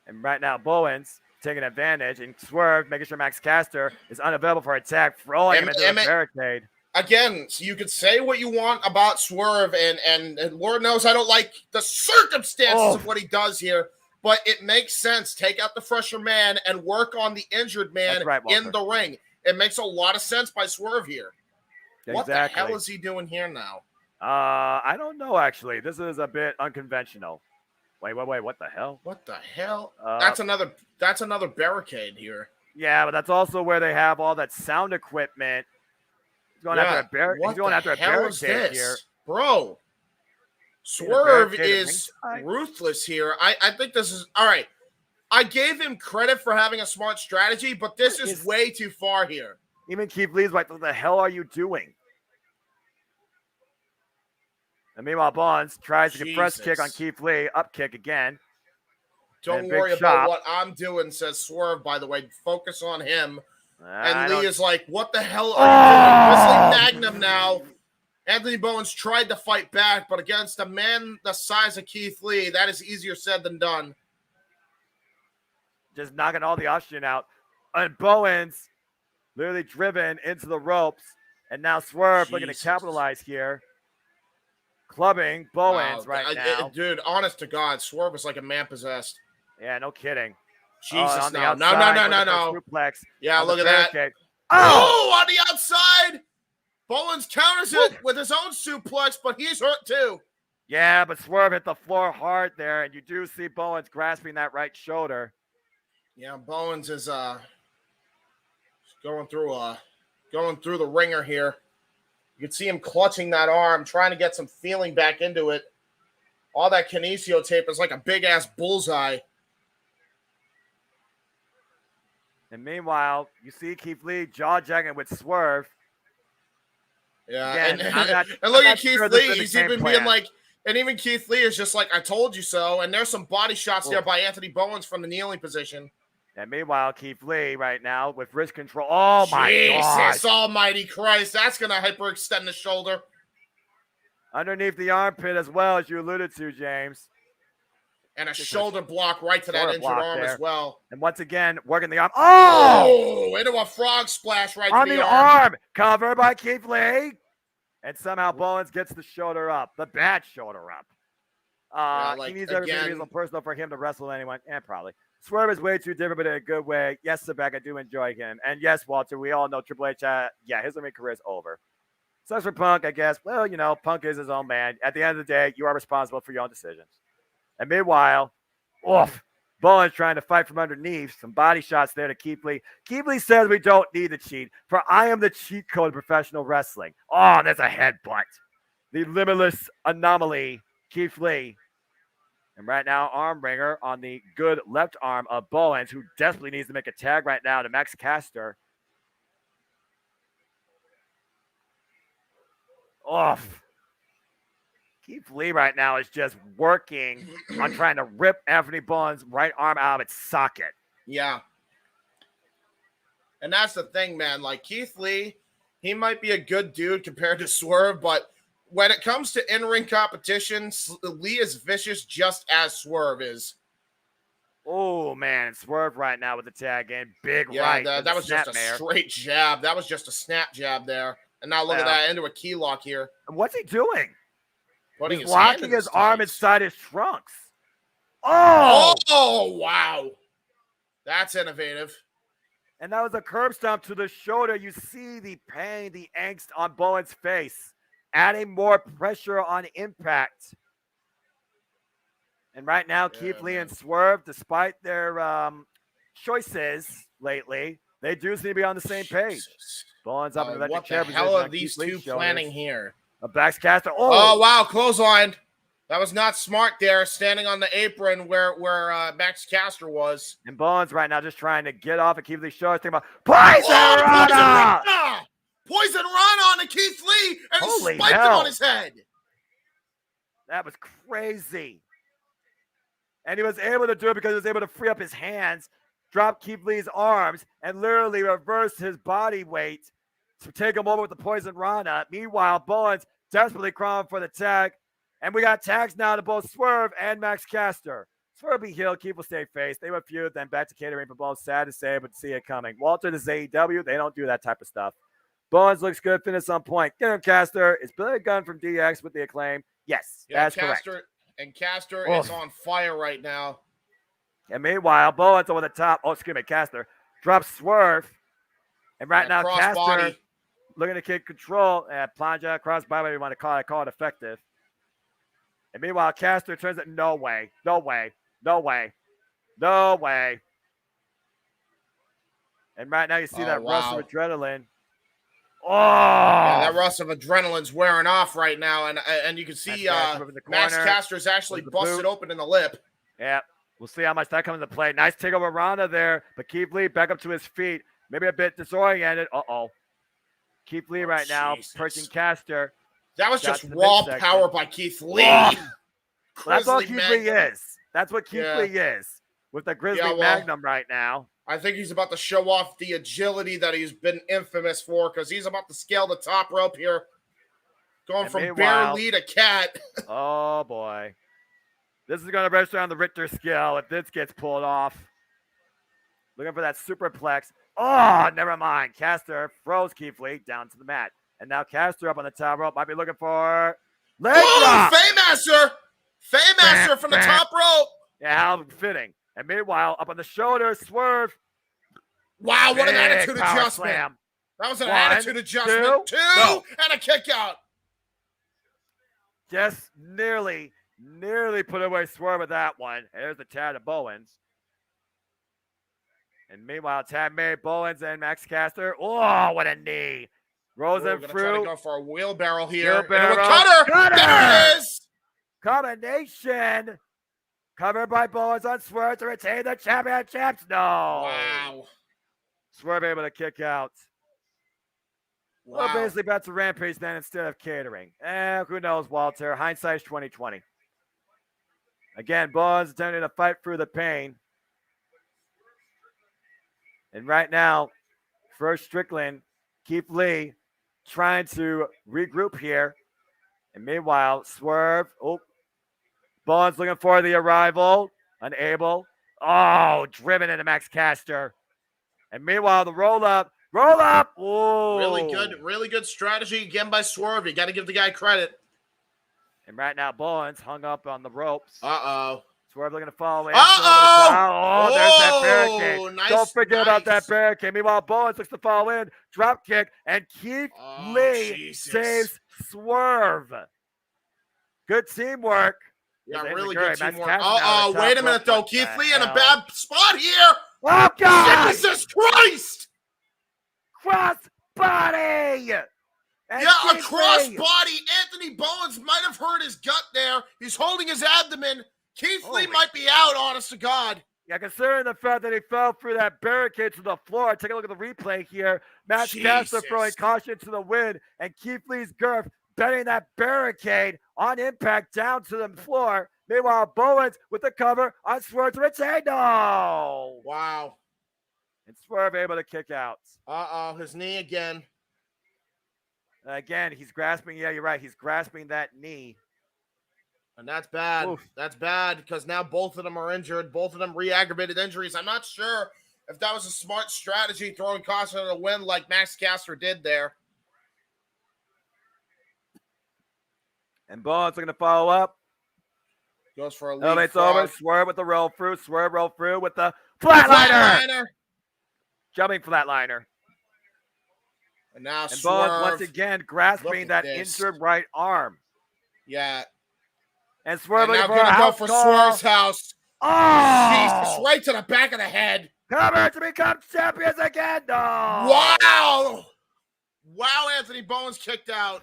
And right now, Bowens taking advantage, and Swerve making sure Max Caster is unavailable for attack, throwing him into a barricade. Again, so you could say what you want about Swerve, and Lord knows I don't like the circumstances of what he does here, but it makes sense. Take out the fresher man and work on the injured man in the ring. It makes a lot of sense by Swerve here. Exactly. What the hell is he doing here now? I don't know, actually. This is a bit unconventional. Wait, what the hell? What the hell? That's another barricade here. Yeah, but that's also where they have all that sound equipment. He's going after a barricade here. Bro. Swerve is ruthless here. I think this is all right. I gave him credit for having a smart strategy, but this is way too far here. Even Keith Lee's like, what the hell are you doing? And meanwhile, Bonds tries to get press kick on Keith Lee. Up kick again. Don't worry about what I'm doing, says Swerve, by the way. Focus on him. And Lee is like, what the hell are you doing? Whistling Magnum now. Anthony Bowens tried to fight back, but against a man the size of Keith Lee, that is easier said than done. Just knocking all the oxygen out. And Bowens literally driven into the ropes. And now Swerve looking to capitalize here. Clubbing Bowens now. Dude, honest to God, Swerve is like a man possessed. Yeah, no kidding. Jesus, no. Suplex. Yeah, look at that. On the outside. Bowens counters it with his own suplex, but he's hurt too. Yeah, but Swerve hit the floor hard there, and you do see Bowens grasping that right shoulder. Yeah, Bowens is going through the ringer here. You can see him clutching that arm, trying to get some feeling back into it. All that kinesio tape is like a big ass bullseye. And meanwhile, you see Keith Lee jaw-jacking with Swerve. Yeah, Again, and look at Keith Lee. He's even being like, and even Keith Lee is just like, I told you so. And there's some body shots there by Anthony Bowens from the kneeling position. And meanwhile, Keith Lee right now with wrist control. Oh, my God. Jesus almighty Christ. That's going to hyperextend the shoulder. Underneath the armpit as well, as you alluded to, James. And a shoulder block right to that injured arm as well. And once again, working the arm. Oh! Into a frog splash right on to the arm. Covered by Keith Lee. And somehow Bowens gets the shoulder up. The bad shoulder up. He needs everything to be personal for him to wrestle anyone. And probably. Swerve is way too different, but in a good way. Yes, Sebek, I do enjoy him. And yes, Walter, we all know Triple H, his career is over. Sucks for Punk, I guess. Well, Punk is his own man. At the end of the day, you are responsible for your own decisions. And meanwhile, Bowens trying to fight from underneath. Some body shots there to Keith Lee. Keith Lee says we don't need to cheat, for I am the cheat code of professional wrestling. Oh, there's a headbutt. The limitless anomaly, Keith Lee. And right now, arm wringer on the good left arm of Bowens, who desperately needs to make a tag right now to Max Caster. Keith Lee right now is just working on trying to rip Anthony Bowens' right arm out of its socket. Yeah. And that's the thing, man. Like, Keith Lee, he might be a good dude compared to Swerve, but when it comes to in-ring competition, Lee is vicious just as Swerve is. Oh, man. Swerve right now with the tag in. Big right. That was just a straight jab. That was just a snap jab there. And now look at that, into a key lock here. And what's he doing? He's locking his arm inside his trunks. Oh, wow. That's innovative. And that was a curb stomp to the shoulder. You see the pain, the angst on Bowens' face, adding more pressure on impact. And right now, Keith Lee and Swerve, despite their choices lately, they do seem to be on the same page. Bowens up in the what the hell are these two planning here? A backscaster. Oh, wow, clothesline. That was not smart there, standing on the apron where Max Caster was. And Bowens right now just trying to get off and keep these shows. Think about Poison Rana! Poison Rana on to Keith Lee, and he spiked him on his head. That was crazy. And he was able to do it because he was able to free up his hands, drop Keith Lee's arms, and literally reverse his body weight to take him over with the Poison Rana. Meanwhile, Bowens desperately crawling for the tag. And we got tags now to both Swerve and Max Caster. Swerve be healed, Keith will stay face. They would feud, then back to catering for both. Sad to say, but see it coming. Walter, this is AEW. They don't do that type of stuff. Bowens looks good, finish on point. Get him, Caster. Is Billy Gunn from DX with the acclaim? Yes, that's correct. And Caster is on fire right now. And meanwhile, Bowens over the top. Oh, excuse me, Caster drops Swerve. And right now, Caster body. Looking to kick control. Plunge cross body, whatever you want to call it. Call it effective. And meanwhile, Caster turns it. No way. No way. No way. No way. And right now, you see that rush of adrenaline. Oh! Yeah, that rush of adrenaline's wearing off right now. And you can see Max Caster's actually busted open in the lip. Yeah. We'll see how much that comes into play. Nice takeover Rana there. But Keith Lee back up to his feet. Maybe a bit disoriented. Uh-oh. Keith Lee right now perching Caster. That was just raw power by Keith Lee. That's all Keith Lee is. That's what Keith Lee is. with the Grizzly Yeah, well, Magnum right now. I think he's about to show off the agility that he's been infamous for because he's about to scale the top rope here. Going from bear Lee to cat. Oh, boy. This is going to register on the Richter scale if this gets pulled off. Looking for that superplex. Oh, never mind. Caster froze Keith Lee down to the mat. And now Caster up on the top rope. Might be looking for leg drop. Faymaster from the top rope. Yeah, how fitting. And meanwhile, up on the shoulder, Swerve. Wow, what an Big attitude power adjustment. slam. That was an 1, attitude adjustment. 2, and a kick out. Just nearly put away Swerve with that one. There's the tag to Bowens. And meanwhile, tag made Bowens and Max Caster. Oh, what a knee. Rosen We're through. trying to go for a wheelbarrow here. Wheelbarrow. Cutter. There it is. Combination. Covered by Bowens on Swerve to retain the championships. No. Wow. Swerve able to kick out. Wow. Well, basically back to Rampage then instead of catering. Who knows, Walter? Hindsight's 2020. Again, Bowens attempting to fight through the pain. And right now, first Strickland, Keith Lee trying to regroup here. And meanwhile, Swerve. Oh, Bowens looking for the arrival. Unable. Oh, driven into Max Caster. And meanwhile, the roll up. Roll up. Whoa. Really good strategy again by Swerve. You got to give the guy credit. And right now, Bowens hung up on the ropes. Uh-oh. Swerve looking to follow in. Uh-oh. Oh, there's that barricade. Nice, Don't forget about that barricade. Meanwhile, Bowens looks to fall in. Drop kick. And Keith Lee saves Swerve. Good teamwork. Yeah, really good teamwork. Wait a minute, though. Keith Lee in a bad spot here. Oh, God. Jesus Christ. Cross body. And a cross body. Anthony Bowens might have hurt his gut there. He's holding his abdomen. Keith Lee might be out, honest to God. Yeah, considering the fact that he fell through that barricade to the floor. Take a look at the replay here. Max Caster throwing caution to the wind, and Keith Lee's girth bending that barricade on impact down to the floor. Meanwhile, Bowens with the cover on Swerve to retain. No! Wow. And Swerve able to kick out. His knee again. Again, he's grasping. Yeah, you're right. He's grasping that knee. And that's bad. Oof. That's bad because now both of them are injured. Both of them re-aggravated injuries. I'm not sure if that was a smart strategy, throwing caution to the wind like Max Caster did there. And Bowens looking to follow up. Goes for a lead. Elevates over. Swerve with the roll through. Swerve roll through with the flatliner. Jumping flatliner. And now and Bowens once again grasping that injured right arm. Yeah. And Swerve now going to go for Swerve's house. Oh! Jesus, right to the back of the head. Cover to become champions again. No! Wow. Wow, Anthony Bowens kicked out.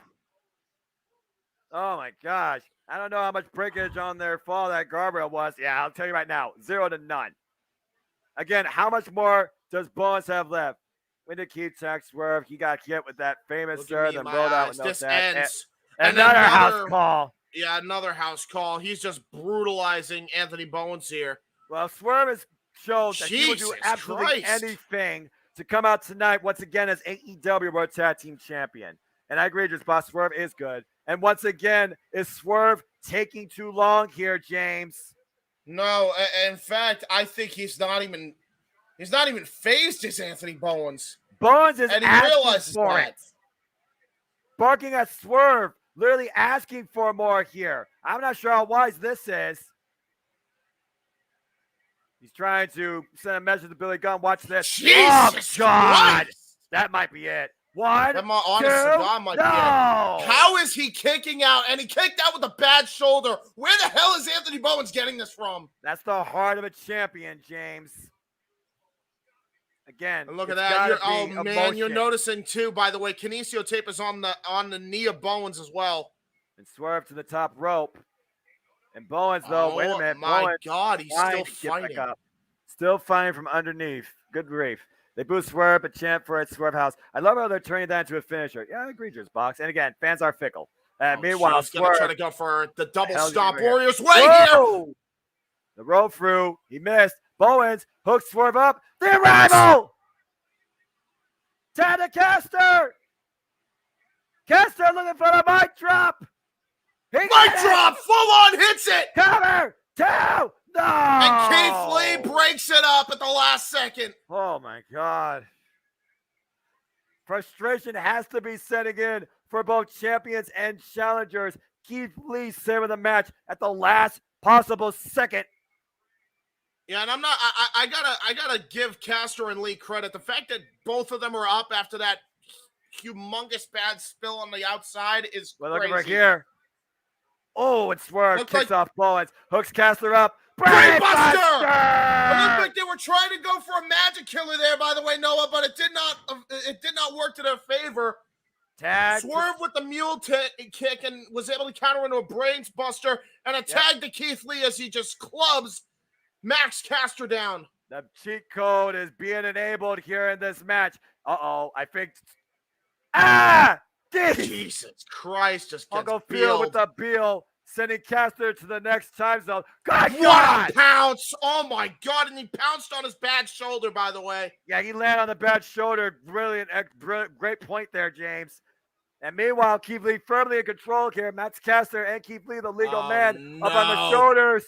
Oh, my gosh. I don't know how much breakage on their fall that guardrail was. Yeah, I'll tell you right now, 0 to none. Again, how much more does Bowens have left? When did Keith Tech Swerve? He got hit with that famous serve and rolled out with no tag. Ends. Another house call. Yeah, another house call. He's just brutalizing Anthony Bowens here. Well, Swerve has shown that he will do absolutely anything to come out tonight once again as AEW World Tag Team Champion. And I agree, just boss Swerve is good. And once again, is Swerve taking too long here, James? No, in fact, I think he's not even phased as Anthony Bowens. Bowens is and he asking realizes for that. it. Barking at Swerve, literally asking for more here. I'm not sure how wise this is. He's trying to send a message to Billy Gunn. Watch this. Jesus God. Christ. That might be it. One, that might, honest to God, might be it. How is he kicking out? And he kicked out with a bad shoulder. Where the hell is Anthony Bowens getting this from? That's the heart of a champion, James. Again, and look at that. Oh man, you're noticing too. By the way, kinesio tape is on the knee of Bowens as well. And Swerve to the top rope. And Bowens, though, wait a minute. My Bowens God, he's still fighting. Still fighting from underneath. Good grief. They boo Swerve, a chant for it, Swerve House. I love how they're turning that into a finisher. Yeah, I agree, Just Box. And again, fans are fickle. Meanwhile, Swerve going to try to go for the double stomp here. Warriors way here. The roll through. He missed. Bowens, hook Swerve up. The arrival! Tad to Caster! Caster looking for the mic drop! Mic drop! Full on hits it! Cover! 2! No! And Keith Lee breaks it up at the last second. Oh my God. Frustration has to be setting in for both champions and challengers. Keith Lee saving the match at the last possible second. Yeah, and I gotta give Caster and Lee credit. The fact that both of them are up after that humongous bad spill on the outside is We're crazy. looking right here. Oh, and Swerve kicks off Bowens, hooks Caster up. Brainbuster! It looked like they were trying to go for a magic killer there, by the way, Noah, but it did not work to their favor. Tag. Swerve with the mule kick and was able to counter into a brains buster and a tag to Keith Lee as he just clubs Max Caster down. The cheat code is being enabled here in this match. Uh-oh, I think... Jesus Christ, just gets Uncle Phil with the Beal, sending Caster to the next time zone. God! What a pounce! Oh my God, and he pounced on his bad shoulder, by the way. Yeah, he landed on the bad shoulder. Brilliant, great point there, James. And meanwhile, Keith Lee firmly in control here. Max Caster and Keith Lee, the legal man, up on the shoulders.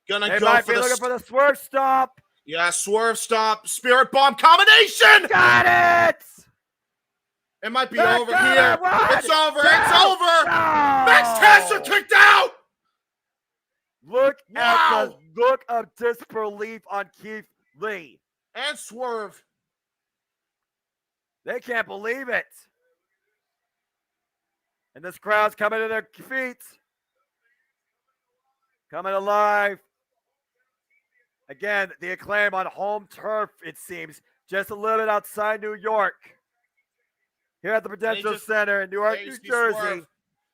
They might be looking for the Swerve Stomp. Yeah, Swerve Stomp, Spirit Bomb combination! Got it! It might be over here. It's over. It's over. Max Caster kicked out. Look at the look of disbelief on Keith Lee. And Swerve. They can't believe it. And this crowd's coming to their feet. Coming alive. Again, the Acclaim on home turf, it seems. Just a little bit outside New York. Here at the Prudential Center in Newark, New Jersey.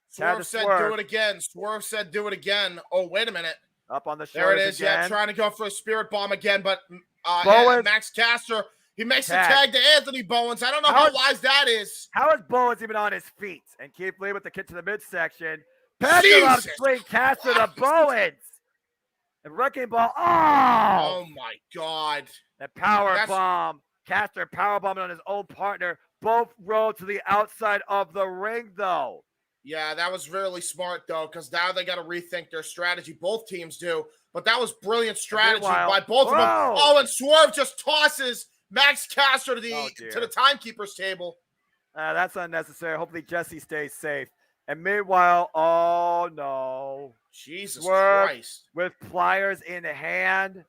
Swerve said do it again. Swerve said do it again. Oh, wait a minute. Up on the there it shoulders is. again. Yeah, trying to go for a Spirit Bomb again, but Bowens. Max Caster, he makes the tag to Anthony Bowens. I don't know how wise that is. How is Bowens even on his feet? And Keith Lee with the kick to the midsection. Patrick off swing Caster to Bowens. And Wrecking Ball. Oh my God. The power bomb. Caster power bombing on his own partner. Both rolled to the outside of the ring, though. Yeah, that was really smart, though, because now they got to rethink their strategy. Both teams do. But that was brilliant strategy by both of them. Oh, and Swerve just tosses Max Caster to the timekeeper's table. That's unnecessary. Hopefully Jesse stays safe. And meanwhile, oh, no. Jesus Swerve Christ. With pliers in hand.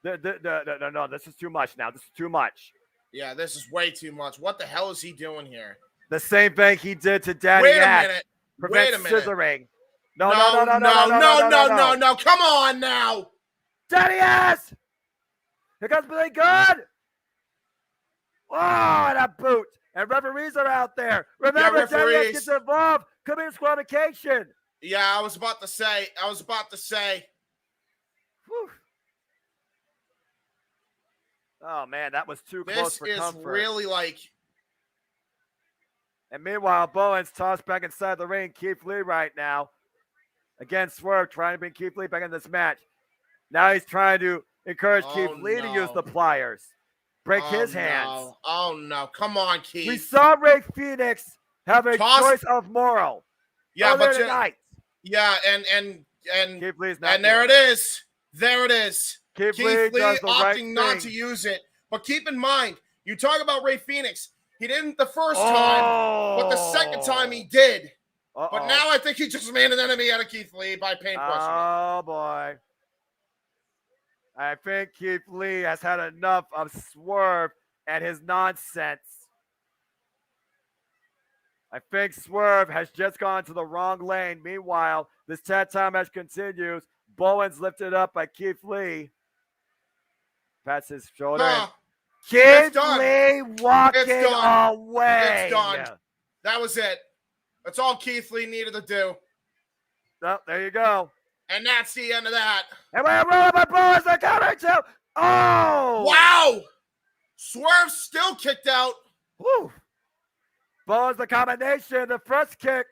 No, this is too much now. This is too much. Yeah, this is way too much. What the hell is he doing here? The same thing he did to Daddy Wait a Ash. minute. Prevent Wait a minute. scissoring. No. Come on now. Daddy Ash. Here comes Billy Gunn. Oh, and a boot. And referees are out there. Remember, Daddy Ash gets involved. Could be disqualification. Yeah, I was about to say. Whew. Oh, man, that was too close for comfort. This is really like... And meanwhile, Bowens tossed back inside the ring. Keith Lee right now. Again, Swerve trying to bring Keith Lee back in this match. Now he's trying to encourage Keith Lee to use the pliers. Break his hands. Oh, no. Come on, Keith. We saw Ray Phoenix have a choice of moral. Yeah, but tonight. Yeah, and Keith Lee's not and there it is. There it is. Keith Lee opting not to use it. But keep in mind, you talk about Ray Phoenix. He didn't the first time, but the second time he did. But now I think he just made an enemy out of Keith Lee by paintbrushing. Oh, boy. I think Keith Lee has had enough of Swerve and his nonsense. I think Swerve has just gone to the wrong lane. Meanwhile, this tag time match continues. Bowens lifted up by Keith Lee. Pats his shoulder. Keith Lee walking away. It's done. That was it. That's all Keith Lee needed to do. Oh, there you go. And that's the end of that. And we're rolling by Bowens. They're coming to. Oh! Wow! Swerve still kicked out. Woo! Bowens the combination, the first kick.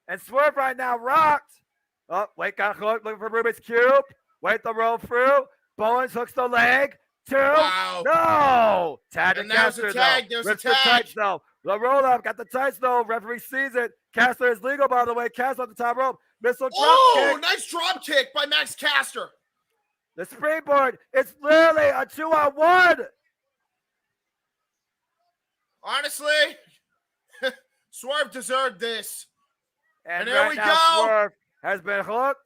And Swerve right now rocked. Oh, wait, got hooked, looking for Rubik's Cube. Wait, the roll through. Bowens hooks the leg. 2. Wow. No. Tag to And there's a Caster, tag. though. There's a Rips the tag. tights, though. The roll up. Got the tights, though. Referee sees it. Caster is legal, by the way. Caster on the top rope. Missile drop kick. Nice drop kick by Max Caster. The springboard. It's literally a 2-on-1. Honestly, Swerve deserved this. And here right we now, go. Swerve has been hooked.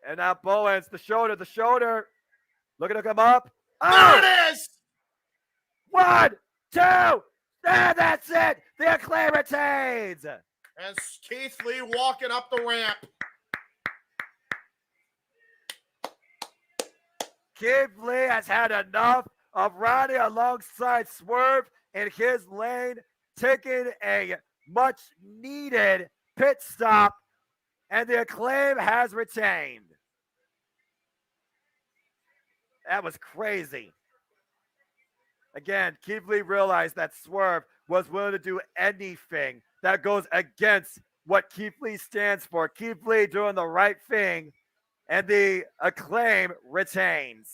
And now Bowens, the shoulder. Looking to come up. There it is. 1, 2. That's it. The Acclaim retains. And Keith Lee walking up the ramp. Keith Lee has had enough of riding alongside Swerve in his lane, taking a much-needed pit stop, and the Acclaim has retained. That was crazy. Again, Keith Lee realized that Swerve was willing to do anything that goes against what Keith Lee stands for. Keith Lee doing the right thing, and the Acclaim retains.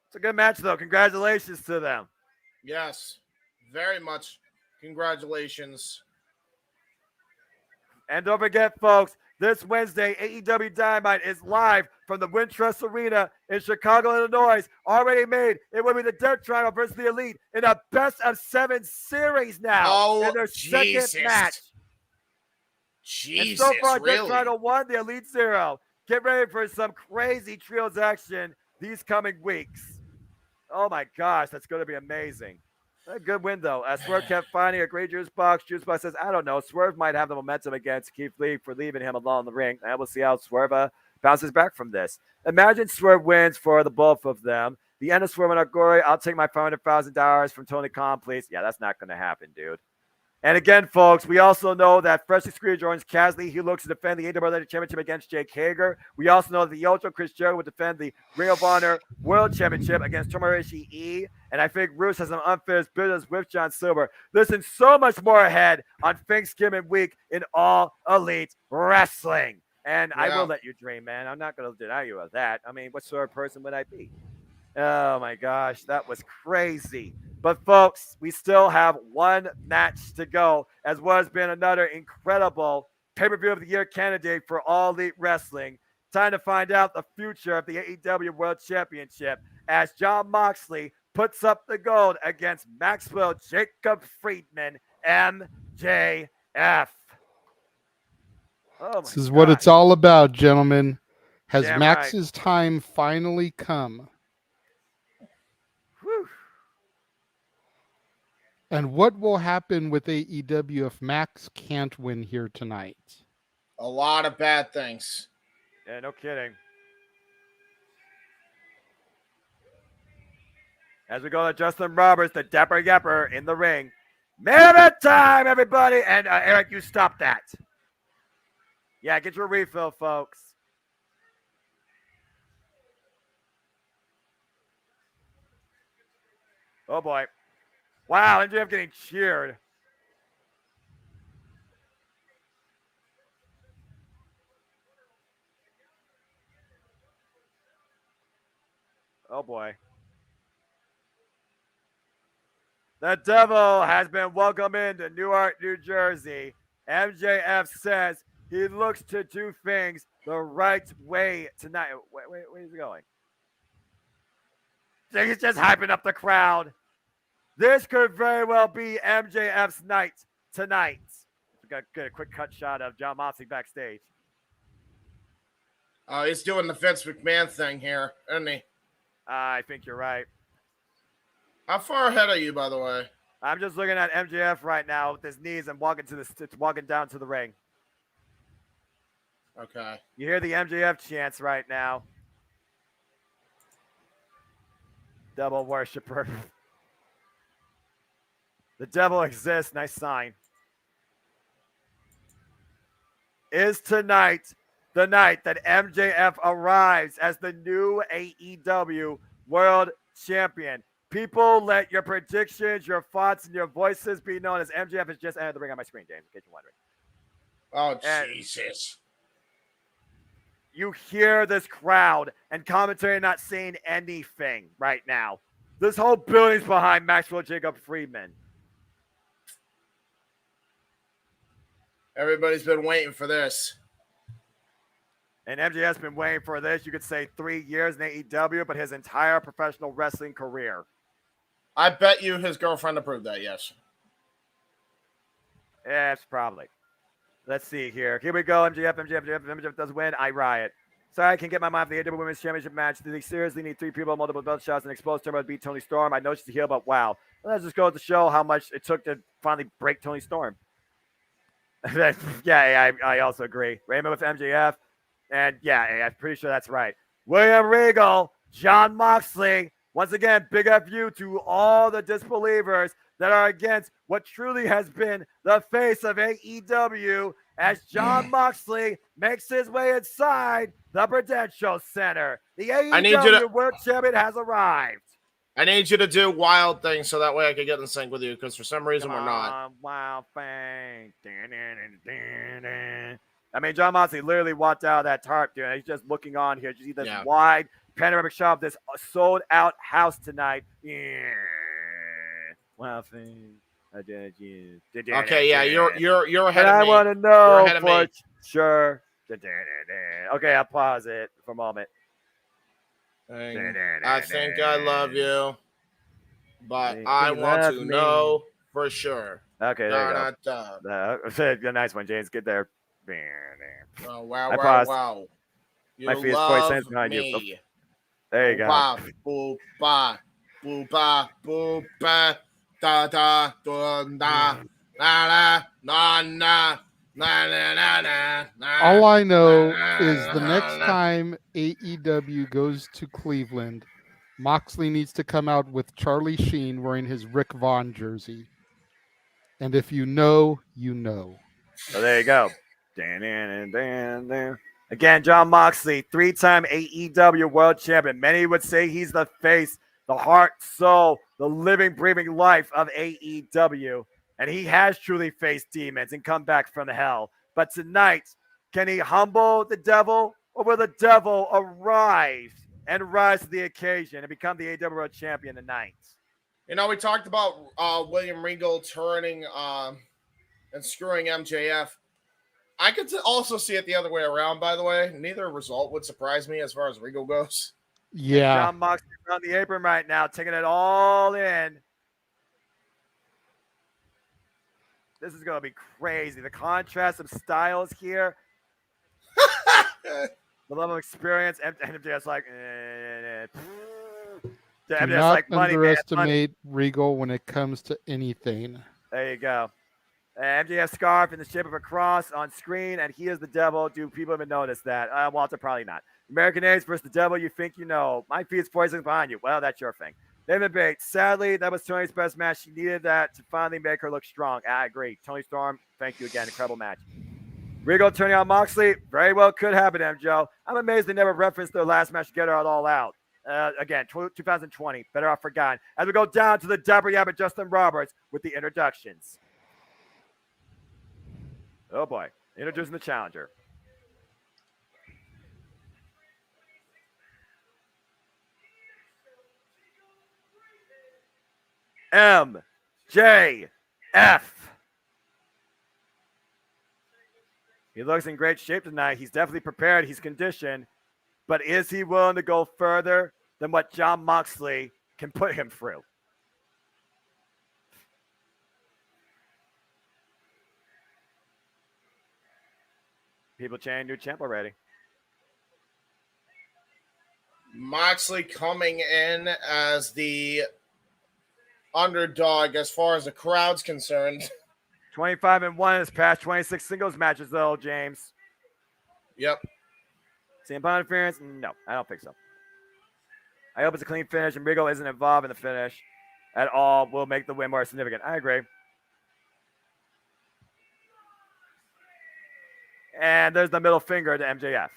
It's a good match, though. Congratulations to them. Yes, very much. Congratulations. And don't forget, folks, this Wednesday, AEW Dynamite is live from the Wintrust Arena in Chicago, Illinois. Already made. It will be the Dirt Triangle versus the Elite in a best-of-7 series now in their second match. Jesus, and so far, really? Dirt Triangle 1, the Elite 0. Get ready for some crazy trios action these coming weeks. Oh, my gosh, that's going to be amazing. A good win, though. Swerve kept finding a great juice box. Juice box says, I don't know. Swerve might have the momentum against Keith Lee for leaving him alone in the ring. And we'll see how Swerve bounces back from this. Imagine Swerve wins for the both of them. The end of Swerve and Agori. I'll take my $500,000 from Tony Khan, please. Yeah, that's not going to happen, dude. And again, folks, we also know that Freshly Screwed joins Casley. He looks to defend the AEW Championship against Jake Hager. We also know that the Ultra Chris Jericho will defend the Ring of Honor World Championship against Tomohiro Ishii. And I think Roos has some unfinished business with John Silver. Listen, so much more ahead on Thanksgiving week in All Elite Wrestling. And I will let you dream, man. I'm not going to deny you of that. I mean, what sort of person would I be? Oh, my gosh. That was crazy. But, folks, we still have one match to go, as well as been another incredible pay-per-view of the year candidate for All Elite Wrestling. Time to find out the future of the AEW World Championship as Jon Moxley puts up the gold against Maxwell Jacob Friedman, MJF. Oh, this is what it's all about, gentlemen. Has Damn Max's time finally come? Whew. And what will happen with AEW if Max can't win here tonight? A lot of bad things. Yeah, no kidding. As we go to Justin Roberts, the Dapper Yapper in the ring. Man of time, everybody. And Eric, you stop that. Yeah, get your refill, folks. Oh, boy. Wow, MJF getting cheered. Oh, boy. The Devil has been welcomed into Newark, New Jersey. MJF says he looks to do things the right way tonight. Wait, where's he going? He's just hyping up the crowd. This could very well be MJF's night tonight. We got a quick cut shot of Jon Moxley backstage. He's doing the Vince McMahon thing here, isn't he? I think you're right. How far ahead are you, by the way? I'm just looking at MJF right now with his knees and walking down to the ring. Okay. You hear the MJF chants right now. Devil worshiper. The devil exists. Nice sign. Is tonight the night that MJF arrives as the new AEW World Champion? People, let your predictions, your thoughts, and your voices be known as MJF has just entered the ring on my screen, James, in case you're wondering. Oh, Jesus. you hear this crowd and commentary not saying anything right now. This whole building's behind Maxwell Jacob Friedman. Everybody's been waiting for this. And MJF's been waiting for this, you could say 3 years in AEW, but his entire professional wrestling career. I bet you his girlfriend approved that, yes. Yes, probably. Let's see here. Here we go. MJF does win. I riot. Sorry, I can't get my mind for the AEW Women's Championship match. Do they seriously need 3 people, multiple belt shots, and exposed tournament to beat Tony Storm? I know she's a heel, but wow. Let's just go to show how much it took to finally break Tony Storm. Yeah, I also agree. Raymond with MJF. And yeah, I'm pretty sure that's right. William Regal, Jon Moxley. Once again, big F you to all the disbelievers that are against what truly has been the face of AEW as Jon Moxley makes his way inside the Prudential Center. The AEW World Champion has arrived. I need you to do wild things so that way I can get in sync with you, because for some reason we're not. Wild thing. I mean, Jon Moxley literally walked out of that tarp, dude. He's just looking on here. You see this wide panoramic shot of this sold-out house tonight. Wild thing. Okay, yeah, you're ahead and of me. I want to know You're ahead of for me. sure. Okay, I'll pause it for a moment. I think I love you, but I want love to me. know for sure. Okay, there you go. Nice one, James. Get there. Oh, wow, I wow, paused. wow. You My feet is love 40 cents behind me. you. Oh, there you go. Ba, boo, ba, boo, ba, boo, ba, da, da, da, da, na, na, na, na, na, na, na, na. All I know is the next time AEW goes to Cleveland, Moxley needs to come out with Charlie Sheen wearing his Rick Vaughn jersey. And if you know, you know. So there you go. Again, Jon Moxley, 3-time AEW World Champion. Many would say he's the face, the heart, soul, the living, breathing life of AEW. And he has truly faced demons and come back from hell. But tonight, can he humble the devil, or will the devil arise and rise to the occasion and become the AEW World Champion tonight? You know, we talked about William Regal turning and screwing MJF. I could also see it the other way around, by the way. Neither result would surprise me as far as Regal goes. Yeah. Jon Moxley on the apron right now, taking it all in. This is going to be crazy. The contrast of styles here. The level of experience. MJF's like, Do not like money, underestimate Regal when it comes to anything. There you go. MJF scarf in the shape of a cross on screen, and he is the devil. Do people even notice that? Walter, probably not. American Ace versus the devil you think you know. My feet is poison behind you. Well, that's your thing. David Bates. Sadly, that was Tony's best match. She needed that to finally make her look strong. I agree. Tony Storm, thank you again. Incredible match. Regal turning on Moxley. Very well could happen, Joe. I'm amazed they never referenced their last match together at All Out. Again, 2020. Better off forgotten. As we go down to the Dabber Yabbit Justin Roberts with the introductions. Oh, boy. Introducing the challenger. MJF. He looks in great shape tonight. He's definitely prepared. He's conditioned. But is he willing to go further than what Jon Moxley can put him through? People chanting new champ already. Moxley coming in as the underdog as far as the crowd's concerned. 25-1 in his past 26 singles matches, though, James. Yep. CM Punk interference? No, I don't think so. I hope it's a clean finish and Regal isn't involved in the finish at all. Will make the win more significant. I agree. And there's the middle finger to MJF.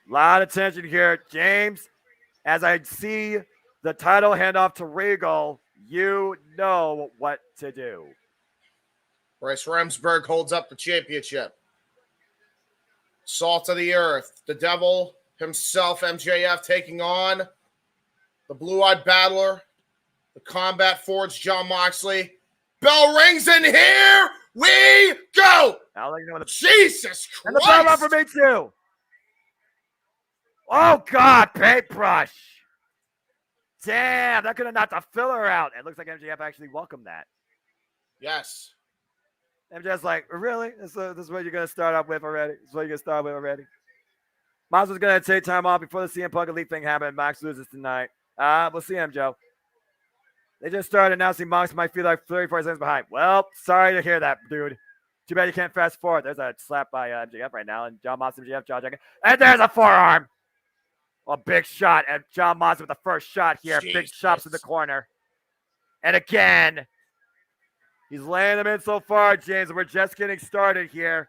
A lot of tension here. James, as I see the title handoff to Regal, you know what to do. Bryce Remsburg holds up the championship. Salt of the earth, the devil himself, MJF, taking on the blue-eyed battler, the combat forged Jon Moxley. Bell rings, and here we go. Jesus Christ. And the bell run for me too. Oh, God, paintbrush. Damn, that could have knocked the filler out. It looks like MJF actually welcomed that. Yes. MJF's like, really? This is what you're going to start off with already? This is what you're going to start with already? Mox was going to take time off before the CM Punk Elite thing happened. Mox loses tonight. We'll see him, Joe. They just started announcing Mox might feel like 34 seconds behind. Well, sorry to hear that, dude. Too bad you can't fast forward. There's a slap by MJF right now, and Jon Mox and MJF jaw jacking. And there's a forearm. A big shot, and Jon Mox with the first shot here. Jesus. Big chops in the corner. And again, he's laying them in so far, James, and we're just getting started here.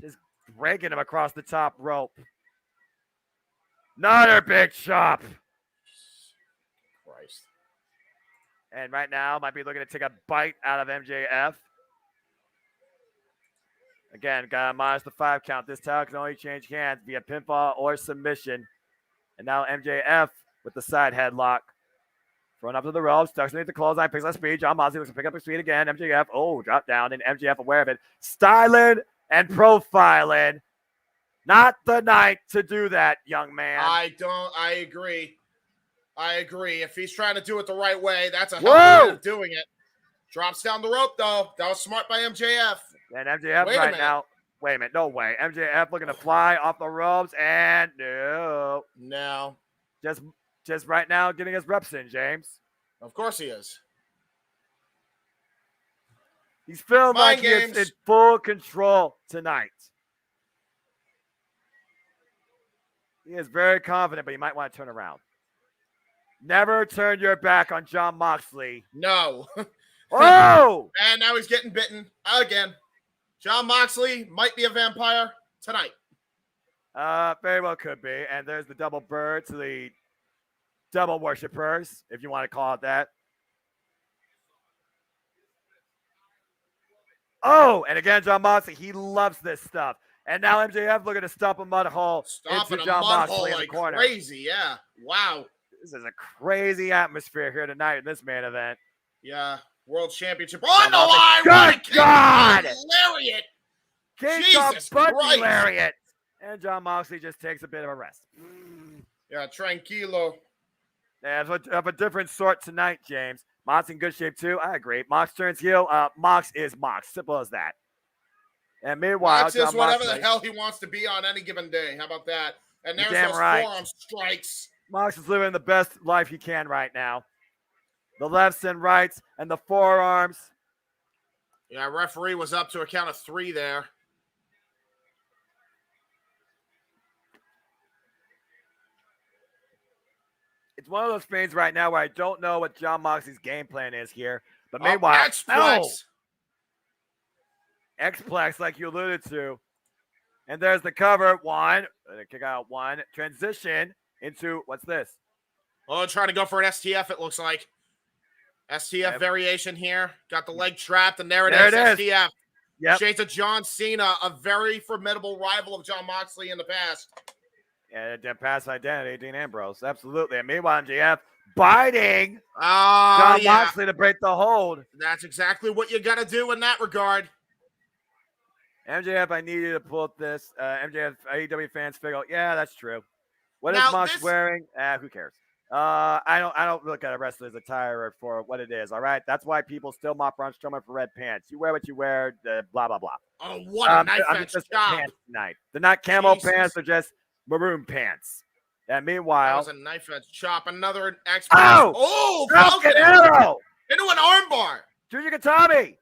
Just breaking him across the top rope. Another big chop. Christ. And right now, might be looking to take a bite out of MJF. Again, got a minus the 5 count. This title can only change hands via pinfall or submission. And now MJF with the side headlock. Thrown up to the ropes, tucks underneath the clothesline, picks up speed. Jon Moxley looks to pick up his speed again. MJF, drop down, and MJF aware of it. Styling and profiling. Not the night to do that, young man. I agree. If he's trying to do it the right way, that's a hell of a way of doing it. Drops down the rope, though. That was smart by MJF. And MJF right now. Wait a minute. No way. MJF looking to fly off the ropes, and no. Just right now getting his reps in, James. Of course he is. He's feeling like he's in full control tonight. He is very confident, but he might want to turn around. Never turn your back on Jon Moxley. No. Oh! And now he's getting bitten again. Jon Moxley might be a vampire tonight. Very well could be. And there's the double bird to the double worshipers, if you want to call it that. Oh, and again, Jon Moxley, he loves this stuff. And now MJF looking to stomp a mud hole into Jon Moxley in the corner. Crazy, yeah. Wow. This is a crazy atmosphere here tonight in this main event. Yeah. World Championship on the line. Good God! Lariat. King Jesus Bundy Christ. Lariat. And Jon Moxley just takes a bit of a rest. Yeah, tranquilo. Yeah, of a different sort tonight, James. Mox in good shape, too. I agree. Mox turns heel. Mox is Mox. Simple as that. And meanwhile, Mox is whatever the hell he wants to be on any given day. How about that? And there's those forearm strikes. Mox is living the best life he can right now. The lefts and rights and the forearms. Yeah, referee was up to a count of 3 there. It's one of those things right now where I don't know what Jon Moxley's game plan is here. But meanwhile, X-Plex, like you alluded to. And there's the cover. One. Kick out one. Transition into, what's this? Oh, trying to go for an STF, it looks like. STF variation here. Got the leg trapped, and there it is. STF. Yep. Shades of John Cena, a very formidable rival of Jon Moxley in the past. Yeah, past identity, Dean Ambrose. Absolutely. And meanwhile, MJF biting Jon Moxley to break the hold. That's exactly what you got to do in that regard. MJF, I need you to pull up this. MJF, AEW fans figure, yeah, that's true. What is Mox wearing? Who cares? I don't look at a wrestler's attire for what it is. All right, that's why people still mock Braun Strowman for red pants. You wear what you wear. Blah blah blah. Oh, what a knife edge job! Tonight, they're not camo pants. They're just maroon pants. And meanwhile, that was a knife edge chop. Another X. Oh, Falcon Arrow into an armbar. Junior Gatami.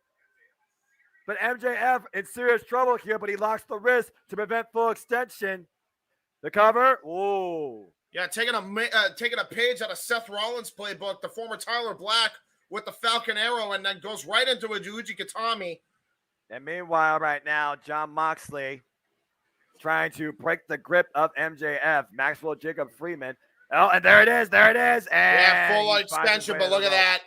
But MJF in serious trouble here. But he locks the wrist to prevent full extension. The cover. Ooh. Yeah, taking a page out of Seth Rollins' playbook, the former Tyler Black with the Falcon Arrow, and then goes right into a Yuji Kitami. And meanwhile, right now, Jon Moxley trying to break the grip of MJF, Maxwell Jacob Freeman. Oh, and there it is. And yeah, full extension, but look at that.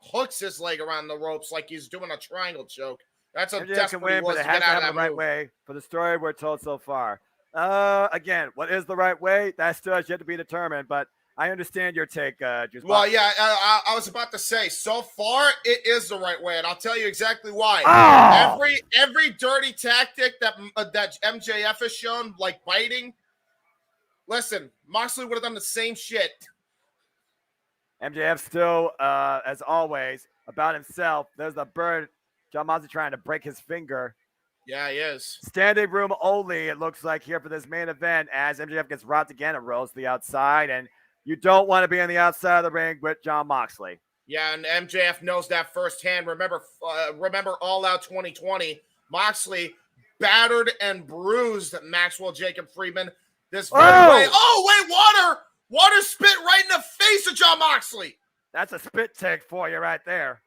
hooks his leg around the ropes like he's doing a triangle choke. That's how MJF can desperate he win, was but to it has get to out of happen that the right move. way for the story we're told so far. Again, what is the right way? That still has yet to be determined, but I understand your take, Juice Well, Box. yeah, I was about to say, so far it is the right way, and I'll tell you exactly why. Oh! Every dirty tactic that MJF has shown, like biting. Listen, Moxley would have done the same shit. MJF still, as always, about himself. There's the bird. John Moxley trying to break his finger. Yeah, he is. Standing room only, it looks like, here for this main event, as MJF gets rocked again and rolls to the outside. And you don't want to be on the outside of the ring with John Moxley. Yeah, and MJF knows that firsthand. Remember All Out 2020. Moxley battered and bruised Maxwell Jacob Friedman this very way. Oh, wait, water! Water spit right in the face of John Moxley. That's a spit take for you right there.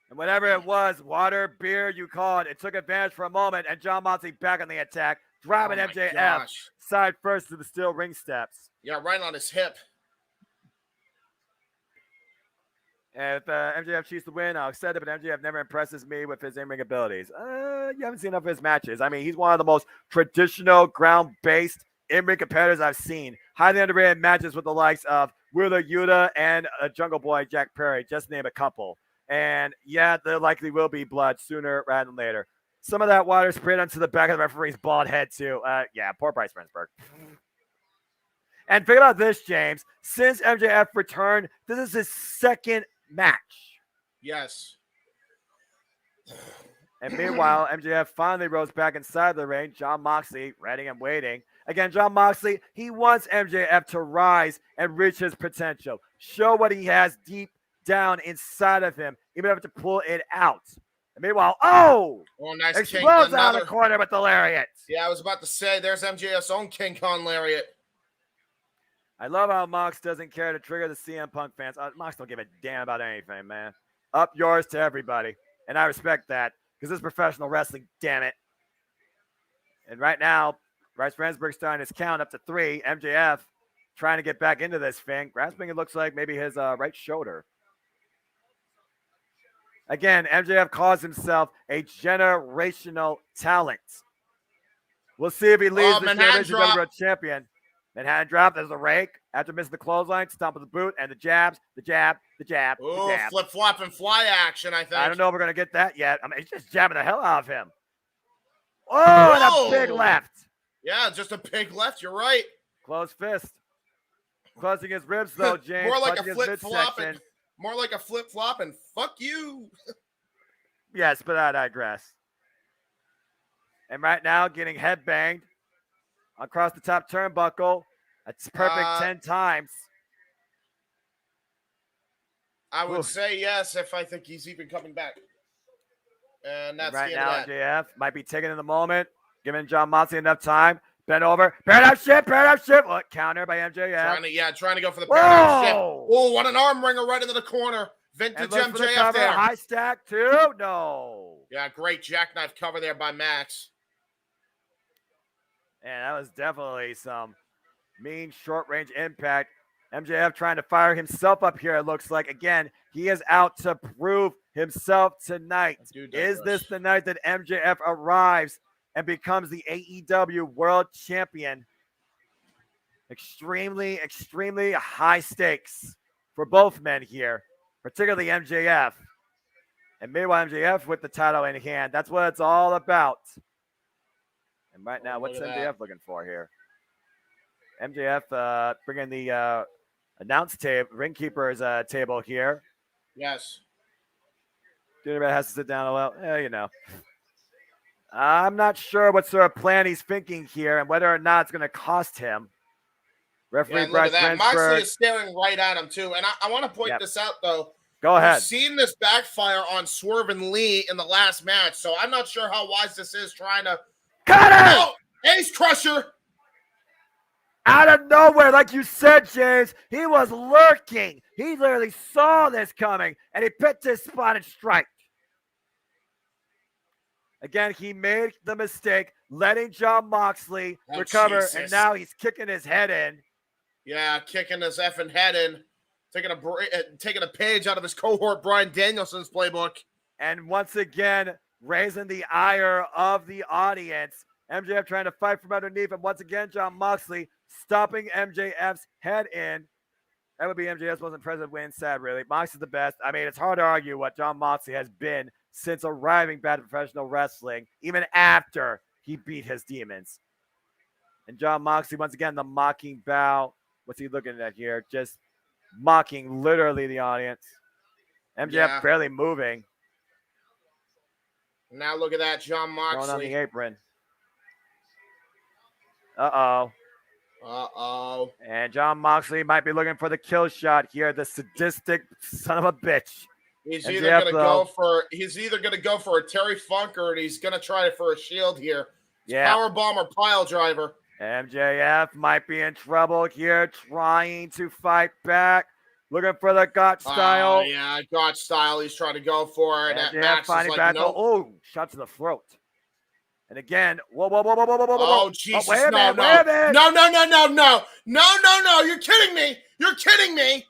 And whatever it was, water, beer, you call it, it took advantage for a moment, and John Moxley back on the attack, driving MJF side first to the steel ring steps. Yeah, right on his hip. And if MJF chooses to win, I'll accept it, but MJF never impresses me with his in-ring abilities. You haven't seen enough of his matches. I mean, he's one of the most traditional, ground-based in-ring competitors I've seen. Highly underrated matches with the likes of Wheeler Yuta and Jungle Boy Jack Perry, just to name a couple. And yeah, there likely will be blood sooner rather than later. Some of that water sprayed onto the back of the referee's bald head, too. Yeah, poor Bryce Remsburg. And think about this, James. Since MJF returned, this is his second match. Yes. And meanwhile, MJF finally rose back inside the ring. John Moxley ready and waiting. Again, John Moxley, he wants MJF to rise and reach his potential. Show what he has deep down inside of him, even if to pull it out. And meanwhile, nice explodes out of the corner with the lariat. Yeah, I was about to say, there's MJF's own King Kong lariat. I love how Mox doesn't care to trigger the CM Punk fans. Mox don't give a damn about anything, man. Up yours to everybody. And I respect that, because this is professional wrestling, damn it. And right now, Bryce Remsburg's starting his count up to 3. MJF trying to get back into this thing. Grasping, it looks like maybe his right shoulder. Again, MJF calls himself a generational talent. We'll see if he leaves the WWE champion. Manhattan drop. There's a rake. After missing the clothesline, stomp of the boot, and the jabs, the jab, the jab, Ooh, the jab. Flip-flop and fly action, I think. I don't know if we're going to get that yet. I mean, he's just jabbing the hell out of him. Oh, and a big left. Yeah, just a big left. You're right. Closed fist. Closing his ribs, though, James. More like a flip-flop. More like a flip-flop and fuck you. Yes, but I digress. And right now, getting headbanged across the top turnbuckle. That's perfect 10 times. I would say yes if I think he's even coming back. And that's right the now, end of that. MJF might be taking in the moment, giving John Moxley enough time. Bent over. Paradox shift. What? Counter by MJF. Trying to go for the paradox shift. Oh, what an arm wringer right into the corner. Vintage MJF there. High stack, too? No. Yeah, great jackknife cover there by Max. And that was definitely some mean short-range impact. MJF trying to fire himself up here, it looks like. Again, he is out to prove himself tonight. Is this the night that MJF arrives and becomes the AEW World Champion? Extremely, extremely high stakes for both men here, particularly MJF. And meanwhile, MJF with the title in hand. That's what it's all about. And right now, what's MJF looking for here? MJF bringing the announce table, ring keeper's table here. Yes. Dude, everybody has to sit down a little. You know. I'm not sure what sort of plan he's thinking here and whether or not it's going to cost him. Referee Bryce Remsburg. Moxley is staring right at him, too. And I want to point this out, though. Go ahead. We've seen this backfire on Swerve and Lee in the last match, so I'm not sure how wise this is trying to... Cut it! Oh, Ace Crusher! Out of nowhere, like you said, James, he was lurking. He literally saw this coming, and he picked his spot and strike. Again, he made the mistake letting John Moxley recover, and now he's kicking his head in. Yeah, kicking his effing head in taking a page out of his cohort Bryan Danielson's playbook. And once again, raising the ire of the audience. MJF trying to fight from underneath, and once again, Jon Moxley stopping MJF's head in. That would be MJF's wasn't present win. Sad, really. Moxley's the best. I mean, it's hard to argue what Jon Moxley has been since arriving back to professional wrestling, even after he beat his demons. And Jon Moxley, once again, the mocking bow. What's he looking at here? Just mocking literally the audience. MJF barely moving. Now look at that, Jon Moxley. Going on the apron. Uh-oh. Uh-oh. And Jon Moxley might be looking for the kill shot here, the sadistic son of a bitch. He's either going to go for a Terry Funk, or he's going to try for a shield here. Power bomb or pile driver. MJF might be in trouble here, trying to fight back. Looking for the Gotch style. Yeah, Gotch style. He's trying to go for it. MJF finding back. Nope. Oh, shot to the throat. And again, whoa. Oh, Jesus. Wait a minute. No. You're kidding me.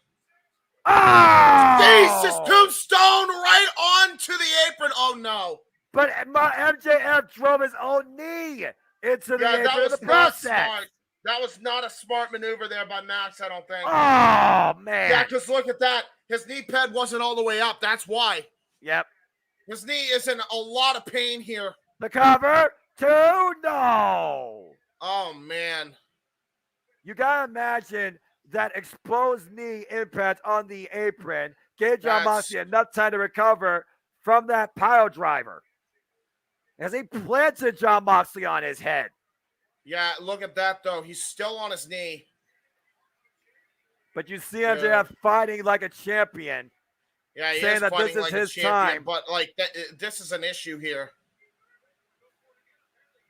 Oh! Jesus, tombstone right onto the apron. Oh, no. But MJF drove his own knee into the apron in the process. That was not a smart maneuver there by Max, I don't think. Oh, man. Yeah, because look at that. His knee pad wasn't all the way up. That's why. Yep. His knee is in a lot of pain here. The cover. 2, no. Oh, man. You got to imagine that exposed knee impact on the apron gave Jon Moxley enough time to recover from that pile driver, as he planted Jon Moxley on his head. Yeah, look at that, though. He's still on his knee. But you see MJF fighting like a champion. Yeah, he saying is that fighting this is like his a champion, time. But, this is an issue here.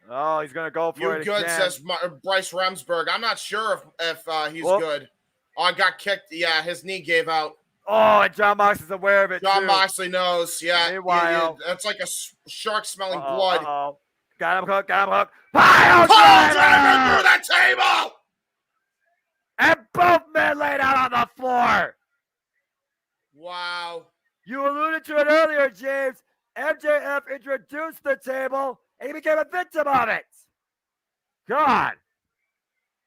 Oh, he's going to go for it good, again. says Bryce Remsburg. I'm not sure if he's good. Oh, I got kicked. Yeah, his knee gave out. Oh, and Jon Moxley's aware of it, Jon too. Moxley knows. Yeah. Meanwhile. It's like a shark smelling blood. Uh-oh. Got him hooked. Pile driver through the table! And both men laid out on the floor. Wow. You alluded to it earlier, James. MJF introduced the table, and he became a victim of it. God.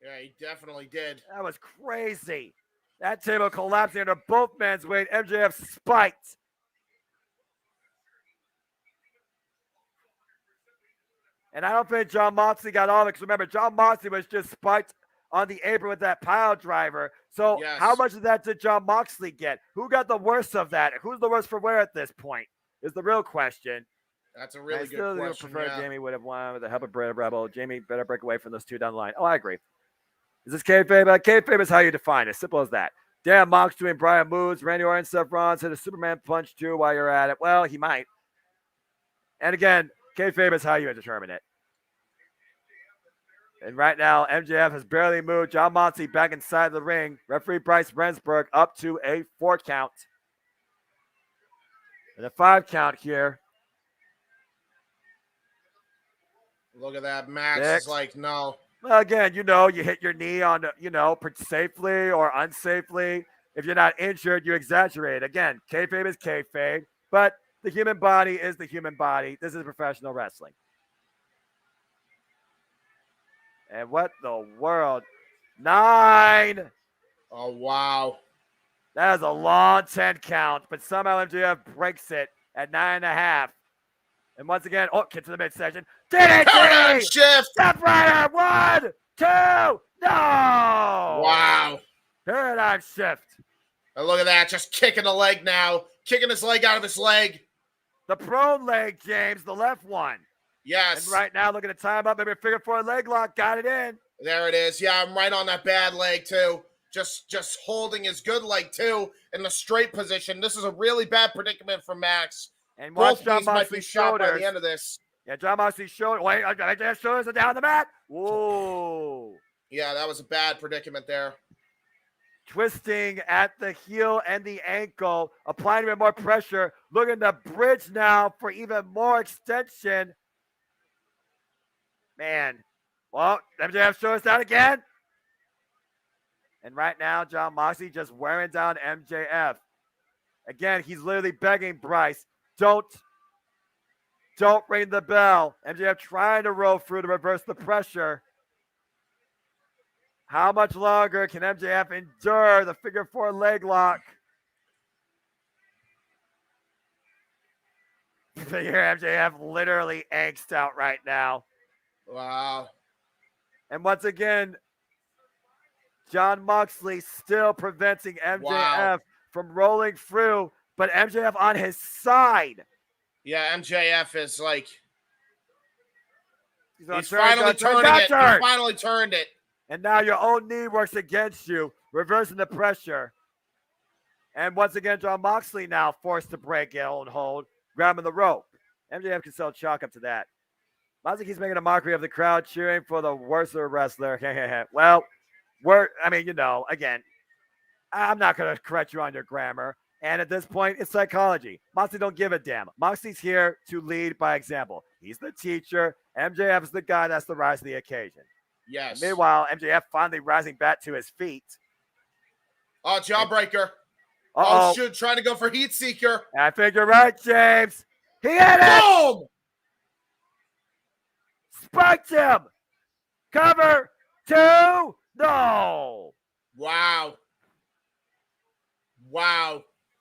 Yeah, he definitely did. That was crazy. That table collapsing under both men's weight. MJF spiked. And I don't think Jon Moxley got all of it, because remember, Jon Moxley was just spiked on the apron with that pile driver. So how much of that did Jon Moxley get? Who got the worst of that? Who's the worst for wear at this point is the real question. That's a really good question. I still prefer Jamie would have won with the help of Brett Rebel. Jamie better break away from those two down the line. Oh, I agree. Is this kayfabe? Kayfabe is how you define it. Simple as that. Damn, Mox doing Brian moves. Randy Orton, Seth Rollins hit a Superman punch too while you're at it. Well, he might. And again, kayfabe is how you determine it. And right now, MJF has barely moved. Jon Moxley back inside the ring. Referee Bryce Remsburg up to a 4 count. And a 5 count here. Look at that. Max is like, no. Well, again, you hit your knee on, safely or unsafely. If you're not injured, you exaggerate. Again, kayfabe is kayfabe, but the human body is the human body. This is professional wrestling. And what the world? 9. Oh, wow. That is a long 10 count, but somehow MJF breaks it at 9.5. And once again, get to the midsection. Paradigm shift. Step Rider. 1, 2. No. Wow. Paradigm shift. And look at that. Just kicking the leg now. Kicking his leg out of his leg. The prone leg, James. The left one. Yes. And right now, looking at time up. Maybe a figure 4 leg lock. Got it in. There it is. Yeah, I'm right on that bad leg, too. Just holding his good leg, too, in the straight position. This is a really bad predicament for Max. And both Jon knees might be Moxley's shot by shoulders. the end of this. Yeah, Jon Moxley's shoulders. Wait, MJF's shoulders are down the mat. Whoa. Yeah, that was a bad predicament there. Twisting at the heel and the ankle, applying even more pressure. Looking to bridge now for even more extension. Man. Well, MJF shoulders down again. And right now, John Moxley just wearing down MJF. Again, he's literally begging Bryce, don't ring the bell. MJF trying to roll through to reverse the pressure. How much longer can MJF endure the figure 4 leg lock? Figure MJF literally angst out right now. Wow. And once again, John Moxley still preventing MJF from rolling through, but MJF on his side. Yeah, MJF is like, he's finally turning it. He finally turned it. And now your own knee works against you, reversing the pressure. And once again, John Moxley now forced to break it on hold, grabbing the rope. MJF can sell chalk up to that. Moxley keeps making a mockery of the crowd, cheering for the worser wrestler. Well, again, I'm not going to correct you on your grammar. And at this point, it's psychology. Moxley don't give a damn. Moxley's here to lead by example. He's the teacher. MJF is the guy that's the rise to the occasion. Yes. And meanwhile, MJF finally rising back to his feet. Oh, jawbreaker. Uh-oh. Oh, shoot. Trying to go for heat seeker. I think you're right, James. He hit it. Boom! Spiked him. Cover 2. No. Wow.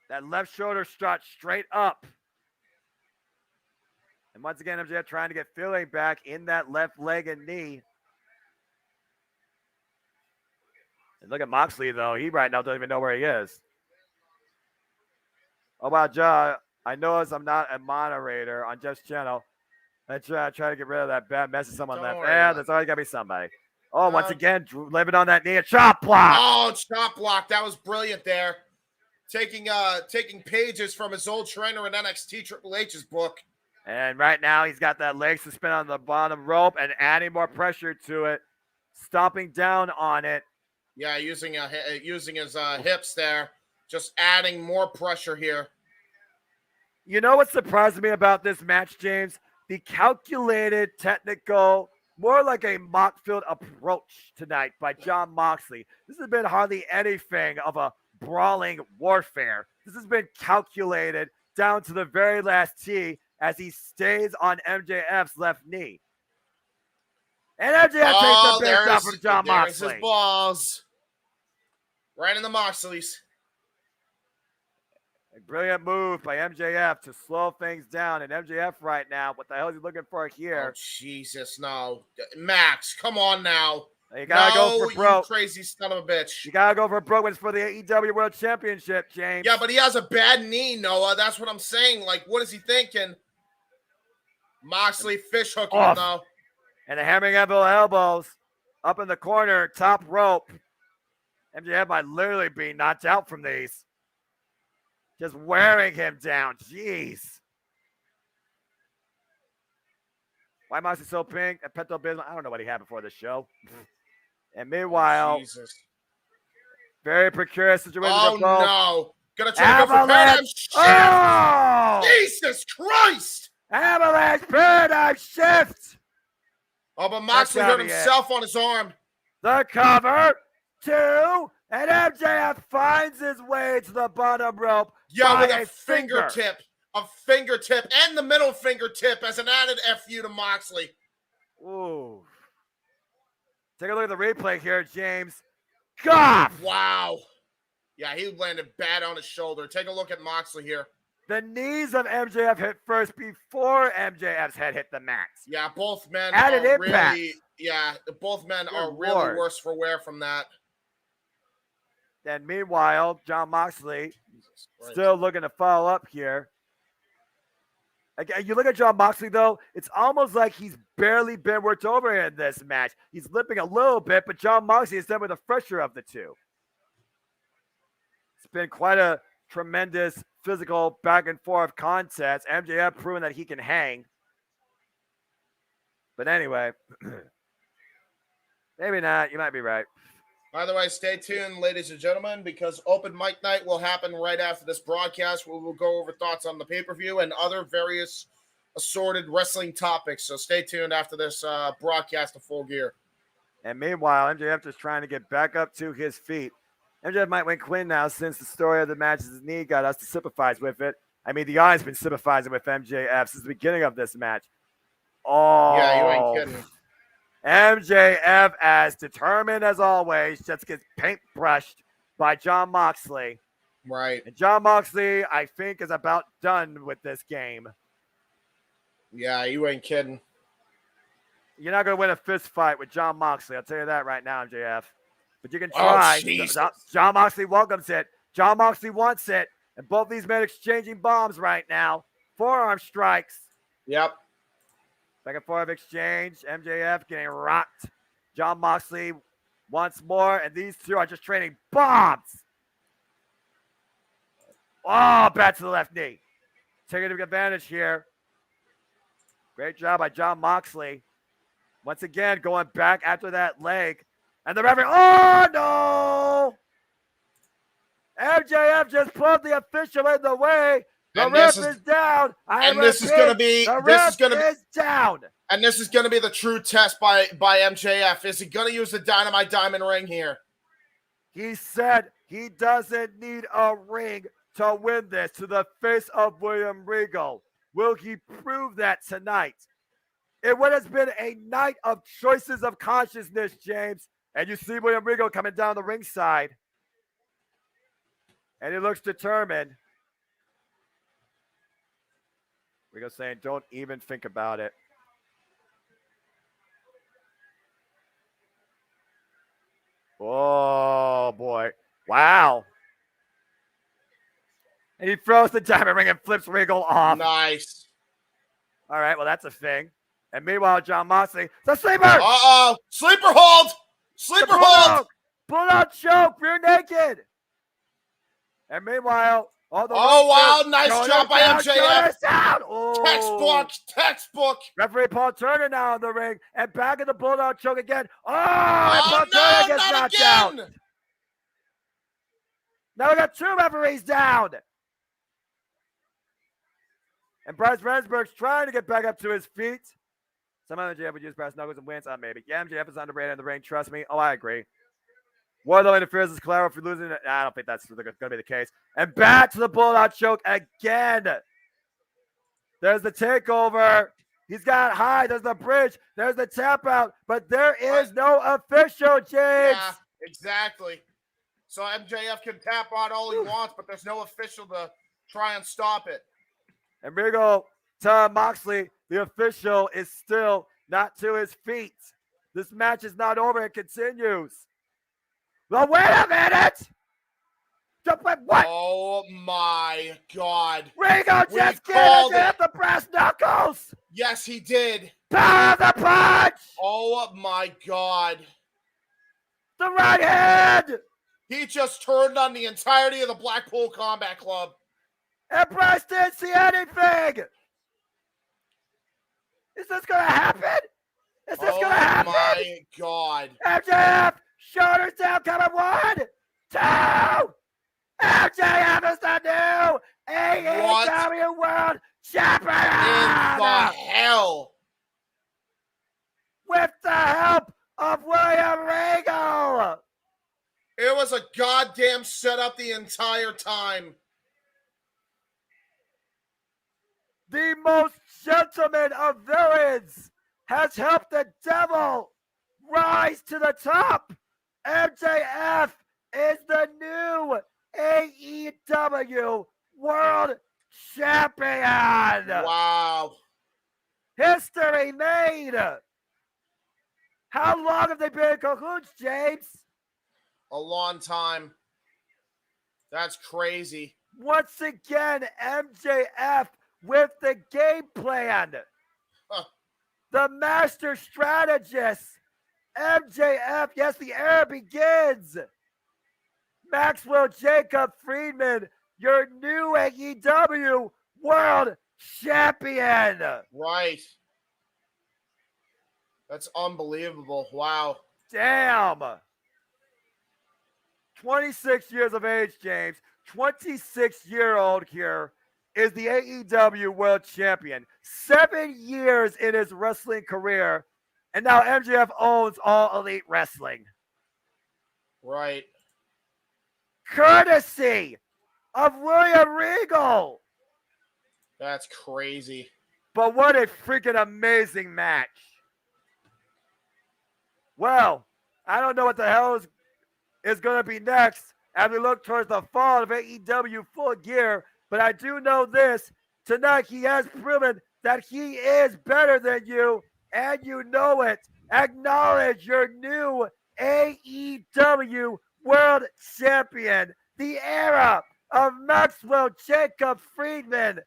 That left shoulder shot straight up. And once again, MJF trying to get feeling back in that left leg and knee. And look at Moxley, though. He right now doesn't even know where he is. Oh, wow, John. I notice I'm not a moderator on Jeff's channel. I try to get rid of that bad message someone left. Yeah, there's always got to be somebody. Oh, once again, living on that knee. A chop block. Oh, chop block. That was brilliant there. Taking pages from his old trainer in NXT Triple H's book. And right now, he's got that leg suspended on the bottom rope and adding more pressure to it. Stomping down on it. Yeah, using his hips there. Just adding more pressure here. You know what surprised me about this match, James? The calculated, technical, more like a mock-field approach tonight by John Moxley. This has been hardly anything of a brawling warfare. This has been calculated down to the very last tee as he stays on MJF's left knee. And MJF takes the big stuff from John Moxley. His balls. Right in the Moxleys. A brilliant move by MJF to slow things down. And MJF right now, what the hell is he looking for here? Oh, Jesus, no. Max, come on now. You gotta go for broke. You crazy son of a bitch. You gotta go for broke when it's for the AEW World Championship, James. Yeah, but he has a bad knee, Noah. That's what I'm saying. Like, what is he thinking? Moxley fish hooking him, though. And the hammering elbows up in the corner, top rope. MJF might literally be knocked out from these. Just wearing him down. Jeez. Why Moxley so pink? At Pepto Bismol. I don't know what he had before the show. And meanwhile, very precarious situation. Oh, no. Gonna try to go for Paradigm Shift. Oh! Jesus Christ. Avalanche Paradigm Shift. Oh, but Moxley hurt himself on his arm. The cover. 2. And MJF finds his way to the bottom rope. Yeah, with a fingertip. A fingertip and the middle fingertip as an added FU to Moxley. Ooh. Take a look at the replay here, James. God! Wow. Yeah, he landed bad on his shoulder. Take a look at Moxley here. The knees of MJF hit first before MJF's head hit the mat. Yeah, both men added are impact. Really, yeah, both men are really worse for wear from that. Then meanwhile, John Moxley still looking to follow up here. Again, you look at John Moxley, though, it's almost like he's barely been worked over in this match. He's limping a little bit, but John Moxley is done with the fresher of the two. It's been quite a tremendous physical back and forth contest. MJF proving that he can hang. But anyway, maybe not. You might be right. By the way, stay tuned, ladies and gentlemen, because open mic night will happen right after this broadcast, where we'll go over thoughts on the pay-per-view and other various assorted wrestling topics. So stay tuned after this broadcast of Full Gear. And meanwhile, MJF just trying to get back up to his feet. MJF might win clean now since the story of the match is his knee got us to sympathize with it. I mean, the audience been sympathizing with MJF since the beginning of this match. Oh, yeah, you ain't kidding. MJF, as determined as always, just gets paintbrushed by Jon Moxley. Right. And Jon Moxley, I think, is about done with this game. Yeah, you ain't kidding. You're not going to win a fist fight with Jon Moxley. I'll tell you that right now, MJF. But you can try. Jon Moxley welcomes it. Jon Moxley wants it. And both these men exchanging bombs right now. Forearm strikes. Yep. Back and forth exchange. MJF getting rocked. Jon Moxley once more. And these two are just trading bombs. Oh, back to the left knee. Taking advantage here. Great job by Jon Moxley. Once again, going back after that leg. And the referee, oh no! MJF just pulled the official in the way. The ref is down. This is going to be down. And this is going to be the true test by MJF. Is he going to use the Dynamite Diamond ring here? He said he doesn't need a ring to win this to the face of William Regal. Will he prove that tonight? It would have been a night of choices of consciousness, James. And you see William Regal coming down the ringside. And he looks determined. Regal saying, don't even think about it. Oh, boy. Wow. And he throws the diamond ring and flips Regal off. Nice. All right, well, that's a thing. And meanwhile, Jon Moxley, the sleeper! Uh-oh! Sleeper hold! Sleeper hold! Bulldog choke, rear naked! And meanwhile, wow, nice job by MJF! Oh. Textbook! Referee Paul Turner now in the ring, and back in the Bulldog choke again. Oh, and Paul Turner gets knocked out! Now we got two referees down! And Bryce Rensburg's trying to get back up to his feet. Some other MJF would use brass knuckles and wins. Maybe. Yeah, MJF is underrated in the ring. Trust me. Oh, I agree. Wardlow interferes as Calero for losing it. I don't think that's going to be the case. And back to the Bulldog choke again. There's the takeover. He's got high. There's the bridge. There's the tap out. But there is no official, James. Yeah, exactly. So MJF can tap out all he wants, but there's no official to try and stop it. And Regal to Moxley, the official is still not to his feet. This match is not over. It continues. Well, wait a minute. What? Oh, my God. Regal just gave it the brass knuckles. Yes, he did. Power of the punch. Oh, my God. The right hand. He just turned on the entirety of the Blackpool Combat Club. And Bryce didn't see anything. Is this going to happen? Is this going to happen? Oh, my God. MJF, shoulders down, coming 1, 2. MJF is the new AEW World Champion. In the hell? With the help of William Regal. It was a goddamn setup the entire time. The most gentleman of villains has helped the devil rise to the top. MJF is the new AEW World Champion. Wow. History made. How long have they been in cahoots, James? A long time. That's crazy. Once again, MJF with the game plan. The master strategist. MJF, yes, the era begins. Maxwell Jacob Friedman, your new AEW World Champion. Right. That's unbelievable. Wow. Damn. 26 years of age, James. 26-year-old here is the AEW World Champion. 7 years in his wrestling career, And now MJF owns All Elite Wrestling. Right. Courtesy of William Regal. That's crazy. But what a freaking amazing match. Well, I don't know what the hell is going to be next as we look towards the fall of AEW Full Gear, but I do know this. Tonight he has proven that he is better than you, and you know it. Acknowledge your new AEW World Champion. The era of Maxwell Jacob Friedman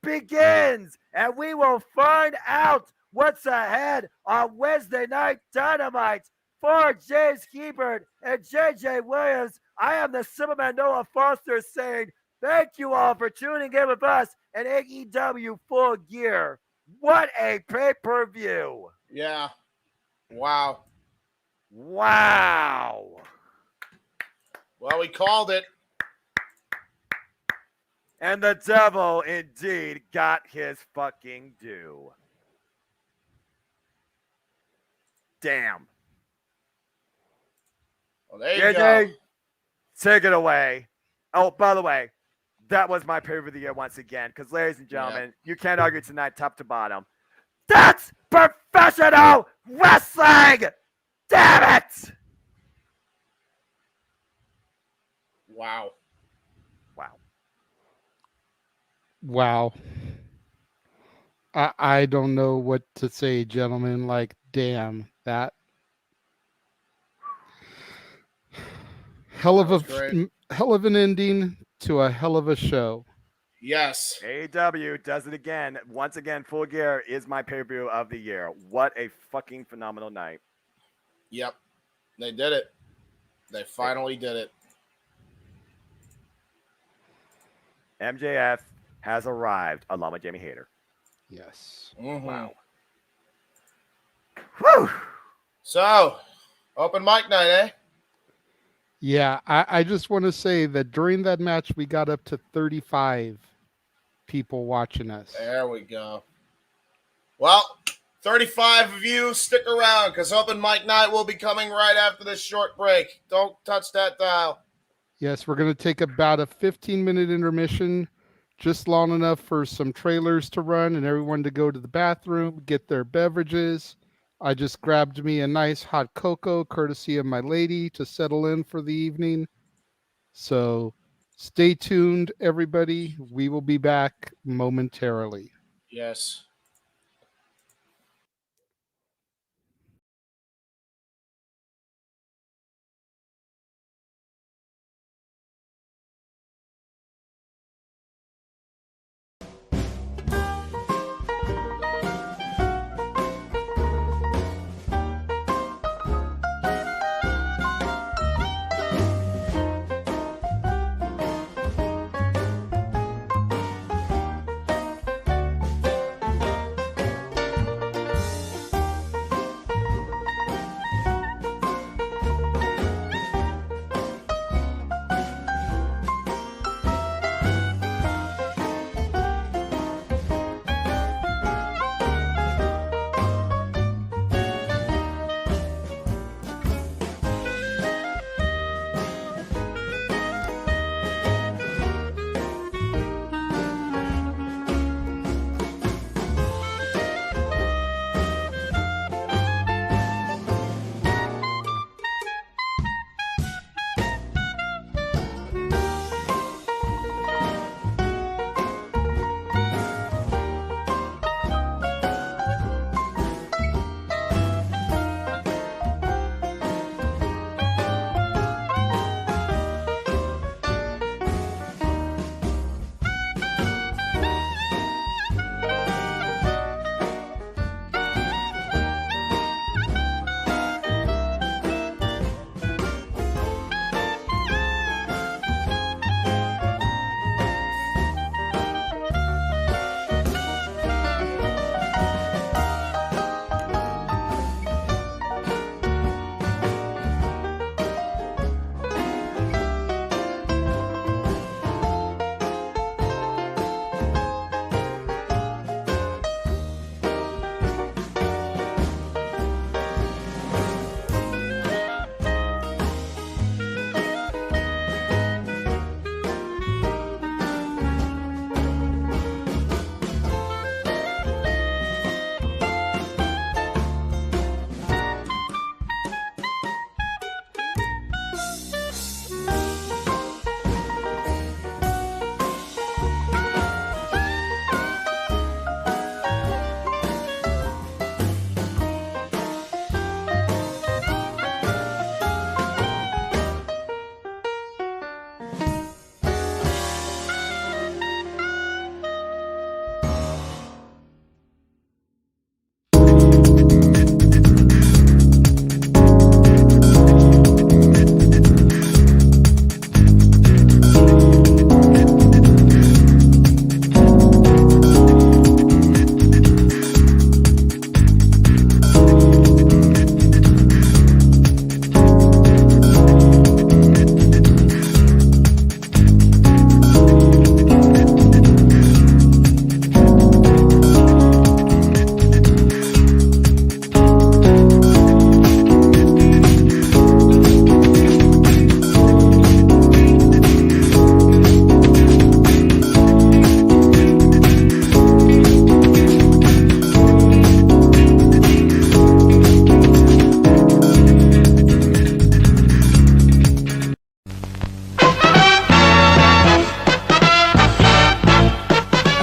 begins, and we will find out what's ahead on Wednesday Night Dynamite. For James Hebert and JJ Williams, I am the Superman Noah Foster saying thank you all for tuning in with us at AEW Full Gear. What a pay-per-view. Yeah. Wow. Wow. Well, we called it. And the devil indeed got his fucking due. Damn. Well, there you go. Take it away. Oh, by the way, that was my pay of the year once again. Because, ladies and gentlemen, you can't argue tonight top to bottom. That's professional wrestling! Damn it! Wow. Wow. Wow. I don't know what to say, gentlemen. Like, damn, that hell of an ending to a hell of a show. Yes. AEW does it again. Once again, Full Gear is my pay-per-view of the year. What a fucking phenomenal night. Yep. They did it. They finally did it. MJF has arrived along with Jamie Hayter. Yes. Mm-hmm. Wow. Whew. So, open mic night, eh? Yeah, I just want to say that during that match, we got up to 35 people watching us. There we go. Well, 35 of you, stick around because open mic night will be coming right after this short break. Don't touch that dial. Yes, we're going to take about a 15-minute intermission, just long enough for some trailers to run and everyone to go to the bathroom, get their beverages. I just grabbed me a nice hot cocoa, courtesy of my lady, to settle in for the evening. So stay tuned, everybody. We will be back momentarily. Yes.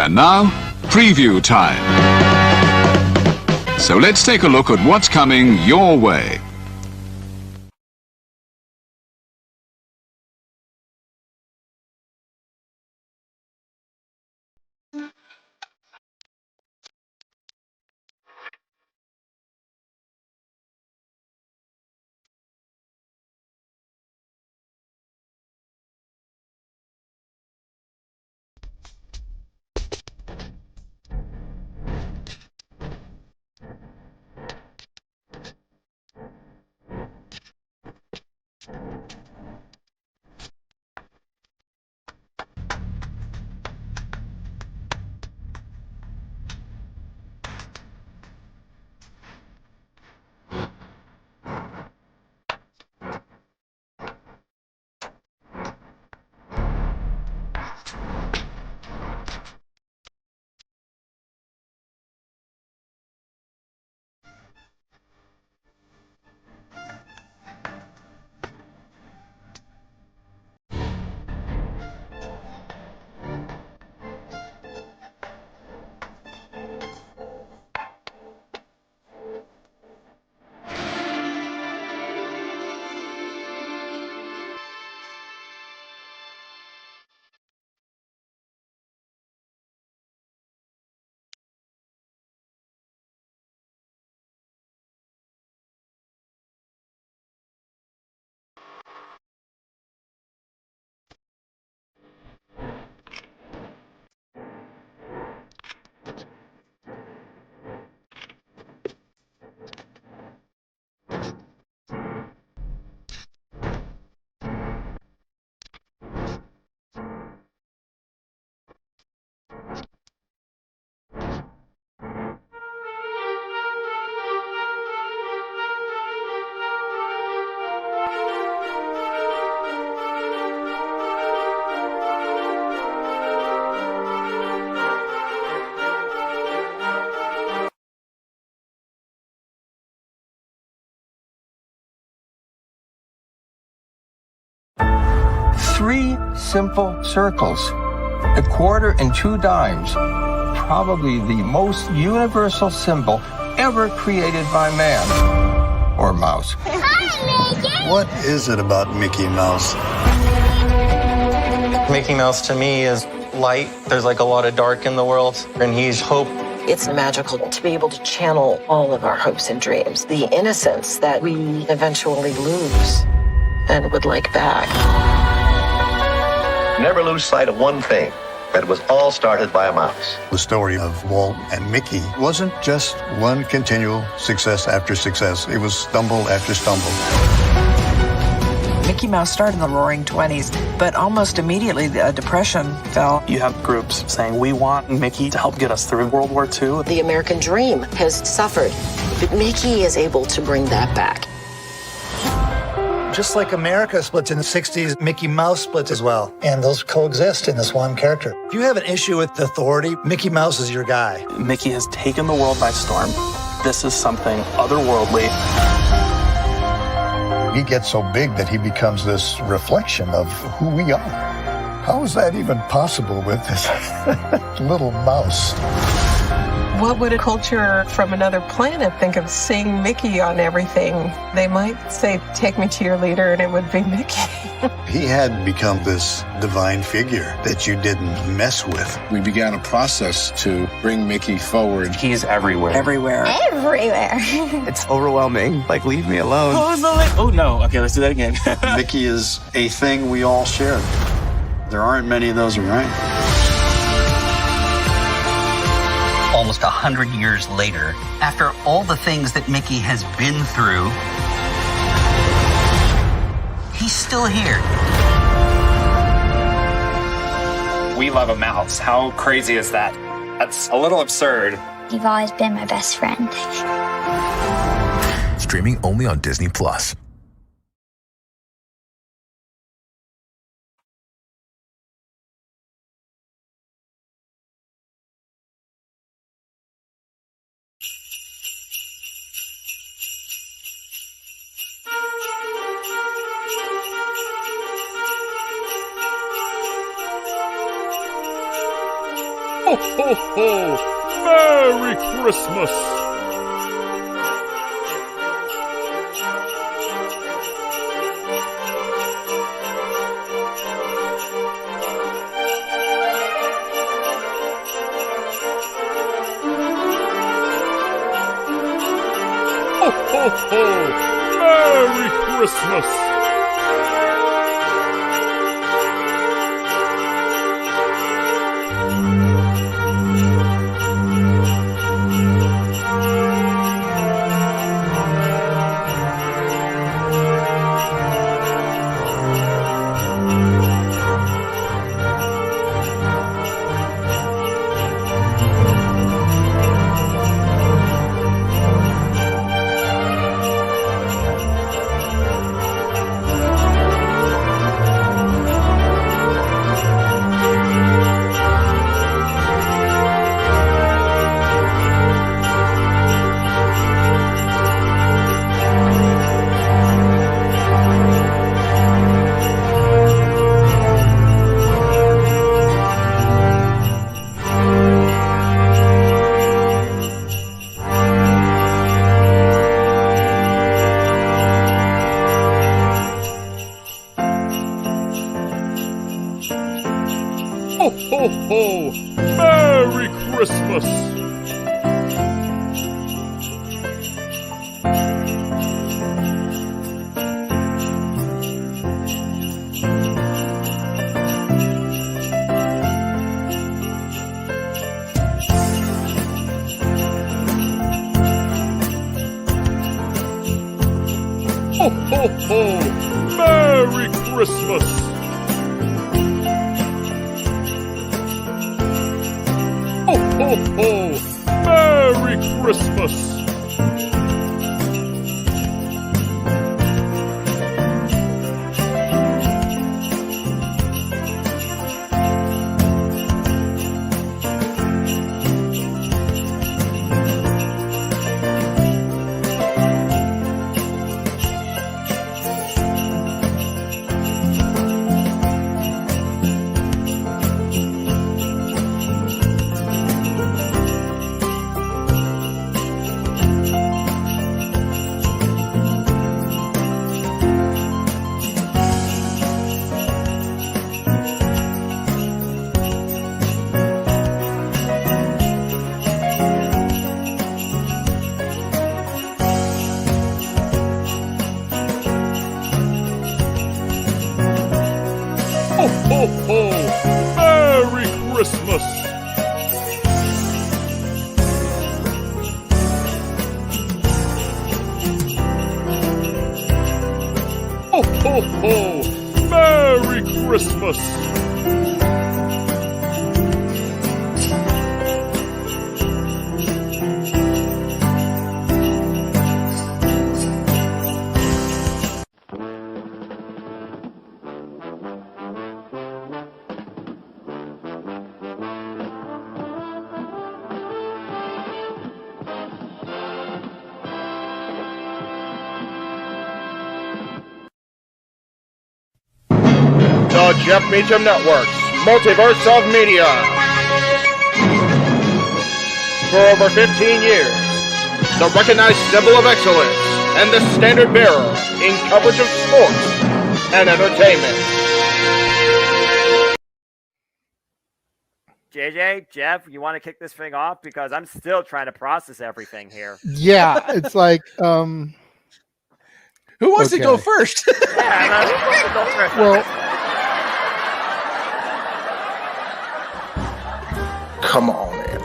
And now, preview time. So let's take a look at what's coming your way. Three simple circles, a quarter and 2 dimes, probably the most universal symbol ever created by man or mouse. What is it about Mickey Mouse? Mickey Mouse to me is light. There's like a lot of dark in the world, and he's hope. It's magical to be able to channel all of our hopes and dreams, the innocence that we eventually lose and would like back. Never lose sight of one thing, that it was all started by a mouse. The story of Walt and Mickey wasn't just one continual success after success. It was stumble after stumble. Mickey Mouse started in the Roaring 20s, but almost immediately the Depression fell. You have groups saying, we want Mickey to help get us through World War II. The American dream has suffered, but Mickey is able to bring that back. Just like America splits in the 60s, Mickey Mouse splits as well. And those coexist in this one character. If you have an issue with authority, Mickey Mouse is your guy. Mickey has taken the world by storm. This is something otherworldly. He gets so big that he becomes this reflection of who we are. How is that even possible with this little mouse? What would a culture from another planet think of seeing Mickey on everything? They might say, take me to your leader, and it would be Mickey. He had become this divine figure that you didn't mess with. We began a process to bring Mickey forward. He's everywhere. Everywhere. Everywhere. It's overwhelming. Like, leave me alone. Oh, no. Okay, let's do that again. Mickey is a thing we all share. There aren't many of those around. Almost 100 years later, after all the things that Mickey has been through, he's still here. We love a mouse. How crazy is that? That's a little absurd. You've always been my best friend. Streaming only on Disney+. Ho, ho, ho! Merry Christmas! Ho, ho, ho! Merry Christmas! Ho, ho, ho! Merry Christmas! Ho, ho, ho! Merry Christmas! Ho, ho, ho! Merry Christmas! Ho, ho, ho! Merry Christmas! Ho, ho, ho! Merry Christmas! The Jeff Meacham Network's Multiverse of Media. For over 15 years, the recognized symbol of excellence and the standard bearer in coverage of sports and entertainment. JJ, Jeff, you want to kick this thing off? Because I'm still trying to process everything here. Yeah, it's like, who wants to go first? Well, Come on in.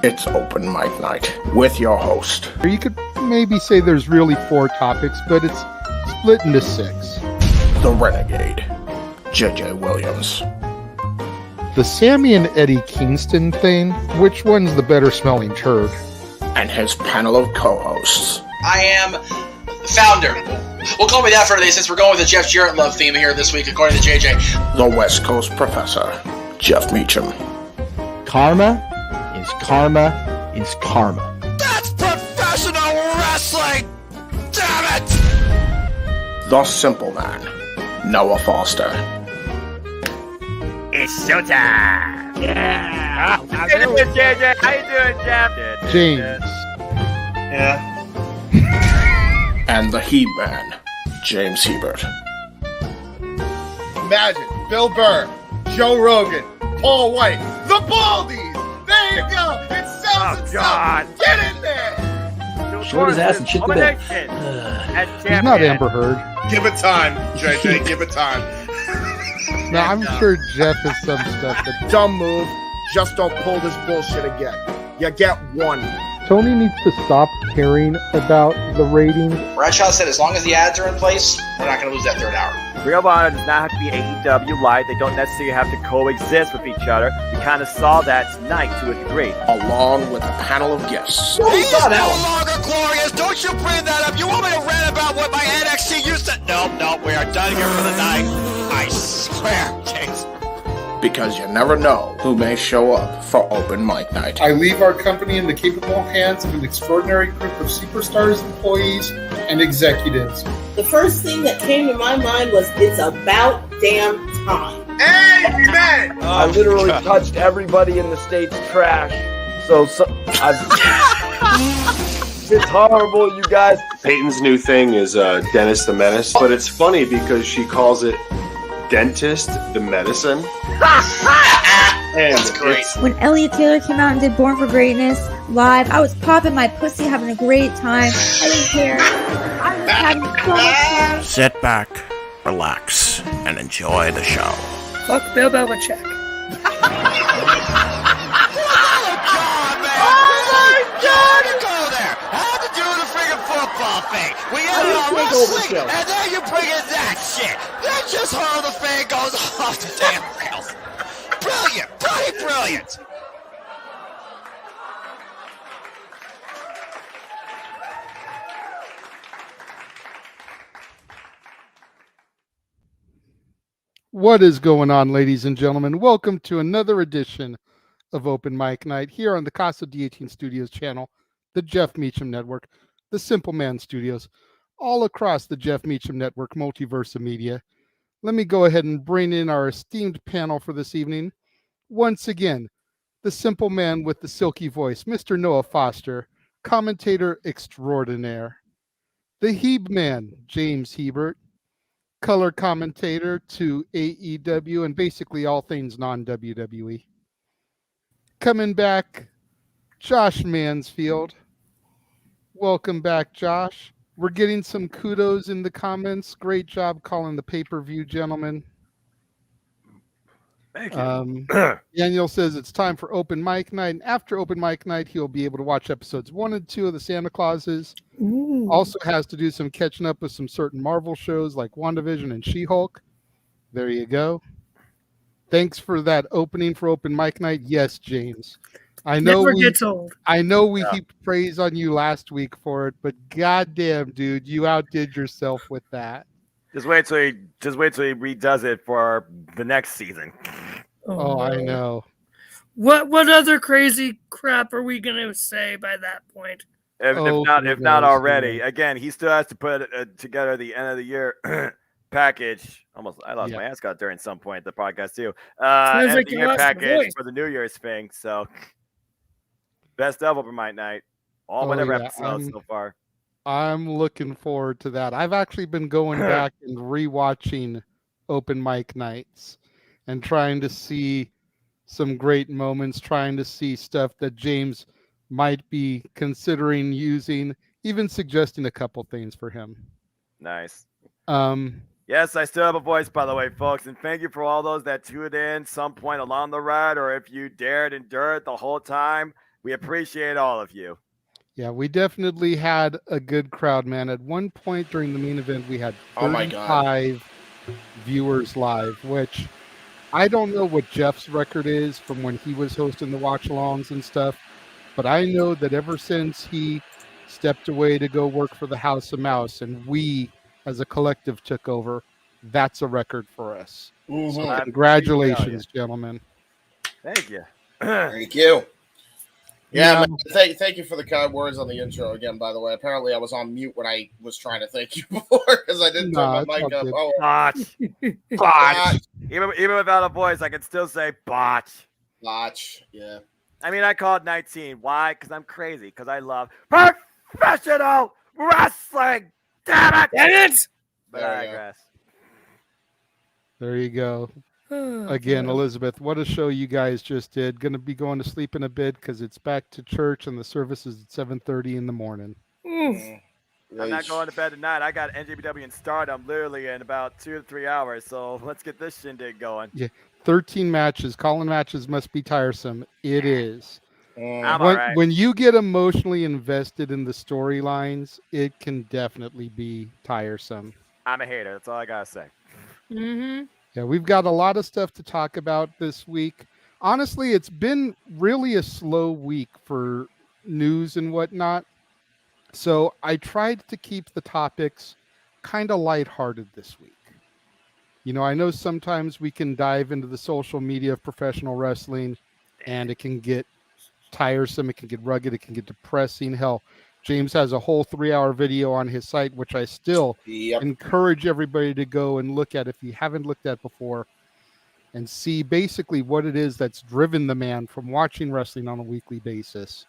It's open mic night with your host. you could maybe say there's really 4 topics, but it's split into 6. The Renegade, JJ Williams. The Sammy and Eddie Kingston thing, which one's the better smelling turd? And his panel of co-hosts. I am founder. We'll call me that for today since we're going with the Jeff Jarrett love theme here this week, according to JJ. The West Coast Professor, Jeff Meacham. Karma is karma. That's professional wrestling! Damn it! The Simple Man, Noah Foster. It's showtime! Yeah! How you doing, JJ? How you doing, Jeff? James. Yeah. And the Heb Man, James Hebert. Imagine Bill Burr, Joe Rogan, Paul White, the Baldies. There you go. It sells itself. Get in there. Short his ass and shit the bed. He's not Amber Heard. Give it time, JJ. Give it time. Now, I'm sure Jeff has some stuff that Dumb move. Just don't pull this bullshit again. You get one. Tony needs to stop caring about the ratings. Bradshaw said as long as the ads are in place, we're not going to lose that third hour. Ring of Honor does not have to be AEW Live. They don't necessarily have to coexist with each other. You kind of saw that tonight to a degree. Along with a panel of guests. He is no longer glorious. Don't you bring that up. You want me to rant about what my NXT used to... No, we are done here for the night. I swear, James. Because you never know who may show up for open mic night. I leave our company in the capable hands of an extraordinary group of superstars, employees, and executives. The first thing that came to my mind was, it's about damn time. Amen! I literally touched everybody in the state's trash. It's horrible, you guys. Peyton's new thing is Dennis the Menace, but it's funny because she calls it Dentist the Medicine. And that's great. When Elliot Taylor came out and did Born for Greatness live, I was popping my pussy, having a great time. I didn't care. I was having so much fun. Sit back, relax, and enjoy the show. Fuck Bill Belichick. We had it on wrestling, and then you bring in that shit. That just how the fan goes off the damn rails. Brilliant, bloody brilliant. What is going on, ladies and gentlemen? Welcome to another edition of Open Mic Night here on the Casa D18 Studios channel, the Jeff Meacham Network, the Simple Man Studios, all across the Jeff Meacham Network, Multiverse of Media. Let me go ahead and bring in our esteemed panel for this evening. Once again, the Simple Man with the silky voice, Mr. Noah Foster, commentator extraordinaire. The Heb Man, James Hebert, color commentator to AEW and basically all things non-WWE. Coming back, Josh Mansfield. Welcome back, Josh. We're getting some kudos in the comments. Great job calling the pay-per-view, gentlemen. Thank you. Daniel says it's time for open mic night. And after open mic night, he'll be able to watch episodes 1 and 2 of the Santa Clauses. Ooh. Also has to do some catching up with some certain Marvel shows like WandaVision and She-Hulk. There you go. Thanks for that opening for open mic night. Yes, James. I know we heaped praise on you last week for it, but goddamn, dude, you outdid yourself with that. Just wait till he redoes it for the next season. Oh, I know. What other crazy crap are we gonna say by that point? If not already, again, he still has to put together the end of the year package. I lost my ascot during some point at the podcast too. End of the year package for the New Year's thing. So best of open mic night. Whatever episodes so far. I'm looking forward to that. I've actually been going back and rewatching open mic nights and trying to see some great moments, trying to see stuff that James might be considering using, even suggesting a couple things for him. Nice. Yes, I still have a voice, by the way, folks, and thank you for all those that tuned in some point along the ride, or if you dared endure it the whole time. We appreciate all of you. Yeah, we definitely had a good crowd, man. At one point during the main event, we had 35 viewers live, which I don't know what Jeff's record is from when he was hosting the watch-alongs and stuff, but I know that ever since he stepped away to go work for the House of Mouse and we as a collective took over, that's a record for us. Mm-hmm. So congratulations, gentlemen. Thank you. Thank you. Yeah, man, thank you for the kind words on the intro again, by the way. Apparently, I was on mute when I was trying to thank you before because I didn't turn my mic up. Botch. Even without a voice, I can still say botch. Botch, yeah. I mean, I called 19. Why? Because I'm crazy. Because I love professional wrestling. Damn it! Damn it! But I digress. There you go. Oh, Again, God. Elizabeth, what a show you guys just did. Going to be going to sleep in a bit because it's back to church and the service is at 7:30 in the morning. I'm not going to bed tonight. I got NJPW and Stardom literally in about 2 to 3 hours. So let's get this shindig going. Yeah, 13 matches. Calling matches must be tiresome. It is. I'm all right. When you get emotionally invested in the storylines, it can definitely be tiresome. I'm a hater. That's all I gotta say. Mm-hmm. Yeah, we've got a lot of stuff to talk about this week. Honestly, it's been really a slow week for news and whatnot. So I tried to keep the topics kind of lighthearted this week. You know, I know sometimes we can dive into the social media of professional wrestling and it can get tiresome, it can get rugged, it can get depressing. Hell, James has a whole 3-hour video on his site, which I still encourage everybody to go and look at if you haven't looked at before and see basically what it is that's driven the man from watching wrestling on a weekly basis.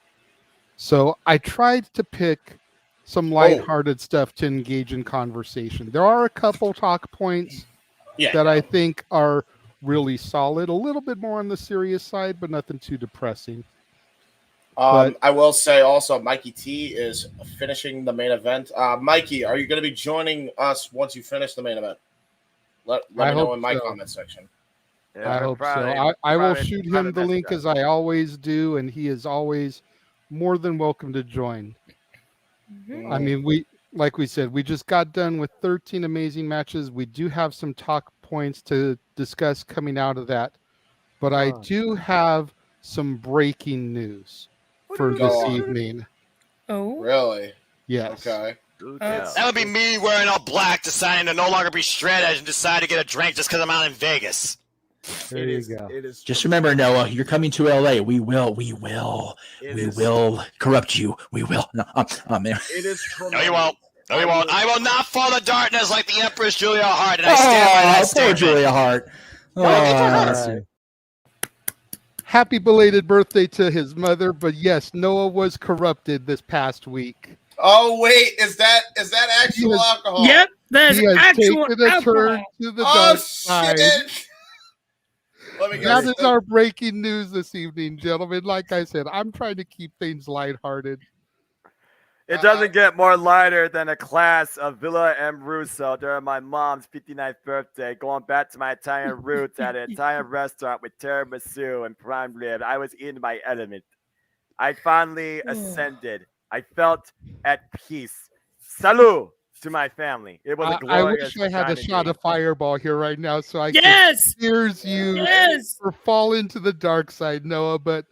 So I tried to pick some lighthearted stuff to engage in conversation. There are a couple talk points that I think are really solid, a little bit more on the serious side, but nothing too depressing. I will say also, Mikey T is finishing the main event. Mikey, are you going to be joining us once you finish the main event? Let me know in my comment section. I hope so. I will shoot him the link as I always do, and he is always more than welcome to join. I mean, like we said, we just got done with 13 amazing matches. We do have some talk points to discuss coming out of that, but I do have some breaking news for this evening. Oh, really? Yes. Okay. That would be me wearing all black, deciding to no longer be straight edge and decide to get a drink just because I'm out in Vegas. There you go. Just remember, Noah, you're coming to LA. We will corrupt you. We will. No, man. It is. No, you won't. No, you won't. I will not fall to darkness like the Empress Julia Hart, and I stand by that Poor statement. Julia Hart. Happy belated birthday to his mother, but yes, Noah was corrupted this past week. Oh wait, is that actual alcohol? Yep, that's he has actual taken a alcohol. turn to the dark side. That is our breaking news this evening, gentlemen. Like I said, I'm trying to keep things lighthearted. It doesn't get more lighter than a class of Villa M. Russo during my mom's 59th birthday, going back to my Italian roots at an Italian restaurant with tiramisu and prime rib. I was in my element. I finally ascended. I felt at peace. Salud to my family. It was a glorious I wish I had a shot of Fireball here right now so I could cheers you for fall into the dark side, Noah, but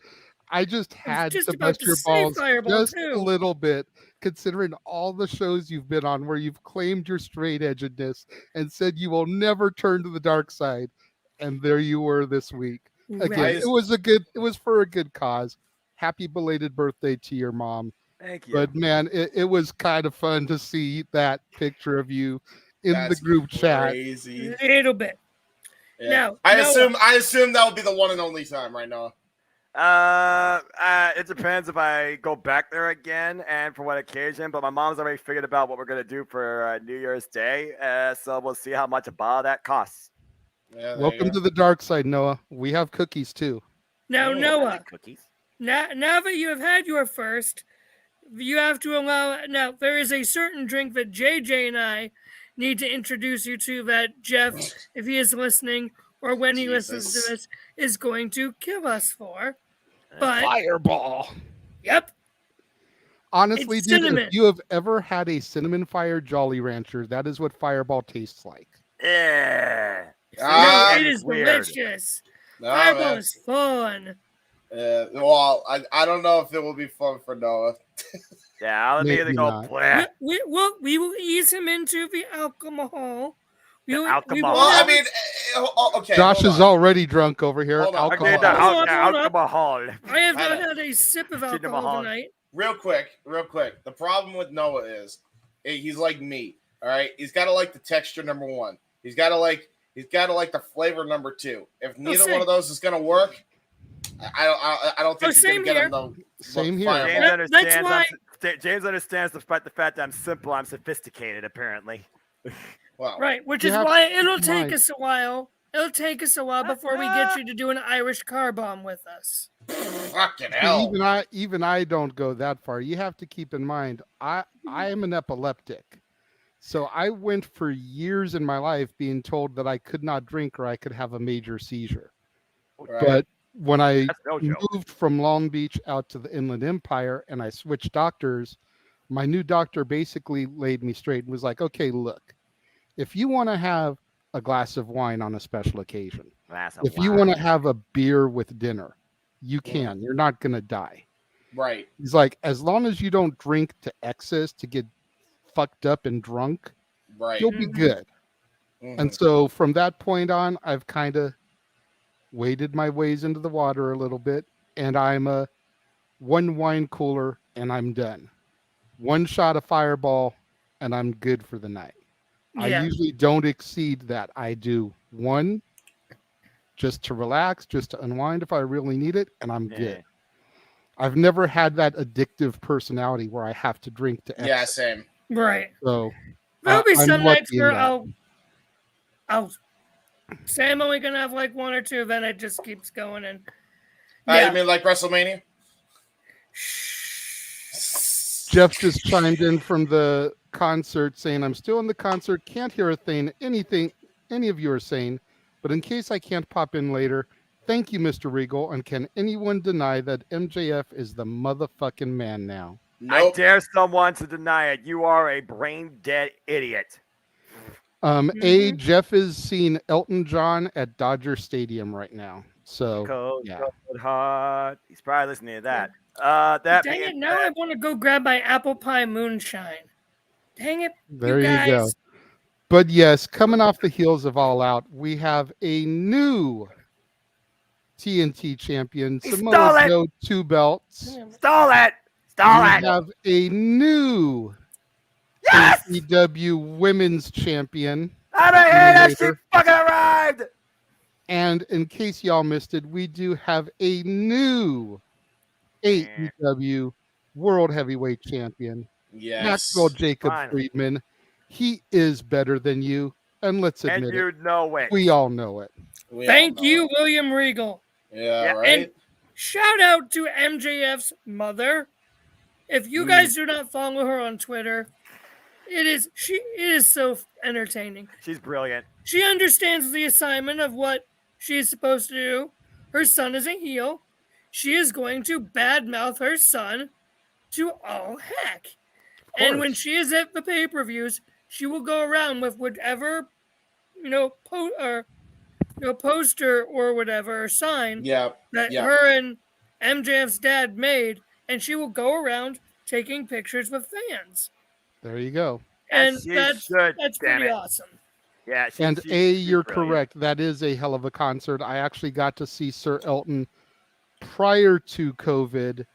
I just had to bust your balls just a little bit, considering all the shows you've been on where you've claimed your straight edgedness and said you will never turn to the dark side. And there you were this week. Again, it was for a good cause. Happy belated birthday to your mom. Thank you. But man, it was kind of fun to see that picture of you in the group chat. A little bit. Yeah. Now, I assume that will be the one and only time right now. It depends if I go back there again and for what occasion, but my mom's already figured about what we're going to do for New Year's Day, so we'll see how much a bottle that costs. Yeah, welcome to the dark side, Noah. We have cookies too. Now, Noah, cookies. Now that you have had your first, you have to allow. Now, there is a certain drink that JJ and I need to introduce you to that Jeff, if he is listening or when he listens to this, is going to kill us for. But Fireball. Yep. Honestly, It's dude, cinnamon. if you have ever had a cinnamon fire Jolly Rancher, that is what Fireball tastes like. Yeah. It is delicious. No, Fireball man. is fun. Well, I don't know if it will be fun for Noah. Yeah, I'll immediately go play. We will ease him into the alcohol. Alcohol. Well, I mean, okay. Josh is already drunk over here. Hold on. Alcohol. Alcohol. I have not had a sip of alcohol tonight. Real quick. The problem with Noah is he's like me. All right, he's got to like the texture number one. He's got to like the flavor number two. If neither one of those is gonna work, I don't think you're same gonna get here. him though. Same here. James understands despite the fact that I'm simple, I'm sophisticated, apparently. Well, Right, which You is have why to it'll keep in take mind- us a while. It'll take us a while before we get you to do an Irish car bomb with us. Fucking See, hell. even I don't go that far. You have to keep in mind, I am an epileptic. So I went for years in my life being told that I could not drink or I could have a major seizure. Right. But when I That's no joke. moved from Long Beach out to the Inland Empire and I switched doctors, my new doctor basically laid me straight and was like, okay, look, if you want to have a glass of wine on a special occasion, if you want to have a beer with dinner, you can. You're not going to die. Right. He's like, as long as you don't drink to excess to get fucked up and drunk, Right. you'll be good. And so from that point on, I've kind of waded my ways into the water a little bit, and I'm a one wine cooler and I'm done. One shot of Fireball and I'm good for the night. I Yeah. usually don't exceed that. I do one just to relax, just to unwind if I really need it, and I'm good. I've never had that addictive personality where I have to drink to Yeah, excess. same. Right. So There'll be I'm some lucky nights in where that. I'll say I'm only gonna have like one or two, then it just keeps going and You mean like WrestleMania? Jeff just chimed in from the concert saying, I'm still in the concert, can't hear a thing, anything any of you are saying, but in case I can't pop in later, thank you, Mr. Regal, and can anyone deny that MJF is the motherfucking man now? I dare someone to deny it. You are a brain dead idiot. Jeff is seeing Elton John at Dodger Stadium right now. So Cold, yeah. cold heart. He's probably listening to that. dang it, now I want to go grab my apple pie moonshine. Dang it, There you you guys. go. But yes, coming off the heels of All Out, we have a new TNT champion, stole Samoa it! Joe, 2 belts. Stole it! Stole We it! have a new AEW women's champion. I don't hear that she later. fucking arrived! And in case y'all missed it, we do have a new AEW World Heavyweight Champion, Yes. Maxwell Jacob Finally. Friedman. He is better than you, and let's And admit you it. know it. We all know it. Thank you, William Regal. Yeah, right. And shout out to MJF's mother. If you guys do not follow her on Twitter, it is so entertaining. She's brilliant. She understands the assignment of what she is supposed to do. Her son is a heel. She is going to badmouth her son to all heck. And when she is at the pay-per-views, she will go around with whatever, poster or whatever, or sign that her and MJF's dad made, and she will go around taking pictures with fans. There you go. And She that's should, damn pretty it. awesome. Yeah, You're brilliant. correct. That is a hell of a concert. I actually got to see Sir Elton prior to COVID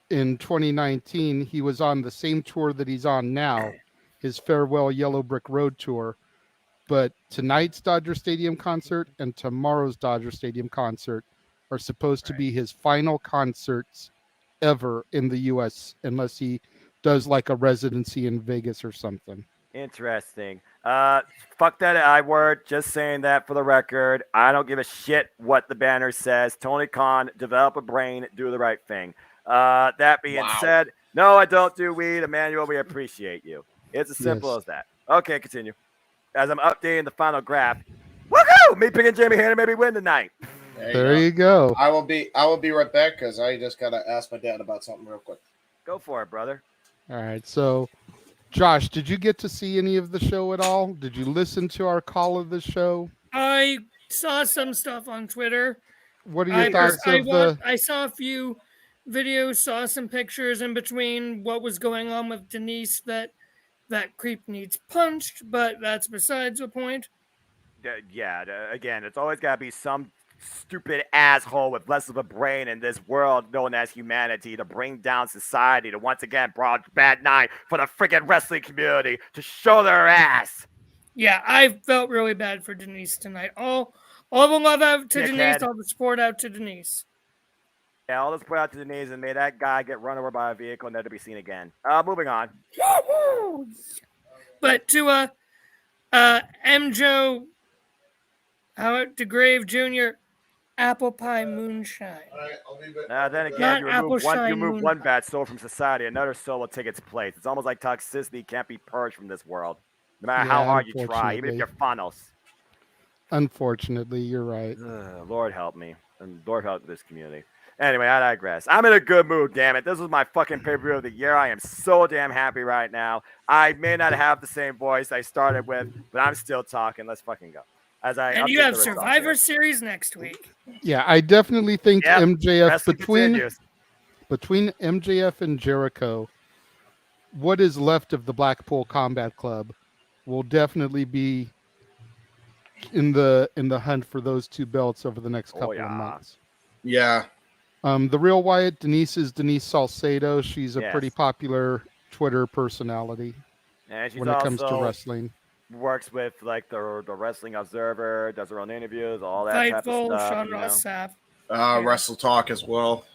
in 2019. He was on the same tour that he's on now, his Farewell Yellow Brick Road tour. But tonight's Dodger Stadium concert and tomorrow's Dodger Stadium concert are supposed to be his final concerts ever in the U.S. unless he does like a residency in Vegas or something. Interesting. Fuck that I word. Just saying that for the record. I don't give a shit what the banner says. Tony Khan, develop a brain, do the right thing. That being said, no, I don't do weed. Emmanuel, we appreciate you. It's as simple as that. Okay, continue. As I'm updating the final graph. Woohoo! Me picking Jamie Hanna maybe win tonight. There you go. I will be right back because I just gotta ask my dad about something real quick. Go for it, brother. All right. So, Josh, did you get to see any of the show at all? Did you listen to our call of the show? I saw some stuff on Twitter. What are your thoughts of I saw a few videos, saw some pictures in between what was going on with Denise that creep needs punched, but that's besides the point. Again, it's always got to be some stupid asshole with less of a brain in this world known as humanity to bring down society to once again broad bad night for the freaking wrestling community to show their ass. Yeah, I felt really bad for Denise tonight. All the love out to Denise, all the support out to Denise. Yeah, I'll just put out to the knees and may that guy get run over by a vehicle and never to be seen again. Moving on. But to MJO Howard DeGrave Jr. Apple Pie Moonshine. Then again, Not you apple remove one. You shine remove moon. one bad soul from society, another soul will take its place. It's almost like toxicity can't be purged from this world, no matter how Yeah, hard you try, even if unfortunately. you're funnels. Unfortunately, you're right. Lord help me, and Lord help this community. Anyway, I digress. I'm in a good mood, damn it. This was my fucking pay-per-view of the year. I am so damn happy right now. I may not have the same voice I started with, but I'm still talking. Let's fucking go. And you have Survivor Series next week. Yeah, I definitely think Yep, MJF wrestling continues. between MJF and Jericho, what is left of the Blackpool Combat Club will definitely be in the hunt for those two belts over the next couple of months. Yeah. The Real Wyatt, Denise is Denise Salcedo. She's a Yes. pretty popular Twitter personality And she's when it comes to also wrestling. works with like the Wrestling Observer, does her own interviews, all that type of Fightful, stuff. Sean you know? Ross Sapp. Wrestle Talk as well.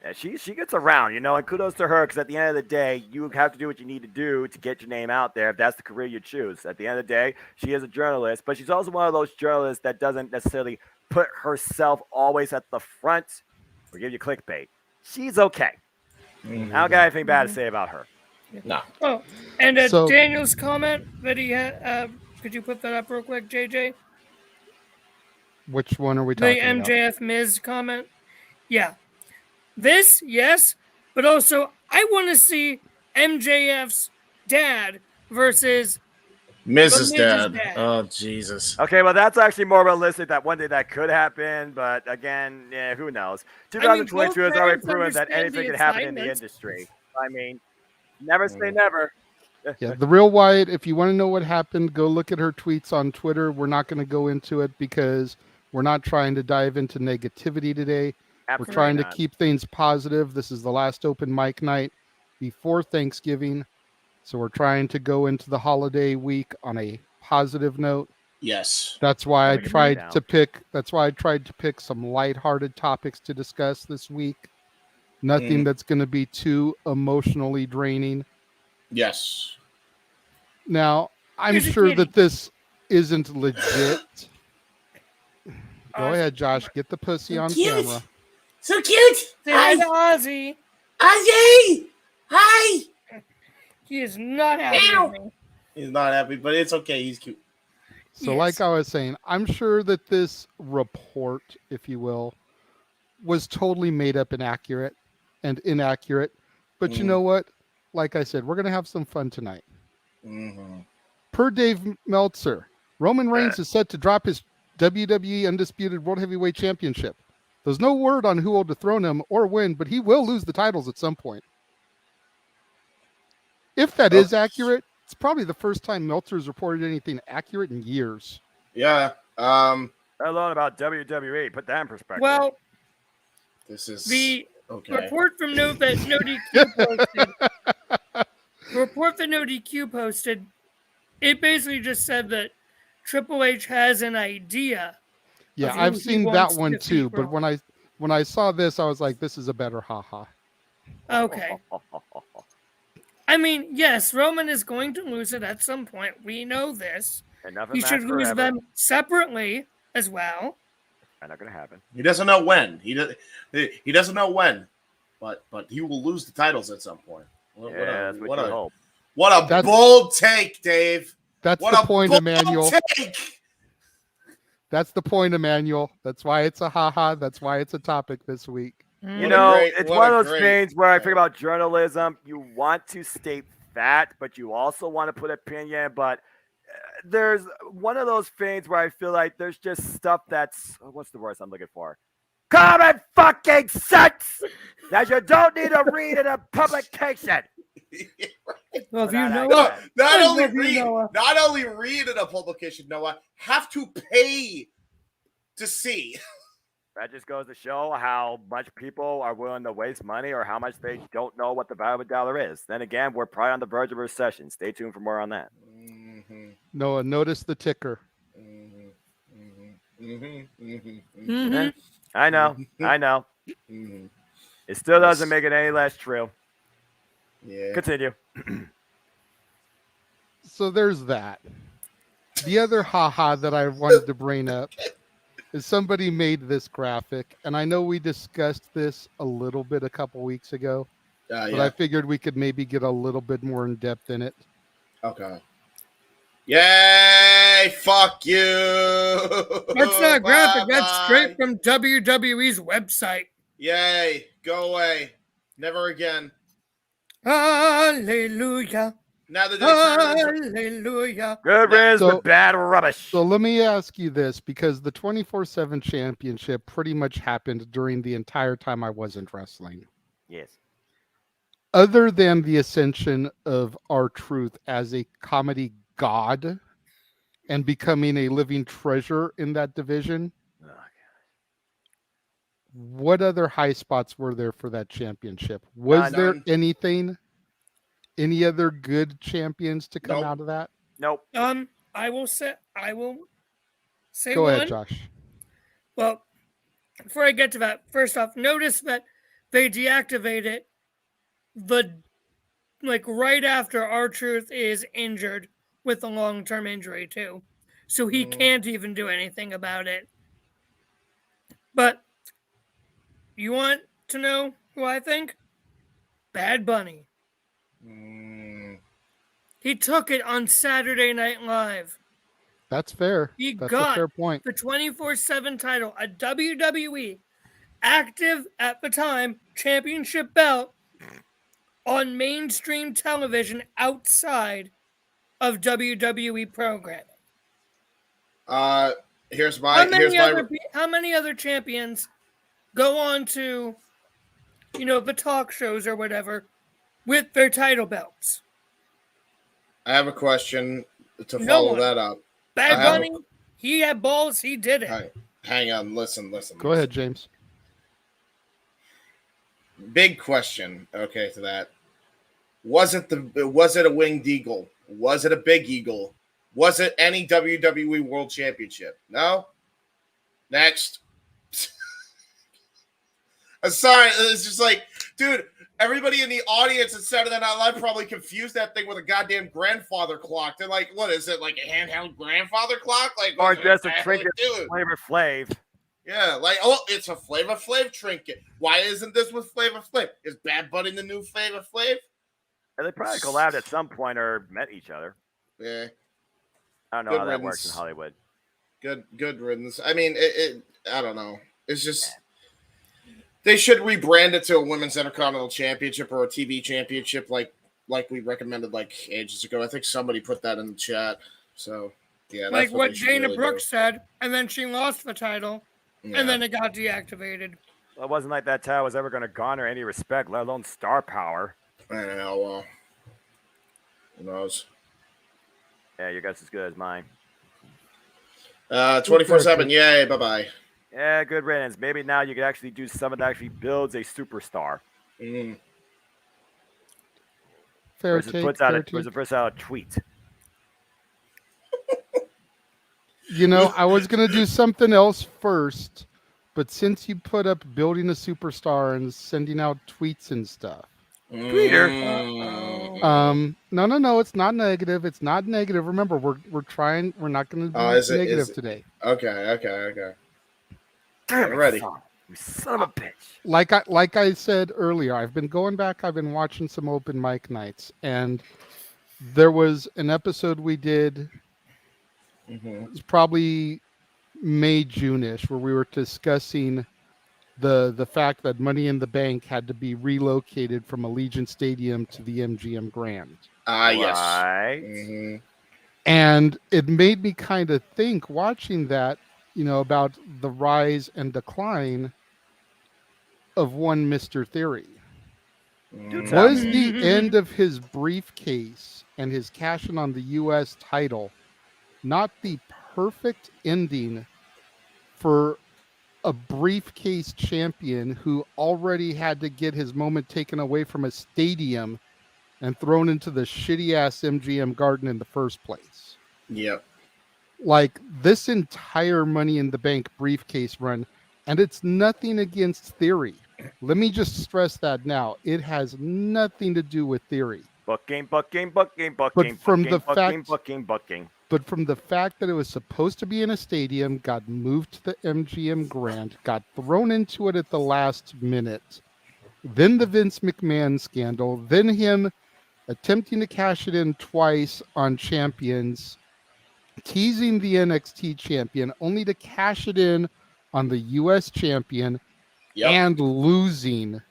Yeah, she gets around, and kudos to her because at the end of the day, you have to do what you need to do to get your name out there if that's the career you choose. At the end of the day, she is a journalist, but she's also one of those journalists that doesn't necessarily put herself always at the front or give you clickbait. She's okay. I don't got anything bad to say about her. No. Oh, and So- Daniel's comment that he had, could you put that up real quick, JJ? Which one are we The talking about? MJF Miz comment? Yeah. This, yes, but also I want to see MJF's dad versus Mrs. the Dad. Miz's Oh, Jesus. Okay, well, that's actually more realistic that one day that could happen, but again, yeah, who knows? I mean, 2022 has both already parents proven that understand anything the can happen in the assignment. industry. I mean, never say never. Yeah, the Real Wyatt, if you want to know what happened, go look at her tweets on Twitter. We're not going to go into it because we're not trying to dive into negativity today. Absolutely We're trying not. to keep things positive. This is the last open mic night before Thanksgiving. So we're trying to go into the holiday week on a positive note. Yes. That's why I Gotta get money tried down. to pick some lighthearted topics to discuss this week. Nothing that's going to be too emotionally draining. Yes. Now, I'm Here's a sure kitty. that this isn't legit. Go ahead, Josh. Get the pussy on cute. camera. So cute. Say hi to Hi. Ozzy. Ozzy. Hi. He is not happy Ow. with me. He's not happy, but it's okay. He's cute. So, Yes. like I was saying, I'm sure that this report, if you will, was totally made up and inaccurate. But you know what? Like I said, we're going to have some fun tonight. Per Dave Meltzer, Roman Reigns is set to drop his WWE Undisputed World Heavyweight Championship. There's no word on who will dethrone him or win, but he will lose the titles at some point. If that is accurate, it's probably the first time Meltzer's reported anything accurate in years. Yeah. Let alone about WWE. Put that in perspective. Well, This is the okay. report from No DQ posted. The report that No DQ posted, it basically just said that Triple H has an idea. Yeah, of who I've he seen that wants one to too. defeat But when I saw this, I was like, this is a better haha. Okay. I mean, yes, Roman is going to lose it at some point. We know this. Enough of He that should lose forever. them separately as well. Not going to happen. He doesn't know when. He doesn't know when, but he will lose the titles at some point. That's what you hope. What a bold take, Dave. That's What the a point, bold Emmanuel. take. That's the point, Emmanuel. That's why it's a haha. That's why it's a topic this week. You know, it's one of those things where I think about journalism. You want to state fact, but you also want to put opinion. But there's one of those things where I feel like there's just stuff that's, what's the word I'm looking for? Common fucking sense that you don't need to read in a publication. Well, if you know Not only read in a publication, Noah, have to pay to see. That just goes to show how much people are willing to waste money or how much they don't know what the value of a dollar is. Then again, we're probably on the verge of a recession. Stay tuned for more on that. Noah, notice the ticker. I know. Mhm. It still doesn't make it any less true. Yeah. Continue. So there's that. The other haha that I wanted to bring up is somebody made this graphic, and I know we discussed this a little bit a couple weeks ago, but Yeah. I figured we could maybe get a little bit more in depth in it. Okay. Yay! Fuck you! That's not a graphic. That's straight from WWE's website. Yay! Go away. Never again. Hallelujah. Now that Hallelujah. Good riddance with bad rubbish. So let me ask you this, because the 24/7 championship pretty much happened during the entire time I wasn't wrestling. Yes. Other than the ascension of R-Truth as a comedy god and becoming a living treasure in that division, what other high spots were there for that championship? Was there None. anything, any other good champions to come out of that? Nope. I will say Go one. ahead, Josh. Well, before I get to that, first off, notice that they deactivate it right after R-Truth is injured with a long-term injury too. So he can't even do anything about it. But you want to know who I think? Bad Bunny. He took it on Saturday Night Live. That's fair. He That's got a fair point. the 24/7 title, a WWE active at the time championship belt on mainstream television outside of WWE programming. Here's my How many other champions go on to, the talk shows or whatever with their title belts? I have a question to No follow one. that up. Bad Bunny, he had balls, he did it. Right. Hang on, listen. Go ahead, James. Big question. Okay, to that. Was it a winged eagle? Was it a big eagle? Was it any WWE World Championship? No. Next. I'm sorry. It's just like, dude, everybody in the audience at Saturday Night Live probably confused that thing with a goddamn grandfather clock. They're like, what is it, like a handheld grandfather clock? Like, Or just a trinket Flavor Flav. Yeah, it's a Flavor Flav trinket. Why isn't this with Flavor Flav? Is Bad Bunny the new Flavor Flav? And they probably collabed at some point or met each other. Yeah. I don't know Good how that riddance. works in Hollywood. Good riddance. I mean, I don't know. It's just they should rebrand it to a Women's Intercontinental Championship or a TV Championship, like we recommended ages ago. I think somebody put that in the chat. So yeah, that's Like what they should Dana really Brooks said, and then she lost the title, and then it got deactivated. Well, it wasn't like that title was ever going to garner any respect, let alone star power. I don't know. Who knows? Yeah, your guess is as good as mine. 24/7. Yay! Bye bye. Yeah, good riddance. Maybe now you could actually do something that actually builds a superstar. Fair Versus take. puts out a tweet. I was going to do something else first, but since you put up building a superstar and sending out tweets and stuff. Tweeter. No, it's not negative. It's not negative. Remember, we're trying. We're not going to be negative today. Okay. Damn I'm ready. You son of a bitch. Like I said earlier, I've been going back. I've been watching some open mic nights, and there was an episode we did. It was probably May, June-ish, where we were discussing the fact that Money in the Bank had to be relocated from Allegiant Stadium to the MGM Grand. Yes. Right. And it made me kind of think, watching that, about the rise and decline of one Mr. Theory. Was the end of his briefcase and his cashing on the U.S. title not the perfect ending for a briefcase champion who already had to get his moment taken away from a stadium and thrown into the shitty-ass MGM Garden in the first place? Yep. Like, this entire Money in the Bank briefcase run And it's nothing against Theory. Let me just stress that now. It has nothing to do with Theory. Booking. But from the fact that it was supposed to be in a stadium, got moved to the MGM Grand, got thrown into it at the last minute, then the Vince McMahon scandal, then him attempting to cash it in twice on champions, teasing the NXT champion, only to cash it in on the US champion and losing.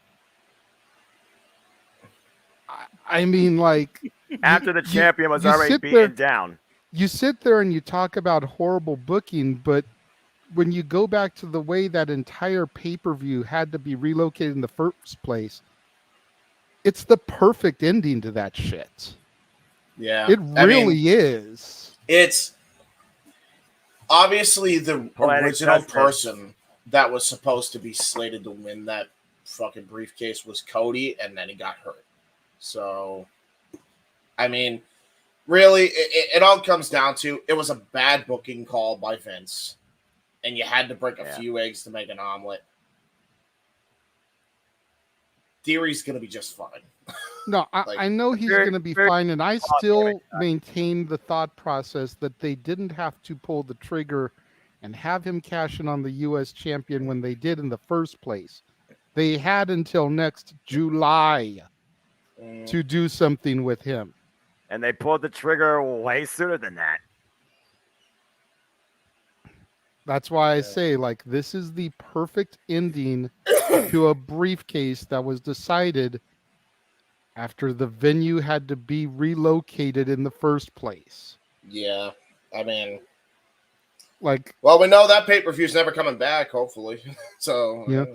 I mean, like, after the champion was already beaten down. You sit there and you talk about horrible booking, but when you go back to the way that entire pay-per-view had to be relocated in the first place, it's the perfect ending to that shit. Yeah. It really is. It's obviously the original person that was supposed to be slated to win that fucking briefcase was Cody, and then he got hurt. So, I mean, really, it all comes down to it was a bad booking call by Vince, and you had to break a few eggs to make an omelet. Theory's going to be just fine. No, I know he's going to be fine, and I still maintain the thought process that they didn't have to pull the trigger and have him cash in on the U.S. champion when they did in the first place. They had until next July to do something with him. And they pulled the trigger way sooner than that. That's why I say, like, this is the perfect ending to a briefcase that was decided after the venue had to be relocated in the first place. Yeah, I mean, like, well, we know that pay-per-view's never coming back, hopefully. So, yeah,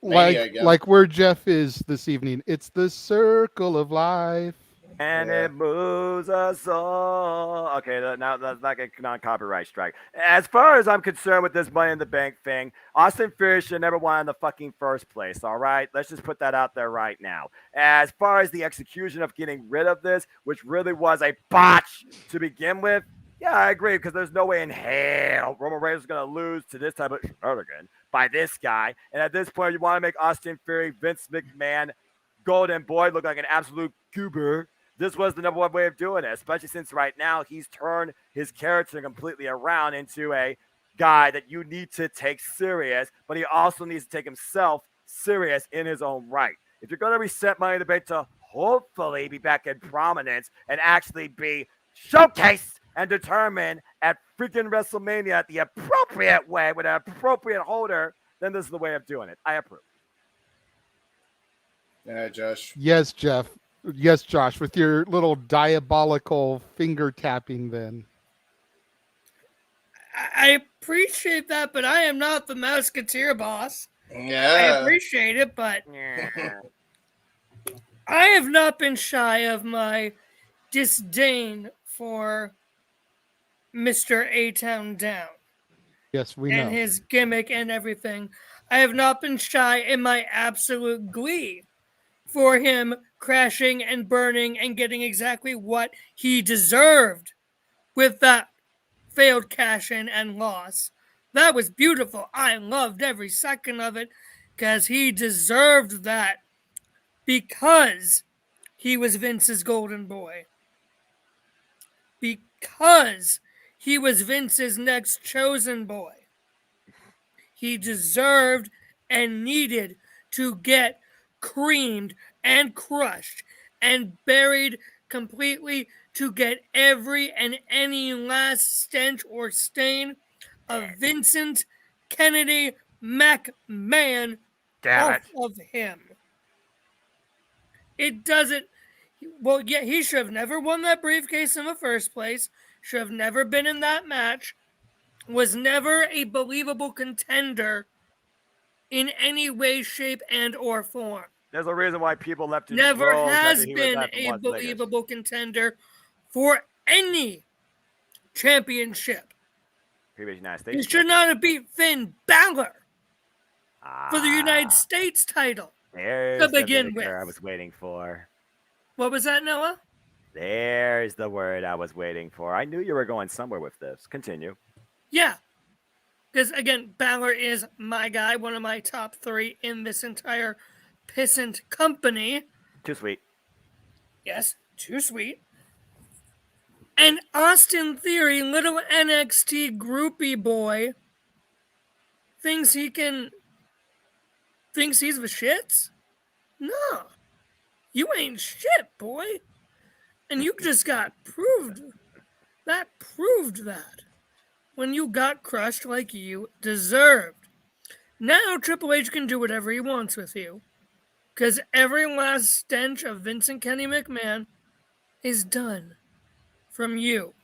maybe, like where Jeff is this evening, it's the circle of life. And it moves us all. Okay, now that's not a non-copyright strike. As far as I'm concerned with this Money in the Bank thing, Austin Theory should never won in the fucking first place, all right? Let's just put that out there right now. As far as the execution of getting rid of this, which really was a botch to begin with, yeah, I agree, because there's no way in hell Roman Reigns is going to lose to this type of shenanigan by this guy. And at this point, you want to make Austin Theory, Vince McMahon, Golden Boy look like an absolute goober. This was the number one way of doing it, especially since right now he's turned his character completely around into a guy that you need to take serious, but he also needs to take himself serious in his own right. If you're going to reset Money in the Bank to hopefully be back in prominence and actually be showcased and determined at freaking WrestleMania the appropriate way with an appropriate holder, then this is the way of doing it. I approve. Yeah, Josh. Yes, Jeff. Yes, Josh, with your little diabolical finger tapping then. I appreciate that, but I am not the Musketeer boss. Yeah. I appreciate it, but I have not been shy of my disdain for Mr. A-Town Down. Yes, we know. And his gimmick and everything. I have not been shy in my absolute glee for him crashing and burning and getting exactly what he deserved with that failed cash-in and loss. That was beautiful. I loved every second of it because he deserved that because he was Vince's golden boy. Because he was Vince's next chosen boy. He deserved and needed to get creamed and crushed and buried completely to get every and any last stench or stain of Vincent Kennedy McMahon off of him. It doesn't. Well, yeah, he should have never won that briefcase in the first place. Should have never been in that match. Was never a believable contender in any way, shape, and or form. There's a reason why people left him. Never has been a believable contender for any championship. He should not have beat Finn Balor for the United States title to begin with. I was waiting for. What was that, Noah? There's the word I was waiting for. I knew you were going somewhere with this. Continue. Yeah. Because, again, Balor is my guy, one of my top 3 in this entire pissant company. Too sweet. Yes, too sweet. And Austin Theory, little NXT groupie boy, thinks he's the shits? No. You ain't shit, boy. And you just got proved. That proved that. When you got crushed like you deserved. Now Triple H can do whatever he wants with you. Because every last stench of Vincent Kenny McMahon is done from you.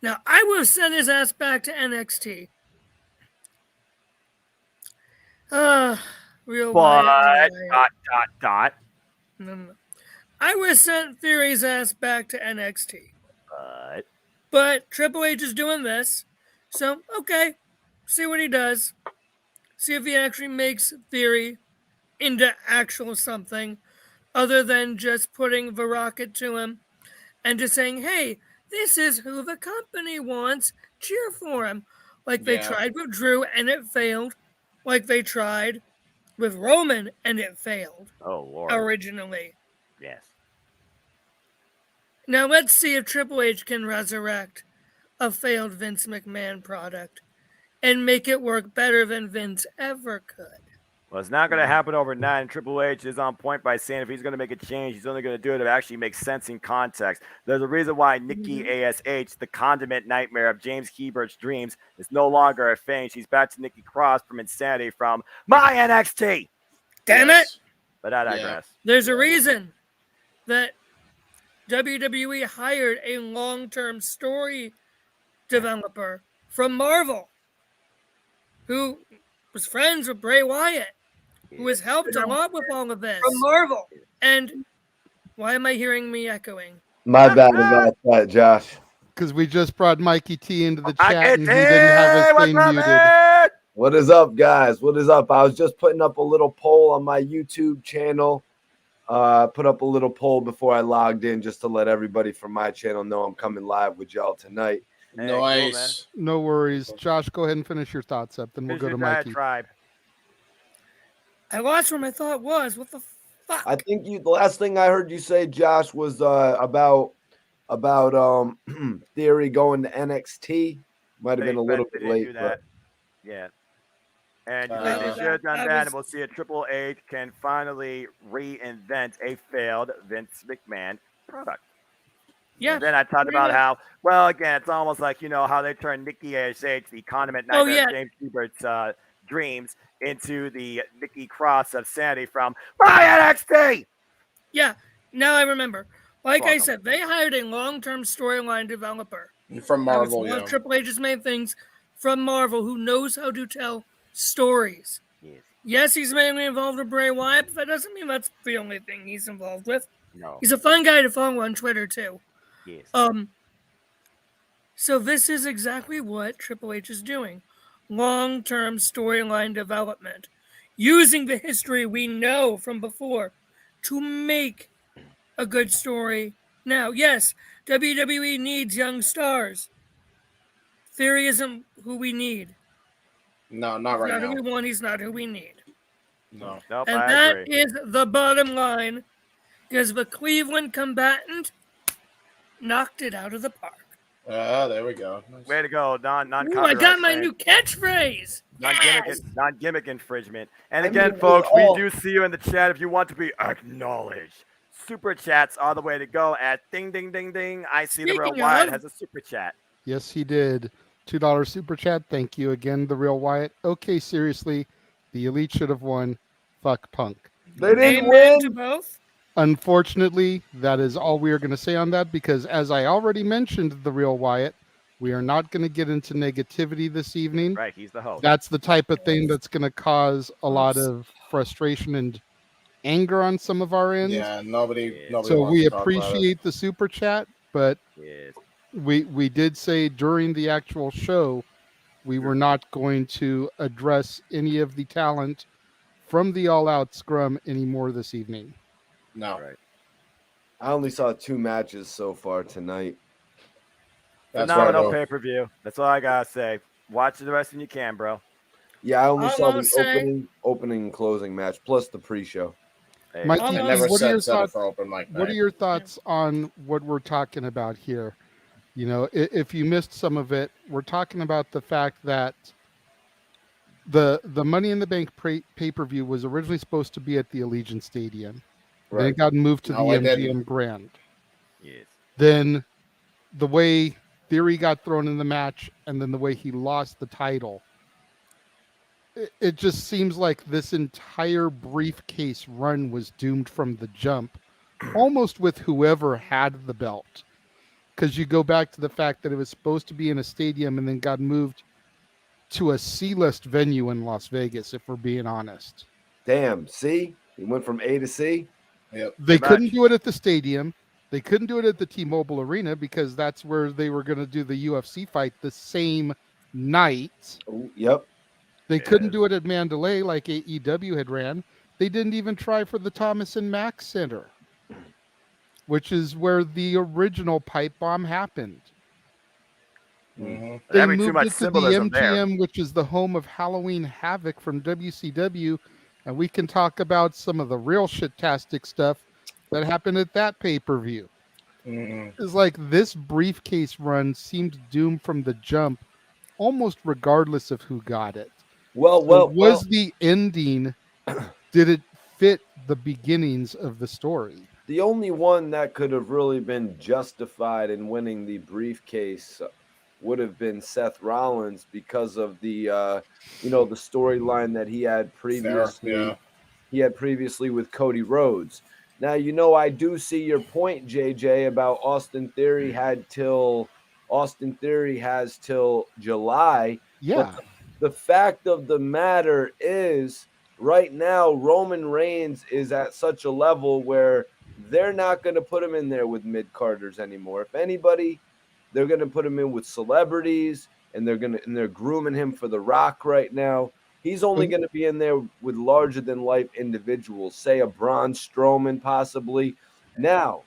Now, I will send his ass back to NXT. Real But, Wyatt. No. I would have sent Theory's ass back to NXT. But Triple H is doing this. So, okay. See what he does. See if he actually makes Theory into actual something other than just putting the rocket to him and just saying, hey, this is who the company wants. Cheer for him. Like they tried with Drew and it failed. Like they tried with Roman and it failed. Oh, Lord. Originally. Yes. Now let's see if Triple H can resurrect a failed Vince McMahon product and make it work better than Vince ever could. Well, it's not going to happen overnight, and Triple H is on point by saying if he's going to make a change, he's only going to do it if it actually makes sense in context. There's a reason why Nikki ASH, the condiment nightmare of James Hebert's dreams, is no longer a thing. She's back to Nikki Cross from Insanity from my NXT. Damn it! But I digress. There's a reason that WWE hired a long-term story developer from Marvel who was friends with Bray Wyatt, who has helped a lot with all of this. From Marvel. And why am I hearing me echoing? My bad about that, Josh. Because we just brought Mikey T into the chat and he didn't have his thing muted. What is up, guys? What is up? I was just putting up a little poll on my YouTube channel. Put up a little poll before I logged in just to let everybody from my channel know I'm coming live with y'all tonight. Nice. Cool, no worries. Josh, go ahead and finish your thoughts up. Then we'll go to Mikey. I lost where my thought was. What the fuck? I think the last thing I heard you say, Josh, was about Theory going to NXT. Might have been a little bit late. But... Yeah. And you think they should have done that, and we'll see if Triple H can finally reinvent a failed Vince McMahon product. Yeah. And then I talked about how, well, again, it's almost like, how they turned Nikki ASH, the condiment nightmare of James Hebert's dreams, into the Nikki Cross of Sanity from my NXT. Yeah. Now I remember. Like I said, they hired a long-term storyline developer. From Marvel, one of Triple H's main things from Marvel who knows how to tell stories. Yes, he's mainly involved with Bray Wyatt, but that doesn't mean that's the only thing he's involved with. No. He's a fun guy to follow on Twitter, too. Yes. So this is exactly what Triple H is doing. Long-term storyline development. Using the history we know from before to make a good story. Now, yes, WWE needs young stars. Theory isn't who we need. No, not right now. Not who we want, he's not who we need. No. Nope, and that is the bottom line, because the Cleveland combatant knocked it out of the park. There we go. Nice. Way to go, non-copyright. I got my new catchfriend. Non-gimmick infringement. And again, folks, we do see you in the chat if you want to be acknowledged. Super chats are the way to go at ding, ding, ding, ding. I see the Real Wyatt has a super chat. Yes, he did. $2 super chat. Thank you again, the Real Wyatt. Okay, seriously, the Elite should have won. Fuck Punk. They didn't win. To both. Unfortunately, that is all we are going to say on that because, as I already mentioned, the Real Wyatt, we are not going to get into negativity this evening. Right, he's the host. That's the type of thing that's going to cause a lot of frustration and anger on some of our ends. Yeah, nobody so we appreciate the super chat, but we did say during the actual show we were not going to address any of the talent from the All Out Scrum anymore this evening. No. Right. I only saw 2 matches so far tonight. Phenomenal pay-per-view. That's all I gotta say. Watch the rest when you can, bro. Yeah, I only I'm saw gonna the say- opening and closing match plus the pre-show. Mike, I'm I gonna never what are your said it thoughts? for open mic What are night. your thoughts on what we're talking about here? You know, if you missed some of it, we're talking about the fact that the Money in the Bank pay-per-view was originally supposed to be at the Allegiant Stadium. Then Right. it got moved to No, the I didn't. MGM Grand. Yes. Then the way Theory got thrown in the match, and then the way he lost the title, it just seems like this entire briefcase run was doomed from the jump, almost with whoever had the belt. Because you go back to the fact that it was supposed to be in a stadium and then got moved to a C-list venue in Las Vegas, if we're being honest. Damn, see? He went from A to C. Yep. They couldn't do it at the stadium. They couldn't do it at the T-Mobile Arena because that's where they were going to do the UFC fight the same night. Ooh, yep. They couldn't do it at Mandalay like AEW had ran. They didn't even try for the Thomas and Mack Center, which is where the original pipe bomb happened. Mm-hmm. They Having too moved much it to the symbolism there. MGM, which is the home of Halloween Havoc from WCW, and we can talk about some of the real shit-tastic stuff that happened at that pay-per-view. Mm-hmm. It's like this briefcase run seemed doomed from the jump, almost regardless of who got it. Was the ending, did it fit the beginnings of the story? The only one that could have really been justified in winning the briefcase would have been Seth Rollins because of the the storyline that he had previously. yeah. He had previously with Cody Rhodes. Now, I do see your point, JJ, about Austin Theory has till July. Yeah. But the fact of the matter is, right now, Roman Reigns is at such a level where they're not going to put him in there with mid-carders anymore. If anybody, they're going to put him in with celebrities, and they're grooming him for The Rock right now. He's only going to be in there with larger-than-life individuals, say a Braun Strowman possibly. Now,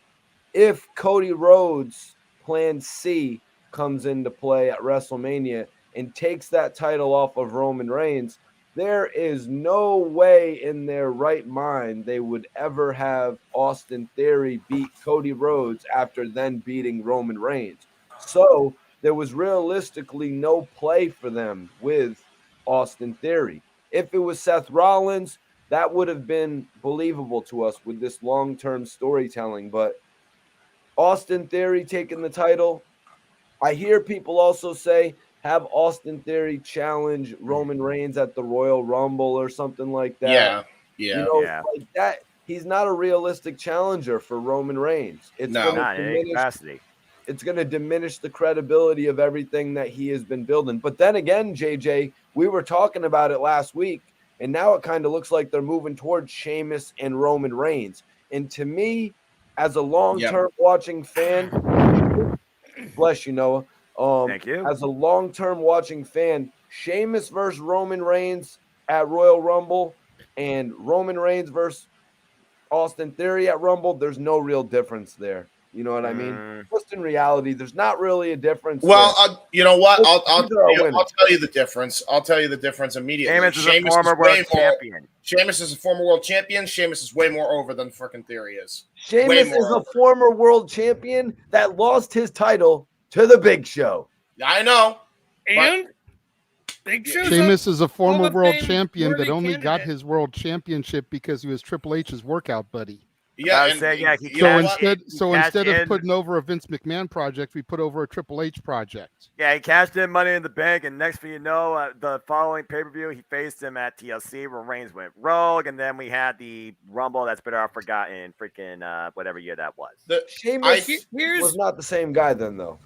if Cody Rhodes' Plan C comes into play at WrestleMania and takes that title off of Roman Reigns, there is no way in their right mind they would ever have Austin Theory beat Cody Rhodes after then beating Roman Reigns. So there was realistically no play for them with Austin Theory. If it was Seth Rollins, that would have been believable to us with this long-term storytelling. But Austin Theory taking the title, I hear people also say, have Austin Theory challenge Roman Reigns at the Royal Rumble or something like that. Yeah. Like that. He's not a realistic challenger for Roman Reigns. It's going to diminish the credibility of everything that he has been building. But then again, JJ, we were talking about it last week, and now it kind of looks like they're moving towards Sheamus and Roman Reigns. And to me, as a long-term watching fan, bless you, Noah. Thank you. As a long-term watching fan, Sheamus versus Roman Reigns at Royal Rumble and Roman Reigns versus Austin Theory at Rumble, there's no real difference there. You know what I mean? Just in reality, there's not really a difference. Well, you know what? I'll winners. tell you the difference. I'll tell you the difference immediately. Sheamus is a former world champion. Sheamus is a former world champion. Sheamus is way more over than freaking Theory is. Sheamus is a former world champion that lost his title to the Big Show. I know. And Big Show's Sheamus is a former Hall of world Fame champion that worthy only got candidate. his world championship because he was Triple H's workout buddy. Yeah, So instead of putting over a Vince McMahon project, we put over a Triple H project. Yeah, he cashed in Money in the Bank, and next thing you know, the following pay-per-view, he faced him at TLC where Reigns went rogue, and then we had the Rumble that's been forgotten, freaking whatever year that was. Sheamus was not the same guy then, though.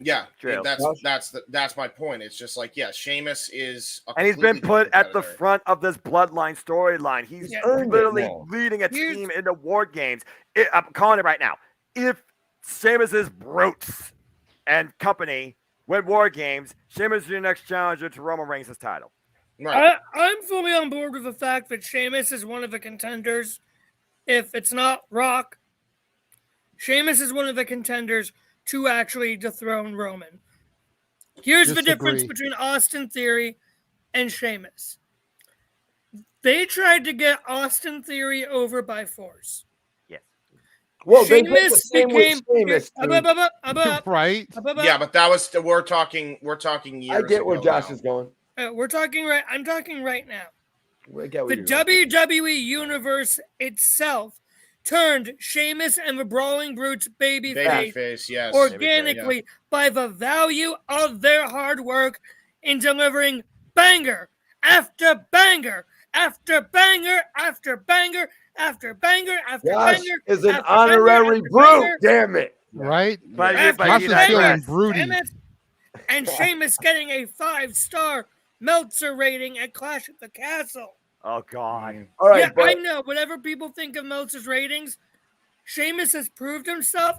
Yeah, True. That's my point. It's just like, Sheamus is, and he's been put at the front of this bloodline storyline. He's literally leading a team into War Games. I'm calling it right now. If Sheamus's brutes and company win War Games, Sheamus is your next challenger to Roman Reigns' title. Right. I'm fully on board with the fact that Sheamus is one of the contenders. If it's not Rock, Sheamus is one of the contenders to actually dethrone Roman. Here's the difference between Austin Theory and Sheamus. They tried to get Austin Theory over by force. Yes. Well, they did the Sheamus same with became Sheamus, dude. Right? Yeah, but that was we're talking years I get where ago Josh now. is going. We're talking right. I'm talking right now. I get where The you're going. WWE Universe itself turned Sheamus and the Brawling Brutes babyface yes. organically by the value of their hard work in delivering banger after banger after banger after banger after banger after Josh banger. is an after honorary banger, brute. banger, Damn it. Right? But Josh is feeling broody. damn it. And Sheamus getting a 5-star Meltzer rating at Clash at the Castle. Oh God! All right, yeah, I know. Whatever people think of Meltzer's ratings, Sheamus has proved himself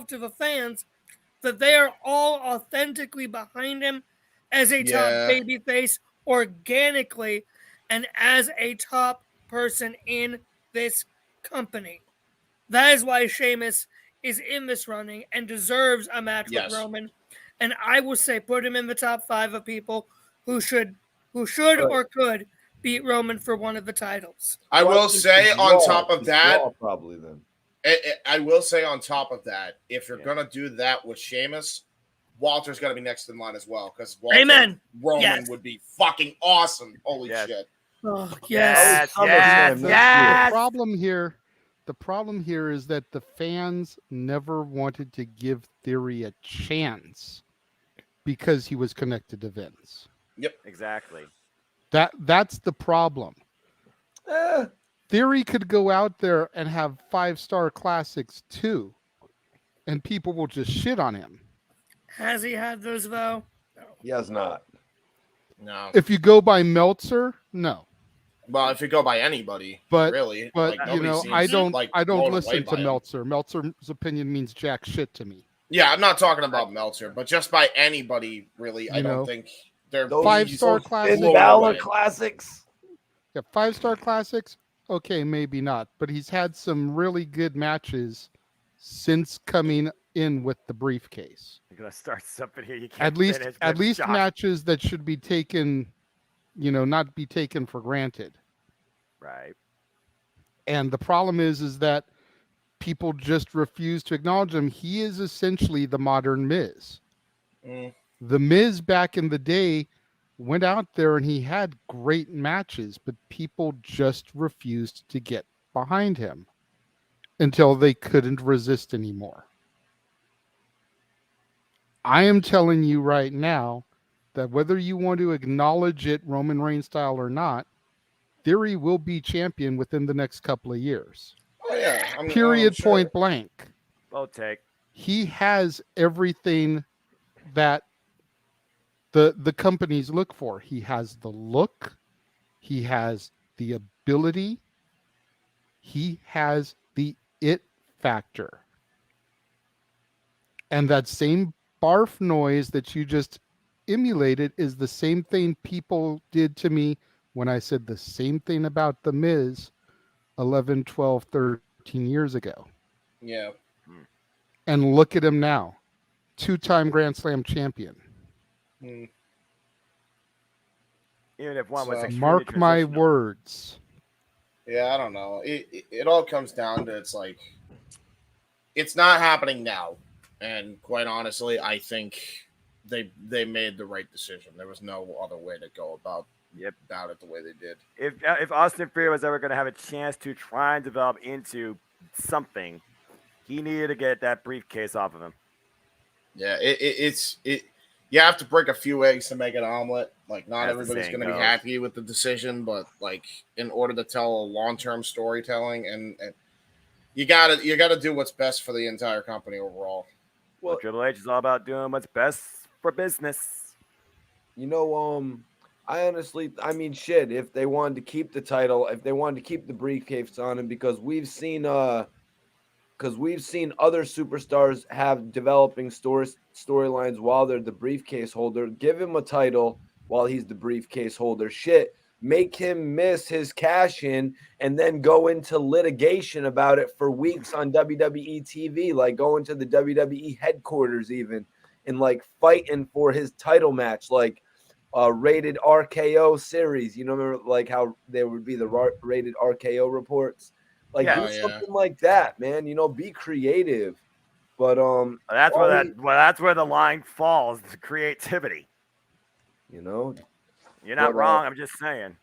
to the fans that they are all authentically behind him as a top babyface organically and as a top person in this company. That is why Sheamus is in this running and deserves a match with Roman. And I will say put him in the top 5 of people who should or could beat Roman for one of the titles. I will say on top of that, probably then. I will say on top of that, if you're gonna do that with Sheamus, Walter's gonna be next in line as well because Amen. Roman would be fucking awesome. Holy shit! Oh, yes. The problem here is that the fans never wanted to give Theory a chance because he was connected to Vince. Yep, exactly. That's the problem. Theory could go out there and have 5-star classics too, and people will just shit on him. Has he had those though? No. He has not. No. If you go by Meltzer, no. Well, if you go by anybody, but really, but like, you know, I don't listen to Meltzer. Meltzer's opinion means jack shit to me. Yeah, I'm not talking about Meltzer, but just by anybody, really, I don't think they're 5-star classics. Classics. Yeah, 5-star classics. Okay, maybe not, but he's had some really good matches since coming in with the briefcase. You're gonna start something here. You can't At least Josh. matches that should be taken, not be taken for granted. Right. And the problem is that people just refuse to acknowledge him. He is essentially the modern Miz. The Miz back in the day went out there and he had great matches, but people just refused to get behind him until they couldn't resist anymore. I am telling you right now that whether you want to acknowledge it Roman Reigns style or not, Theory will be champion within the next couple of years. Oh, yeah. Period, point blank. Both take. He has everything that the companies look for. He has the look. He has the ability. He has the it factor. And that same barf noise that you just emulated is the same thing people did to me when I said the same thing about The Miz 11, 12, 13 years ago. Yeah. And look at him now. 2-time Grand Slam champion. Mm. Even if one was extremely mark my transitional. words. Yeah, I don't know. It all comes down to it's not happening now. And quite honestly, I think they made the right decision. There was no other way to go about it the way they did. If Austin Theory was ever going to have a chance to try and develop into something, he needed to get that briefcase off of him. Yeah, it's you have to break a few eggs to make an omelet. Like, not As the everybody's saying going to be goes. happy with the decision, but like, in order to tell a long-term storytelling, and you gotta do what's best for the entire company overall. Well, Triple H is all about doing what's best for business. I honestly, shit, if they wanted to keep the title, if they wanted to keep the briefcase on him, because we've seen other superstars have developing storylines while they're the briefcase holder. Give him a title while he's the briefcase holder. Shit, make him miss his cash in and then go into litigation about it for weeks on WWE TV, like going to the WWE headquarters even and like fighting for his title match, like rated RKO series. You know, remember like how there would be the rated RKO reports? Like do something like that, man. You know, be creative. But that's where the line falls, the creativity. You know, you're not wrong. I'm just saying.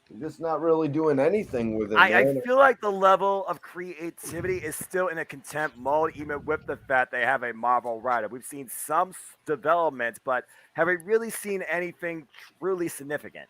You're just not really doing anything with it. I feel like the level of creativity is still in a contempt mode, even with the fact they have a Marvel writer. We've seen some developments, but have we really seen anything truly significant?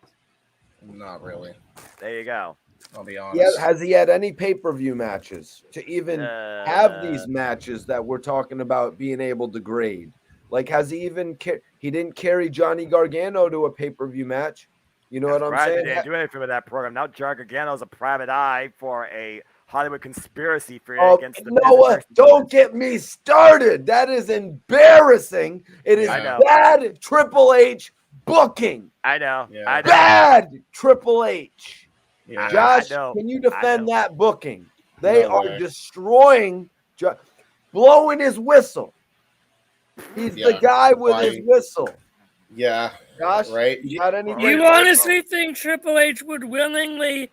Not really. There you go. I'll be honest. Yeah, has he had any pay-per-view matches to even have these matches that we're talking about being able to grade? Like, has he even he didn't carry Johnny Gargano to a pay-per-view match? You know what I'm saying? They didn't do anything with that program. Now Johnny Gargano's a private eye for a Hollywood conspiracy theory against the Noah, don't get me started. That is embarrassing. It is bad Triple H booking. I know. Bad Triple H. Yeah. Josh, can you defend that booking? They are destroying, blowing his whistle. He's the guy with his whistle. Yeah. Josh, right? You got anything? You honestly think Triple H would willingly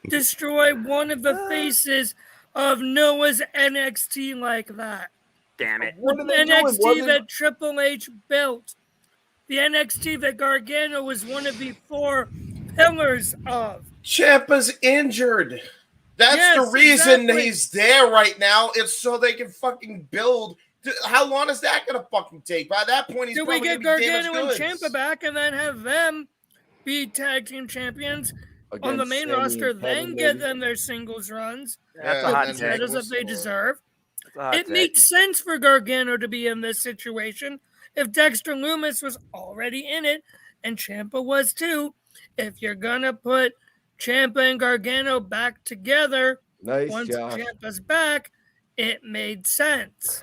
destroy one of the faces of Noah's NXT like that? Damn it. The NXT that Triple H built. The NXT that Gargano was one of the 4 pillars of. Ciampa's injured. That's the reason he's there right now. It's so they can fucking build. How long is that going to fucking take? By that point, he's probably going to be Gargano and goods. Ciampa back and then have them be tag team champions on the main roster, then get them their singles runs. That's a hot take. Titles that they deserve. It makes sense for Gargano to be in this situation if Dexter Lumis was already in it and Ciampa was too. If you're going to put Ciampa and Gargano back together once Ciampa's back, it made sense.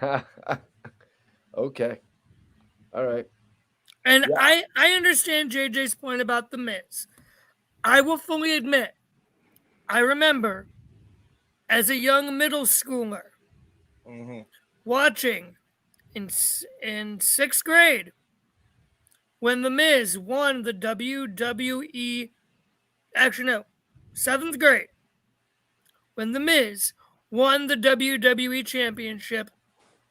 Okay. All right. And I understand JJ's point about The Miz. I will fully admit, I remember as a young middle schooler watching in 6th grade when The Miz won the WWE. Actually, no, 7th grade when The Miz won the WWE Championship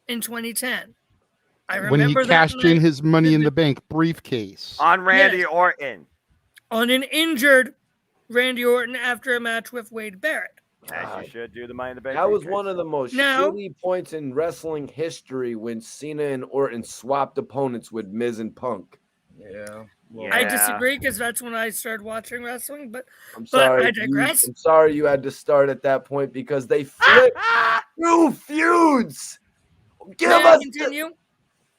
in 2010. I remember when he cashed in his Money in the Bank briefcase on Randy Orton, on an injured Randy Orton after a match with Wade Barrett. As you should do the Money in the Bank. That was one of the most shitty points in wrestling history when Cena and Orton swapped opponents with Miz and Punk. Yeah. I disagree because that's when I started watching wrestling, but sorry, I digress. I'm sorry you had to start at that point because they flipped 2 feuds. Continue.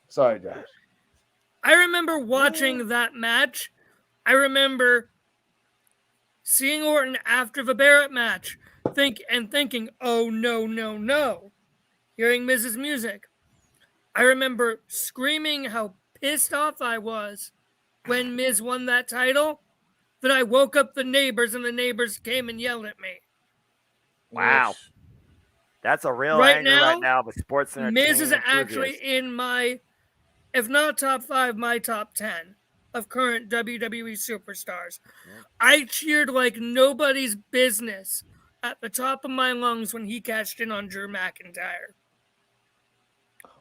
Sorry, Josh. I remember watching that match. I remember seeing Orton after the Barrett match, thinking, oh no. Hearing Miz's music. I remember screaming how pissed off I was when Miz won that title, that I woke up the neighbors and the neighbors came and yelled at me. Wow. That's a real anger right now of a sports center. Miz is actually in my, if not top 5, my top 10 of current WWE superstars. Yeah. I cheered like nobody's business at the top of my lungs when he cashed in on Drew McIntyre.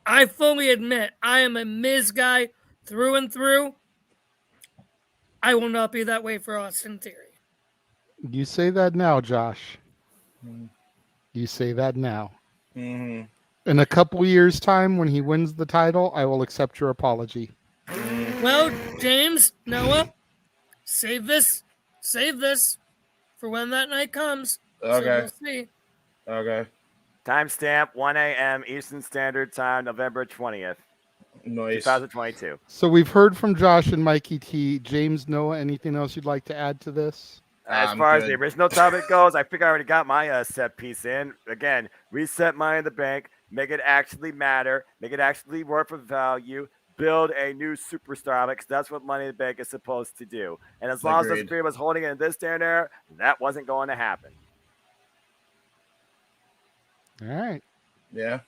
I fully admit I am a Miz guy through and through. I will not be that way for Austin Theory. You say that now, Josh. You say that now. Mm-hmm. In a couple years' time, when he wins the title, I will accept your apology. Well, James, Noah, save this for when that night comes. Okay. So we'll see. Okay. Timestamp 1 a.m. Eastern Standard Time, November 20th. Nice. 2022. So we've heard from Josh and Mikey T. James, Noah, anything else you'd like to add to this? As far as the original topic goes, I think I already got my set piece in. Again, reset Money in the Bank, make it actually matter, make it actually worth of value, build a new superstar, because that's what Money in the Bank is supposed to do. And as long as the Spirit was holding it in this day and era, that wasn't going to happen. All right. Yeah.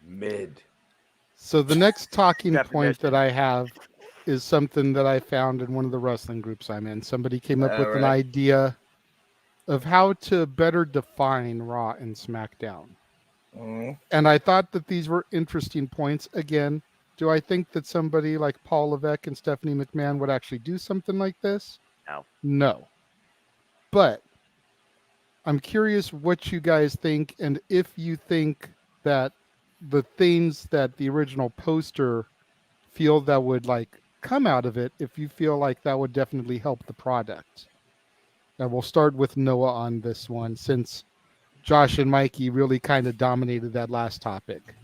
Mid. So the next talking point Definition. that I have is something that I found in one of the wrestling groups I'm in. Somebody came up with an idea of how to better define Raw and SmackDown. And I thought that these were interesting points. Again, do I think that somebody like Paul Levesque and Stephanie McMahon would actually do something like this? No. No. But I'm curious what you guys think, and if you think that the things that the original poster feel that would like come out of it, if you feel like that would definitely help the product. And we'll start with Noah on this one, since Josh and Mikey really kind of dominated that last topic.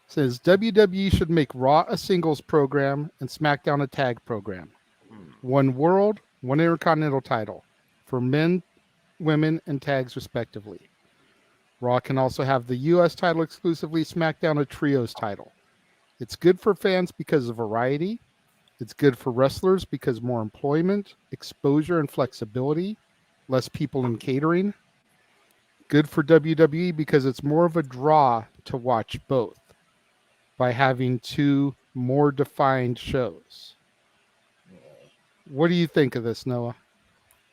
Says WWE should make Raw a singles program and SmackDown a tag program. One world, one intercontinental title for men, women, and tags respectively. Raw can also have the US title exclusively, SmackDown a trios title. It's good for fans because of variety. It's good for wrestlers because more employment, exposure, and flexibility, less people in catering. Good for WWE because it's more of a draw to watch both by having two more defined shows. What do you think of this, Noah?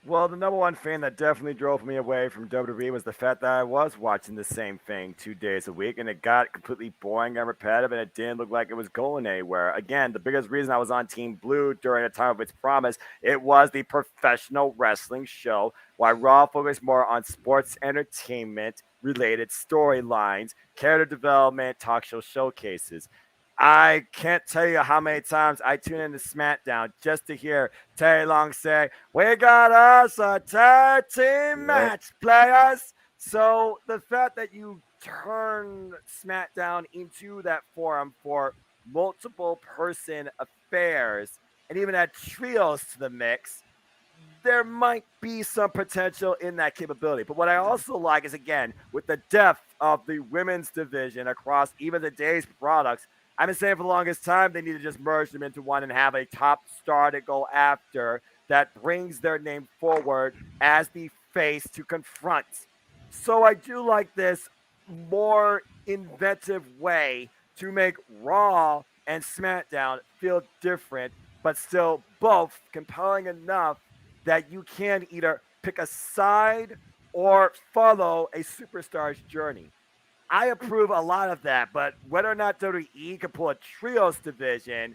Well, the number one thing that definitely drove me away from WWE was the fact that I was watching the same thing 2 days a week, and it got completely boring and repetitive, and it didn't look like it was going anywhere. Again, the biggest reason I was on Team Blue during the time of its promise, it was the professional wrestling show, while Raw focused more on sports entertainment related storylines, character development, talk show showcases. I can't tell you how many times I tune into SmackDown just to hear Terry Long say, "We got us a tag team match, players." So the fact that you turn SmackDown into that forum for multiple person affairs and even add trios to the mix, there might be some potential in that capability. But what I also like is, again, with the depth of the women's division across even the day's products, I've been saying for the longest time they need to just merge them into one and have a top star to go after that brings their name forward as the face to confront. So I do like this more inventive way to make Raw and SmackDown feel different, but still both compelling enough that you can either pick a side or follow a superstar's journey. I approve a lot of that, but whether or not WWE can pull a trios division,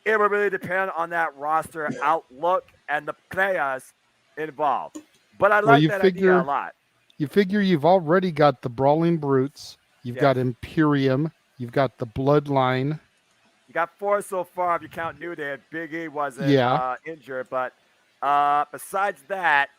it will really depend on that roster outlook and the players involved. But I like that idea a lot. You figure you've already got the Brawling Brutes, you've got Imperium, you've got the Bloodline. You got 4 so far if you count New Day. Big E wasn't injured, but besides that,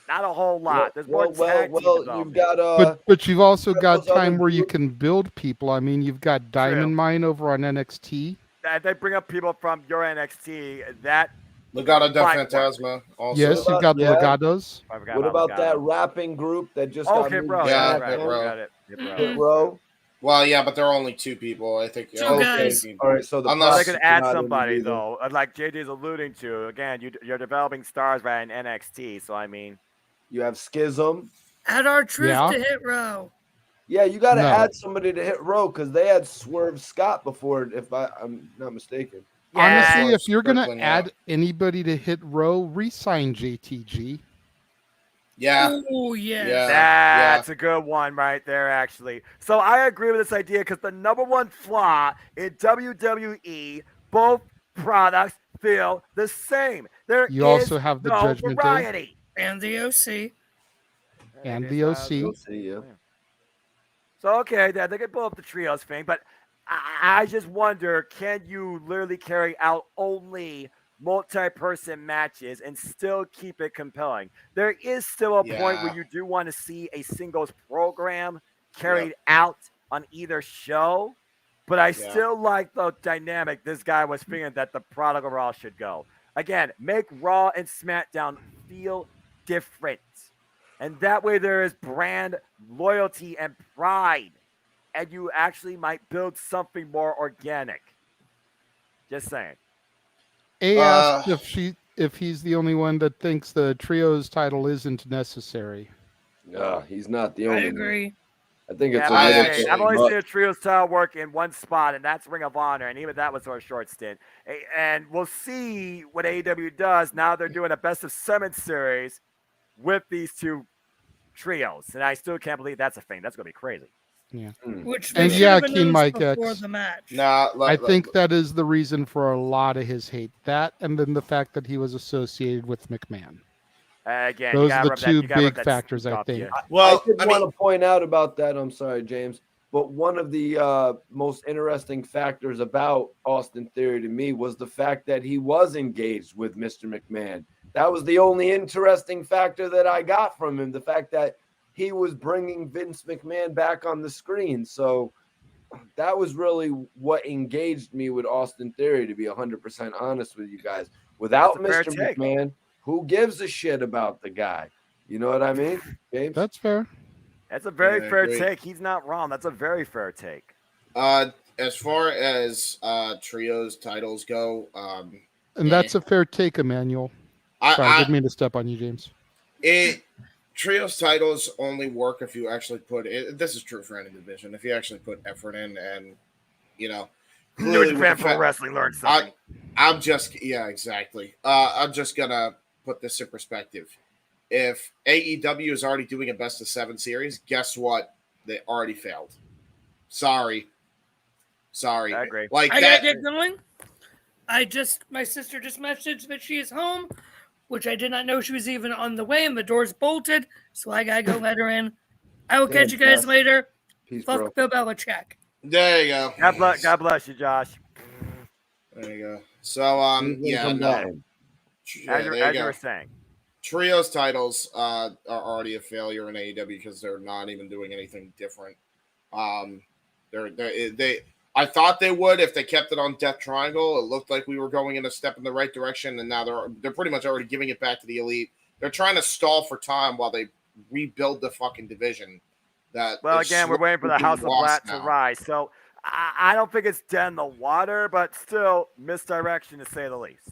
not a whole lot. There's more tag team you've got but you've also got time where you can build people. I mean, you've got Diamond Mine over on NXT. They bring up people from your NXT. That Legado del Fantasma. Also. Yes, you've got Legados. What about that rapping group that just got moved bro. Yeah, Hit Row. Well, yeah, but there are only 2 people. I think. All right, so they could add somebody though, like JD's alluding to. Again, you're developing stars right in NXT, so I mean, you have Schism. Add our truth to Hit Row. Yeah, you got to add somebody to Hit Row because they had Swerve Scott before, if I'm not mistaken. Honestly, if you're going to add anybody to Hit Row, re-sign JTG. Yeah. Oh, yeah. That's a good one right there, actually. So I agree with this idea because the number one flaw in WWE, both products feel the same. There you also have the no Judgment variety. Day. And the OC. And the OC. So, okay, they can pull up the trios thing, but I just wonder, can you literally carry out only multi-person matches and still keep it compelling? There is still a point where you do want to see a singles program carried out on either show, but I still like the dynamic this guy was figuring that the product overall should go. Again, make Raw and SmackDown feel different. And that way there is brand loyalty and pride. And you actually might build something more organic. Just saying. A asked if he's the only one that thinks the trios title isn't necessary. No, he's not the only I agree. I think it's I've only seen a trio style work in one spot, and that's Ring of Honor, and even that was for a short stint. And we'll see what AEW does now. They're doing a best of 7 series with these 2 trios, and I still can't believe that's a thing. That's gonna be crazy. Yeah. Which And they yeah, should have Keen announced Mike before X. the match. I think that is the reason for a lot of his hate. That, and then the fact that he was associated with McMahon. Again, those are the 2 big factors, I think. I did want to point out about that. I'm sorry, James, but one of the most interesting factors about Austin Theory to me was the fact that he was engaged with Mr. McMahon. That was the only interesting factor that I got from him. The fact that he was bringing Vince McMahon back on the screen. So that was really what engaged me with Austin Theory, to be 100% honest with you guys. Without Mr. McMahon, who gives a shit about the guy? You know what I mean, James? That's fair. That's a very fair great. take. He's not wrong. That's a very fair take. As far as trios titles go, And that's a fair take, Emmanuel. Sorry, I didn't mean to step on you, James. Trios titles only work if you actually put it. This is true for any division. If you actually put effort in, and New Japan Pro Wrestling learned something. I'm just exactly. I'm just gonna put this in perspective. If AEW is already doing a best of 7 series, guess what? They already failed. Sorry. I agree. I gotta get going. My sister just messaged that she is home, which I did not know she was even on the way, and the door's bolted, so I gotta go let her in. I will catch you guys later. Peace, Fuck Bill Belichick. There you go. God bless you, Josh. There you go. So as you were saying, trios titles are already a failure in AEW because they're not even doing anything different. I thought they would if they kept it on Death Triangle. It looked like we were going in a step in the right direction, and now they're pretty much already giving it back to the Elite. They're trying to stall for time while they rebuild the fucking division. We're waiting for the House of Black to rise. So I don't think it's dead in the water, but still misdirection to say the least.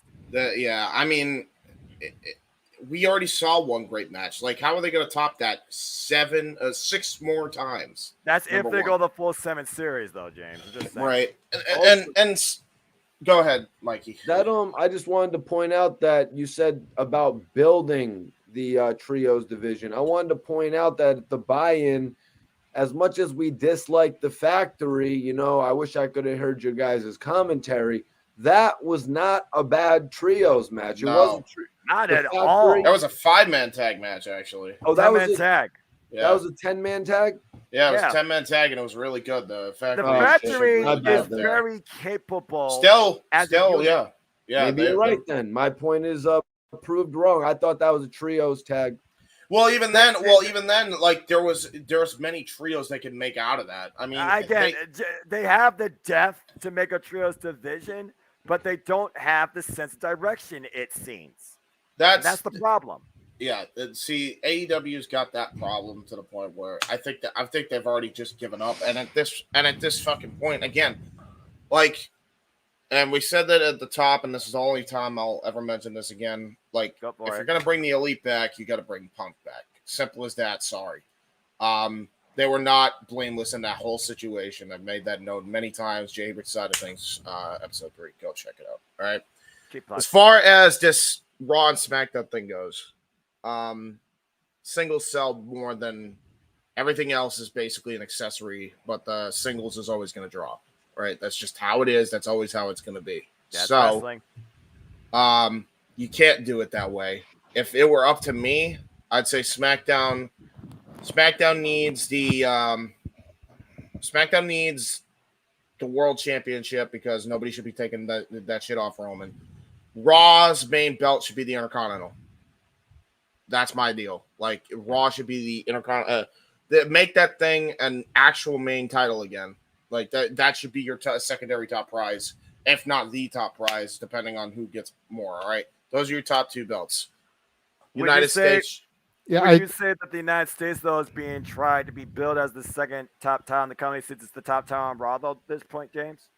We already saw one great match. Like, how are they going to top that 6 more times? That's if they go the full 7 series, though, James. I'm just saying. Right. And go ahead, Mikey. I just wanted to point out that you said about building the trios division. I wanted to point out that the buy-in, as much as we dislike the factory, I wish I could have heard your guys' commentary. That was not a bad trios match. It wasn't not at all. That was a 5-man tag match, actually. Oh, that was a tag. Yeah. That was a 10-man tag? Yeah, it was a 10-man tag, and it was really good. The factory is very capable. Still, yeah. Maybe you're right then. My point is proved wrong. I thought that was a trios tag. Well, even then, like there's many trios they could make out of that. I mean, again, they have the depth to make a trios division, but they don't have the sense of direction. It seems that's the problem. Yeah, see, AEW's got that problem to the point where I think they've already just given up. And at this fucking point, again, like, and we said that at the top, and this is the only time I'll ever mention this again. Like, if you're gonna bring the Elite back, you got to bring Punk back. Simple as that. Sorry, they were not blameless in that whole situation. I've made that note many times. Hebert's side of things, episode 3. Go check it out. All right. As far as this Raw and SmackDown thing goes, singles sell more than everything else is basically an accessory, but the singles is always going to draw. Right? That's just how it is. That's always how it's going to be. That's so, wrestling. You can't do it that way. If it were up to me, I'd say SmackDown needs the World Championship because nobody should be taking that shit off Roman. Raw's main belt should be the Intercontinental. That's my deal. Like, Raw should be the Intercontinental. Make that thing an actual main title again. Like, that should be your secondary top prize, if not the top prize, depending on who gets more. All right, those are your top 2 belts. United States. Yeah, would you say that the United States, though, is being tried to be billed as the second top title in the company since it's the top title on Raw, though, at this point, James?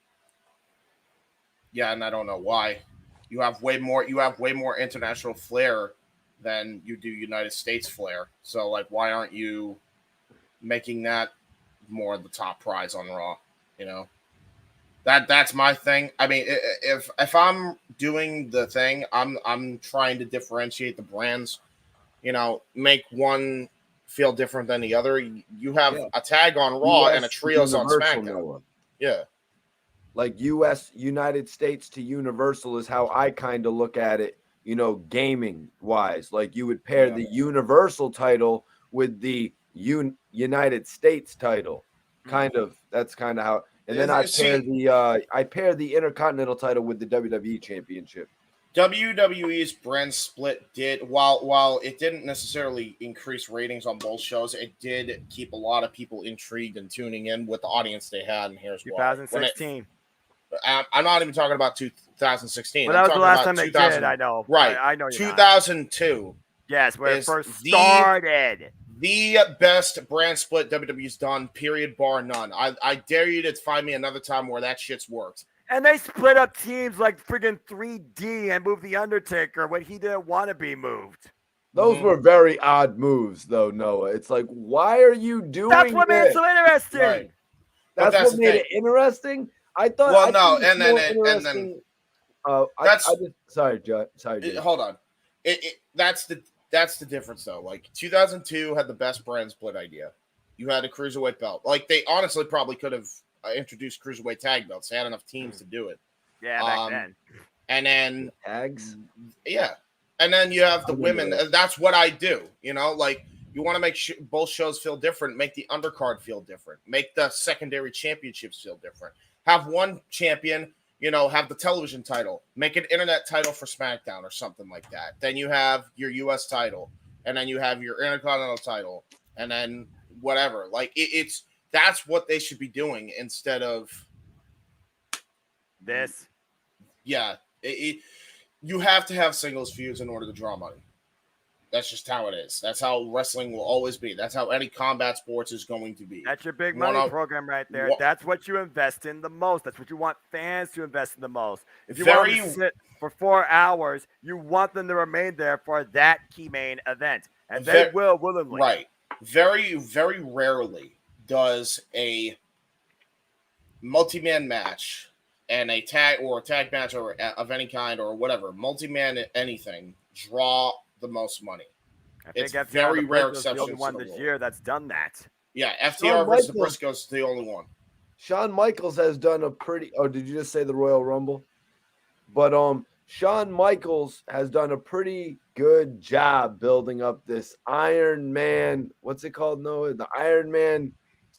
Yeah, and I don't know why. You have way more international flair than you do United States flair. So, like, why aren't you making that more the top prize on Raw. You know, that's my thing. I mean, if I'm doing the thing, I'm trying to differentiate the brands. You know, make one feel different than the other. You have a tag on Raw and a trios on SmackDown. Noah. Yeah. Like United States to Universal is how I kind of look at it, you know, gaming wise. Like you would pair the Universal title with the United States title. Kind of, that's kind of how, and then I pair the Intercontinental title with the WWE Championship. WWE's brand split did, while it didn't necessarily increase ratings on both shows, it did keep a lot of people intrigued and tuning in with the audience they had. And here's why. 2016. I'm not even talking about 2016. Well, that was the last time they did. I know. Right. I know. 2002. Yes, where it first started. The best brand split WWE's done, period, bar none. I dare you to find me another time where that shit's worked. And they split up teams like friggin' 3D and moved The Undertaker when he didn't want to be moved. Those were very odd moves, though, Noah. It's like, why are you doing That's what made it so interesting. Right. That's what made it interesting? I thought. Well, no, sorry, Joe. Sorry. Hold on. That's the difference, though. Like 2002 had the best brand split idea. You had a cruiserweight belt. Like they honestly probably could have introduced cruiserweight tag belts. They had enough teams to do it. Yeah, back then. And then tags. Yeah, and then you have the women. That's what I do. You know, like you want to make both shows feel different. Make the undercard feel different. Make the secondary championships feel different. Have one champion, you know, have the television title, make an internet title for SmackDown or something like that. Then you have your US title, and then you have your Intercontinental title, and then whatever. Like that's what they should be doing instead of this. Yeah, you have to have singles feuds in order to draw money. That's just how it is. That's how wrestling will always be. That's how any combat sports is going to be. That's your big money program right there. That's what you invest in the most. That's what you want fans to invest in the most. If you want them to sit for 4 hours, you want them to remain there for that key main event. And they will willingly. Right. Very, very rarely does a multi-man match and a tag match or of any kind or whatever, multi-man anything, draw the most money. I think it's very rare exception. The only one this year that's done that. Yeah, FTR versus the Briscoes is the only one. Shawn Michaels has done a pretty. Oh, did you just say the Royal Rumble? But Shawn Michaels has done a pretty good job building up this Iron Man. What's it called? No, the Iron Man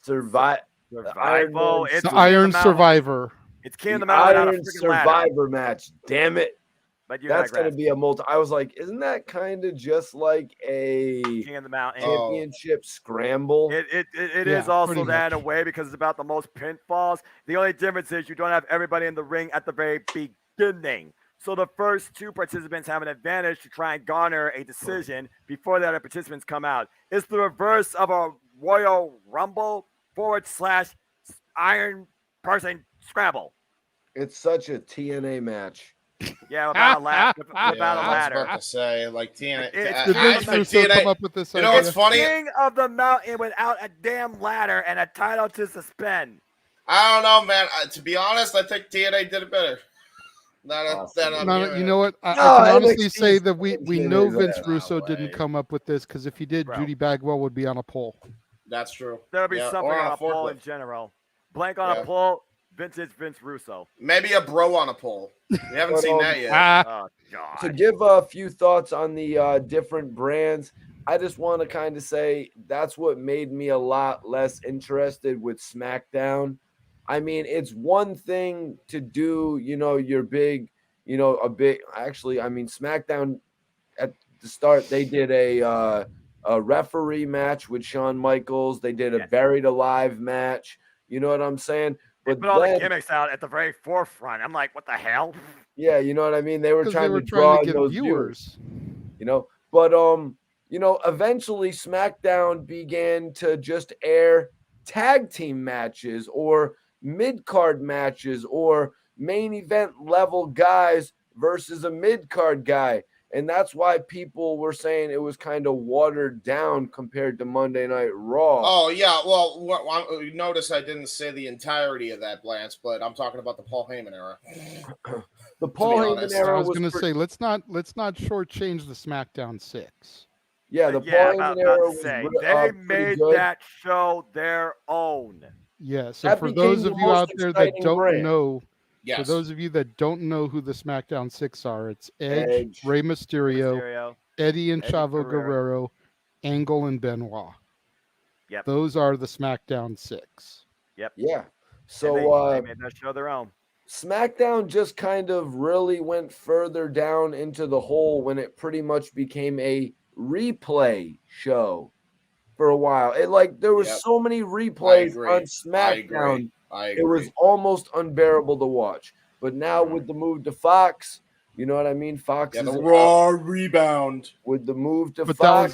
Survival. It's the Iron Survivor. It's King of the Mountain. Iron Survivor match. Damn it. But that's going to be a multi. I was like, isn't that kind of just like a King of the Mountain championship scramble? It is also that in a way because it's about the most pinfalls. The only difference is you don't have everybody in the ring at the very beginning. So the first two participants have an advantage to try and garner a decision before the other participants come out. It's the reverse of a Royal Rumble / Iron Person Scramble. It's such a TNA match. Yeah, about a ladder. I was about to say, like TNA. Come up with this you know what's funny? King of the Mountain without a damn ladder and a title to suspend. I don't know, man. To be honest, I think TNA did it better. You know what? I can honestly say that we know Vince Russo didn't come up with this because if he did, Judy Bagwell would be on a pole. That's true. There'll be something on a pole in general. Blank on a pole. Vince Russo. Maybe a bro on a pole. We haven't seen that yet. Oh, God. To give a few thoughts on the different brands, I just want to kind of say that's what made me a lot less interested with SmackDown. I mean, it's one thing to do, your big, actually, I mean, SmackDown at the start, they did a referee match with Shawn Michaels. They did a Buried Alive match. You know what I'm saying? But put all the gimmicks out at the very forefront. I'm like, what the hell? Yeah, you know what I mean? They were trying to draw get those viewers. But eventually SmackDown began to just air tag team matches or mid-card matches or main event level guys versus a mid-card guy. And that's why people were saying it was kind of watered down compared to Monday Night Raw. Oh, yeah. Well, notice I didn't say the entirety of that, Lance, but I'm talking about the Paul Heyman era. The Paul Heyman era I was was going to say, let's not shortchange the SmackDown 6. Yeah, the Yeah, Paul about Heyman era to was say, pretty they made good. that show their own. Yeah, so That for became those the of you most out there that exciting don't brand. know, Yes. for those of you that don't know who the SmackDown 6 are, it's Edge, Edge. Rey Mysterio, Mysterio, Eddie and Eddie Chavo Guerrero. Guerrero, Angle and Benoit. Yep. Those are the SmackDown 6. Yep. Yeah. And So they made that show their own. SmackDown just kind of really went further down into the hole when it pretty much became a replay show for a while. There was so many replays on SmackDown. I agree. It was almost unbearable to watch. But now with the move to Fox, you know what I mean? Fox is the Raw rebound. With the move to But Fox.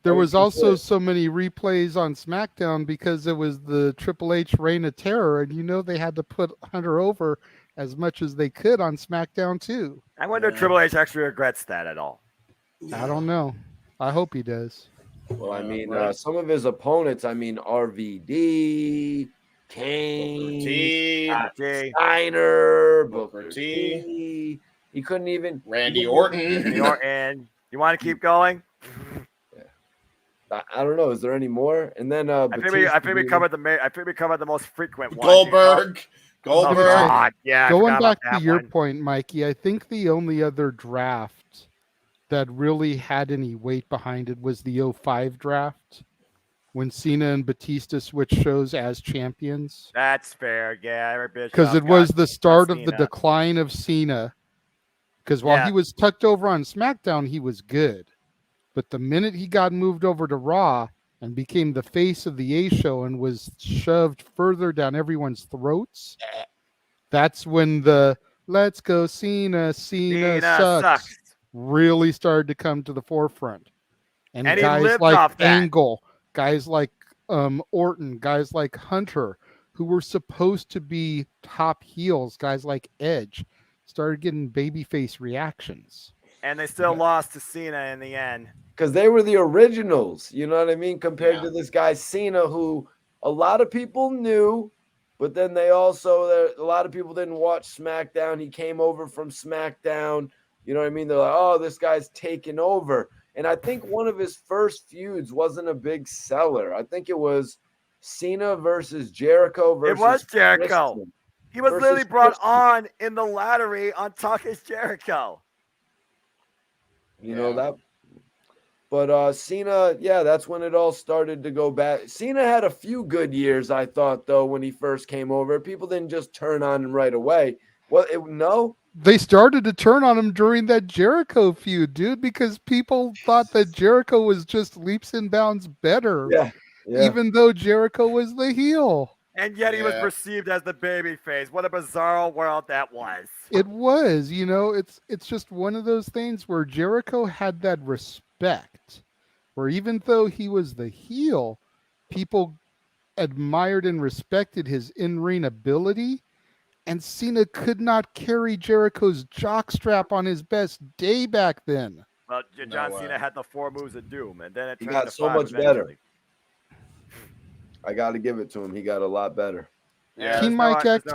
there was also so many replays on SmackDown because it was the Triple H Reign of Terror, and they had to put Hunter over as much as they could on SmackDown too. I wonder if Triple H actually regrets that at all. I don't know. I hope he does. Well, I mean, some of his opponents, RVD, Kane, Steiner, Booker T. He couldn't even. Randy Orton. You want to keep going? I don't know. Is there any more? And then I think we covered the most frequent ones. Goldberg. Oh, God, yeah. Going back to your point, Mikey, I think the only other draft that really had any weight behind it was the 05 draft when Cena and Batista switched shows as champions. That's fair, yeah. Because it was the start of the decline of Cena. Because while he was tucked over on SmackDown, he was good. But the minute he got moved over to Raw and became the face of the A show and was shoved further down everyone's throats, that's when the "Let's go Cena sucks" really started to come to the forefront. And guys like Angle, guys like Orton, guys like Hunter, who were supposed to be top heels, guys like Edge, started getting babyface reactions. And they still lost to Cena in the end. Because they were the originals, you know what I mean? Compared to this guy Cena, who a lot of people knew, but then a lot of people didn't watch SmackDown. He came over from SmackDown, you know what I mean? They're like, oh, this guy's taking over. And I think one of his first feuds wasn't a big seller. I think it was Cena versus Jericho versus It was Jericho. Christian. He was literally brought on in the lottery on Talk is Jericho. You know that? But Cena, that's when it all started to go bad. Cena had a few good years, I thought, though, when he first came over. People didn't just turn on him right away. Well, no. They started to turn on him during that Jericho feud, dude, because people thought that Jericho was just leaps and bounds better. Yeah. Even though Jericho was the heel. And yet he was perceived as the babyface. What a bizarre world that was. It was, it's just one of those things where Jericho had that respect, where even though he was the heel, people admired and respected his in-ring ability, and Cena could not carry Jericho's jockstrap on his best day back then. Well, John Cena had the 4 moves of doom, and then it turned got to so 5 much eventually. better. I got to give it to him. He got a lot better. Yeah, Team Mike X,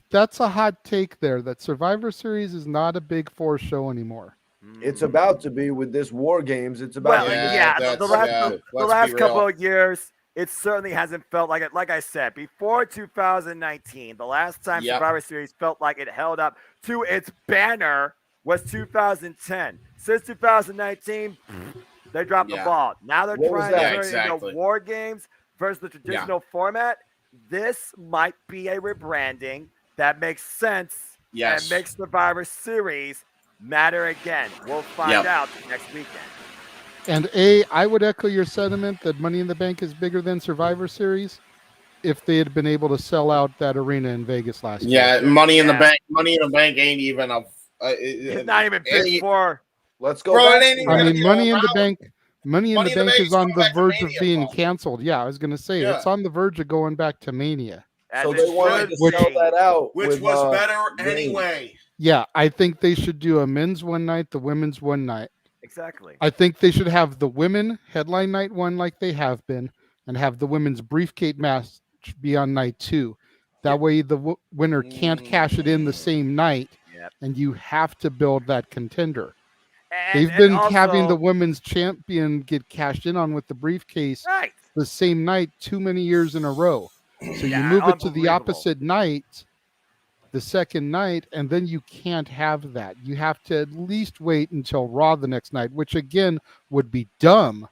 that's a hot take there. That Survivor Series is not a Big Four show anymore. It's about to be with this War Games. It's about the last couple of years, it certainly hasn't felt like it. Like I said, before 2019, the last time Survivor Series felt like it held up to its banner was 2010. Since 2019, they dropped the ball. Now they're trying to turn into War Games versus the traditional format. This might be a rebranding that makes sense and makes Survivor Series matter again. We'll find out next weekend. And I would echo your sentiment that Money in the Bank is bigger than Survivor Series if they had been able to sell out that arena in Vegas last year. Yeah, Money in the Bank. Money in the Bank ain't even a. It's not even big for. Let's go. Bro, Money in the Bank. Money in the Bank is on the verge of being canceled. Yeah, I was going to say it's on the verge of going back to Mania. So they wanted to sell that out, which was better anyway. Yeah, I think they should do a men's one night, the women's one night. Exactly. I think they should have the women headline night one like they have been, and have the women's briefcase match be on night 2. That way, the winner can't cash it in the same night, and you have to build that contender. They've been having the women's champion get cashed in on with the briefcase the same night too many years in a row. So you move it to the opposite night, the second night, and then you can't have that. You have to at least wait until Raw the next night, which again would be dumb,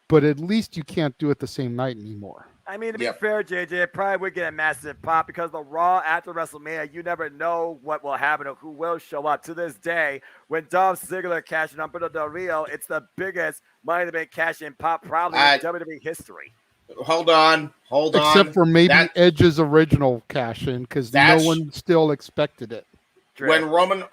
but at least you can't do it the same night anymore. I mean, to be fair, JJ, it probably would get a massive pop because the Raw after WrestleMania, you never know what will happen or who will show up. To this day, when Dolph Ziggler cashed in on Humberto Del Rio, it's the biggest Money in the Bank cash-in pop probably in WWE history. Hold on. Except for maybe Edge's original cash-in, because no one still expected it. When Roman,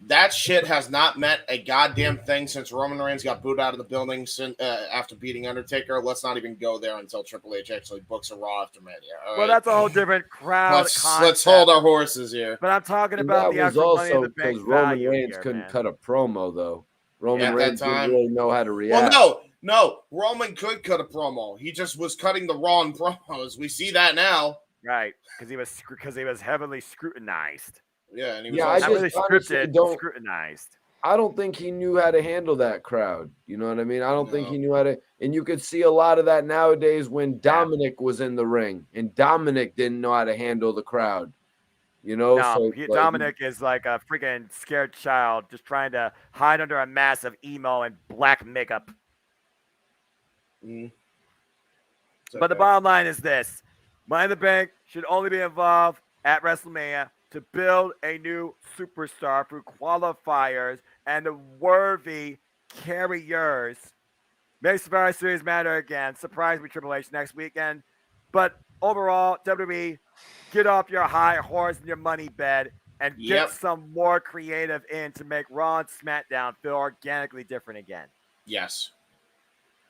that shit has not meant a goddamn thing since Roman Reigns got booed out of the building after beating Undertaker. Let's not even go there until Triple H actually books a Raw after Mania. Well, that's a whole different crowd. Let's hold our horses here. But I'm talking about the actual Money in the Bank Roman value Reigns here, couldn't man. cut a promo though. Roman At Reigns that didn't time, really know how to react. Well, no, Roman could cut a promo. He just was cutting the wrong promos. We see that now, right? Because he was heavily scrutinized. Yeah, and he was I really just honestly scrutinized. I don't think he knew how to handle that crowd. You know what I mean? I don't think he knew how to. And you could see a lot of that nowadays when Dominic was in the ring, and Dominic didn't know how to handle the crowd. You know, No, Dominic is like a freaking scared child just trying to hide under a mass of emo and black makeup. But the bottom line is this: Money in the Bank should only be involved at WrestleMania to build a new superstar through qualifiers and the worthy carriers. Make Survivor Series matter again. Surprise me, Triple H, next weekend. But overall, WWE, get off your high horse and your money bed and get some more creative in to make Raw and SmackDown feel organically different again. Yes.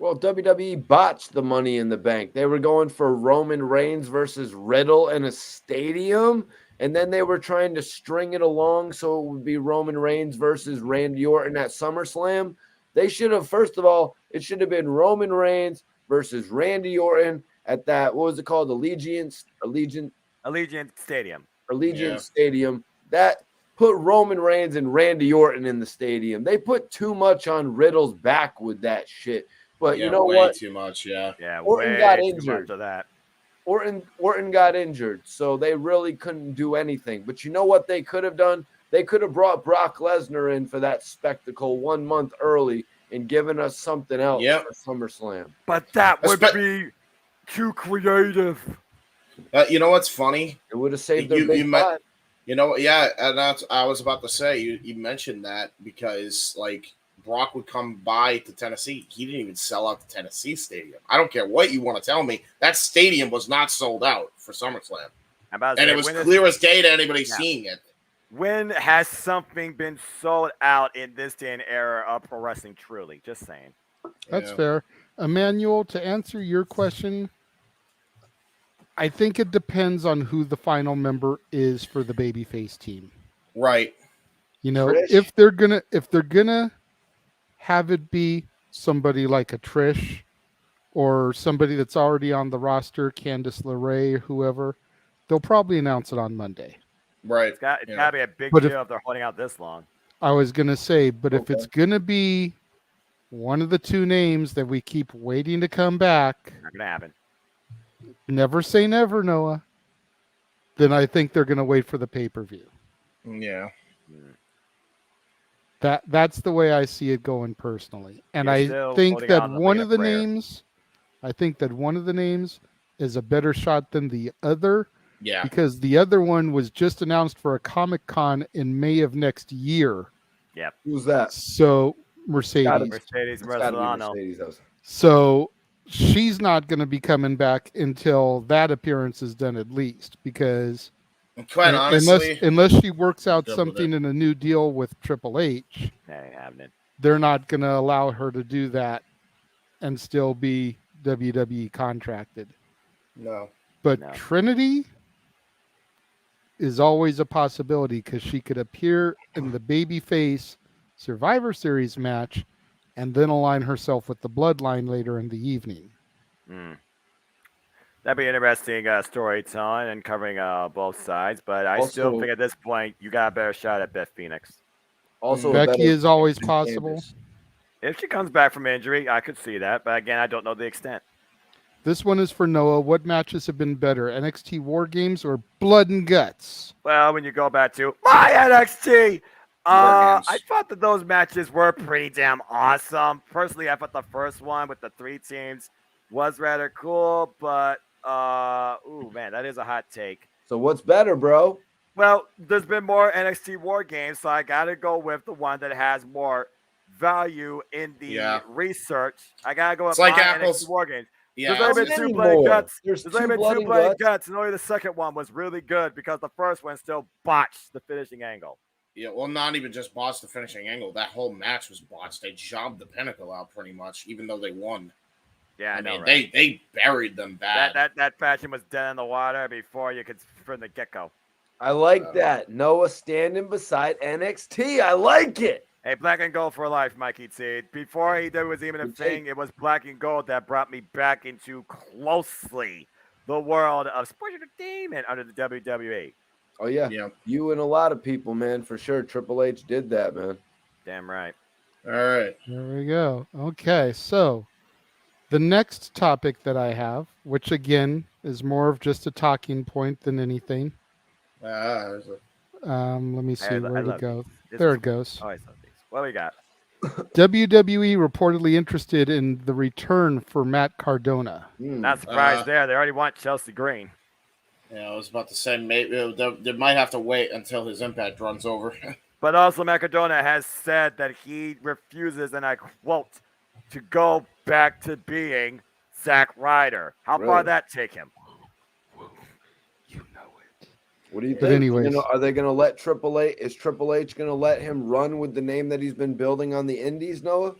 Well, WWE botched the Money in the Bank. They were going for Roman Reigns versus Riddle in a stadium, and then they were trying to string it along so it would be Roman Reigns versus Randy Orton at SummerSlam. They should have, first of all, it should have been Roman Reigns versus Randy Orton at that, what was it called? Allegiant Stadium. Stadium. That put Roman Reigns and Randy Orton in the stadium. They put too much on Riddle's back with that shit. But you know what? Too much, yeah. Orton got Too injured. much of that. Orton got injured, so they really couldn't do anything. But you know what they could have done? They could have brought Brock Lesnar in for that spectacle 1 month early and given us something else for SummerSlam. But that would be too creative. You know what's funny? It would have saved their big butt. You know, yeah, and that's I was about to say. You mentioned that because like Brock would come by to Tennessee. He didn't even sell out the Tennessee stadium. I don't care what you want to tell me. That stadium was not sold out for SummerSlam. And it was clear as day to anybody seeing it. When has something been sold out in this day and era of pro wrestling truly? Just saying. That's fair. Emmanuel, to answer your question, I think it depends on who the final member is for the babyface team. Right. You know, if they're gonna have it be somebody like a Trish or somebody that's already on the roster, Candice LeRae, whoever, they'll probably announce it on Monday. Right. It's got to be a big deal if they're holding out this long. I was going to say, but if it's going to be one of the two names that we keep waiting to come back, not going to happen. Never say never, Noah. Then I think they're going to wait for the pay-per-view. Yeah. That's the way I see it going personally. And I think that one of the names is a better shot than the other. Yeah. Because the other one was just announced for a Comic-Con in May of next year. Yep. Who's that? So Mercedes. Mercedes Marzano. So she's not going to be coming back until that appearance is done at least, because quite honestly, unless she works out something in a new deal with Triple H, that ain't happening. They're not going to allow her to do that and still be WWE contracted. No. But Trinity, is always a possibility because she could appear in the babyface Survivor Series match and then align herself with the Bloodline later in the evening. That'd be interesting storytelling and covering both sides. But I still Also- think at this point you got a better shot at Beth Phoenix. Also, a Becky better is always than possible. Candice. If she comes back from injury, I could see that. But again, I don't know the extent. This one is for Noah. What matches have been better, NXT War Games or Blood and Guts? Well, when you go back to my NXT, I thought that those matches were pretty damn awesome. Personally, I thought the first one with the 3 teams was rather cool, but ooh man, that is a hot take. So what's better, bro? Well, there's been more NXT War Games, so I gotta go with the one that has more value in the research. I gotta go with It's like my apples. NXT War Games. Yeah, There's only been 2 Blood and Guts. There's only been 2 Blood and Guts, and only the second one was really good because the first one still botched the finishing angle. Yeah, well, not even just botched the finishing angle. That whole match was botched. They jobbed the Pinnacle out pretty much, even though they won. Yeah, I know, mean, right? they buried them bad. That fashion was dead in the water before you could from the get-go. I like that. Noah standing beside NXT. I like it. Hey, black and gold for life, Mikey T. Before AEW was even a thing, it was black and gold that brought me back into closely the world of sports entertainment under the WWE. Oh yeah. You and a lot of people, man, for sure. Triple H did that, man. Damn right. All right. There we go. Okay, so the next topic that I have, which again is more of just a talking point than anything. Let me see where to go. There it goes. Oh, I love these. What do we got? WWE reportedly interested in the return for Matt Cardona. Not surprised there. They already want Chelsea Green. Yeah, I was about to say maybe they might have to wait until his impact runs over. But also, Matt Cardona has said that he refuses, and I quote, to go back to being Zack Ryder. How far did that take him? What do you But think? anyways. Are they going to let Triple H? Is Triple H going to let him run with the name that he's been building on the Indies, Noah?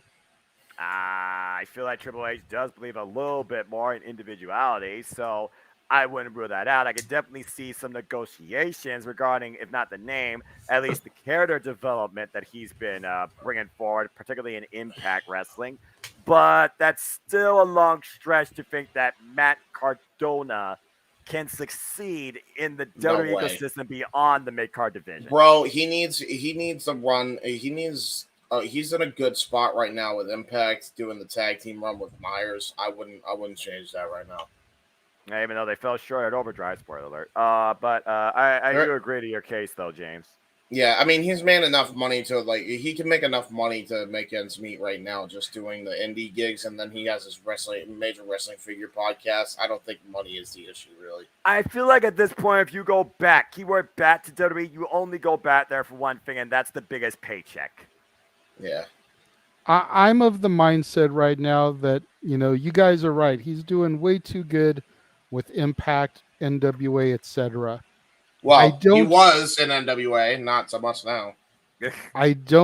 I feel like Triple H does believe a little bit more in individuality, so I wouldn't rule that out. I could definitely see some negotiations regarding, if not the name, at least the character development that he's been bringing forward, particularly in Impact Wrestling. But that's still a long stretch to think that Matt Cardona can succeed in the WWE ecosystem beyond the mid-card division. Bro, he needs a run. He's in a good spot right now with Impact doing the tag team run with Myers. I wouldn't change that right now. Even though they fell short at Overdrive, spoiler alert. But I do agree to your case, though, James. Yeah, I mean, he's made enough money to, he can make enough money to make ends meet right now just doing the indie gigs, and then he has his major wrestling figure podcast. I don't think money is the issue, really. I feel like at this point, if you go back, keyword back to WWE, you only go back there for one thing, and that's the biggest paycheck. Yeah. I'm of the mindset right now that, you guys are right. He's doing way too good with Impact, NWA, etc. Well, he was in NWA, not so much now. Different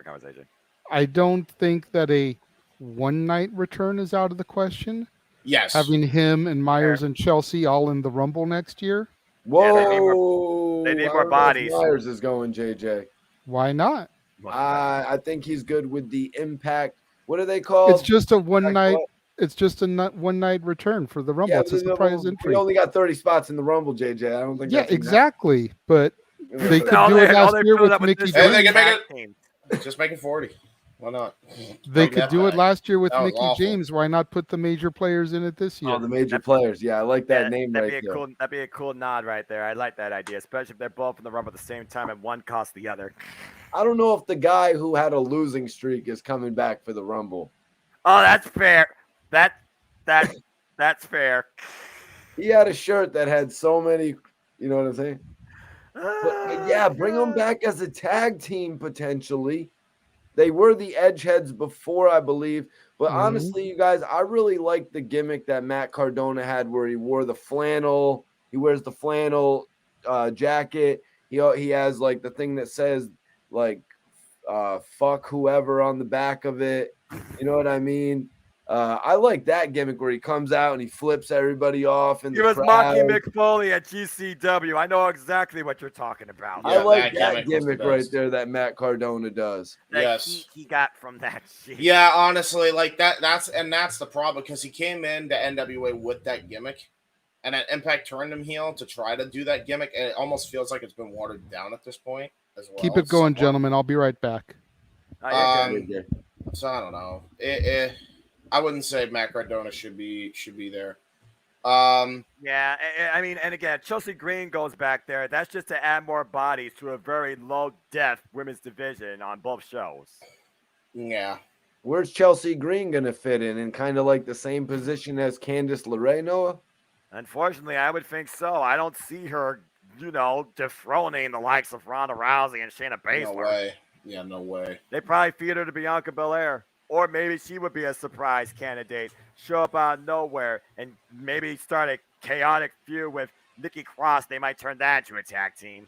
conversation. I don't think that a one-night return is out of the question. Yes. Having him and Myers and Chelsea all in the Rumble next year. Whoa. They need I more don't know if bodies. Myers is going, JJ. Why not? I think he's good with the Impact. What are they called? It's just a one-night. It's just a one-night return for the Rumble. Yeah, it's a surprise entry. We only got 30 spots in the Rumble, JJ. I don't think. Yeah, that's exactly. But they could All do it they- last all they year filled with up with Mickey this Hey, they James. can make it. Just make it 40. Why not? They could do it last year with That was Mickey awful. James. Why not put the major players in it this year? Oh, the major players. Yeah, I like that name That'd right be there. that'd be a cool nod right there. I like that idea, especially if they're both in the Rumble at the same time and one costs the other. I don't know if the guy who had a losing streak is coming back for the Rumble. Oh, that's fair. That's fair. He had a shirt that had so many, you know what I'm saying? But yeah, bring them back as a tag team potentially. They were the Edgeheads before, I believe. But honestly, you guys, I really like the gimmick that Matt Cardona had where he wore the flannel. He wears the flannel jacket. He has like the thing that says like fuck whoever on the back of it. You know what I mean? I like that gimmick where he comes out and he flips everybody off in He the was crowd. mocking Mick Foley at GCW. I know exactly what you're talking about. I like that gimmick right there that Matt Cardona does. The heat he got from that shit. Yeah, honestly, like that's the problem because he came into NWA with that gimmick, and at Impact turned him heel to try to do that gimmick, and it almost feels like it's been watered down at this point as well. Keep it going, gentlemen. I'll be right back. So I don't know. I wouldn't say Matt Cardona should be there. Yeah, I mean, and again, Chelsea Green goes back there. That's just to add more bodies to a very low depth women's division on both shows. Yeah. Where's Chelsea Green going to fit in kind of like the same position as Candice LeRae, Noah? Unfortunately, I would think so. I don't see her, dethroning the likes of Ronda Rousey and Shayna Baszler. No way. Yeah, no way. They probably feed her to Bianca Belair. Or maybe she would be a surprise candidate, show up out of nowhere, and maybe start a chaotic feud with Nikki Cross. They might turn that into a tag team.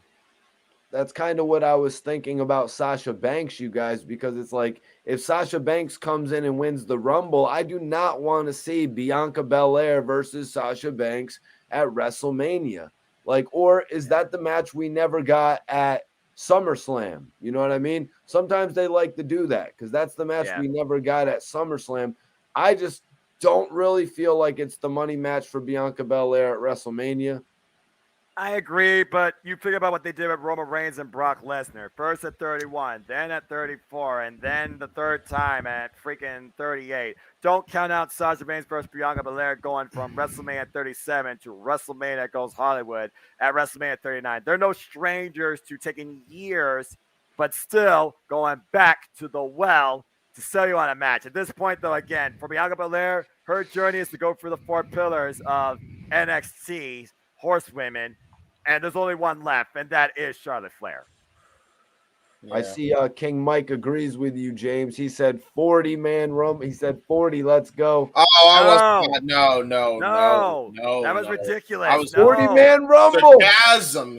That's kind of what I was thinking about Sasha Banks, you guys, because it's like if Sasha Banks comes in and wins the Rumble, I do not want to see Bianca Belair versus Sasha Banks at WrestleMania. Or is that the match we never got at SummerSlam? You know what I mean? Sometimes they like to do that because that's the match we never got at SummerSlam. I just don't really feel like it's the money match for Bianca Belair at WrestleMania. I agree, but you think about what they did with Roman Reigns and Brock Lesnar. First at 31, then at 34, and then the third time at freaking 38. Don't count out Sasha Banks versus Bianca Belair going from WrestleMania 37 to WrestleMania Goes Hollywood at WrestleMania 39. They're no strangers to taking years, but still going back to the well to sell you on a match. At this point, though, again, for Bianca Belair, her journey is to go through the 4 pillars of NXT horsewomen. And there's only one left, and that is Charlotte Flair. Yeah. I see King Mike agrees with you, James. He said 40-man Rumble. He said 40, let's go. Oh, I was no. That was ridiculous. I was 40-man Rumble.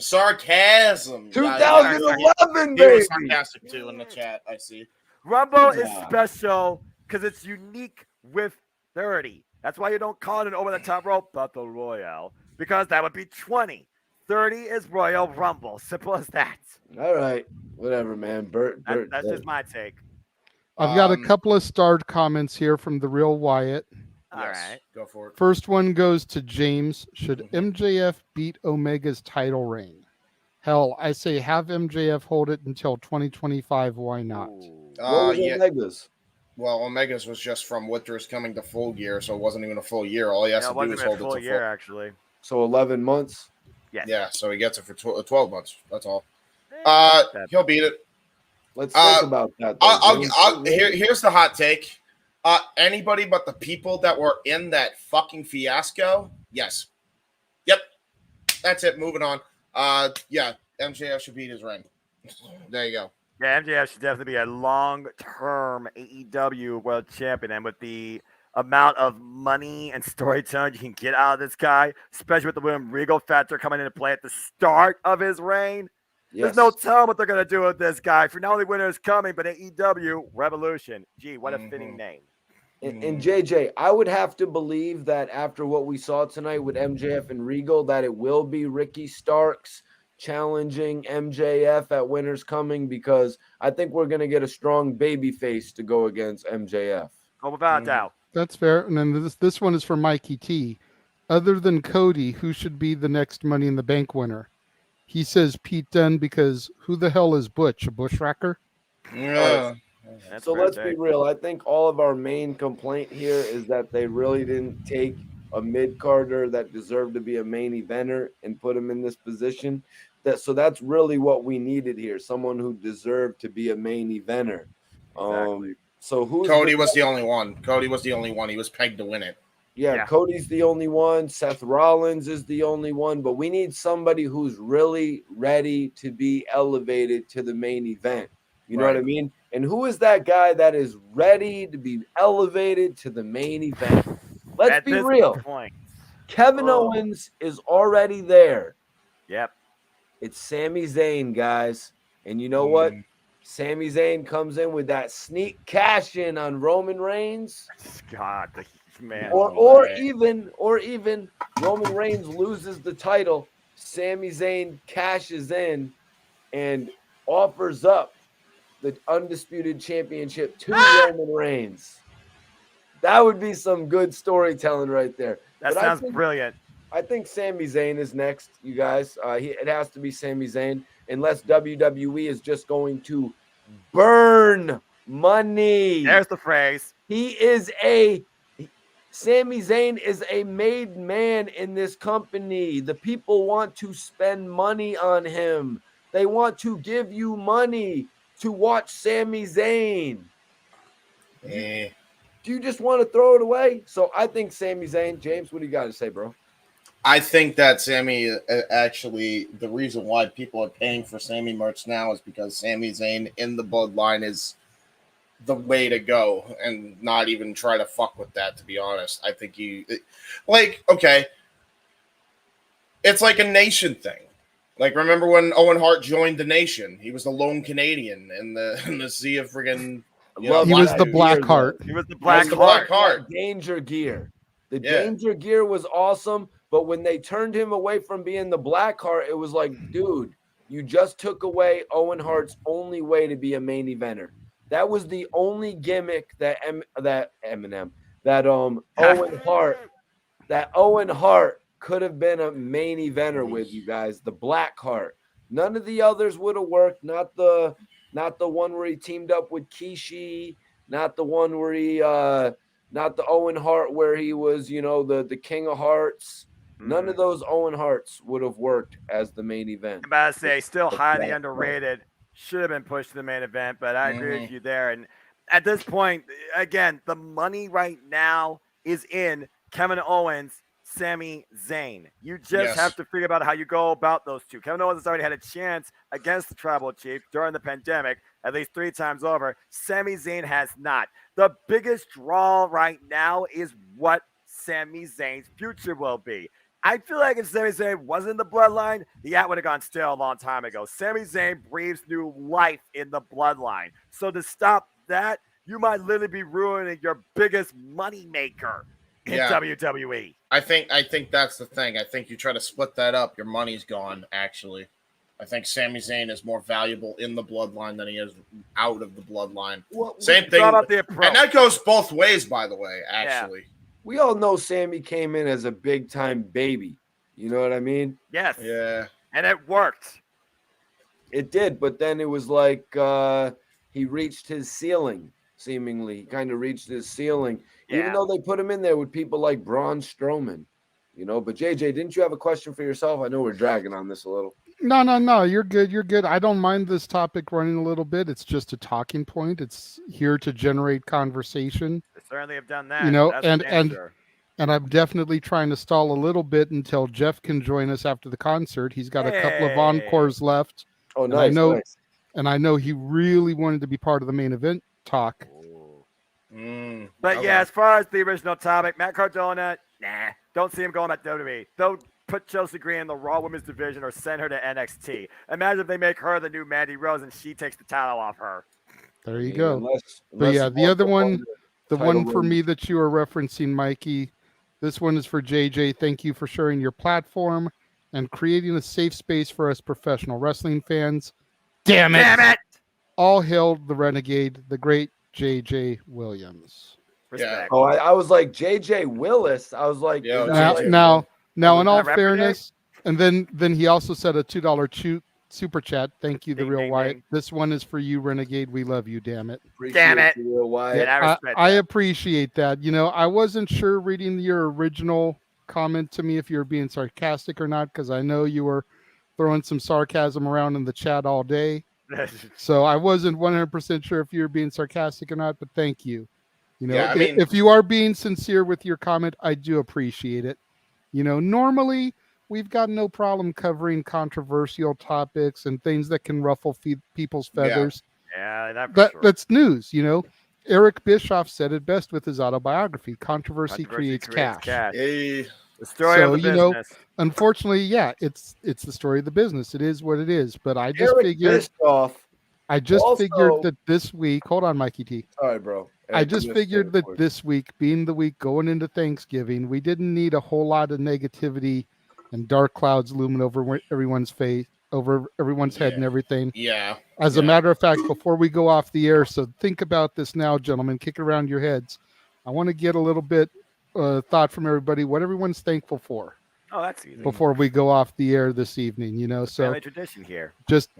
Sarcasm. 2011, baby. He was sarcastic too in the chat, I see. Rumble is special because it's unique with 30. That's why you don't call it an over-the-top rope battle royale, because that would be 20. 30 is Royal Rumble. Simple as that. All right. Whatever, man. Bert, that's just my take. I've got a couple of starred comments here from the real Wyatt. All right. Go for it. First one goes to James. Should MJF beat Omega's title reign? Hell, I say have MJF hold it until 2025. Why not? Omega's? Well, Omega's was just from Winter's coming to Full Gear, so it wasn't even a full year. All he has to do is hold it to full year, actually. So 11 months? Yes. Yeah, so he gets it for 12 months. That's all. He'll beat it. Let's think about that. Here's the hot take. Anybody but the people that were in that fucking fiasco? Yes. Yep. That's it. Moving on. Yeah, MJF should beat his reign. There you go. Yeah, MJF should definitely be a long-term AEW world champion, and with the amount of money and storytelling you can get out of this guy, especially with the William Regal factor coming into play at the start of his reign. Yes. There's no telling what they're going to do with this guy. For not only Winter is Coming, but AEW Revolution. Gee, what a fitting name. And JJ, I would have to believe that after what we saw tonight with MJF and Regal, that it will be Ricky Starks challenging MJF at Winter's Coming, because I think we're going to get a strong baby face to go against MJF. Oh, without doubt. That's fair. And then this one is for Mikey T. Other than Cody, who should be the next Money in the Bank winner? He says Pete Dunne, because who the hell is Butch? A bushwhacker? Yeah. So let's be real. I think all of our main complaint here is that they really didn't take a mid-carder that deserved to be a main eventer and put him in this position. So that's really what we needed here, someone who deserved to be a main eventer. Exactly. So Cody was the only one. Cody was the only one. He was pegged to win it. Yeah, Cody's the only one. Seth Rollins is the only one. But we need somebody who's really ready to be elevated to the main event. You know what I mean? And who is that guy that is ready to be elevated to the main event? Let's be real. Kevin Owens is already there. Yep. It's Sami Zayn, guys. And you know what? Sami Zayn comes in with that sneak cash in on Roman Reigns. God, man. Or even Roman Reigns loses the title. Sami Zayn cashes in and offers up the undisputed championship to Roman Reigns. That would be some good storytelling right there. That sounds brilliant. I think Sami Zayn is next, you guys. It has to be Sami Zayn, unless WWE is just going to burn money. There's the phrase. Sami Zayn is a made man in this company. The people want to spend money on him. They want to give you money to watch Sami Zayn. Do you just want to throw it away? So I think Sami Zayn. James, what do you got to say, bro? I think that Sami, actually, the reason why people are paying for Sami merch now is because Sami Zayn in the bloodline is the way to go, and not even try to fuck with that, to be honest. I think okay, it's like a nation thing. Like, remember when Owen Hart joined the Nation? He was the lone Canadian in the sea of friggin'. He was the Black Heart. He was the Black Heart. Danger Gear. The Danger Gear was awesome, but when they turned him away from being the Black Heart, it was like, dude, you just took away Owen Hart's only way to be a main eventer. That was the only gimmick that Owen Hart could have been a main eventer with, you guys. The Black Heart. None of the others would have worked. Not the one where he teamed up with Kishi. Not the one where not the Owen Hart where he was, the King of Hearts. None of those Owen Harts would have worked as the main event. I'm about to say, still highly underrated. Should have been pushed to the main event, but I agree with you there. And at this point, again, the money right now is in Kevin Owens, Sami Zayn. You just have to figure out how you go about those two. Kevin Owens has already had a chance against the Tribal Chief during the pandemic, at least 3 times over. Sami Zayn has not. The biggest draw right now is what Sami Zayn's future will be. I feel like if Sami Zayn wasn't in the bloodline, the ad would have gone stale a long time ago. Sami Zayn breathes new life in the bloodline. So to stop that, you might literally be ruining your biggest money maker in WWE. I think that's the thing. I think you try to split that up, your money's gone, actually. I think Sami Zayn is more valuable in the bloodline than he is out of the bloodline. Same thing. And that goes both ways, by the way, actually. Yeah. We all know Sami came in as a big-time baby. You know what I mean? Yes. Yeah. And it worked. It did, but then it was like he reached his ceiling, seemingly. He kind of reached his ceiling, even though they put him in there with people like Braun Strowman. But JJ, didn't you have a question for yourself? I know we're dragging on this a little. No. You're good. I don't mind this topic running a little bit. It's just a talking point. It's here to generate conversation. They certainly have done that. And I'm definitely trying to stall a little bit until Jeff can join us after the concert. He's got a couple of encores left. Oh, nice. And I know he really wanted to be part of the main event talk. But as far as the original topic, Matt Cardona, don't see him going at WWE. Don't put Chelsea Green in the Raw Women's division or send her to NXT. Imagine if they make her the new Mandy Rose and she takes the title off her. There you go. But the other one, the one for me that you are referencing, Mikey, this one is for JJ. Thank you for sharing your platform and creating a safe space for us professional wrestling fans. Damn it! All hail the Renegade, the great JJ Williams. Respect. Oh, I was like JJ Willis. I was like, now, in all fairness, and then he also said a $2 super chat. Thank you, the real Wyatt. Ding. This one is for you, Renegade. We love you. Damn it. Damn it. Real Wyatt. I appreciate that. I wasn't sure reading your original comment to me if you were being sarcastic or not, because I know you were throwing some sarcasm around in the chat all day. So I wasn't 100% sure if you were being sarcastic or not, but thank you. If you are being sincere with your comment, I do appreciate it. Normally we've got no problem covering controversial topics and things that can ruffle people's feathers. That's news. Eric Bischoff said it best with his autobiography: "Controversy creates cash." The story of the business. Unfortunately, it's the story of the business. It is what it is. But I just Eric figured Bischoff I just Also- figured that this week. Hold on, Mikey T. Sorry, bro. I just figured that this week, being the week going into Thanksgiving, we didn't need a whole lot of negativity and dark clouds looming over everyone's face, over everyone's head, and everything. Yeah. As a matter of fact, before we go off the air, so think about this now, gentlemen. Kick it around your heads. I want to get a little bit thought from everybody, what everyone's thankful for. Oh, that's easy. Before we go off the air this evening, you know, so Family tradition here. just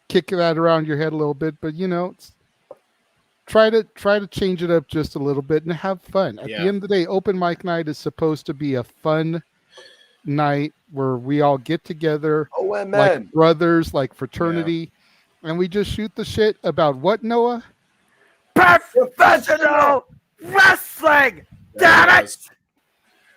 kick that around your head a little bit, but you know, try to change it up just a little bit and have fun. At the end of the day, open mic night is supposed to be a fun night where we all get together like brothers, like fraternity, and we just shoot the shit about what, Noah? Professional wrestling. Damn it!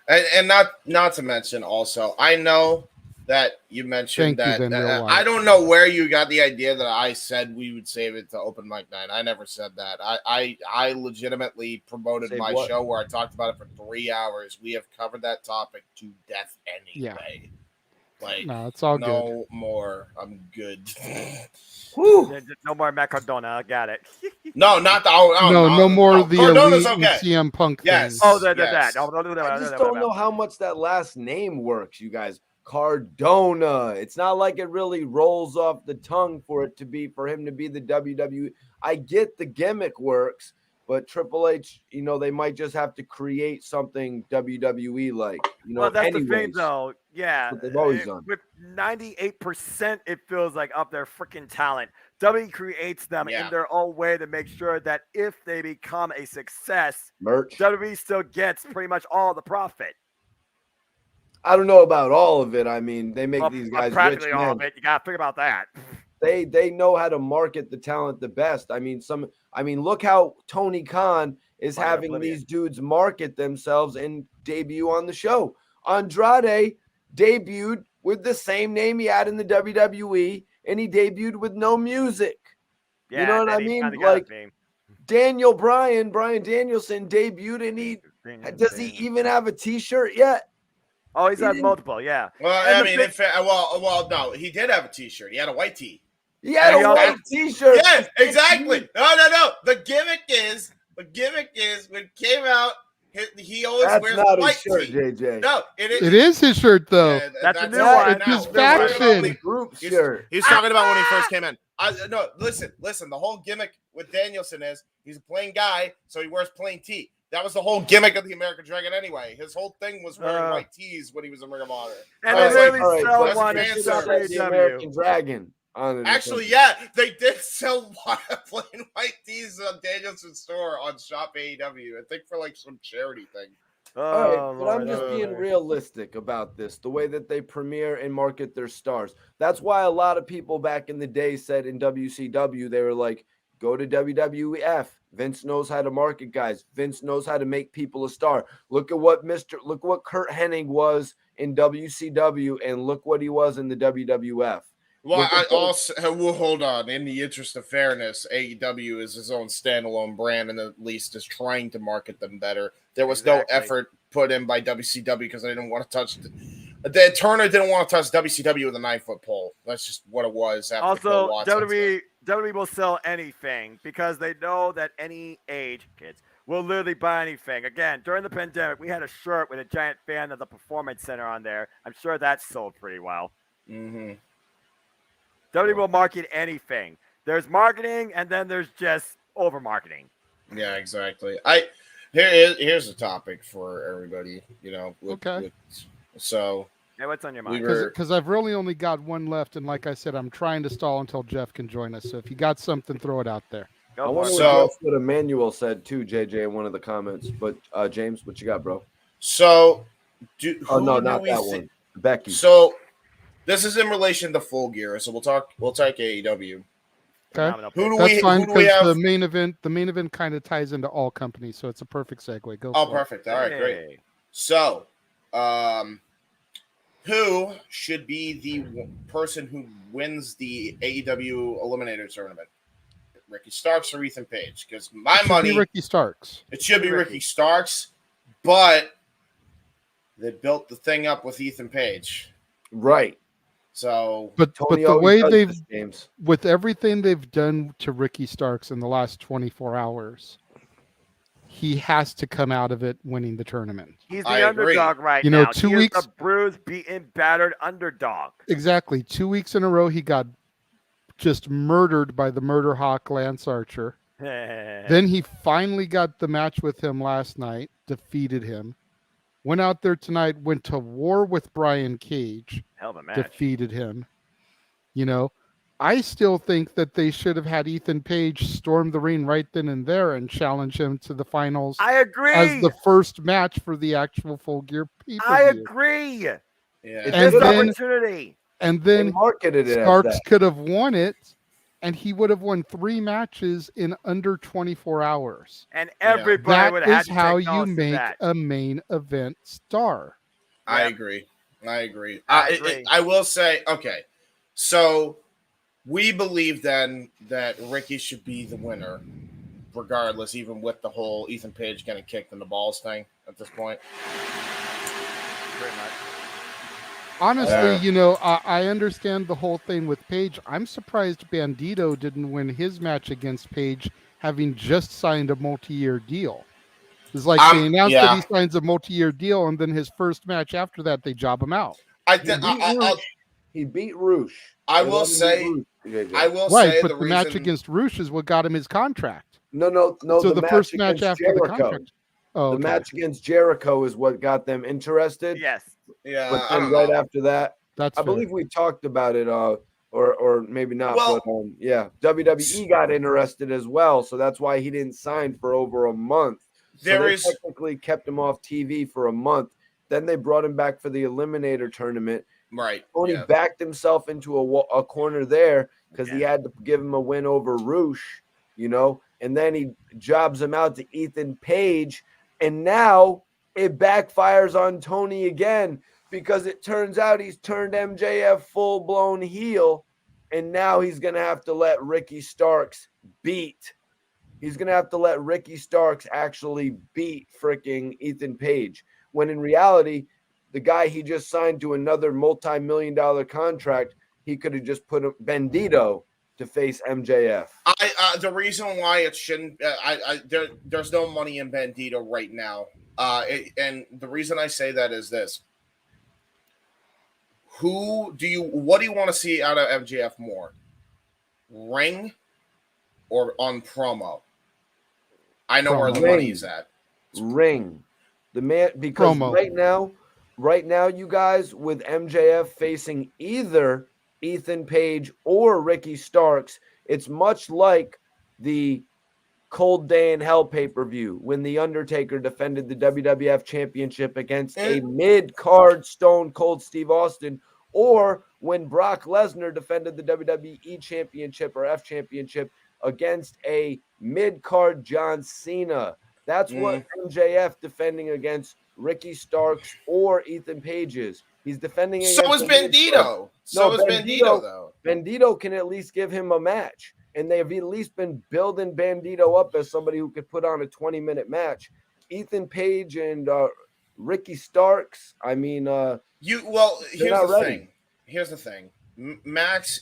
And not to mention also, I know that you mentioned that I don't know where you got the idea that I said we would save it to open mic night. I never said that. I legitimately promoted my show where I talked about it for 3 hours. We have covered that topic to death anyway. Like, no, it's all no more. I'm good. No more Matt Cardona. I got it. No, not the no more of the Cardona's Elite and CM Punk Yes. things. Oh, that. No, don't do that. I just don't know how much that last name works, you guys. Cardona. It's not like it really rolls off the tongue for him to be the WWE. I get the gimmick works, but Triple H, you know, they might just have to create something WWE like. You know, well, that's anyways. the thing, though. Yeah, That's what they've always done. With 98%, it feels like of their freaking talent, WWE creates them in their own way to make sure that if they become a success, WWE still gets pretty much all the profit. I don't know about all of it. I mean, they make these guys practically rich all men. of it. You got to think about that. They know how to market the talent the best. I mean, look how Tony Khan is having these dudes market themselves and debut on the show. Andrade debuted with the same name he had in the WWE, and he debuted with no music. Yeah, you know what I mean? Like Brian Danielson debuted, and does he even have a T-shirt yet? Oh, he's had multiple, yeah. Well, I mean, no, he did have a T-shirt. He had a white tee. He had a white T-shirt. Yes, exactly. No. The gimmick is when it came out, he always wears not white his shirt, tee. JJ. No, it It is his shirt, though. That's a new one. It's his faction. Group shirt. He's talking about when he first came in. No, listen. The whole gimmick with Danielson is he's a plain guy, so he wears plain tee. That was the whole gimmick of the American Dragon anyway. His whole thing was wearing white tees when he was in Ring of Honor. And they really sell that's one fan in service. The American Dragon. Actually, yeah, they did sell plain white tees on Danielson's store on Shop AEW. I think for like some charity thing. All right, but I'm just being realistic about this, the way that they premiere and market their stars. That's why a lot of people back in the day said in WCW, they were like, go to WWF. Vince knows how to market guys. Vince knows how to make people a star. Look what Kurt Hennig was in WCW, and look what he was in the WWF. Well, hold on. In the interest of fairness, AEW is his own standalone brand, and at least is trying to market them better. There was no effort put in by WCW because they didn't want to touch the Turner didn't want to touch WCW with a 9-foot pole. That's just what it was. Also, WWE will sell anything because they know that any age kids will literally buy anything. Again, during the pandemic, we had a shirt with a giant fan of the Performance Center on there. I'm sure that sold pretty well. Mm-hmm. WWE will market anything. There's marketing, and then there's just over marketing. Yeah, exactly. Here's a topic for everybody. You know, so yeah, what's on your mind? Because I've really only got one left, and like I said, I'm trying to stall until Jeff can join us. So if you got something, throw it out there. I wonder what Emmanuel said too, JJ, in one of the comments. But James, what you got, bro? So, not that one. Becky. So, this is in relation to Full Gear. So we'll talk AEW. Okay, That's fine because the main event kind of ties into all companies, so it's a perfect segue. Go. Oh, perfect. All right, great. So, who should be the person who wins the AEW Eliminator Tournament? Ricky Starks or Ethan Page? Because my money, Ricky Starks. It should be Ricky Starks, but they built the thing up with Ethan Page, right? So, but Tony the always way does they've this, James. with everything they've done to Ricky Starks in the last 24 hours, he has to come out of it winning the tournament. He's I the agree. underdog right You know, now. 2 He weeks is the bruised, beaten, battered underdog. exactly 2 weeks in a row he got just murdered by the murder hawk Lance Archer. Then he finally got the match with him last night, defeated him. Went out there tonight, went to war with Brian Cage, Hell of a match. defeated him. You know, I still think that they should have had Ethan Page storm the ring right then and there and challenge him to the finals. I agree. As the first match for the actual Full Gear pay-per-view. I agree. Yeah. It's And missed then- opportunity. And then They marketed it as Starks that. could have won it, and he would have won 3 matches in under 24 hours. And everybody That would have had is to how take you notice of make that. a main event star. I Yep. agree. I agree. I agree. I will say, okay, so we believe then that Ricky should be the winner, regardless, even with the whole Ethan Page getting kicked in the balls thing at this point. Pretty much. Honestly, you know, I understand the whole thing with Page. I'm surprised Bandito didn't win his match against Page, having just signed a multi-year deal. It's like they announced that he signs a multi-year deal, and then his first match after that, they job him out. He beat Roosh. I will say, Right, but the match against Roosh is what got him his contract. No. So the match first match against after the Jericho. contract. Oh, The okay. match against Jericho is what got them interested. Yes. Yeah. But I then don't right know. after that, That's I fair. believe we talked about it, or maybe not. Well- but yeah, WWE got interested as well, so that's why he didn't sign for over a month. So There they is- technically kept him off TV for a month. Then they brought him back for the Eliminator tournament. Right. Tony yeah. backed himself into a corner there because he had to give him a win over Roosh, you know, and then he jobs him out to Ethan Page, and now it backfires on Tony again because it turns out he's turned MJF full-blown heel, and now he's going to have to let Ricky Starks beat. He's going to have to let Ricky Starks actually beat freaking Ethan Page, when in reality, the guy he just signed to another multi-million-dollar contract, he could have just put Bandito to face MJF. The reason why it shouldn't, there's no money in Bandito right now, and the reason I say that is this: what do you want to see out of MJF more, ring or on promo? I know where the money's at. Ring, the man, because Promo. right now, you guys, with MJF facing either Ethan Page or Ricky Starks, it's much like the Cold Day in Hell pay-per-view when The Undertaker defended the WWF Championship against a mid-card Stone Cold Steve Austin, or when Brock Lesnar defended the WWE Championship or F Championship against a mid-card John Cena. That's what MJF defending against Ricky Starks or Ethan Page is. He's defending against So is Bandito. So is Bandito, though. Bandito can at least give him a match. And they've at least been building Bandito up as somebody who could put on a 20-minute match. Ethan Page and Ricky Starks, I mean, Here's not the ready. thing. Here's the thing. Max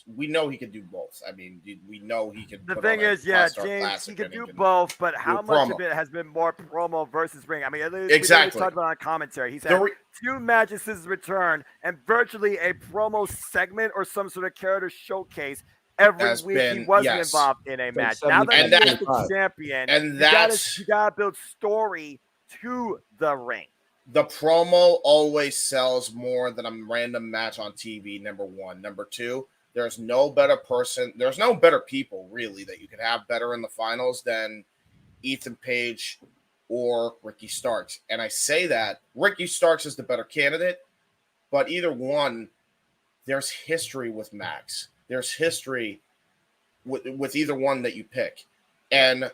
we know he can do both. I mean, we know he can. The put thing on a is, yeah, five-star James, classic he can and do both, but how do much promo. of it has been more promo versus ring? I mean, Exactly. we talked about on commentary. He's The had re- 2 matches since his return, and virtually a promo segment or some sort of character showcase every Has week. been- He wasn't yes. involved in a Like match. Now that 70, he's the 75. champion, And you that's- gotta build story to the ring. The promo always sells more than a random match on TV, number one. Number two, there's no better people, really, that you could have better in the finals than Ethan Page or Ricky Starks. And I say that Ricky Starks is the better candidate, but either one, there's history with Max. There's history with either one that you pick. And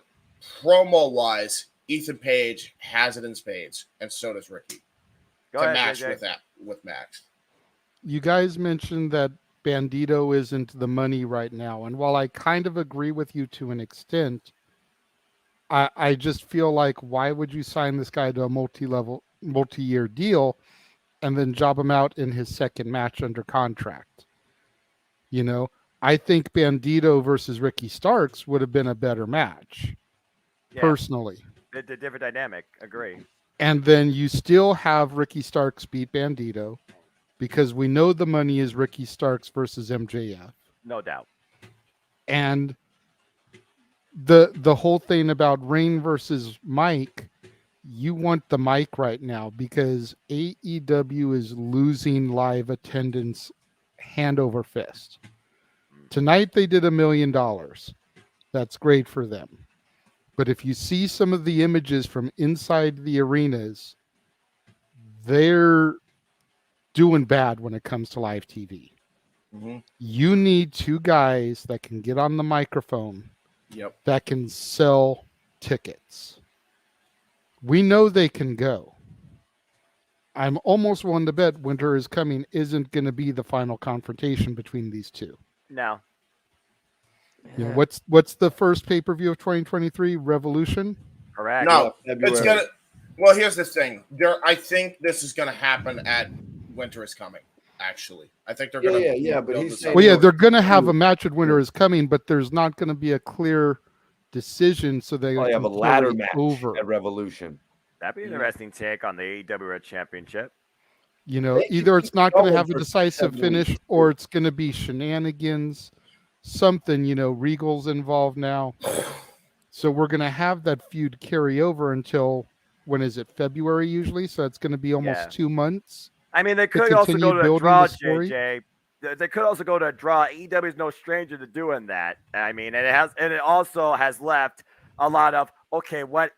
promo-wise, Ethan Page has it in spades, and so does Ricky. Go to ahead, match JJ. with Max. You guys mentioned that Bandito isn't the money right now. And while I kind of agree with you to an extent, I just feel like, why would you sign this guy to a multi-year deal and then job him out in his second match under contract. You know, I think Bandito versus Ricky Starks would have been a better match, personally. The different dynamic. Agree. And then you still have Ricky Starks beat Bandito because we know the money is Ricky Starks versus MJF. No doubt. And the whole thing about Rain versus Mike, you want the mic right now because AEW is losing live attendance hand over fist. Tonight they did $1 million. That's great for them. But if you see some of the images from inside the arenas, they're doing bad when it comes to live TV. Mm-hmm. You need two guys that can get on the microphone, that can sell tickets. We know they can go. I'm almost willing to bet Winter is Coming isn't going to be the final confrontation between these two. No. You know, what's the first pay-per-view of 2023? Revolution? Correct. No, it's gonna. Well, here's the thing. I think this is gonna happen at Winter is Coming. Actually, I think they're gonna. But he's saying, well, yeah, they're gonna have a match at Winter is Coming, but there's not gonna be a clear decision, so they have a ladder match at Revolution. That'd be an interesting take on the AEW World Championship. You know, either it's not going to have a decisive finish, or it's going to be shenanigans. Something, you know, Regal's involved now. So we're going to have that feud carry over until, when is it, February usually? So it's going to be almost 2 months. I mean, they could also go to a draw, JJ. They could also go to a draw. AEW is no stranger to doing that. I mean, and it also has left a lot of, okay, what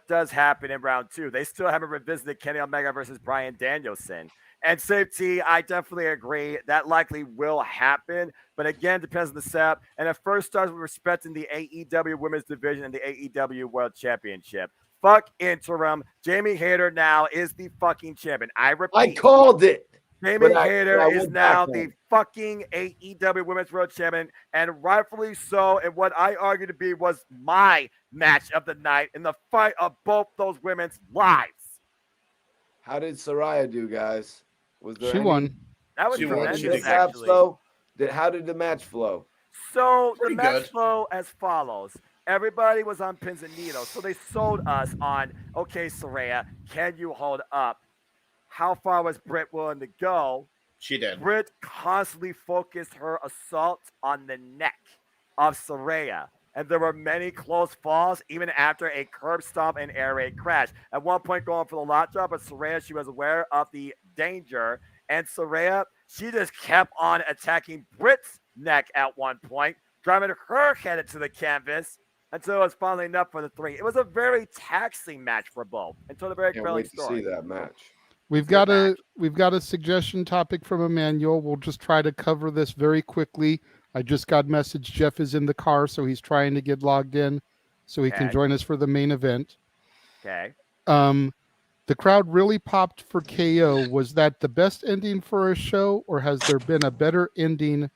does happen in round 2? They still haven't revisited Kenny Omega versus Bryan Danielson. And safety, I definitely agree. That likely will happen. But again, depends on the setup. And it first starts with respecting the AEW Women's Division and the AEW World Championship. Fuck interim. Jamie Hayter now is the fucking champion. I repeat. I called it. Jamie Hayter is now the fucking AEW Women's World Champion, and rightfully so, in what I argue to be was my match of the night in the fight of both those women's lives. How did Saraya do, guys? Was there she won. That was tremendous, actually. How did the match flow? So the match flow as follows. Everybody was on pins and needles, so they sold us on, okay, Saraya, can you hold up? How far was Britt willing to go? She did. Britt constantly focused her assault on the neck of Saraya. And there were many close falls, even after a curb stomp and air raid crash. At one point going for the lock drop, but Saraya, she was aware of the danger. And Saraya, she just kept on attacking Britt's neck at one point, driving her head into the canvas until it was finally enough for the 3. It was a very taxing match for both until the very compelling story. See that match. We've got a suggestion topic from Emmanuel. We'll just try to cover this very quickly. I just got message Jeff is in the car, so he's trying to get logged in so he can join us for the main event. Okay. The crowd really popped for KO. Was that the best ending for a show, or has there been a better ending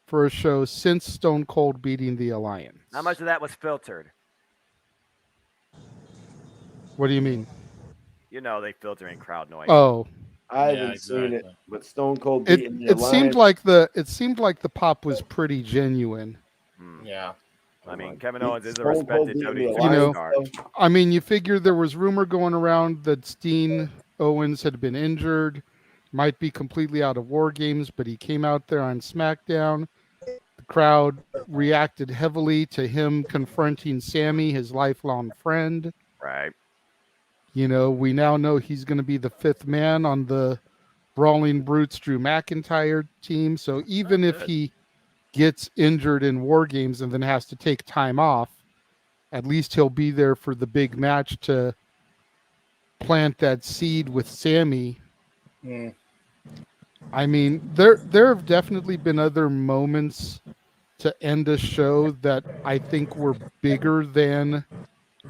for a show since Stone Cold beating the Alliance? How much of that was filtered? What do you mean? You know, they filter in crowd noise. Oh, I haven't seen it, but Stone Cold beating the Alliance. It seemed like the pop was pretty genuine. Yeah. I mean, Kevin Owens is a respected WWE star. I mean, you figure there was rumor going around that Steen Owens had been injured, might be completely out of War Games, but he came out there on SmackDown. The crowd reacted heavily to him confronting Sammy, his lifelong friend. Right. You know, we now know he's going to be the 5th man on the Brawling Brutes Drew McIntyre team. So even if he gets injured in War Games and then has to take time off, at least he'll be there for the big match to plant that seed with Sammy. I mean, there have definitely been other moments to end a show that I think were bigger than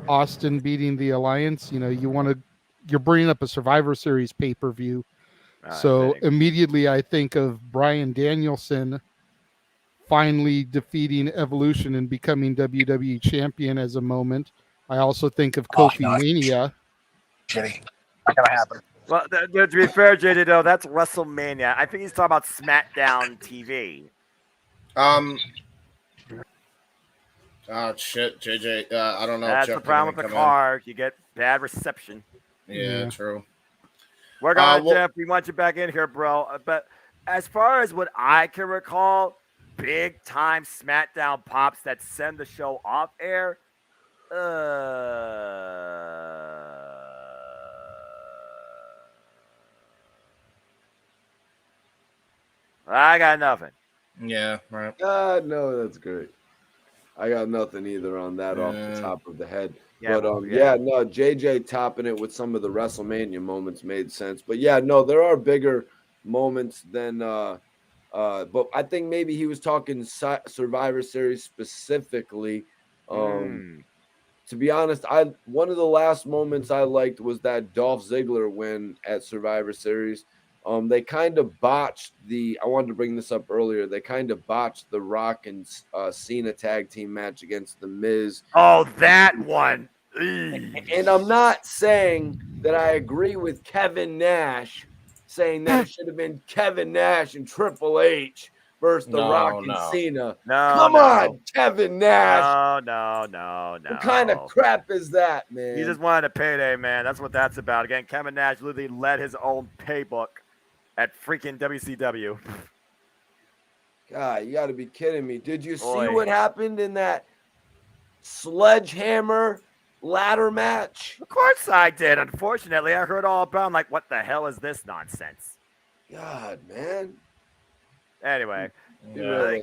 Austin beating the Alliance. You know, you're bringing up a Survivor Series pay-per-view. So immediately I think of Bryan Danielson finally defeating Evolution and becoming WWE champion as a moment. I also think of Kofi Mania. Shitty. Not gonna happen. Well, to be fair, JJ, though, that's WrestleMania. I think he's talking about SmackDown TV. Oh shit, JJ. I don't know. That's Jeff the problem with the car. You get bad reception. Yeah, true. We're going, Jeff. We want you back in here, bro. But as far as what I can recall, big time SmackDown pops that send the show off air. I got nothing. Yeah, right. No, that's great. I got nothing either on that off the top of the head. Yeah, but no, JJ topping it with some of the WrestleMania moments made sense. But yeah, no, there are bigger moments than but I think maybe he was talking Survivor Series specifically. To be honest, one of the last moments I liked was that Dolph Ziggler win at Survivor Series. They kind of botched I wanted to bring this up earlier. They kind of botched the Rock and Cena tag team match against The Miz. Oh, that one. And I'm not saying that I agree with Kevin Nash saying that it should have been Kevin Nash and Triple H versus The Rock and Cena. Come on, Kevin Nash. No. What kind of crap is that, man? He just wanted a payday, man. That's what that's about. Again, Kevin Nash literally led his own paybook at freaking WCW. God, you got to be kidding me. Did you see what happened in that sledgehammer ladder match? Of course I did. Unfortunately, I heard all about it. I'm like, what the hell is this nonsense? God, man. Anyway. I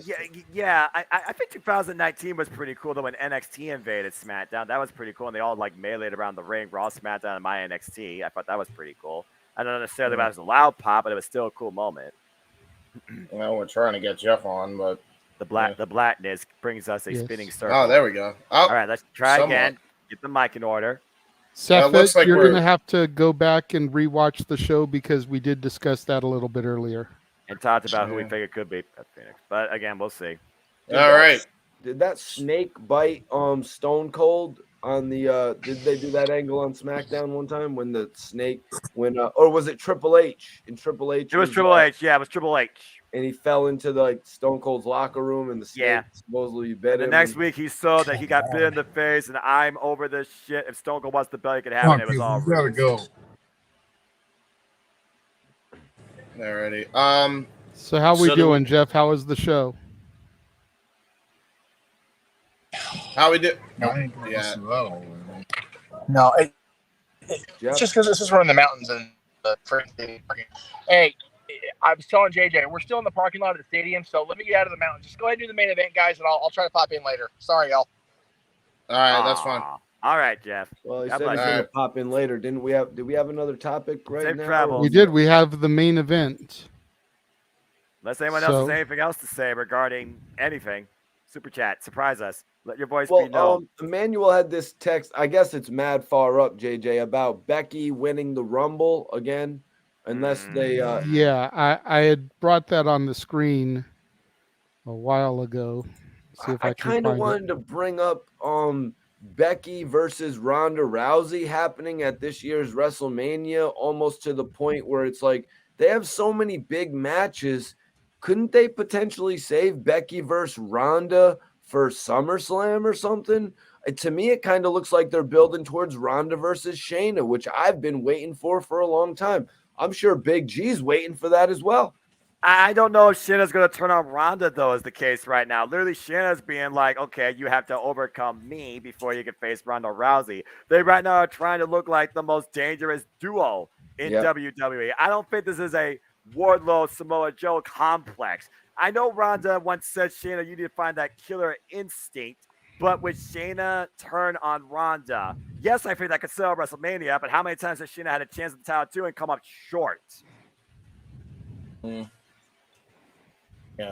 think 2019 was pretty cool, though, when NXT invaded SmackDown. That was pretty cool, and they all, like, meleeed around the ring. Raw, SmackDown, and my NXT. I thought that was pretty cool. I don't necessarily think it was a loud pop, but it was still a cool moment. Well, we're trying to get Jeff on, but the blackness brings us a spinning circle. Oh, there we go. All right, let's try again. Get the mic in order. Seth, you're going to have to go back and rewatch the show because we did discuss that a little bit earlier. And talked about who we think it could be at Phoenix. But again, we'll see. All right. Did that snake bite Stone Cold on the did they do that angle on SmackDown one time when the snake or was it Triple H? In Triple H. It was Triple H, yeah, it was Triple H. And he fell into the Stone Cold's locker room and the snake supposedly bit him. The next week he saw that he got bit in the face and I'm over this shit. If Stone Cold wants the belt, he could have it. It was all we gotta go. Alrighty. So how we doing, Jeff? How was the show? How we do? No, it's just because this is running the mountains and the freaking. Hey, I was telling JJ, we're still in the parking lot of the stadium, so let me get out of the mountains. Just go ahead and do the main event, guys, and I'll try to pop in later. Sorry, y'all. All right, that's fine. All right, Jeff. Well, he said he's going to pop in later. Did we have another topic right now? Travel. We did. We have the main event. Unless anyone else has anything else to say regarding anything, super chat, surprise us. Let your voice be known. Emmanuel had this text. I guess it's mad far up, JJ, about Becky winning the Rumble again, unless they. Yeah, I had brought that on the screen a while ago. See if I kind of wanted to bring up Becky versus Ronda Rousey happening at this year's WrestleMania, almost to the point where it's like they have so many big matches. Couldn't they potentially save Becky versus Ronda for SummerSlam or something? To me, it kind of looks like they're building towards Ronda versus Shayna, which I've been waiting for a long time. I'm sure Big G's waiting for that as well. I don't know if Shayna's going to turn on Ronda, though, is the case right now. Literally, Shayna's being like, okay, you have to overcome me before you can face Ronda Rousey. They right now are trying to look like the most dangerous duo in WWE. I don't think this is a Wardlow, Samoa Joe complex. I know Ronda once said, Shayna, you need to find that killer instinct. But with Shayna turn on Ronda, yes, I think that could sell WrestleMania, but how many times has Shayna had a chance at the title too and come up short? Yeah,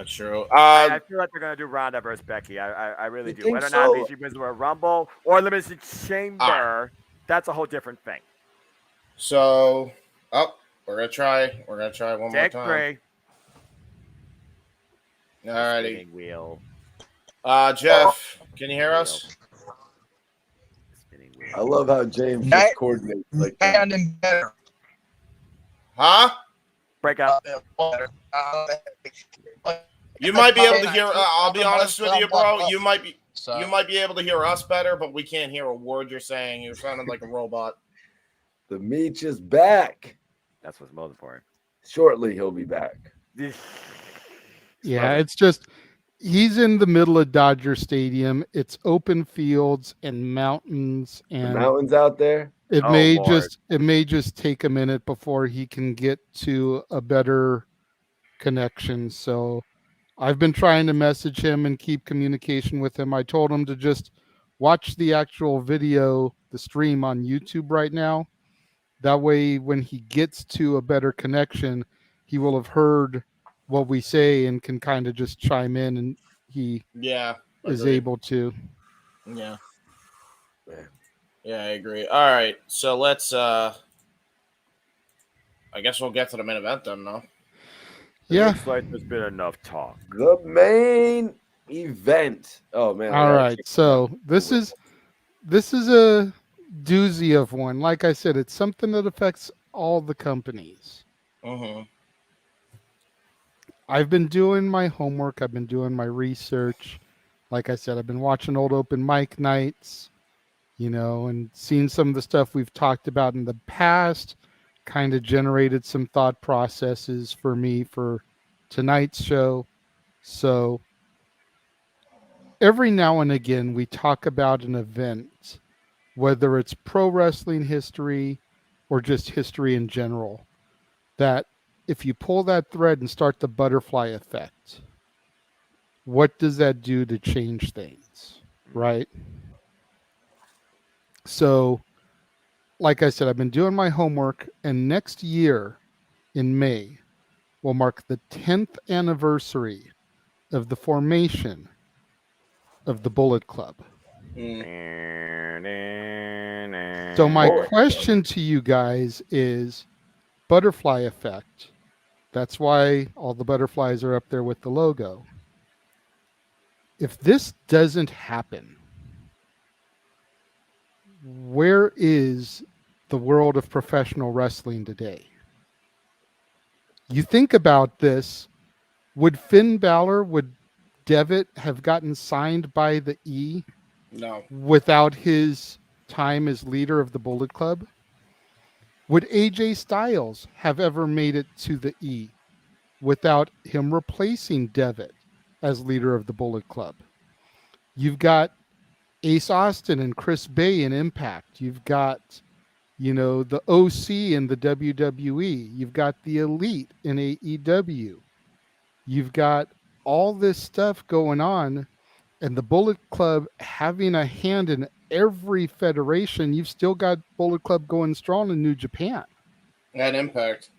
true. I feel like they're going to do Ronda versus Becky. I really do. Whether or not she wins a Rumble or Elimination Chamber, that's a whole different thing. So, we're going to try. We're going to try one more time. Alrighty. Wheel. Jeff, can you hear us? I love how James just coordinates like that. Better. Huh? Break out. You might be able to hear. I'll be honest with you, bro. You might be able to hear us better, but we can't hear a word you're saying. You're sounding like a robot. The Meech is back. That's what's most important. Shortly, he'll be back. Yeah, it's just he's in the middle of Dodger Stadium. It's open fields and mountains, and The mountains out there. It may just take a minute before he can get to a better connection. So I've been trying to message him and keep communication with him. I told him to just watch the actual video, the stream on YouTube right now. That way, when he gets to a better connection, he will have heard what we say and can kind of just chime in, and he is able to. Yeah. Yeah, I agree. All right, so let's I guess we'll get to the main event then, no? Yeah. Looks like there's been enough talk. The main event. Oh man. All right. So this is a doozy of one. Like I said, it's something that affects all the companies. I've been doing my homework. I've been doing my research. Like I said, I've been watching old open mic nights, and seeing some of the stuff we've talked about in the past. Kind of generated some thought processes for me for tonight's show. So every now and again, we talk about an event, whether it's pro wrestling history or just history in general, that if you pull that thread and start the butterfly effect, what does that do to change things, right? So, like I said, I've been doing my homework, and next year in May will mark the 10th anniversary of the formation of the Bullet Club. So my question to you guys is butterfly effect. That's why all the butterflies are up there with the logo. If this doesn't happen, where is the world of professional wrestling today? You think about this, would Finn Balor, would Devitt have gotten signed by the E? No. Without his time as leader of the Bullet Club? Would AJ Styles have ever made it to the E without him replacing Devitt as leader of the Bullet Club? You've got Ace Austin and Chris Bay in Impact. You've got the OC in the WWE. You've got the Elite in AEW. You've got all this stuff going on, and the Bullet Club having a hand in every federation. You've still got Bullet Club going strong in New Japan. And Impact.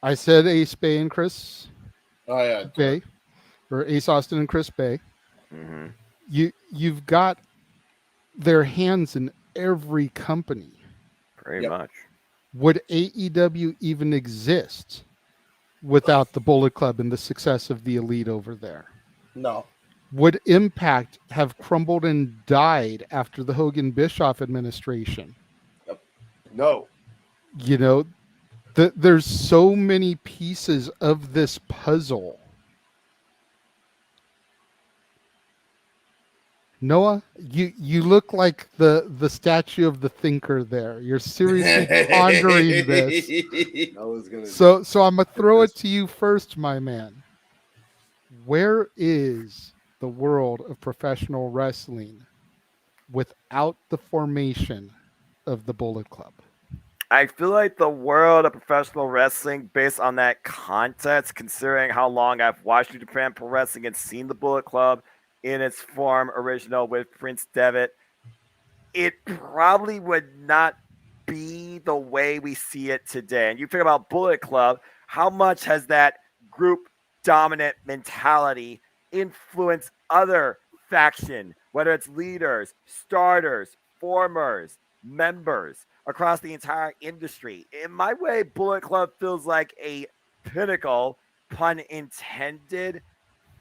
I said Ace Bay and Chris. Oh yeah. Bay, or Ace Austin and Chris Bay. Mm-hmm. You've got their hands in every company. Very much. Would AEW even exist without the Bullet Club and the success of the Elite over there? No. Would Impact have crumbled and died after the Hogan Bischoff administration? No. There's so many pieces of this puzzle. Noah, you look like the statue of the thinker there. You're seriously pondering this. So I'm gonna throw it to you first, my man. Where is the world of professional wrestling without the formation of the Bullet Club? I feel like the world of professional wrestling, based on that context, considering how long I've watched New Japan Pro Wrestling and seen the Bullet Club in its form original with Prince Devitt, it probably would not be the way we see it today. And you think about Bullet Club, how much has that group dominant mentality influenced other faction, whether it's leaders, starters, formers, members across the entire industry? In my way, Bullet Club feels like a pinnacle, pun intended,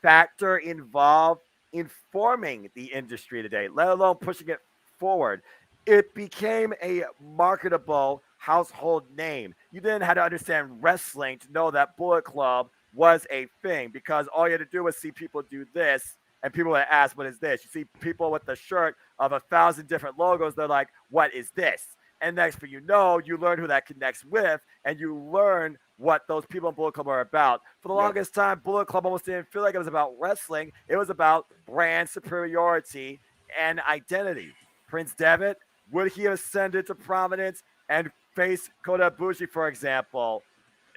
factor involved in forming the industry today, let alone pushing it forward. It became a marketable household name. You didn't have to understand wrestling to know that Bullet Club was a thing, because all you had to do was see people do this, and people would ask, what is this? You see people with the shirt of 1,000 different logos. They're like, what is this? And next thing you know, you learn who that connects with, and you learn what those people in Bullet Club are about. For the longest time, Bullet Club almost didn't feel like it was about wrestling. It was about brand superiority and identity. Prince Devitt, would he have ascended to prominence and face Kota Ibushi, for example,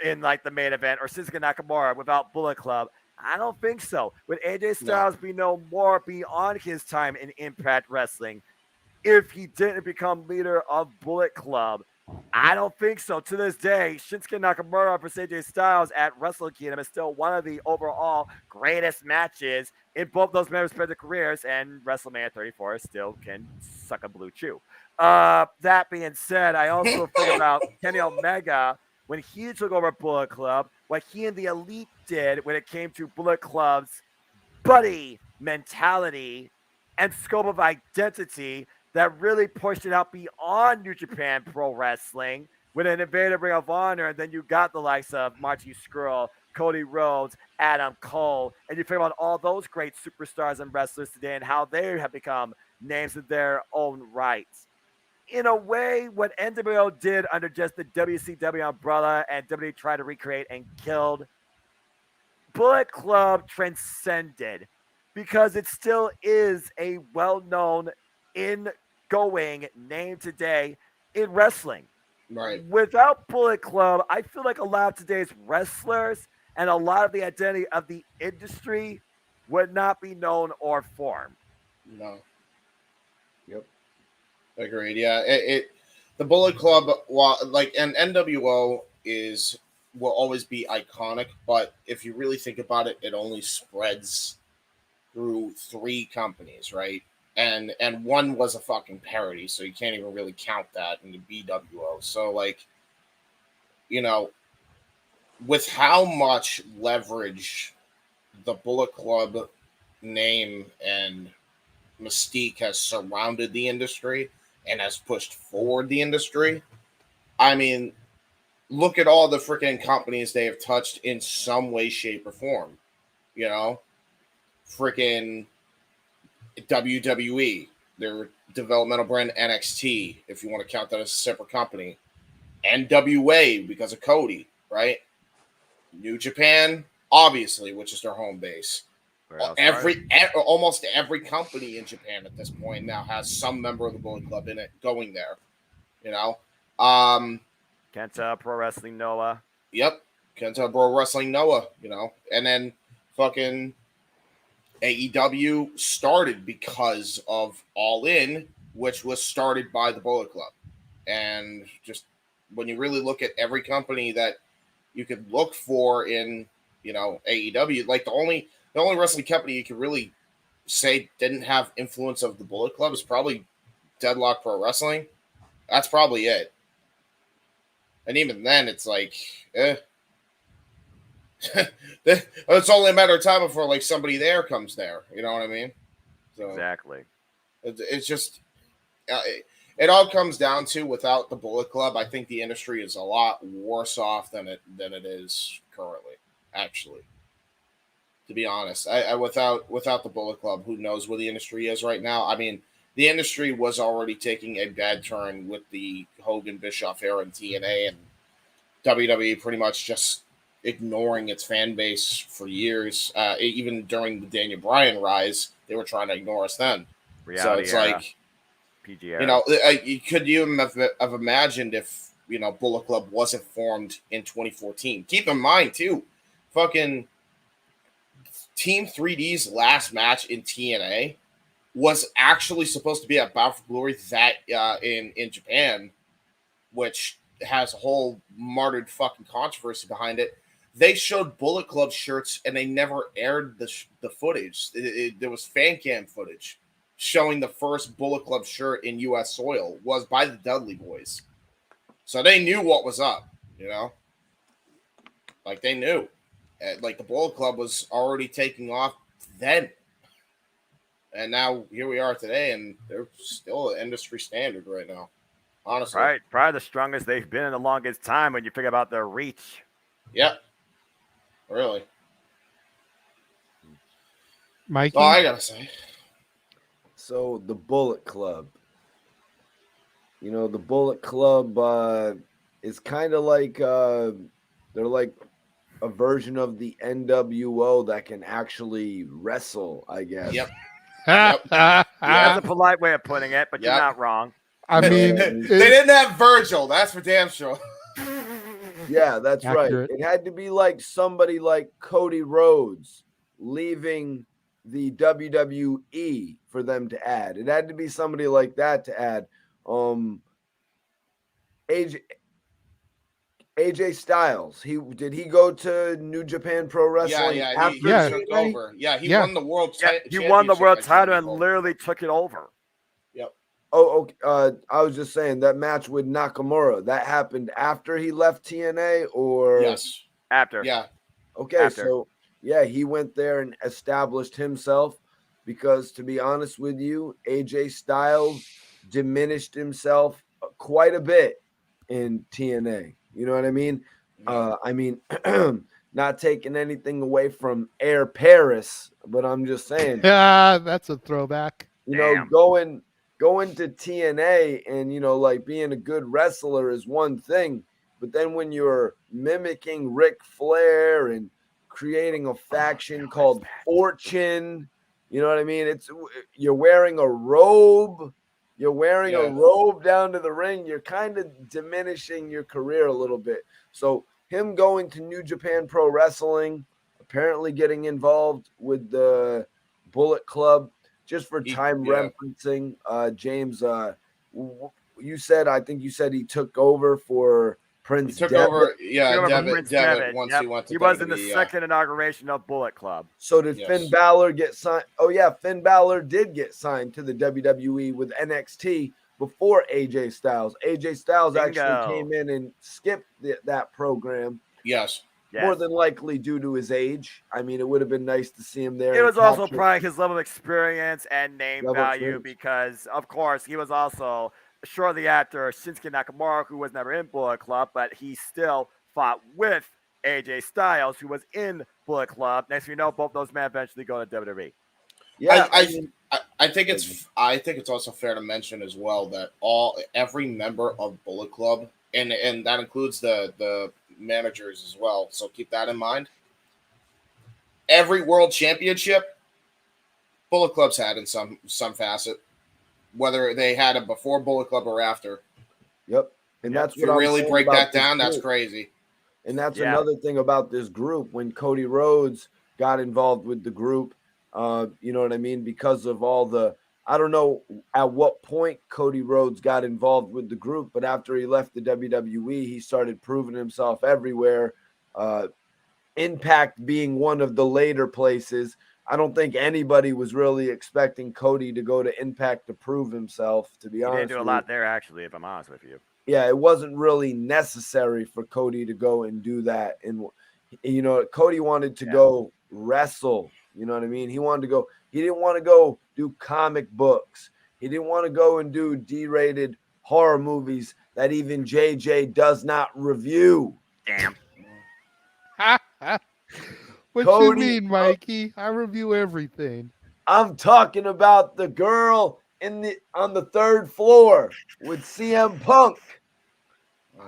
in like the main event, or Shinsuke Nakamura without Bullet Club? I don't think so. Would AJ Styles be no more beyond his time in Impact Wrestling if he didn't become leader of Bullet Club? I don't think so. To this day, Shinsuke Nakamura versus AJ Styles at Wrestle Kingdom is still one of the overall greatest matches in both those men's respective careers, and WrestleMania 34 still can suck a blue chew. That being said, I also think about Kenny Omega when he took over Bullet Club, what he and the Elite did when it came to Bullet Club's buddy mentality and scope of identity that really pushed it out beyond New Japan Pro Wrestling with an invaded Ring of Honor. And then you got the likes of Marty Scurll, Cody Rhodes, Adam Cole, and you think about all those great superstars and wrestlers today and how they have become names in their own rights. In a way, what NWO did under just the WCW umbrella and WWE tried to recreate and killed, Bullet Club transcended, because it still is a well-known, in-going name today in wrestling. Right. Without Bullet Club, I feel like a lot of today's wrestlers and a lot of the identity of the industry would not be known or formed. No. Yep. Agreed. Yeah. The Bullet Club, and NWO will always be iconic, but if you really think about it, it only spreads through 3 companies, right? And one was a fucking parody, so you can't even really count that in the BWO. So, like, with how much leverage the Bullet Club name and mystique has surrounded the industry and has pushed forward the industry, I mean, look at all the freaking companies they have touched in some way, shape, or form. Freaking WWE, their developmental brand NXT, if you want to count that as a separate company. NWA, because of Cody, right? New Japan, obviously, which is their home base. Almost every company in Japan at this point now has some member of the Bullet Club in it going there. Kenta Pro Wrestling Noah. Yep, Kenta Pro Wrestling Noah. And then fucking AEW started because of All In, which was started by the Bullet Club. And just when you really look at every company that you could look for in AEW, like the only wrestling company you could really say didn't have influence of the Bullet Club is probably Deadlock Pro Wrestling. That's probably it. And even then, it's like, it's only a matter of time before like somebody there comes there. You know what I mean? So exactly. It's just it all comes down to, without the Bullet Club, I think the industry is a lot worse off than it is currently. Actually, to be honest, without the Bullet Club, who knows where the industry is right now? I mean, the industry was already taking a bad turn with the Hogan Bischoff era in TNA, and WWE pretty much just ignoring its fan base for years. Even during the Daniel Bryan rise, they were trying to ignore us then. Reality so it's era. like, PG era. could you have imagined if Bullet Club wasn't formed in 2014? Keep in mind too, fucking Team 3D's last match in TNA was actually supposed to be at Bound for Glory in Japan, which has a whole martyred fucking controversy behind it. They showed Bullet Club shirts and they never aired the footage. There was fan cam footage showing the first Bullet Club shirt in U.S. soil was by the Dudley Boys. So they knew what was up, Like, they knew. Like, the Bullet Club was already taking off then. And now here we are today, and they're still an industry standard right now. honestly. Probably the strongest they've been in the longest time when you think about their reach. Yep. Really. Mikey? Well, I gotta say. So the Bullet Club. You know, the Bullet Club is kind of like they're like a version of the NWO that can actually wrestle, I guess. Yep. That's a polite way of putting it, but you're not wrong. I mean, they didn't have Virgil. That's for damn sure. Yeah, that's Accurate. right. It had to be like somebody like Cody Rhodes leaving the WWE for them to add. It had to be somebody like that to add. AJ Styles. Did he go to New Japan Pro Wrestling? He took over. Yeah, he won the world title. He won the world title and literally took it over. Yep. Oh, okay. I was just saying that match with Nakamura, that happened after he left TNA, or yes, after. Yeah. Okay, after. So yeah, he went there and established himself because, to be honest with you, AJ Styles diminished himself quite a bit in TNA. You know what I mean? Not taking anything away from Air Paris, but I'm just saying. Yeah, that's a throwback. You know, going to TNA and, you know, like being a good wrestler is one thing, but then when you're mimicking Ric Flair and creating a faction called Fortune, you know what I mean? You're wearing a robe. You're wearing a robe down to the ring. You're kind of diminishing your career a little bit. So him going to New Japan Pro Wrestling, apparently getting involved with the Bullet Club, just for time referencing, James, I think you said he took over for Prince He took Devitt. over, Prince Devitt once he went to He was in the WWE, second inauguration of Bullet Club. So did Finn Balor get signed? Oh, yeah, Finn Balor did get signed to the WWE with NXT before AJ Styles. AJ Styles actually came in and skipped that program. Yes. More than likely due to his age. I mean, it would have been nice to see him there. It was also probably his level of experience and name value experience. because, of course, he was also shortly after Shinsuke Nakamura, who was never in Bullet Club, but he still fought with AJ Styles, who was in Bullet Club. Next thing you know, both those men eventually go to WWE. Yeah, I think it's also fair to mention as well that every member of Bullet Club, and that includes the managers as well, so keep that in mind. Every world championship Bullet Club's had in some facet, whether they had it before Bullet Club or after. Yep. And that's if you really break that down, that's crazy. And that's another thing about this group. When Cody Rhodes got involved with the group, you know what I mean? Because of all I don't know at what point Cody Rhodes got involved with the group, but after he left the WWE, he started proving himself everywhere. Impact being one of the later places. I don't think anybody was really expecting Cody to go to Impact to prove himself, to be honest. He didn't do a lot there, actually, if I'm honest with you. Yeah, it wasn't really necessary for Cody to go and do that. And, you know, Cody wanted to go wrestle. You know what I mean? He wanted to go. He didn't want to go do comic books. He didn't want to go and do D-rated horror movies that even JJ does not review. Damn. What Cody, you mean, Mikey? I review everything. I'm talking about the girl on the third floor with CM Punk.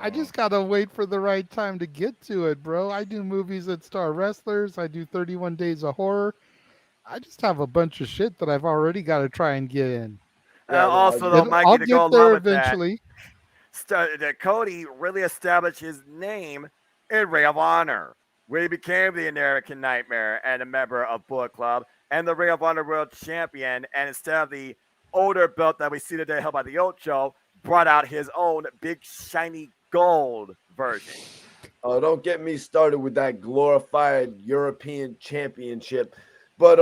I just gotta wait for the right time to get to it, bro. I do movies that star wrestlers. I do 31 Days of Horror. I just have a bunch of shit that I've already got to try and get in. Also, though, Mikey, I'll to get go there along with eventually. that Cody really established his name in Ring of Honor, where he became the American Nightmare and a member of Bullet Club and the Ring of Honor World Champion. And instead of the older belt that we see today held by the Ocho, brought out his own big shiny gold version. Oh, don't get me started with that glorified European Championship, but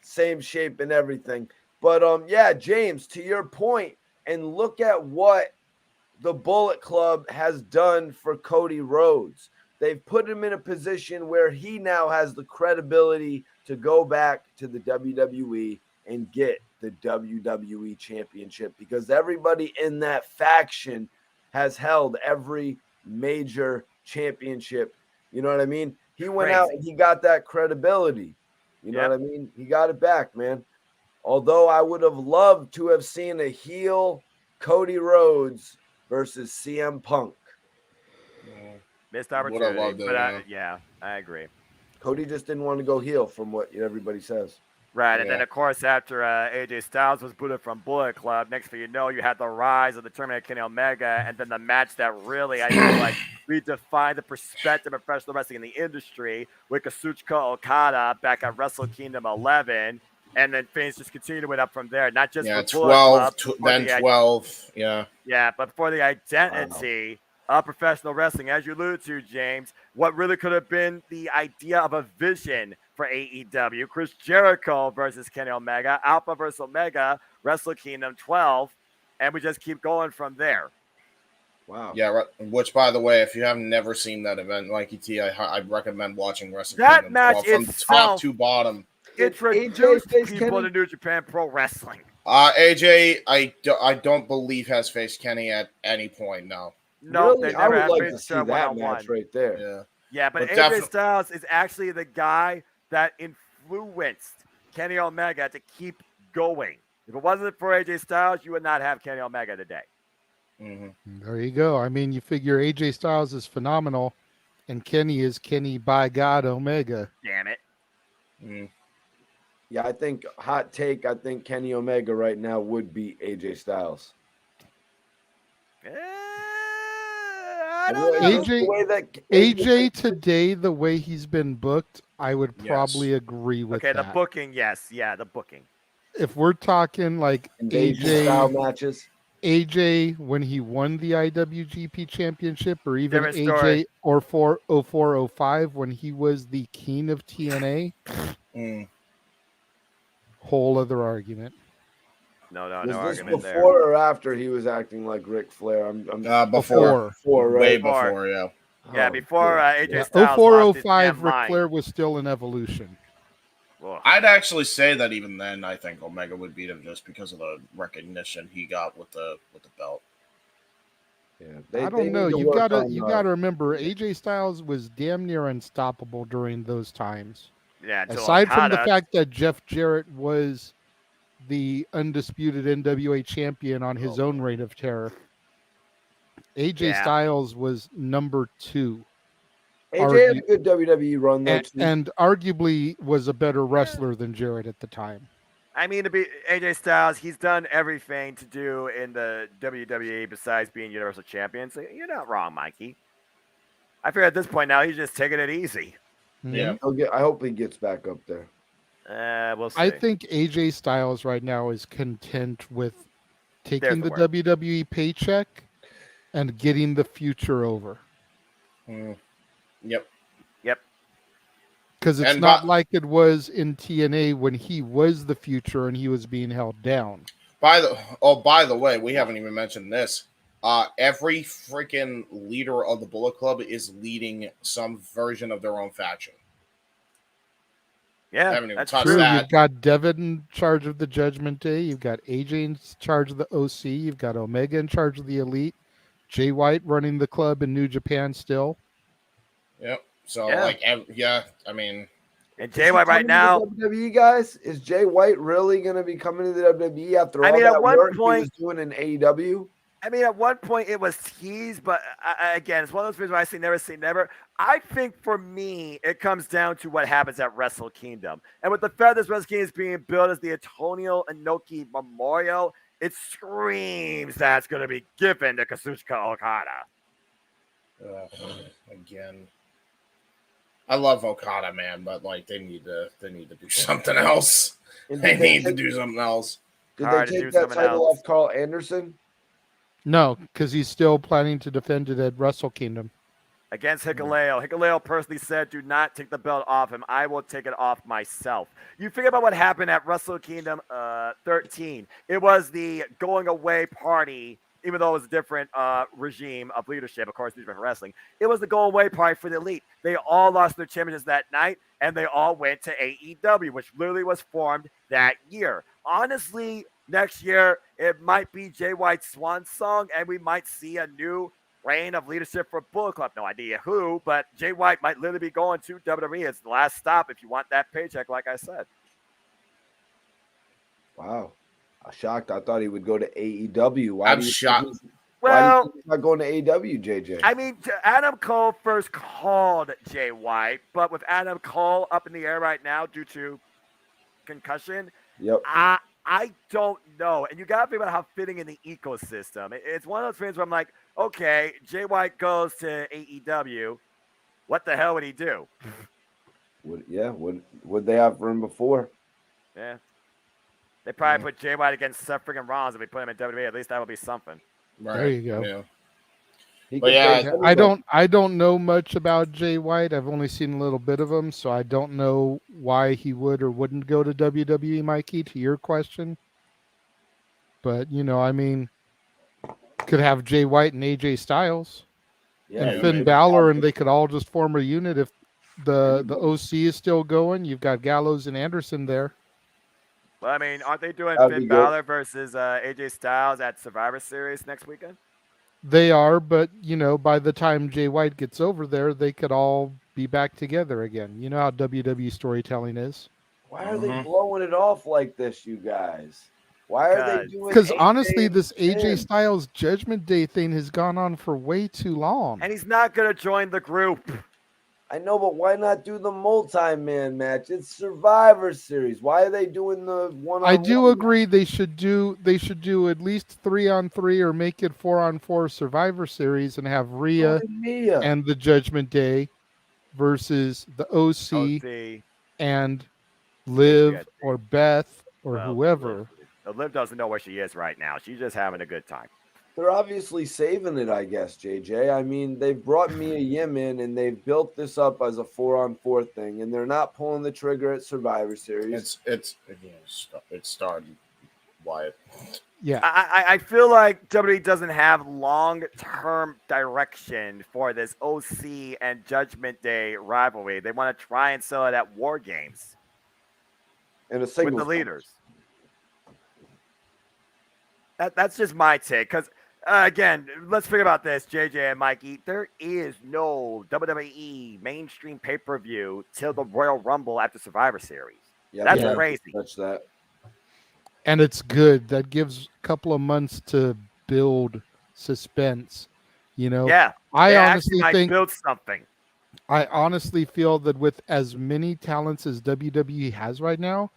same shape and everything. But yeah, James, to your point, and look at what the Bullet Club has done for Cody Rhodes. They've put him in a position where he now has the credibility to go back to the WWE and get the WWE Championship because everybody in that faction has held every major championship. You know what I mean? He went out and he got that credibility. You know what I mean? He got it back, man. Although I would have loved to have seen a heel Cody Rhodes versus CM Punk. Missed Would have opportunity. loved it, But yeah, I agree. Cody just didn't want to go heel from what everybody says. Right, and then of course after AJ Styles was booted from Bullet Club, next thing you know, you had the rise of the Terminator Kenny Omega, and then the match that really I feel like redefined the perspective of professional wrestling in the industry with Kazuchika Okada back at Wrestle Kingdom 11, and then things just continued to went up from there. Not just for Bullet 12, Club, then 12, yeah. Yeah, but for the identity of professional wrestling, as you alluded to, James, what really could have been the idea of a vision for AEW, Chris Jericho versus Kenny Omega, Alpha versus Omega, Wrestle Kingdom 12, and we just keep going from there. Wow. Yeah, which, by the way, if you have never seen that event, like ET, I'd recommend watching Wrestle That Kingdom match 12 from itself top to bottom. Introduced people to New Japan Pro Wrestling. AJ, I don't believe has faced Kenny at any point, no. No, really, they I never would have like faced to see each other that one-on-one. match right there. Yeah, but But AJ Styles is actually the guy that influenced Kenny Omega to keep going. If it wasn't for AJ Styles, you would not have Kenny Omega today. There you go. I mean, you figure AJ Styles is phenomenal, and Kenny is Kenny by God Omega. Damn it. Yeah, I think hot take. I think Kenny Omega right now would beat AJ Styles. I don't know. AJ today, the way he's been booked, I would probably agree with Okay, that. the booking, yes. Yeah, the booking. If we're talking like Invasion style matches, AJ when he won the IWGP Championship, or even Different AJ story. or 0405 when he was the king of TNA, whole other argument. No was this argument there. before or after he was acting like Ric Flair? I'm Before. Way right? before, yeah. Yeah, before AJ Yeah, Styles lost his 0405 damn Ric mind. Flair was still in Evolution. I'd actually say that even then, I think Omega would beat him just because of the recognition he got with the belt. Yeah, I don't know. You gotta remember, AJ Styles was damn near unstoppable during those times. Yeah, until aside from the Okada- fact that Jeff Jarrett was the undisputed NWA champion on his own reign of terror, AJ Yeah. Styles was number 2. AJ had a good WWE run though, too. and arguably was a better wrestler than Jarrett at the time. I mean, to be AJ Styles, he's done everything to do in the WWE besides being Universal Champion. So you're not wrong, Mikey. I figure at this point now he's just taking it easy. Yeah, I hope he gets back up there. We'll see. I think AJ Styles right now is content with taking There's the the WWE paycheck and getting the future over. Yep. Because it's And not like it was in TNA when he was the future and he was being held down. By the way, we haven't even mentioned this. Every freaking leader of the Bullet Club is leading some version of their own faction. Yeah, I haven't even that's touched True, that. you've got Devin in charge of the Judgment Day. You've got AJ in charge of the OC. You've got Omega in charge of the Elite. Jay White running the club in New Japan still. Yep. So Yeah. I mean, and Jay White right now. WWE guys, is Jay White really going to be coming to the WWE after all I mean, that at one work point- he was doing in AEW? I mean, at one point it was teased, but again, it's one of those things where I say never. I think for me, it comes down to what happens at Wrestle Kingdom. And with the fact this Wrestle Kingdom is being built as the Antonio Inoki Memorial, it screams that it's going to be given to Kazuchika Okada. Again, I love Okada, man, but like they need to do something else. And They did they need to take- do something else. Did Hard to they do take that something title else. off Carl Anderson? No, because he's still planning to defend it at Wrestle Kingdom. Against Hikuleo. Hikuleo personally said, do not take the belt off him. I will take it off myself. You think about what happened at Wrestle Kingdom 13. It was the going away party even though it was a different regime of leadership, of course, different wrestling, it was the going away party for the elite. They all lost their championships that night, and they all went to AEW, which literally was formed that year. Honestly, next year, it might be Jay White's swan song, and we might see a new reign of leadership for Bullet Club. No idea who, but Jay White might literally be going to WWE. It's the last stop if you want that paycheck, like I said. Wow. I'm shocked. I thought he would go to AEW. Why I'm do you shocked. Think he's, Well, why do you think he's not going to AEW, JJ? I mean, Adam Cole first called Jay White, but with Adam Cole up in the air right now due to concussion, Yep. I don't know. And you got to think about how fitting in the ecosystem. It's one of those things where I'm like, okay, Jay White goes to AEW. What the hell would he do? Would they have for him before? Yeah. They probably put Jay White against Seth freaking Rollins if we put him in WWE. At least that would be something. Right. There you go. Yeah. But yeah, I don't know much about Jay White. I've only seen a little bit of him, so I don't know why he would or wouldn't go to WWE, Mikey, to your question. But, I mean, could have Jay White and AJ Styles and Finn Balor, and they could all just form a unit if the OC is still going. You've got Gallows and Anderson there. Well, I mean, aren't they doing That'd be Finn good. Balor versus AJ Styles at Survivor Series next weekend? They are, but, by the time Jay White gets over there, they could all be back together again. You know how WWE storytelling is. Why are they blowing it off like this, you guys? Why are they doing? Because AJ honestly, and this Finn? AJ Styles Judgment Day thing has gone on for way too long. And he's not going to join the group. I know, but why not do the multi-man match? It's Survivor Series. Why are they doing the one-on-one? I do agree they should do at least 3-on-3 or make it 4-on-4 Survivor Series and have Rhea and the Judgment Day versus the OC and Liv or Beth or whoever. Liv doesn't know where she is right now. She's just having a good time. They're obviously saving it, I guess, JJ. I mean, they've brought Mia Yim in and they've built this up as a 4-on-4 thing, and they're not pulling the trigger at Survivor Series. It started Wyatt. Yeah, I feel like WWE doesn't have long-term direction for this OC and Judgment Day rivalry. They want to try and sell it at War Games and with the leaders. That's just my take. Because, again, let's figure about this, JJ and Mikey. There is no WWE mainstream pay-per-view till the Royal Rumble after Survivor Series. Yeah, that's crazy. Touch that. And it's good. That gives a couple of months to build suspense. Yeah. I they honestly might think build something. I honestly feel that with as many talents as WWE has right now,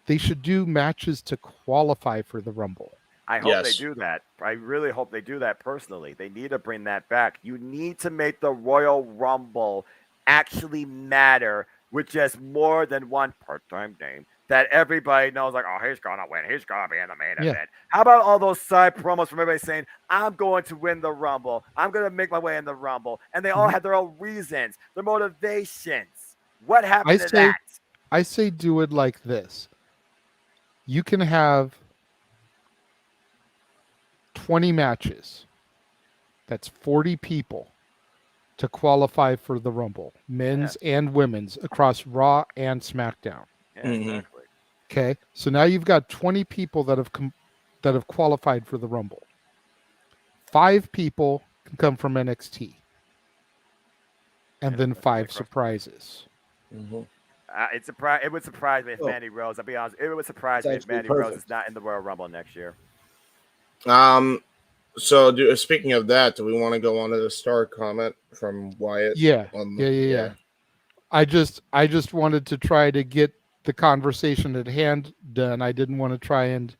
they should do matches to qualify for the Rumble. I hope they do that. I really hope they do that personally. They need to bring that back. You need to make the Royal Rumble actually matter with just more than one part-time name that everybody knows, like, oh, he's going to win. He's going to be in the main event. How about all those side promos from everybody saying, I'm going to win the Rumble. I'm going to make my way in the Rumble. And they all have their own reasons, their motivations. What happened to that? I say do it like this. You can have 20 matches. That's 40 people to qualify for the Rumble, men's and women's, across Raw and SmackDown. Yeah, exactly. Okay, so now you've got 20 people that have qualified for the Rumble. 5 people can come from NXT, and then 5 surprises. It would surprise me if Mandy Rose. I'll be honest. It would surprise me if Mandy Rose is not in the Royal Rumble next year. So, speaking of that, do we want to go on to the star comment from Wyatt? Yeah. I just wanted to try to get the conversation at hand done. I didn't want to try and,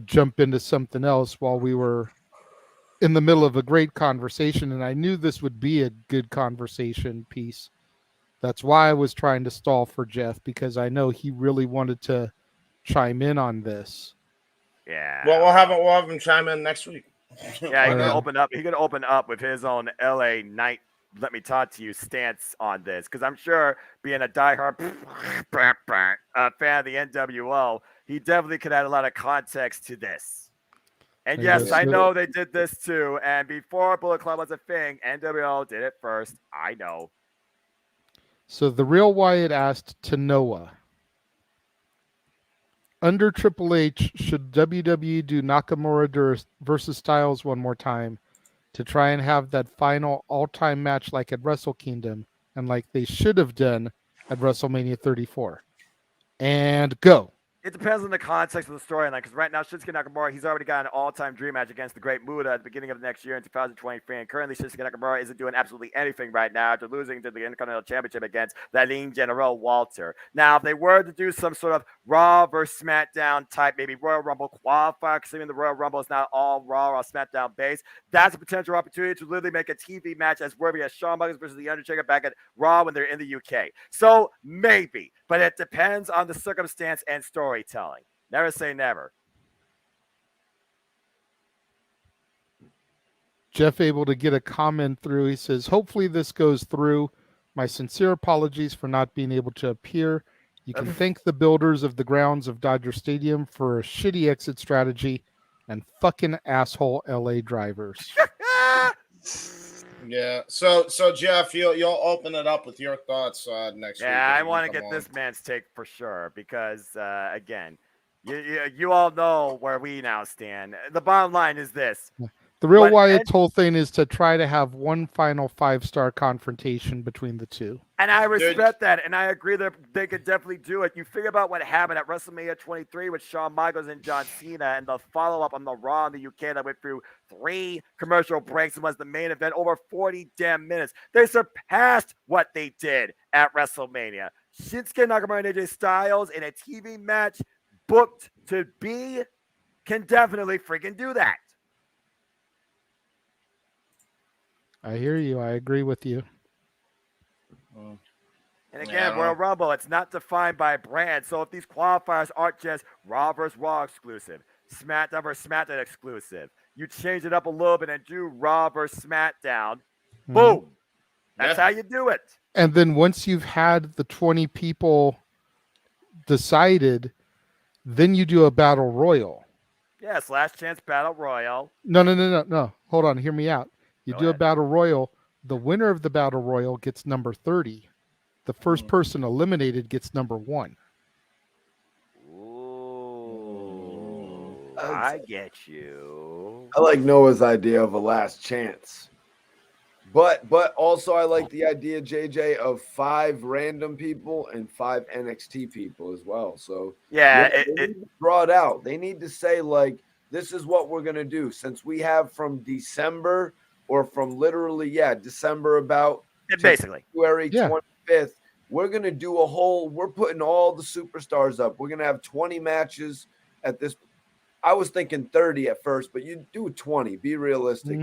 jump into something else while we were in the middle of a great conversation. And I knew this would be a good conversation piece. That's why I was trying to stall for Jeff, because I know he really wanted to chime in on this. Yeah. Well, we'll have him chime in next week. Yeah, he can open up. He can open up with his own LA Night. Let me talk to you stance on this, because I'm sure, being a diehard fan of the NWO, he definitely could add a lot of context to this. And And yes, I so- know they did this too. And before Bullet Club was a thing, NWO did it first. I know. So the real Wyatt asked to Noah, under Triple H, should WWE do Nakamura versus Styles one more time to try and have that final all-time match like at Wrestle Kingdom and like they should have done at WrestleMania 34? And go. It depends on the context of the storyline, because right now Shinsuke Nakamura, he's already got an all-time dream match against the Great Muta at the beginning of next year in 2023, and currently Shinsuke Nakamura isn't doing absolutely anything right now after losing to the Intercontinental Championship against the lean General Walter. Now, if they were to do some sort of Raw versus SmackDown type, maybe Royal Rumble qualifier, considering the Royal Rumble is not all Raw or SmackDown based, that's a potential opportunity to literally make a TV match as worthy as Shawn Michaels versus The Undertaker back at Raw when they're in the UK. So, maybe, but it depends on the circumstance and storytelling. Never say never. Jeff able to get a comment through. He says, hopefully this goes through. My sincere apologies for not being able to appear. You can thank the builders of the grounds of Dodger Stadium for a shitty exit strategy and fucking asshole LA drivers. Yeah. So Jeff, you'll open it up with your thoughts next week. Yeah, I want to get this man's take for sure because, again, you all know where we now stand. The bottom line is this. The real Wyatt's whole thing is to try to have one final 5-star confrontation between the two. And I respect that, and I agree that they could definitely do it. You figure about what happened at WrestleMania 23 with Shawn Michaels and John Cena, and the follow-up on the Raw in the UK that went through 3 commercial breaks and was the main event, over 40 damn minutes. They surpassed what they did at WrestleMania. Shinsuke Nakamura and AJ Styles in a TV match booked to be can definitely freaking do that. I hear you. I agree with you. And again, Royal Rumble, it's not defined by brand. So if these qualifiers aren't just Raw vs. Raw exclusive, SmackDown vs. SmackDown exclusive, you change it up a little bit and do Raw vs. SmackDown, boom. That's how you do it. And then once you've had the 20 people decided, then you do a battle royal. Yes, last chance battle royal. No. Hold on. Hear me out. You do a battle royal. The winner of the battle royal gets number 30. The first person eliminated gets number 1. Ooh, I get you. I like Noah's idea of a last chance. But also I like the idea, JJ, of 5 random people and 5 NXT people as well. So yeah, they need to draw it out. They need to say, like, this is what we're gonna do. Since we have from December or from literally, December about basically February 25th, we're gonna do we're putting all the superstars up. We're gonna have 20 matches at this. I was thinking 30 at first, but you do 20, be realistic.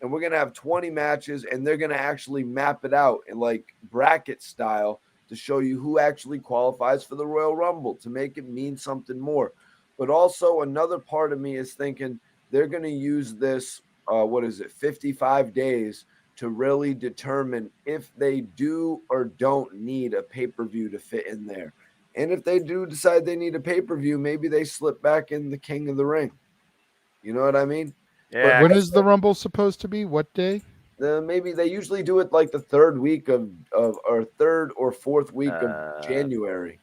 And we're going to have 20 matches, and they're going to actually map it out in like bracket style to show you who actually qualifies for the Royal Rumble, to make it mean something more. But also another part of me is thinking they're going to use this, 55 days to really determine if they do or don't need a pay-per-view to fit in there. And if they do decide they need a pay-per-view, maybe they slip back in the King of the Ring. You know what I mean? Yeah. When is the Rumble supposed to be? What day? Maybe they usually do it like the third or fourth week of January.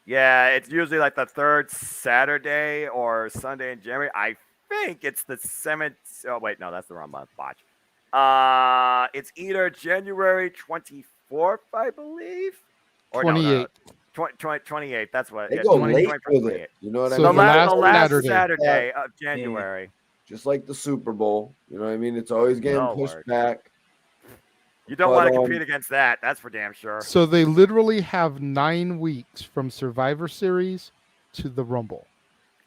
Yeah, it's usually like the 3rd Saturday or Sunday in January. I think it's the 7th. Oh, wait, no, that's the wrong month. Watch. It's either January 24th, I believe, or 28th. 28th. That's what. They go late with it. You know what I mean? The last Saturday of January. Just like the Super Bowl. You know what I mean? It's always getting pushed back. You don't want to compete against that. That's for damn sure. So they literally have 9 weeks from Survivor Series to the Rumble.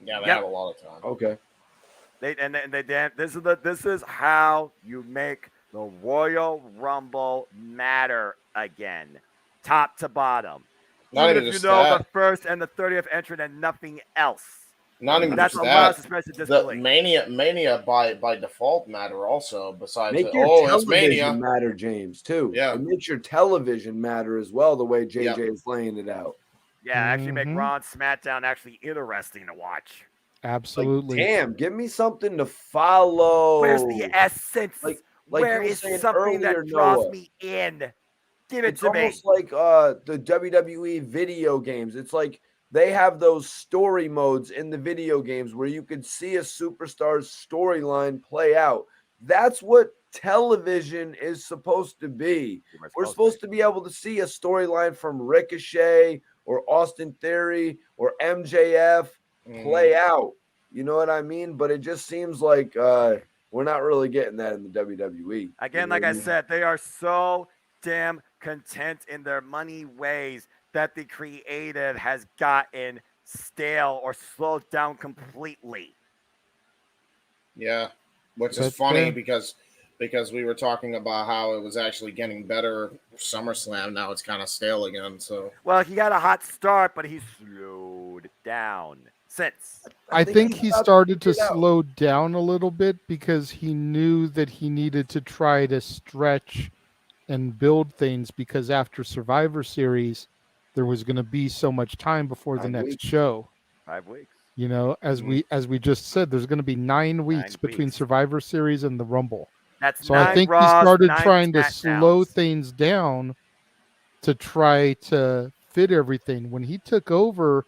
Yeah, they have a lot of time. Okay. This is how you make the Royal Rumble matter again, top to bottom. Not even even if just you know that. the first and the 30th entrant and nothing else. Not even that's just a lot of that. suspension The disbelief. Mania by default matter also. Besides, Make your it's Mania. television matter, James, too. Yeah. It makes your television matter as well, the way JJ is laying it out. Yeah, actually make Raw and SmackDown actually interesting to watch. Absolutely. Damn, give me something to follow. Where's the essence? Like Where you were is saying something earlier, that draws Noah. me in? Give it It's to me. almost like the WWE video games. It's like they have those story modes in the video games where you could see a superstar's storyline play out. That's what television is supposed to be. We're supposed to be able to see a storyline from Ricochet or Austin Theory or MJF play out. You know what I mean? But it just seems like we're not really getting that in the WWE. Again, You know like what I mean? said, they are so damn content in their money ways that the creative has gotten stale or slowed down completely. Yeah, which is That's funny fair. because we were talking about how it was actually getting better SummerSlam. Now it's kind of stale again. So Well, he got a hot start, but he slowed down since. I think he about to started to figure it out. slow down a little bit because he knew that he needed to try to stretch and build things because after Survivor Series, there was going to be so much time before the 9 next weeks. show. 5 weeks. You know, as we just said, there's going to be 9 weeks between weeks. Survivor Series and the Rumble. That's So I 9 think he Raws, started 9 trying to slow SmackDowns. things down to try to fit everything. When he took over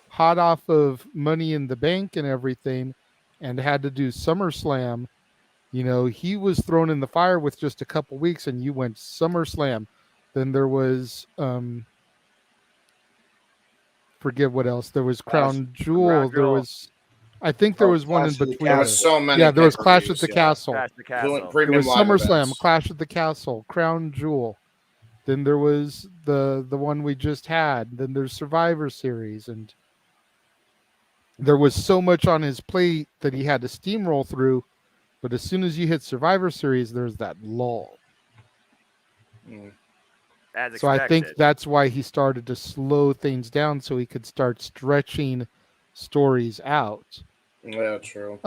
hot off of Money in the Bank and everything and had to do SummerSlam, you know, he was thrown in the fire with just a couple weeks and you went SummerSlam. Then there was forget what else. There was Crown Jewel. There was I think there was one in Clash of the between. Castle. There was so many Yeah, there was Clash at pay-per-views, the yeah. Castle. Clash at the Doing Castle. premium There was live SummerSlam, events. Clash at the Castle, Crown Jewel. Then there was the one we just had. Then there's Survivor Series, and there was so much on his plate that he had to steamroll through. But as soon as you hit Survivor Series, there's that lull. As So I think expected. that's why he started to slow things down so he could start stretching stories out. Yeah, true.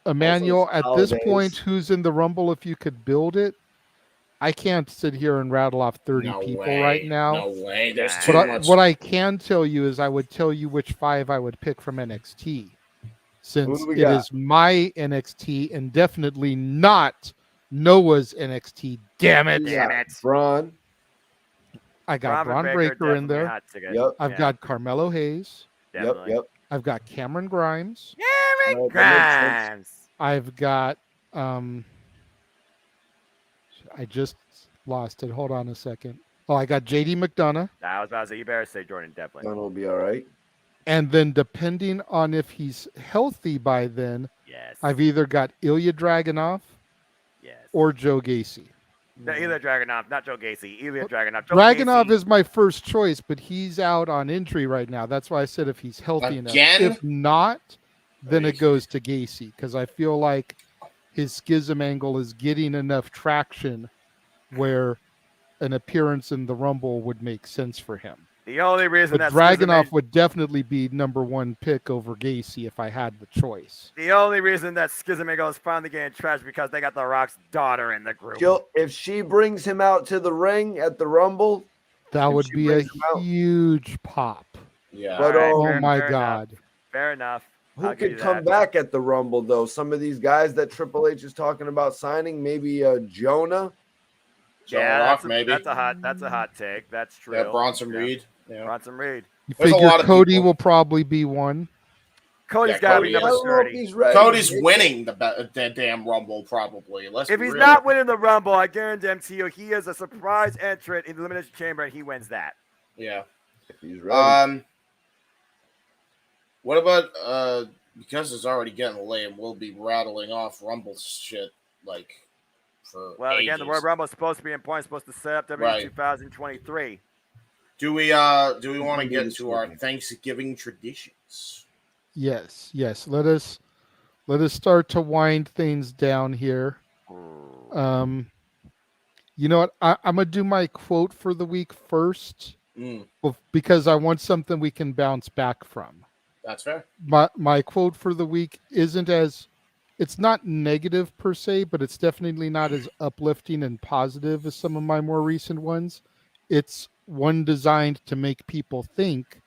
Emmanuel, at this holidays. point, who's in the Rumble if you could build it? I can't sit here and rattle off 30 No people way. right now. No way. There's too But much. what I can tell you is I would tell you which 5 I would pick from NXT. Since Who do we it got? is my NXT and definitely not Noah's NXT. Damn it. Damn it. Braun. I got Braun Braun Breaker, Breaker in definitely there. hot ticket. Yep. I've Yeah, got Carmelo Hayes. definitely. Yep. I've got Cameron Grimes. Cameron That makes sense. Grimes. I've got I just lost it. Hold on a second. Oh, I got JD McDonough. I was about to say, you better say Jordan Devlin. That'll be all right. And then depending on if he's healthy by then, Yes. I've either got Ilya Dragunov Yes. or Joe Gacy. No, Ilya Dragunov, not Joe Gacy. Ilya Dragunov. Joe Dragunov Gacy, is my first choice, but he's out on injury right now. That's why I said if he's healthy enough. Again? If not, then it goes to Gacy because I feel like his schism angle is getting enough traction where an appearance in the Rumble would make sense for him. the only reason But that Dragunov would definitely be number 1 pick over Gacy if I had the choice. The only reason that Schism Angle is finally getting trashed because they got The Rock's daughter in the group. If she brings him out to the ring at the Rumble, That if would she be a brings him out- huge pop. Yeah. But All right, Oh fair- my fair God. Enough. Fair enough. who I'll give could you come that. back at the Rumble though? Some of these guys that Triple H is talking about signing, maybe Jonah. John Yeah, Rock, that's a, maybe. That's a hot take. That's true. Yeah, Bronson Reed. Yeah. Bronson Reed. You There's a figure lot of Cody people. will probably be one. Cody's Yeah, got to Cody be is. number I don't know if 30. he's ready. Cody's winning the damn Rumble, probably. Let's If be he's real. not winning the Rumble, I guarantee you he is a surprise entrant in the Elimination Chamber and he wins that. Yeah. If he's ready. What about because it's already getting late, and we'll be rattling off Rumble shit like for Well, again, the ages. Royal Rumble is supposed to be important, supposed to set up WWE Right. 2023. Do we want to get to our Thanksgiving traditions? Yes. Let us start to wind things down here. You know what? I'm gonna do my quote for the week first, because I want something we can bounce back from. That's fair. My quote for the week it's not negative per se, but it's definitely not as uplifting and positive as some of my more recent ones. It's one designed to make people think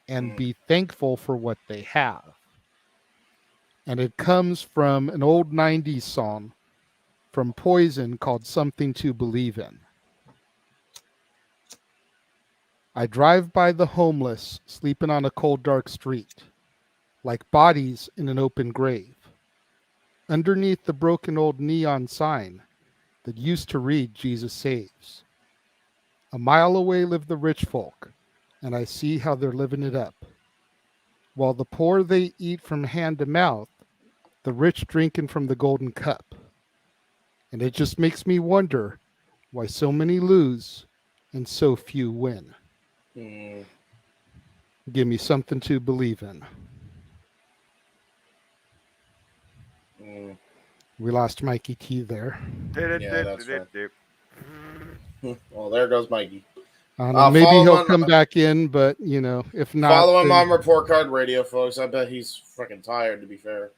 and be thankful for what they have. And it comes from an old 90s song from Poison called Something to Believe in. I drive by the homeless sleeping on a cold, dark street, like bodies in an open grave. Underneath the broken old neon sign that used to read Jesus Saves. A mile away live the rich folk, and I see how they're living it up. While the poor they eat from hand to mouth, the rich drinking from the golden cup. And it just makes me wonder why so many lose and so few win. Give me something to believe in. We lost Mikey T there. Yeah, that's right. Well, there goes Mikey. Maybe he'll come back in, but if not, follow him on Report Card Radio, folks. I bet he's freaking tired. To be fair.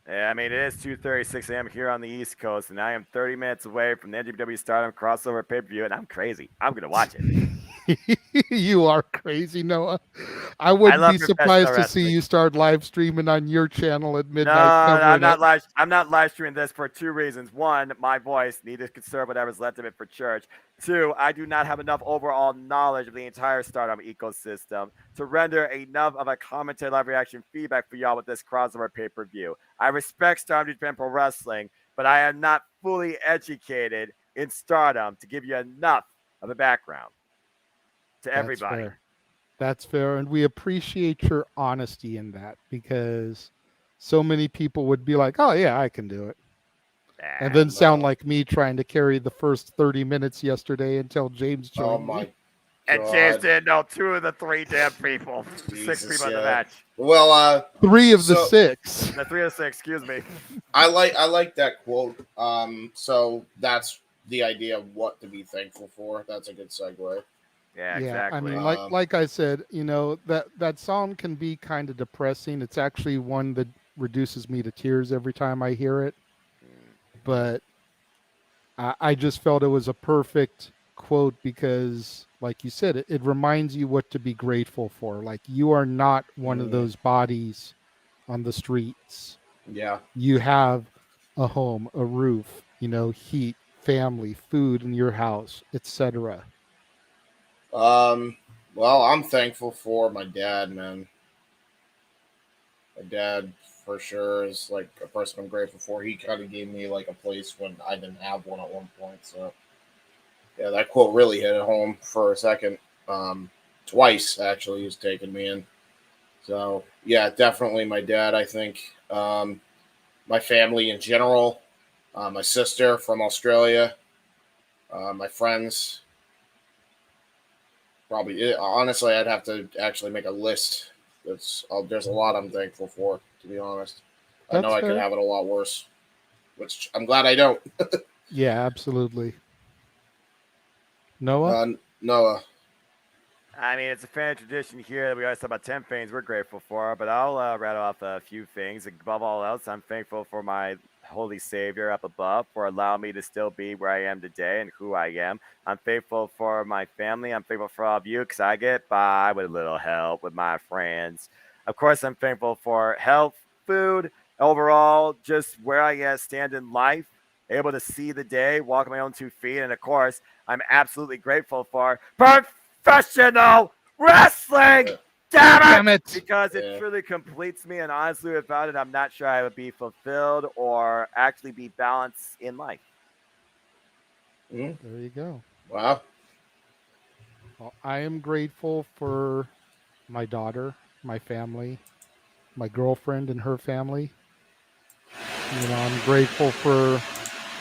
Yeah, I mean, it is 2:36 a.m. here on the East Coast, and I am 30 minutes away from the NJPW Stardom crossover pay-per-view, and I'm crazy. I'm going to watch it. You are crazy, Noah. I wouldn't be surprised to see you start live streaming on your channel at midnight. No, I'm not live streaming this for two reasons. One, my voice, need to conserve whatever's left of it for church. Two, I do not have enough overall knowledge of the entire Stardom ecosystem to render enough of a commentary live reaction feedback for y'all with this crossover pay-per-view. I respect Stardom Japan Pro Wrestling, but I am not fully educated in Stardom to give you enough of a background to everybody. That's fair. And we appreciate your honesty in that, because so many people would be like, oh, yeah, I can do it. And then sound like me trying to carry the first 30 minutes yesterday until James joined me. And James didn't know 2 of the 3 damn people. 6 people in the match. Well, 3 of the 6. The 3 of the 6, excuse me. I like that quote. So that's the idea of what to be thankful for. That's a good segue. Yeah, exactly. I mean, like I said, that song can be kind of depressing. It's actually one that reduces me to tears every time I hear it. But I just felt it was a perfect quote because, like you said, it reminds you what to be grateful for. Like, you are not one of those bodies on the streets. Yeah. You have a home, a roof, heat, family, food in your house, etc. Well, I'm thankful for my dad, man. My dad, for sure, is like a person I'm grateful for. He kind of gave me like a place when I didn't have one at one point. So, yeah, that quote really hit it home for a second. Twice, actually, he's taken me in. So, yeah, definitely my dad, I think. My family in general, my sister from Australia, my friends. Probably, honestly, I'd have to actually make a list. There's a lot I'm thankful for, to be honest. I know I could have it a lot worse, which I'm glad I don't. Yeah, absolutely. Noah? Noah. I mean, it's a fan tradition here that we always talk about 10 things we're grateful for, but I'll rattle off a few things. Above all else, I'm thankful for my Holy Savior up above for allowing me to still be where I am today and who I am. I'm thankful for my family. I'm thankful for all of you because I get by with a little help with my friends. Of course, I'm thankful for health, food, overall, just where I stand in life, able to see the day, walk on my own 2 feet. And of course, I'm absolutely grateful for professional wrestling. Damn it! Because it truly completes me, and honestly, without it, I'm not sure I would be fulfilled or actually be balanced in life. There you go. Wow. Well, I am grateful for my daughter, my family, my girlfriend and her family. I'm grateful for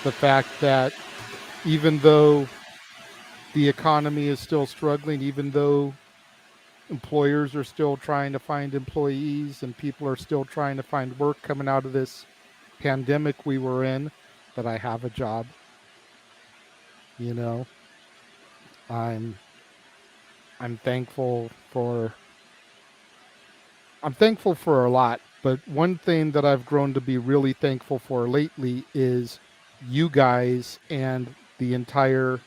the fact that even though the economy is still struggling, even though employers are still trying to find employees and people are still trying to find work coming out of this pandemic we were in, that I have a job. I'm thankful for a lot, but one thing that I've grown to be really thankful for lately is you guys and the entire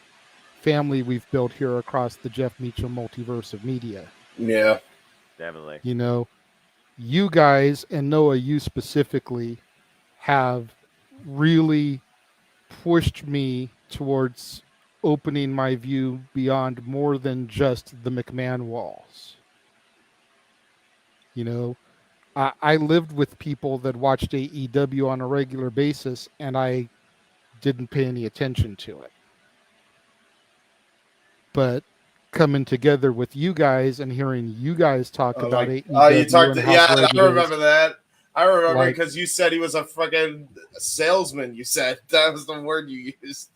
family we've built here across the Jeff Meacham Multiverse of Media. Yeah. Definitely. you guys, and Noah, you specifically, have really pushed me towards opening my view beyond more than just the McMahon walls. You know, I lived with people that watched AEW on a regular basis, and I didn't pay any attention to it. But coming together with you guys and hearing you guys talk about AEW you talked. and how Yeah, great I it is, remember that. I remember like, because you said he was a fucking salesman. You said that was the word you used.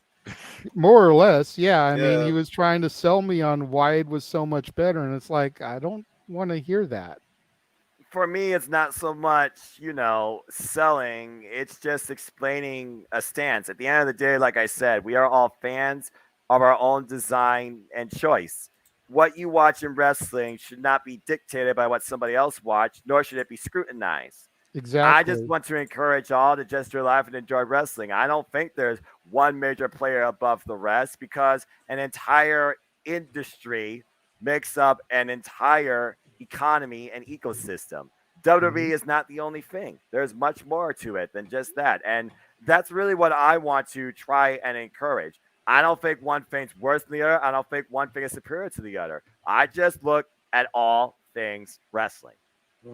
more or less, yeah. I mean, Yeah. he was trying to sell me on why it was so much better, and it's like, I don't want to hear that. For me, it's not so much, selling. It's just explaining a stance. At the end of the day, like I said, we are all fans of our own design and choice. What you watch in wrestling should not be dictated by what somebody else watched, nor should it be scrutinized. I just Exactly. want to encourage all to just your life and enjoy wrestling. I don't think there's one major player above the rest because an entire industry makes up an entire economy and ecosystem. WWE is not the only thing. There's much more to it than just that. And that's really what I want to try and encourage. I don't think one thing's worse than the other. I don't think one thing is superior to the other. I just look at all things wrestling.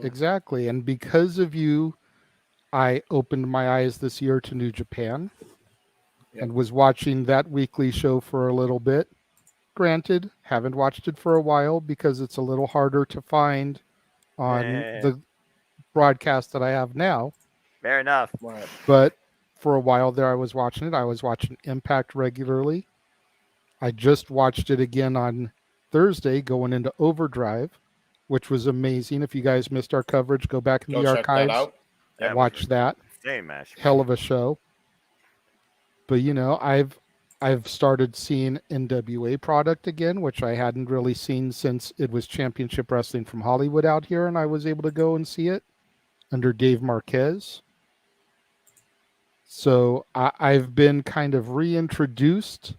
Exactly. And because of you, I opened my eyes this year to New Japan and was watching that weekly show for a little bit. Granted, haven't watched it for a while because it's a little harder to find on the broadcast that I have now. Fair enough. But for a while there, I was watching it. I was watching Impact regularly. I just watched it again on Thursday going into Overdrive, which was amazing. If you guys missed our coverage, go back in Go the check that archives, out. That watch was that. insane match. Hell of a show. But I've started seeing NWA product again, which I hadn't really seen since it was Championship Wrestling from Hollywood out here, and I was able to go and see it under Dave Marquez. So I've been kind of reintroduced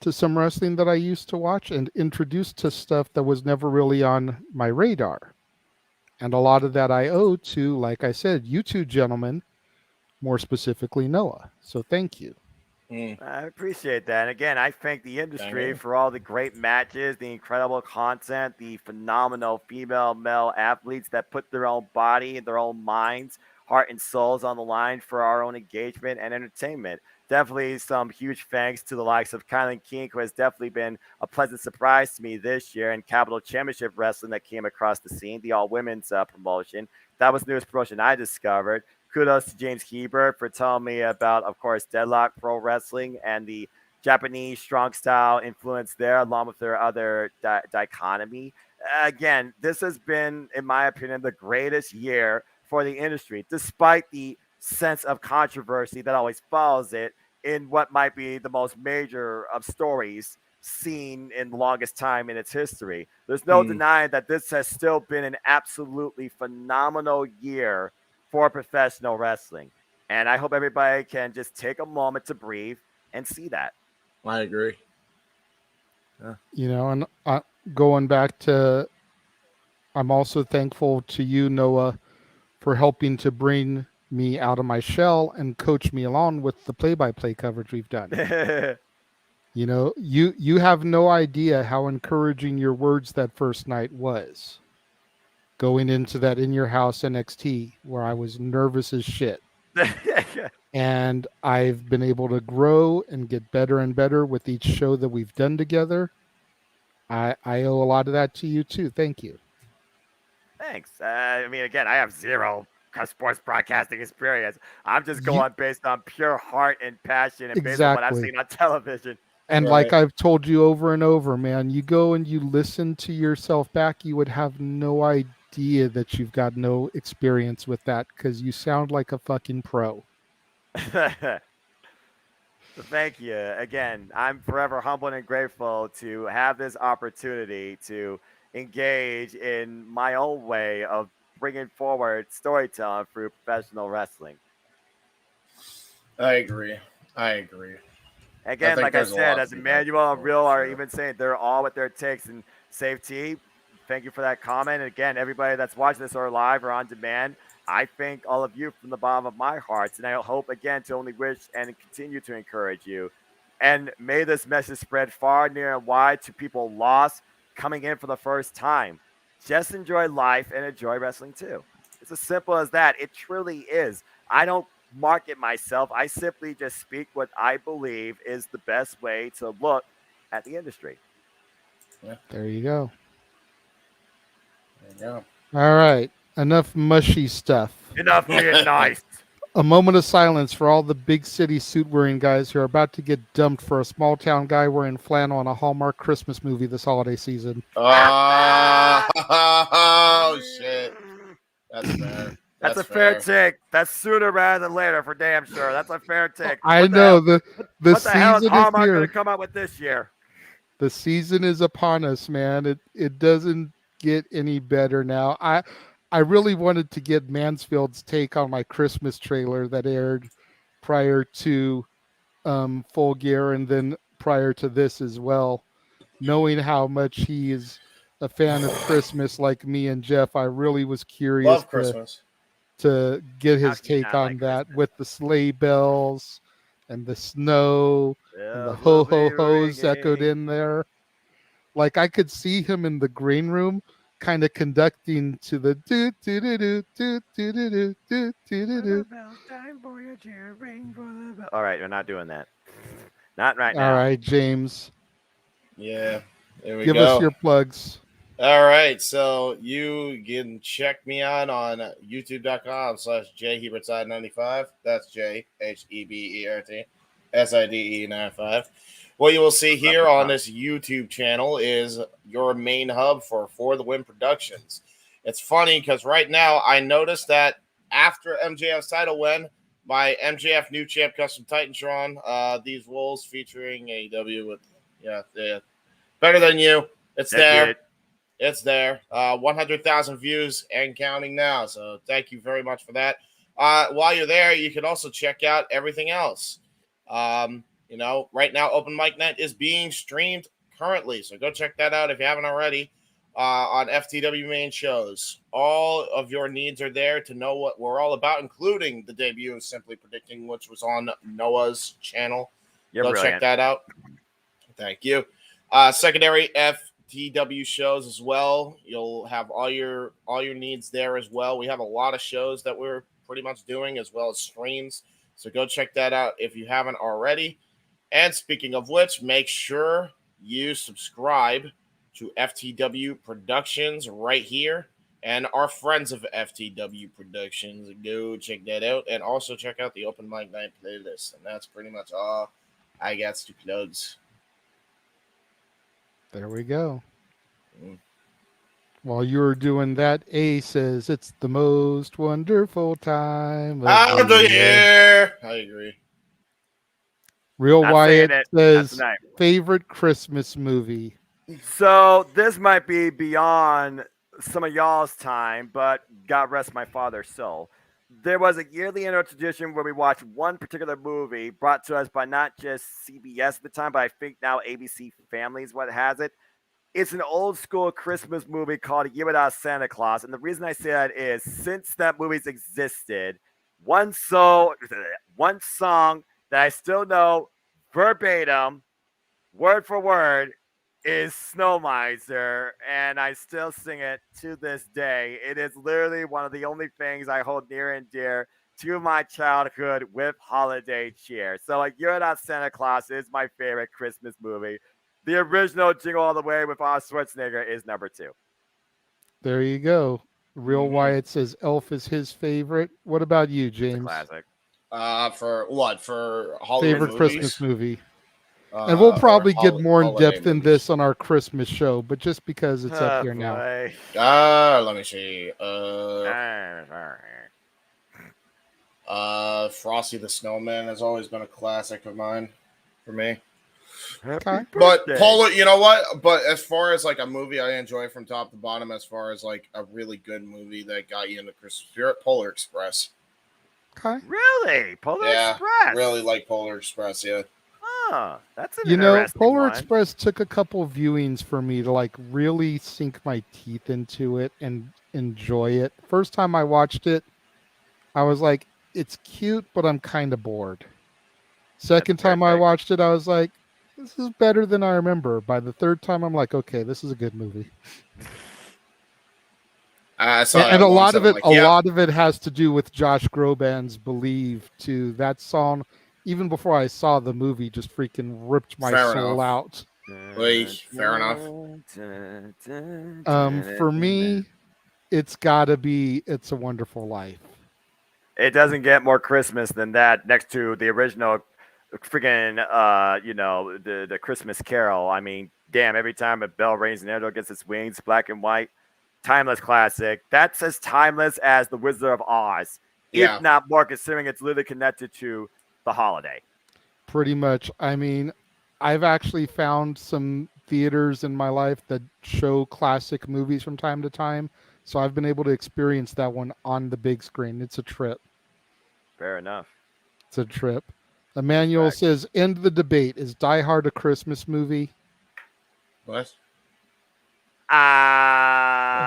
to some wrestling that I used to watch and introduced to stuff that was never really on my radar. And a lot of that I owe to, like I said, you two gentlemen, more specifically Noah. So thank you. I appreciate that. And again, I thank the industry for all the great matches, the incredible content, the phenomenal female, male athletes that put their own body and their own minds, heart, and souls on the line for our own engagement and entertainment. Definitely some huge thanks to the likes of Kylan King, who has definitely been a pleasant surprise to me this year, and Capital Championship Wrestling that came across the scene, the all-women's promotion. That was the newest promotion I discovered. Kudos to James Hebert for telling me about, of course, Deadlock Pro Wrestling and the Japanese strong style influence there, along with their other dichotomy. Again, this has been, in my opinion, the greatest year for the industry, despite the sense of controversy that always follows it in what might be the most major of stories seen in the longest time in its history. There's no denying that this has still been an absolutely phenomenal year for professional wrestling. And I hope everybody can just take a moment to breathe and see that. I agree. And going back to, I'm also thankful to you, Noah, for helping to bring me out of my shell and coach me along with the play-by-play coverage we've done. You have no idea how encouraging your words that first night was. Going into that In Your House NXT where I was nervous as shit. And I've been able to grow and get better and better with each show that we've done together. I owe a lot of that to you too. Thank you. Thanks. Again, I have zero sports broadcasting experience. I'm just going based on pure heart and passion and based on what I've seen on television. And like I've told you over and over, man, you go and you listen to yourself back, you would have no idea that you've got no experience with that because you sound like a fucking pro. Thank you. Again, I'm forever humbled and grateful to have this opportunity to engage in my own way of bringing forward storytelling through professional wrestling. I agree. Again, like I said, as Emmanuel and Real are even saying, they're all what there takes. And Safety, thank you for that comment. And again, everybody that's watching this or live or on demand, I thank all of you from the bottom of my heart. And I hope, again, to only wish and continue to encourage you. And may this message spread far, near, and wide to people lost coming in for the first time. Just enjoy life and enjoy wrestling too. It's as simple as that. It truly is. I don't market myself. I simply just speak what I believe is the best way to look at the industry. Yeah. There you go. There you go. All right. Enough mushy stuff. Enough being nice. A moment of silence for all the big city suit wearing guys who are about to get dumped for a small town guy wearing flannel on a Hallmark Christmas movie this holiday season. Oh, shit. That's fair. That's a fair take. That's sooner rather than later for damn sure. That's a fair take. I What the know hell- the What the hell is season is Hallmark going here. to come up with this year? The season is upon us, man. It doesn't get any better now. I really wanted to get Mansfield's take on my Christmas trailer that aired prior to Full Gear and then prior to this as well. Knowing how much he is a fan of Christmas like me and Jeff, I really was curious Love Christmas. to get How his can you take not on like that with the sleigh bells and the snow and the ho ho ho's echoed in there. Like I could see him in the green room kind of conducting to the do do do do do do do do do do do. All right, we're not doing that. Not right now. All right, James. Yeah, there we Give go. us your plugs. All right, so you can check me out on youtube.com/JHebertside95. That's JHEBERTSIDE95. What you will see here on this YouTube channel is your main hub for the Win Productions. It's funny because right now I noticed that after MJF's title win, my MJF New Champ Custom Titantron, these Wolves featuring AEW with, Better Than You. It's there. It's there. 100,000 views and counting now. So thank you very much for that. While you're there, you can also check out everything else. Right now, Open Mic Night is being streamed currently. So go check that out if you haven't already on FTW main shows. All of your needs are there to know what we're all about, including the debut of Simply Predicting, which was on Noah's channel. Go check that out. Thank you. Secondary FTW shows as well. You'll have all your needs there as well. We have a lot of shows that we're pretty much doing as well as streams. So go check that out if you haven't already. And speaking of which, make sure you subscribe to FTW Productions right here and our friends of FTW Productions. Go check that out. And also check out the Open Mic Night playlist. And that's pretty much all I got to plugs. There we go. While you're doing that, A says it's the most wonderful time of the year. I agree. Real Not Wyatt saying it. says Not tonight. favorite Christmas movie. So this might be beyond some of y'all's time, but God rest my father's soul. There was a yearly annual tradition where we watched one particular movie brought to us by not just CBS at the time, but I think now ABC Family is what has it. It's an old school Christmas movie called A Year Without Santa Claus. And the reason I say that is since that movie's existed, one song that I still know verbatim, word for word, is Snow Miser, and I still sing it to this day. It is literally one of the only things I hold near and dear to my childhood with holiday cheer. So A Year Without Santa Claus is my favorite Christmas movie. The original Jingle All the Way with Arnold Schwarzenegger is number 2. There you go. Real Wyatt says Elf is his favorite. What about you, James? Classic. For what? For holiday Favorite movies? Christmas movie. And we'll probably get more in holiday depth in this on our Christmas show, but just because it's up here now. Let me see. Frosty the Snowman has always been a classic of mine for me. Okay. But Polar, you know what? But as far as like a movie I enjoy from top to bottom, as far as like a really good movie that got you into Christmas spirit, Polar Express. Okay. Really? Polar Express? Really like Polar Express, yeah. That's an You know, interesting Polar one. Express took a couple viewings for me to like really sink my teeth into it and enjoy it. First time I watched it, I was like, it's cute, but I'm kind of bored. Second time I watched it, I was like, this is better than I remember. By the third time, I'm like, okay, this is a good movie. I saw And that a once, lot of and it, I'm like, lot of it has to do with Josh Groban's "Believe" too. That song, even before I saw the movie, just freaking ripped my Fair soul enough. out. Fair enough. For me, it's gotta be "It's a Wonderful Life." It doesn't get more Christmas than that. Next to the original, freaking, the Christmas Carol. I mean, damn! Every time a bell rings and Ariel gets its wings, black and white. Timeless classic. That's as timeless as The Wizard of Oz, Yeah. if not more, considering it's literally connected to the holiday. Pretty much. I mean, I've actually found some theaters in my life that show classic movies from time to time, so I've been able to experience that one on the big screen. It's a trip. Fair enough. It's a trip. Emmanuel says, end the debate. Is Die Hard a Christmas movie? What?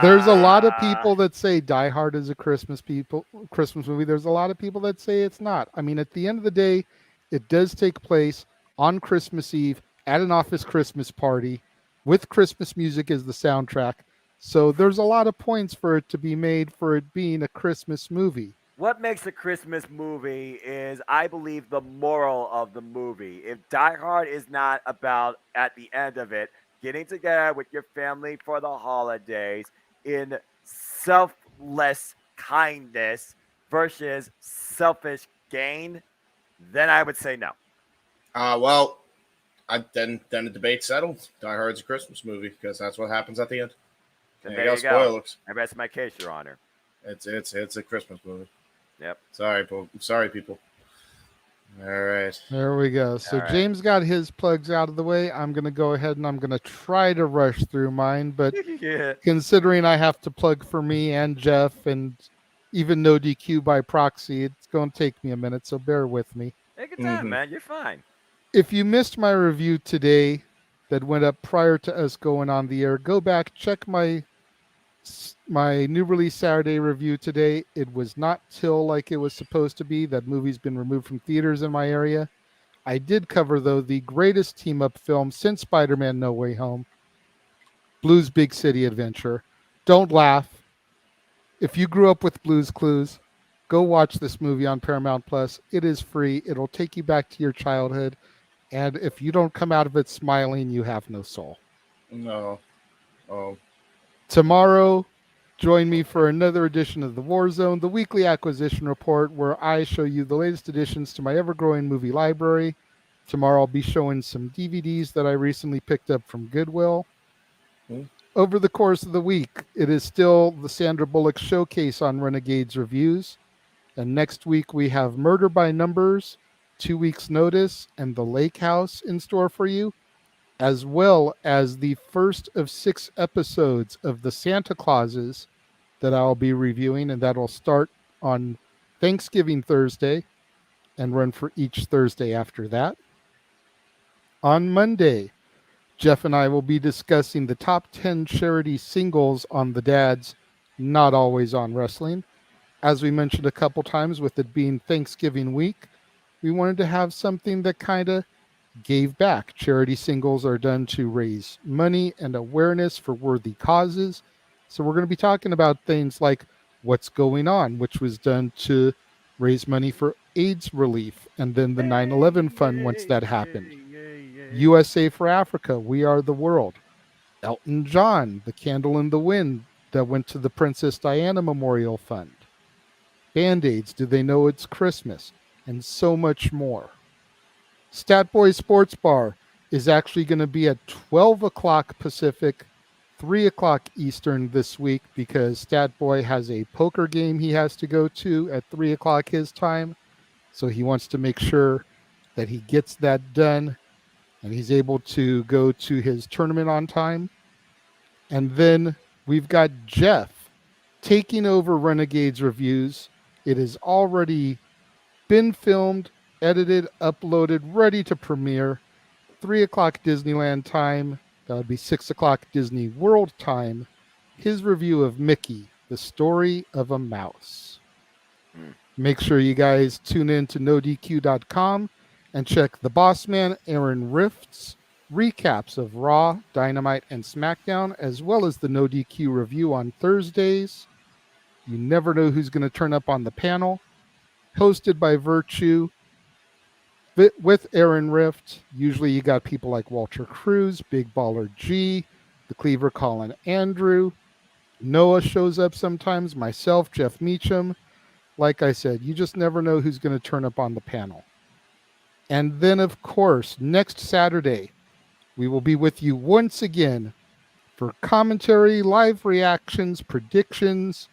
There's a lot of people that say Die Hard is a Christmas movie. There's a lot of people that say it's not. I mean, at the end of the day, it does take place on Christmas Eve at an office Christmas party with Christmas music as the soundtrack. So there's a lot of points for it to be made for it being a Christmas movie. What makes a Christmas movie is, I believe, the moral of the movie. If Die Hard is not about, at the end of it, getting together with your family for the holidays in selfless kindness versus selfish gain, then I would say no. Well, then the debate's settled. Die Hard's a Christmas movie because that's what happens at the end. There you go. Spoilers. I rest my case, Your Honor. It's a Christmas movie. Yep. Sorry, people. All right. There we go. So James got his plugs out of the way. I'm going to go ahead and I'm going to try to rush through mine. But considering I have to plug for me and Jeff and even no DQ by proxy, it's going to take me a minute. So bear with me. Take your time, man. You're fine. If you missed my review today that went up prior to us going on the air, go back, check my new release Saturday review today. It was not till like it was supposed to be. That movie's been removed from theaters in my area. I did cover, though, the greatest team-up film since Spider-Man No Way Home, Blues Big City Adventure. Don't laugh. If you grew up with Blues Clues, go watch this movie on Paramount Plus. It is free. It'll take you back to your childhood. And if you don't come out of it smiling, you have no soul. No. Oh. Tomorrow, join me for another edition of The War Zone, the weekly acquisition report, where I show you the latest additions to my ever-growing movie library. Tomorrow, I'll be showing some DVDs that I recently picked up from Goodwill. Over the course of the week, it is still the Sandra Bullock Showcase on Renegades Reviews. And next week, we have Murder by Numbers, 2 Weeks Notice, and The Lake House in store for you, as well as the first of 6 episodes of The Santa Clauses that I'll be reviewing, and that'll start on Thanksgiving Thursday and run for each Thursday after that. On Monday, Jeff and I will be discussing the top 10 charity singles on the Dads, Not Always on Wrestling. As we mentioned a couple times, with it being Thanksgiving week, we wanted to have something that kind of gave back. Charity singles are done to raise money and awareness for worthy causes. So we're going to be talking about things like What's Going On, which was done to raise money for AIDS relief, and then the 9/11 fund once that happened. USA for Africa, We Are the World. Elton John, The Candle in the Wind, that went to the Princess Diana Memorial Fund. Band-Aids, Do They Know It's Christmas? And so much more. Stat Boy Sports Bar is actually going to be at 12 o'clock Pacific, 3 o'clock Eastern this week, because Stat Boy has a poker game he has to go to at 3 o'clock his time. So he wants to make sure that he gets that done and he's able to go to his tournament on time. And then we've got Jeff taking over Renegades Reviews. It has already been filmed, edited, uploaded, ready to premiere. 3 o'clock Disneyland time. That would be 6 o'clock Disney World time. His review of Mickey, The Story of a Mouse. Make sure you guys tune in to NoDQ.com and check the boss man, Aaron Rift's recaps of Raw, Dynamite, and SmackDown, as well as the NoDQ review on Thursdays. You never know who's going to turn up on the panel. Hosted by Virtue with Aaron Rift. Usually you got people like Walter Cruz, Big Baller G, the Cleaver Colin Andrew. Noah shows up sometimes, myself, Jeff Meacham. Like I said, you just never know who's going to turn up on the panel. And then, of course, next Saturday, we will be with you once again for commentary, live reactions, predictions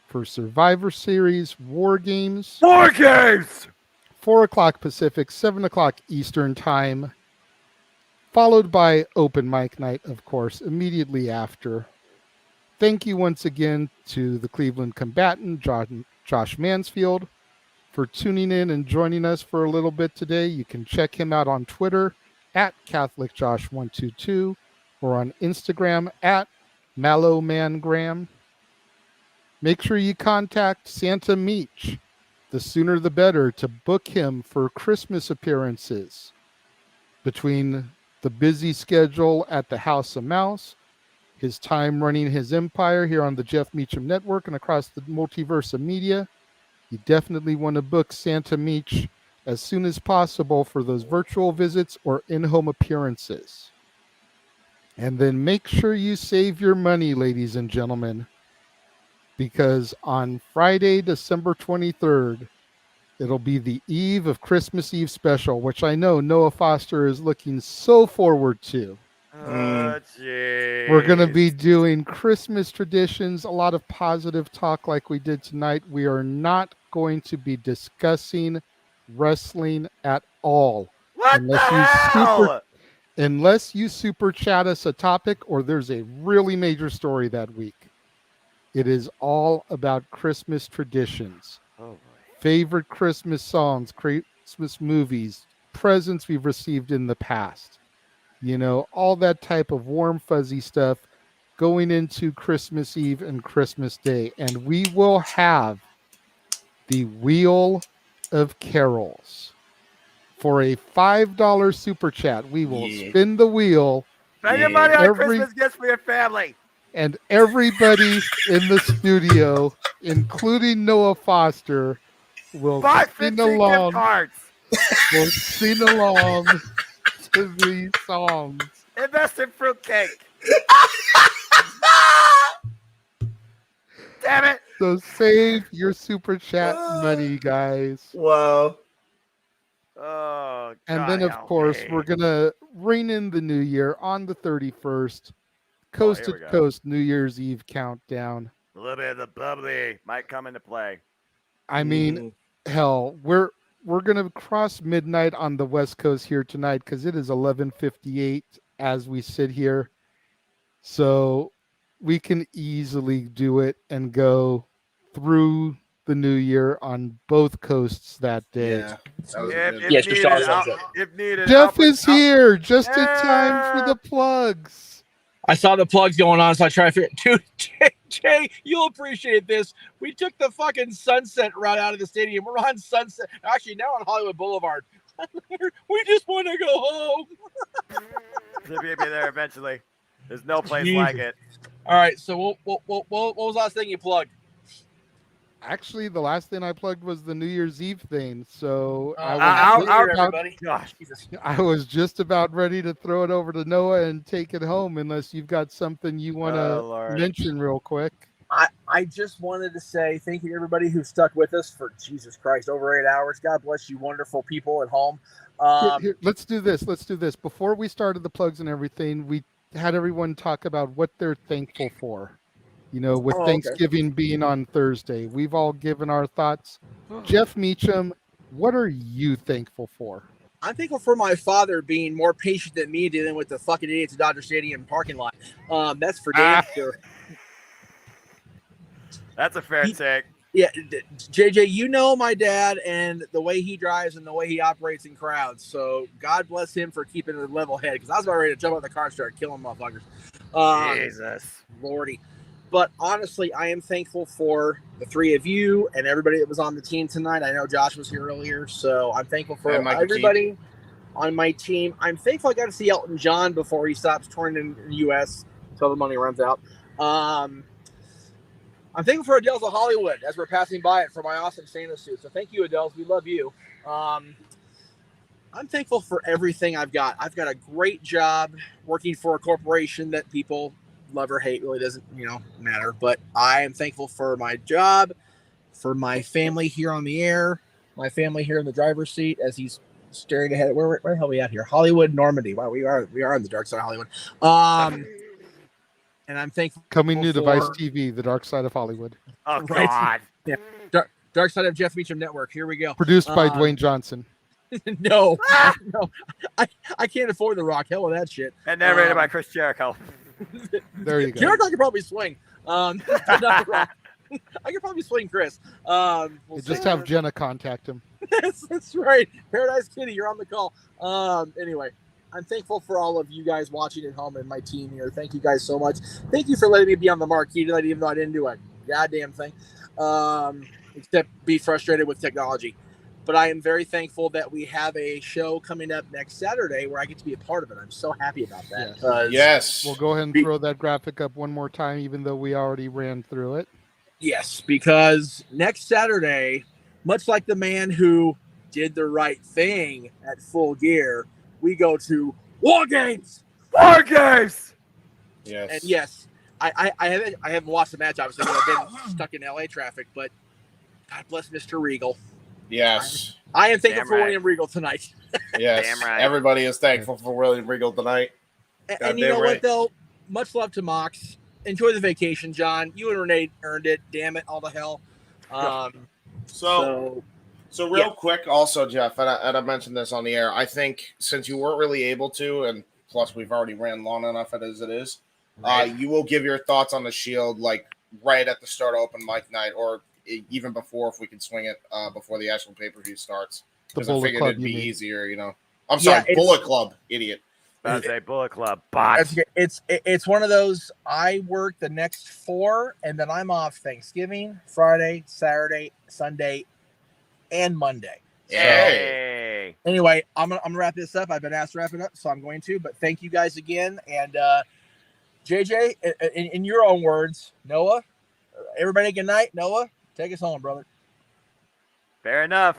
for Survivor Series, War Games. War Games! 4 o'clock Pacific, 7 o'clock Eastern Time, followed by Open Mic Night, of course, immediately after. Thank you once again to the Cleveland combatant, Josh Mansfield, for tuning in and joining us for a little bit today. You can check him out on Twitter at CatholicJosh122 or on Instagram at MallowMangram. Make sure you contact Santa Meach. The sooner the better to book him for Christmas appearances. Between the busy schedule at the House of Mouse, his time running his empire here on the Jeff Meacham Network and across the multiverse of media, you definitely want to book Santa Meach as soon as possible for those virtual visits or in-home appearances. And then make sure you save your money, ladies and gentlemen, because on Friday, December 23rd, it'll be the eve of Christmas Eve special, which I know Noah Foster is looking so forward to. We're going to be doing Christmas traditions, a lot of positive talk like we did tonight. We are not going to be discussing wrestling at all. Unless you super chat us a topic or there's a really major story that week. It is all about Christmas traditions. Favorite Christmas songs, Christmas movies, presents we've received in the past. You know, all that type of warm, fuzzy stuff going into Christmas Eve and Christmas Day. And we will have the Wheel of Carols. For a $5 super chat, we will spin the wheel. Spend your money on Christmas gifts for your family. And everybody in the studio, including Noah Foster, will sing along. Will sing along to these songs. Invest in fruitcake. Damn it. So save your super chat money, guys. Wow. Oh, and then, of course, we're going to ring in the new year on the 31st. Coast to coast New Year's Eve countdown. A little bit of the bubbly might come into play. I mean, hell, we're going to cross midnight on the West Coast here tonight because it is 11:58 as we sit here. So we can easily do it and go through the new year on both coasts that day. Yeah. If needed, Jeff is here just in time for the plugs. I saw the plugs going on, so I tried to figure. Dude, Jay, you'll appreciate this. We took the fucking Sunset route out of the stadium. We're on Sunset. Actually, now on Hollywood Boulevard. We just want to go home. We'll be there eventually. There's no place like it. All right. So, what was the last thing you plugged? Actually, the last thing I plugged was the New Year's Eve thing. So I was just about ready to throw it over to Noah and take it home, unless you've got something you want to mention real quick. I just wanted to say thank you to everybody who stuck with us for, Jesus Christ, over 8 hours. God bless you, wonderful people at home. Here, let's do this. Before we started the plugs and everything, we had everyone talk about what they're thankful for. You know, with Thanksgiving being on Thursday, we've all given our thoughts. Jeff Meacham, what are you thankful for? I'm thankful for my father being more patient than me dealing with the fucking idiots at Dodger Stadium parking lot. That's for damn sure. That's a fair take. Yeah, JJ, you know my dad and the way he drives and the way he operates in crowds. So God bless him for keeping a level head, because I was about ready to jump out of the car and start killing motherfuckers. Jesus. Lordy. But honestly, I am thankful for the three of you and everybody that was on the team tonight. I know Josh was here earlier, so I'm thankful for everybody on my team. I'm thankful I got to see Elton John before he stops touring in the U.S. until the money runs out. I'm thankful for Adele's of Hollywood as we're passing by it for my awesome Santa suit. So thank you, Adele. We love you. I'm thankful for everything I've got. I've got a great job working for a corporation that people love or hate. Really doesn't, matter. But I am thankful for my job, for my family here on the air, my family here in the driver's seat as he's staring ahead. Where the hell are we at here? Hollywood, Normandy. Wow, we are on the dark side of Hollywood. And I'm thankful Coming to for Device TV, the dark side of Hollywood. Oh, Right. God. Yeah. Dark side of Jeff Meacham Network. Here we go. Produced by Dwayne Johnson. No, I can't afford The Rock. Hell with that shit. And narrated by Chris Jericho. There you go. Jericho could probably swing. Not The Rock. I could probably swing Chris. Just have Jenna contact him. That's right. Paradise Kitty, you're on the call. Anyway, I'm thankful for all of you guys watching at home and my team here. Thank you guys so much. Thank you for letting me be on the marquee tonight, even though I didn't do a goddamn thing, except be frustrated with technology. But I am very thankful that we have a show coming up next Saturday where I get to be a part of it. I'm so happy about that. Yes. We'll go ahead and throw that graphic up one more time, even though we already ran through it. Yes, because next Saturday, much like the man who did the right thing at Full Gear, we go to War Games. War Games. Yes. And yes, I haven't watched the match, obviously, because I've been stuck in LA traffic, but God bless Mr. Regal. Yes. I am thankful for right. William Regal tonight. Yes. Damn right. Everybody is thankful for William Regal tonight. And you know what, though? Much love to Mox. Enjoy the vacation, John. You and Renee earned it. Damn it, all the hell. So real quick, also, Jeff, and I mentioned this on the air, I think since you weren't really able to, and plus we've already ran long enough as it is, you will give your thoughts on the Shield like right at the start of open mic night, or even before if we can swing it before the actual pay-per-view starts. Because I figured it'd be easier, I'm sorry, Bullet Club, idiot. I was say Bullet Club. It's one of those, I work the next 4, and then I'm off Thanksgiving, Friday, Saturday, Sunday, and Monday. Hey. So, anyway, I'm gonna wrap this up. I've been asked to wrap it up, so I'm going to. But thank you guys again. And JJ, in your own words, Noah, everybody good night. Noah, take us home, brother. Fair enough.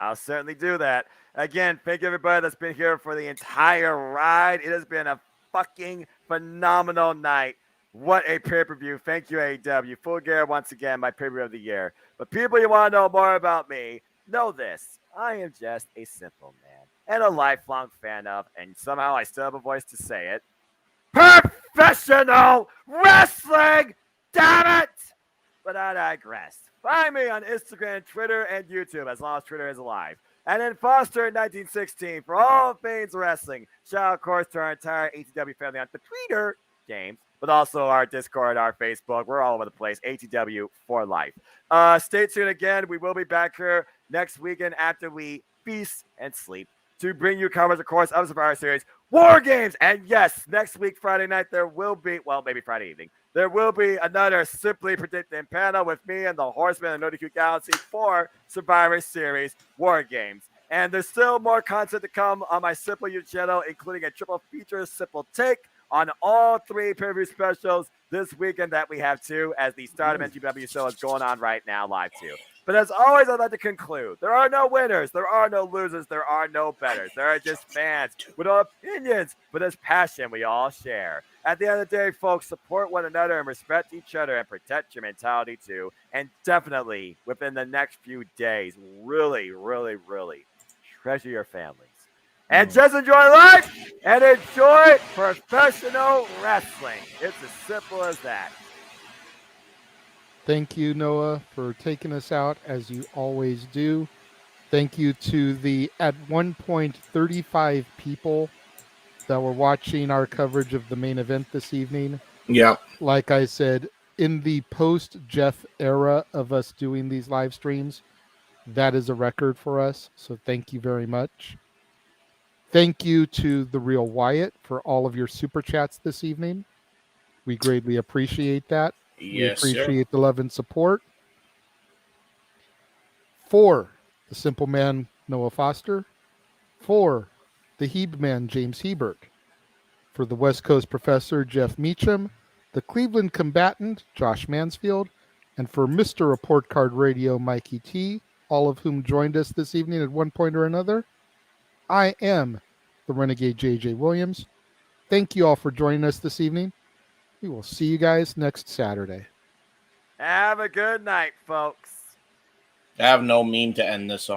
I'll certainly do that. Again, thank you everybody that's been here for the entire ride. It has been a fucking phenomenal night. What a pay-per-view. Thank you, AEW. Full Gear once again, my pay-per-view of the year. But people, you want to know more about me, know this. I am just a simple man and a lifelong fan of, and somehow I still have a voice to say it, professional wrestling. Damn it! But I digress. Find me on Instagram, Twitter, and YouTube, as long as Twitter is alive. And then Foster in 1916 for all things wrestling. Shout out, of course, to our entire ATW family on the Twitter, James, but also our Discord, our Facebook. We're all over the place. ATW for life. Stay tuned again. We will be back here next weekend after we feast and sleep to bring you coverage, of course, of Survivor Series War Games. And yes, next week, Friday night, there will be, well, maybe Friday evening, there will be another Simply Predicting panel with me and the Horseman and Nordic Galaxy for Survivor Series War Games. And there's still more content to come on my Simple YouTube channel, including a triple feature Simple Take on all 3 pay-per-view specials this weekend that we have too, as the Stardom NGW show is going on right now live too. But as always, I'd like to conclude, there are no winners, there are no losers, there are no betters. There are just fans with opinions, but there's passion we all share. At the end of the day, folks, support one another and respect each other and protect your mentality too. And definitely, within the next few days, really, really, really treasure your families. And just enjoy life and enjoy professional wrestling. It's as simple as that. Thank you, Noah, for taking us out as you always do. Thank you to the, at one point, 35 people that were watching our coverage of the main event this evening. Yeah. Like I said, in the post Jeff era of us doing these live streams, that is a record for us. So thank you very much. Thank you to The Real Wyatt for all of your super chats this evening. We greatly appreciate that. We Yes, sir. appreciate the love and support. For the Simple Man, Noah Foster. For the Heb Man, James Hebert. For the West Coast Professor, Jeff Meacham. The Cleveland Combatant, Josh Mansfield. And for Mr. Report Card Radio, Mikey T, all of whom joined us this evening at one point or another. I am the Renegade JJ Williams. Thank you all for joining us this evening. We will see you guys next Saturday. Have a good night, folks. I have no meme to end this on.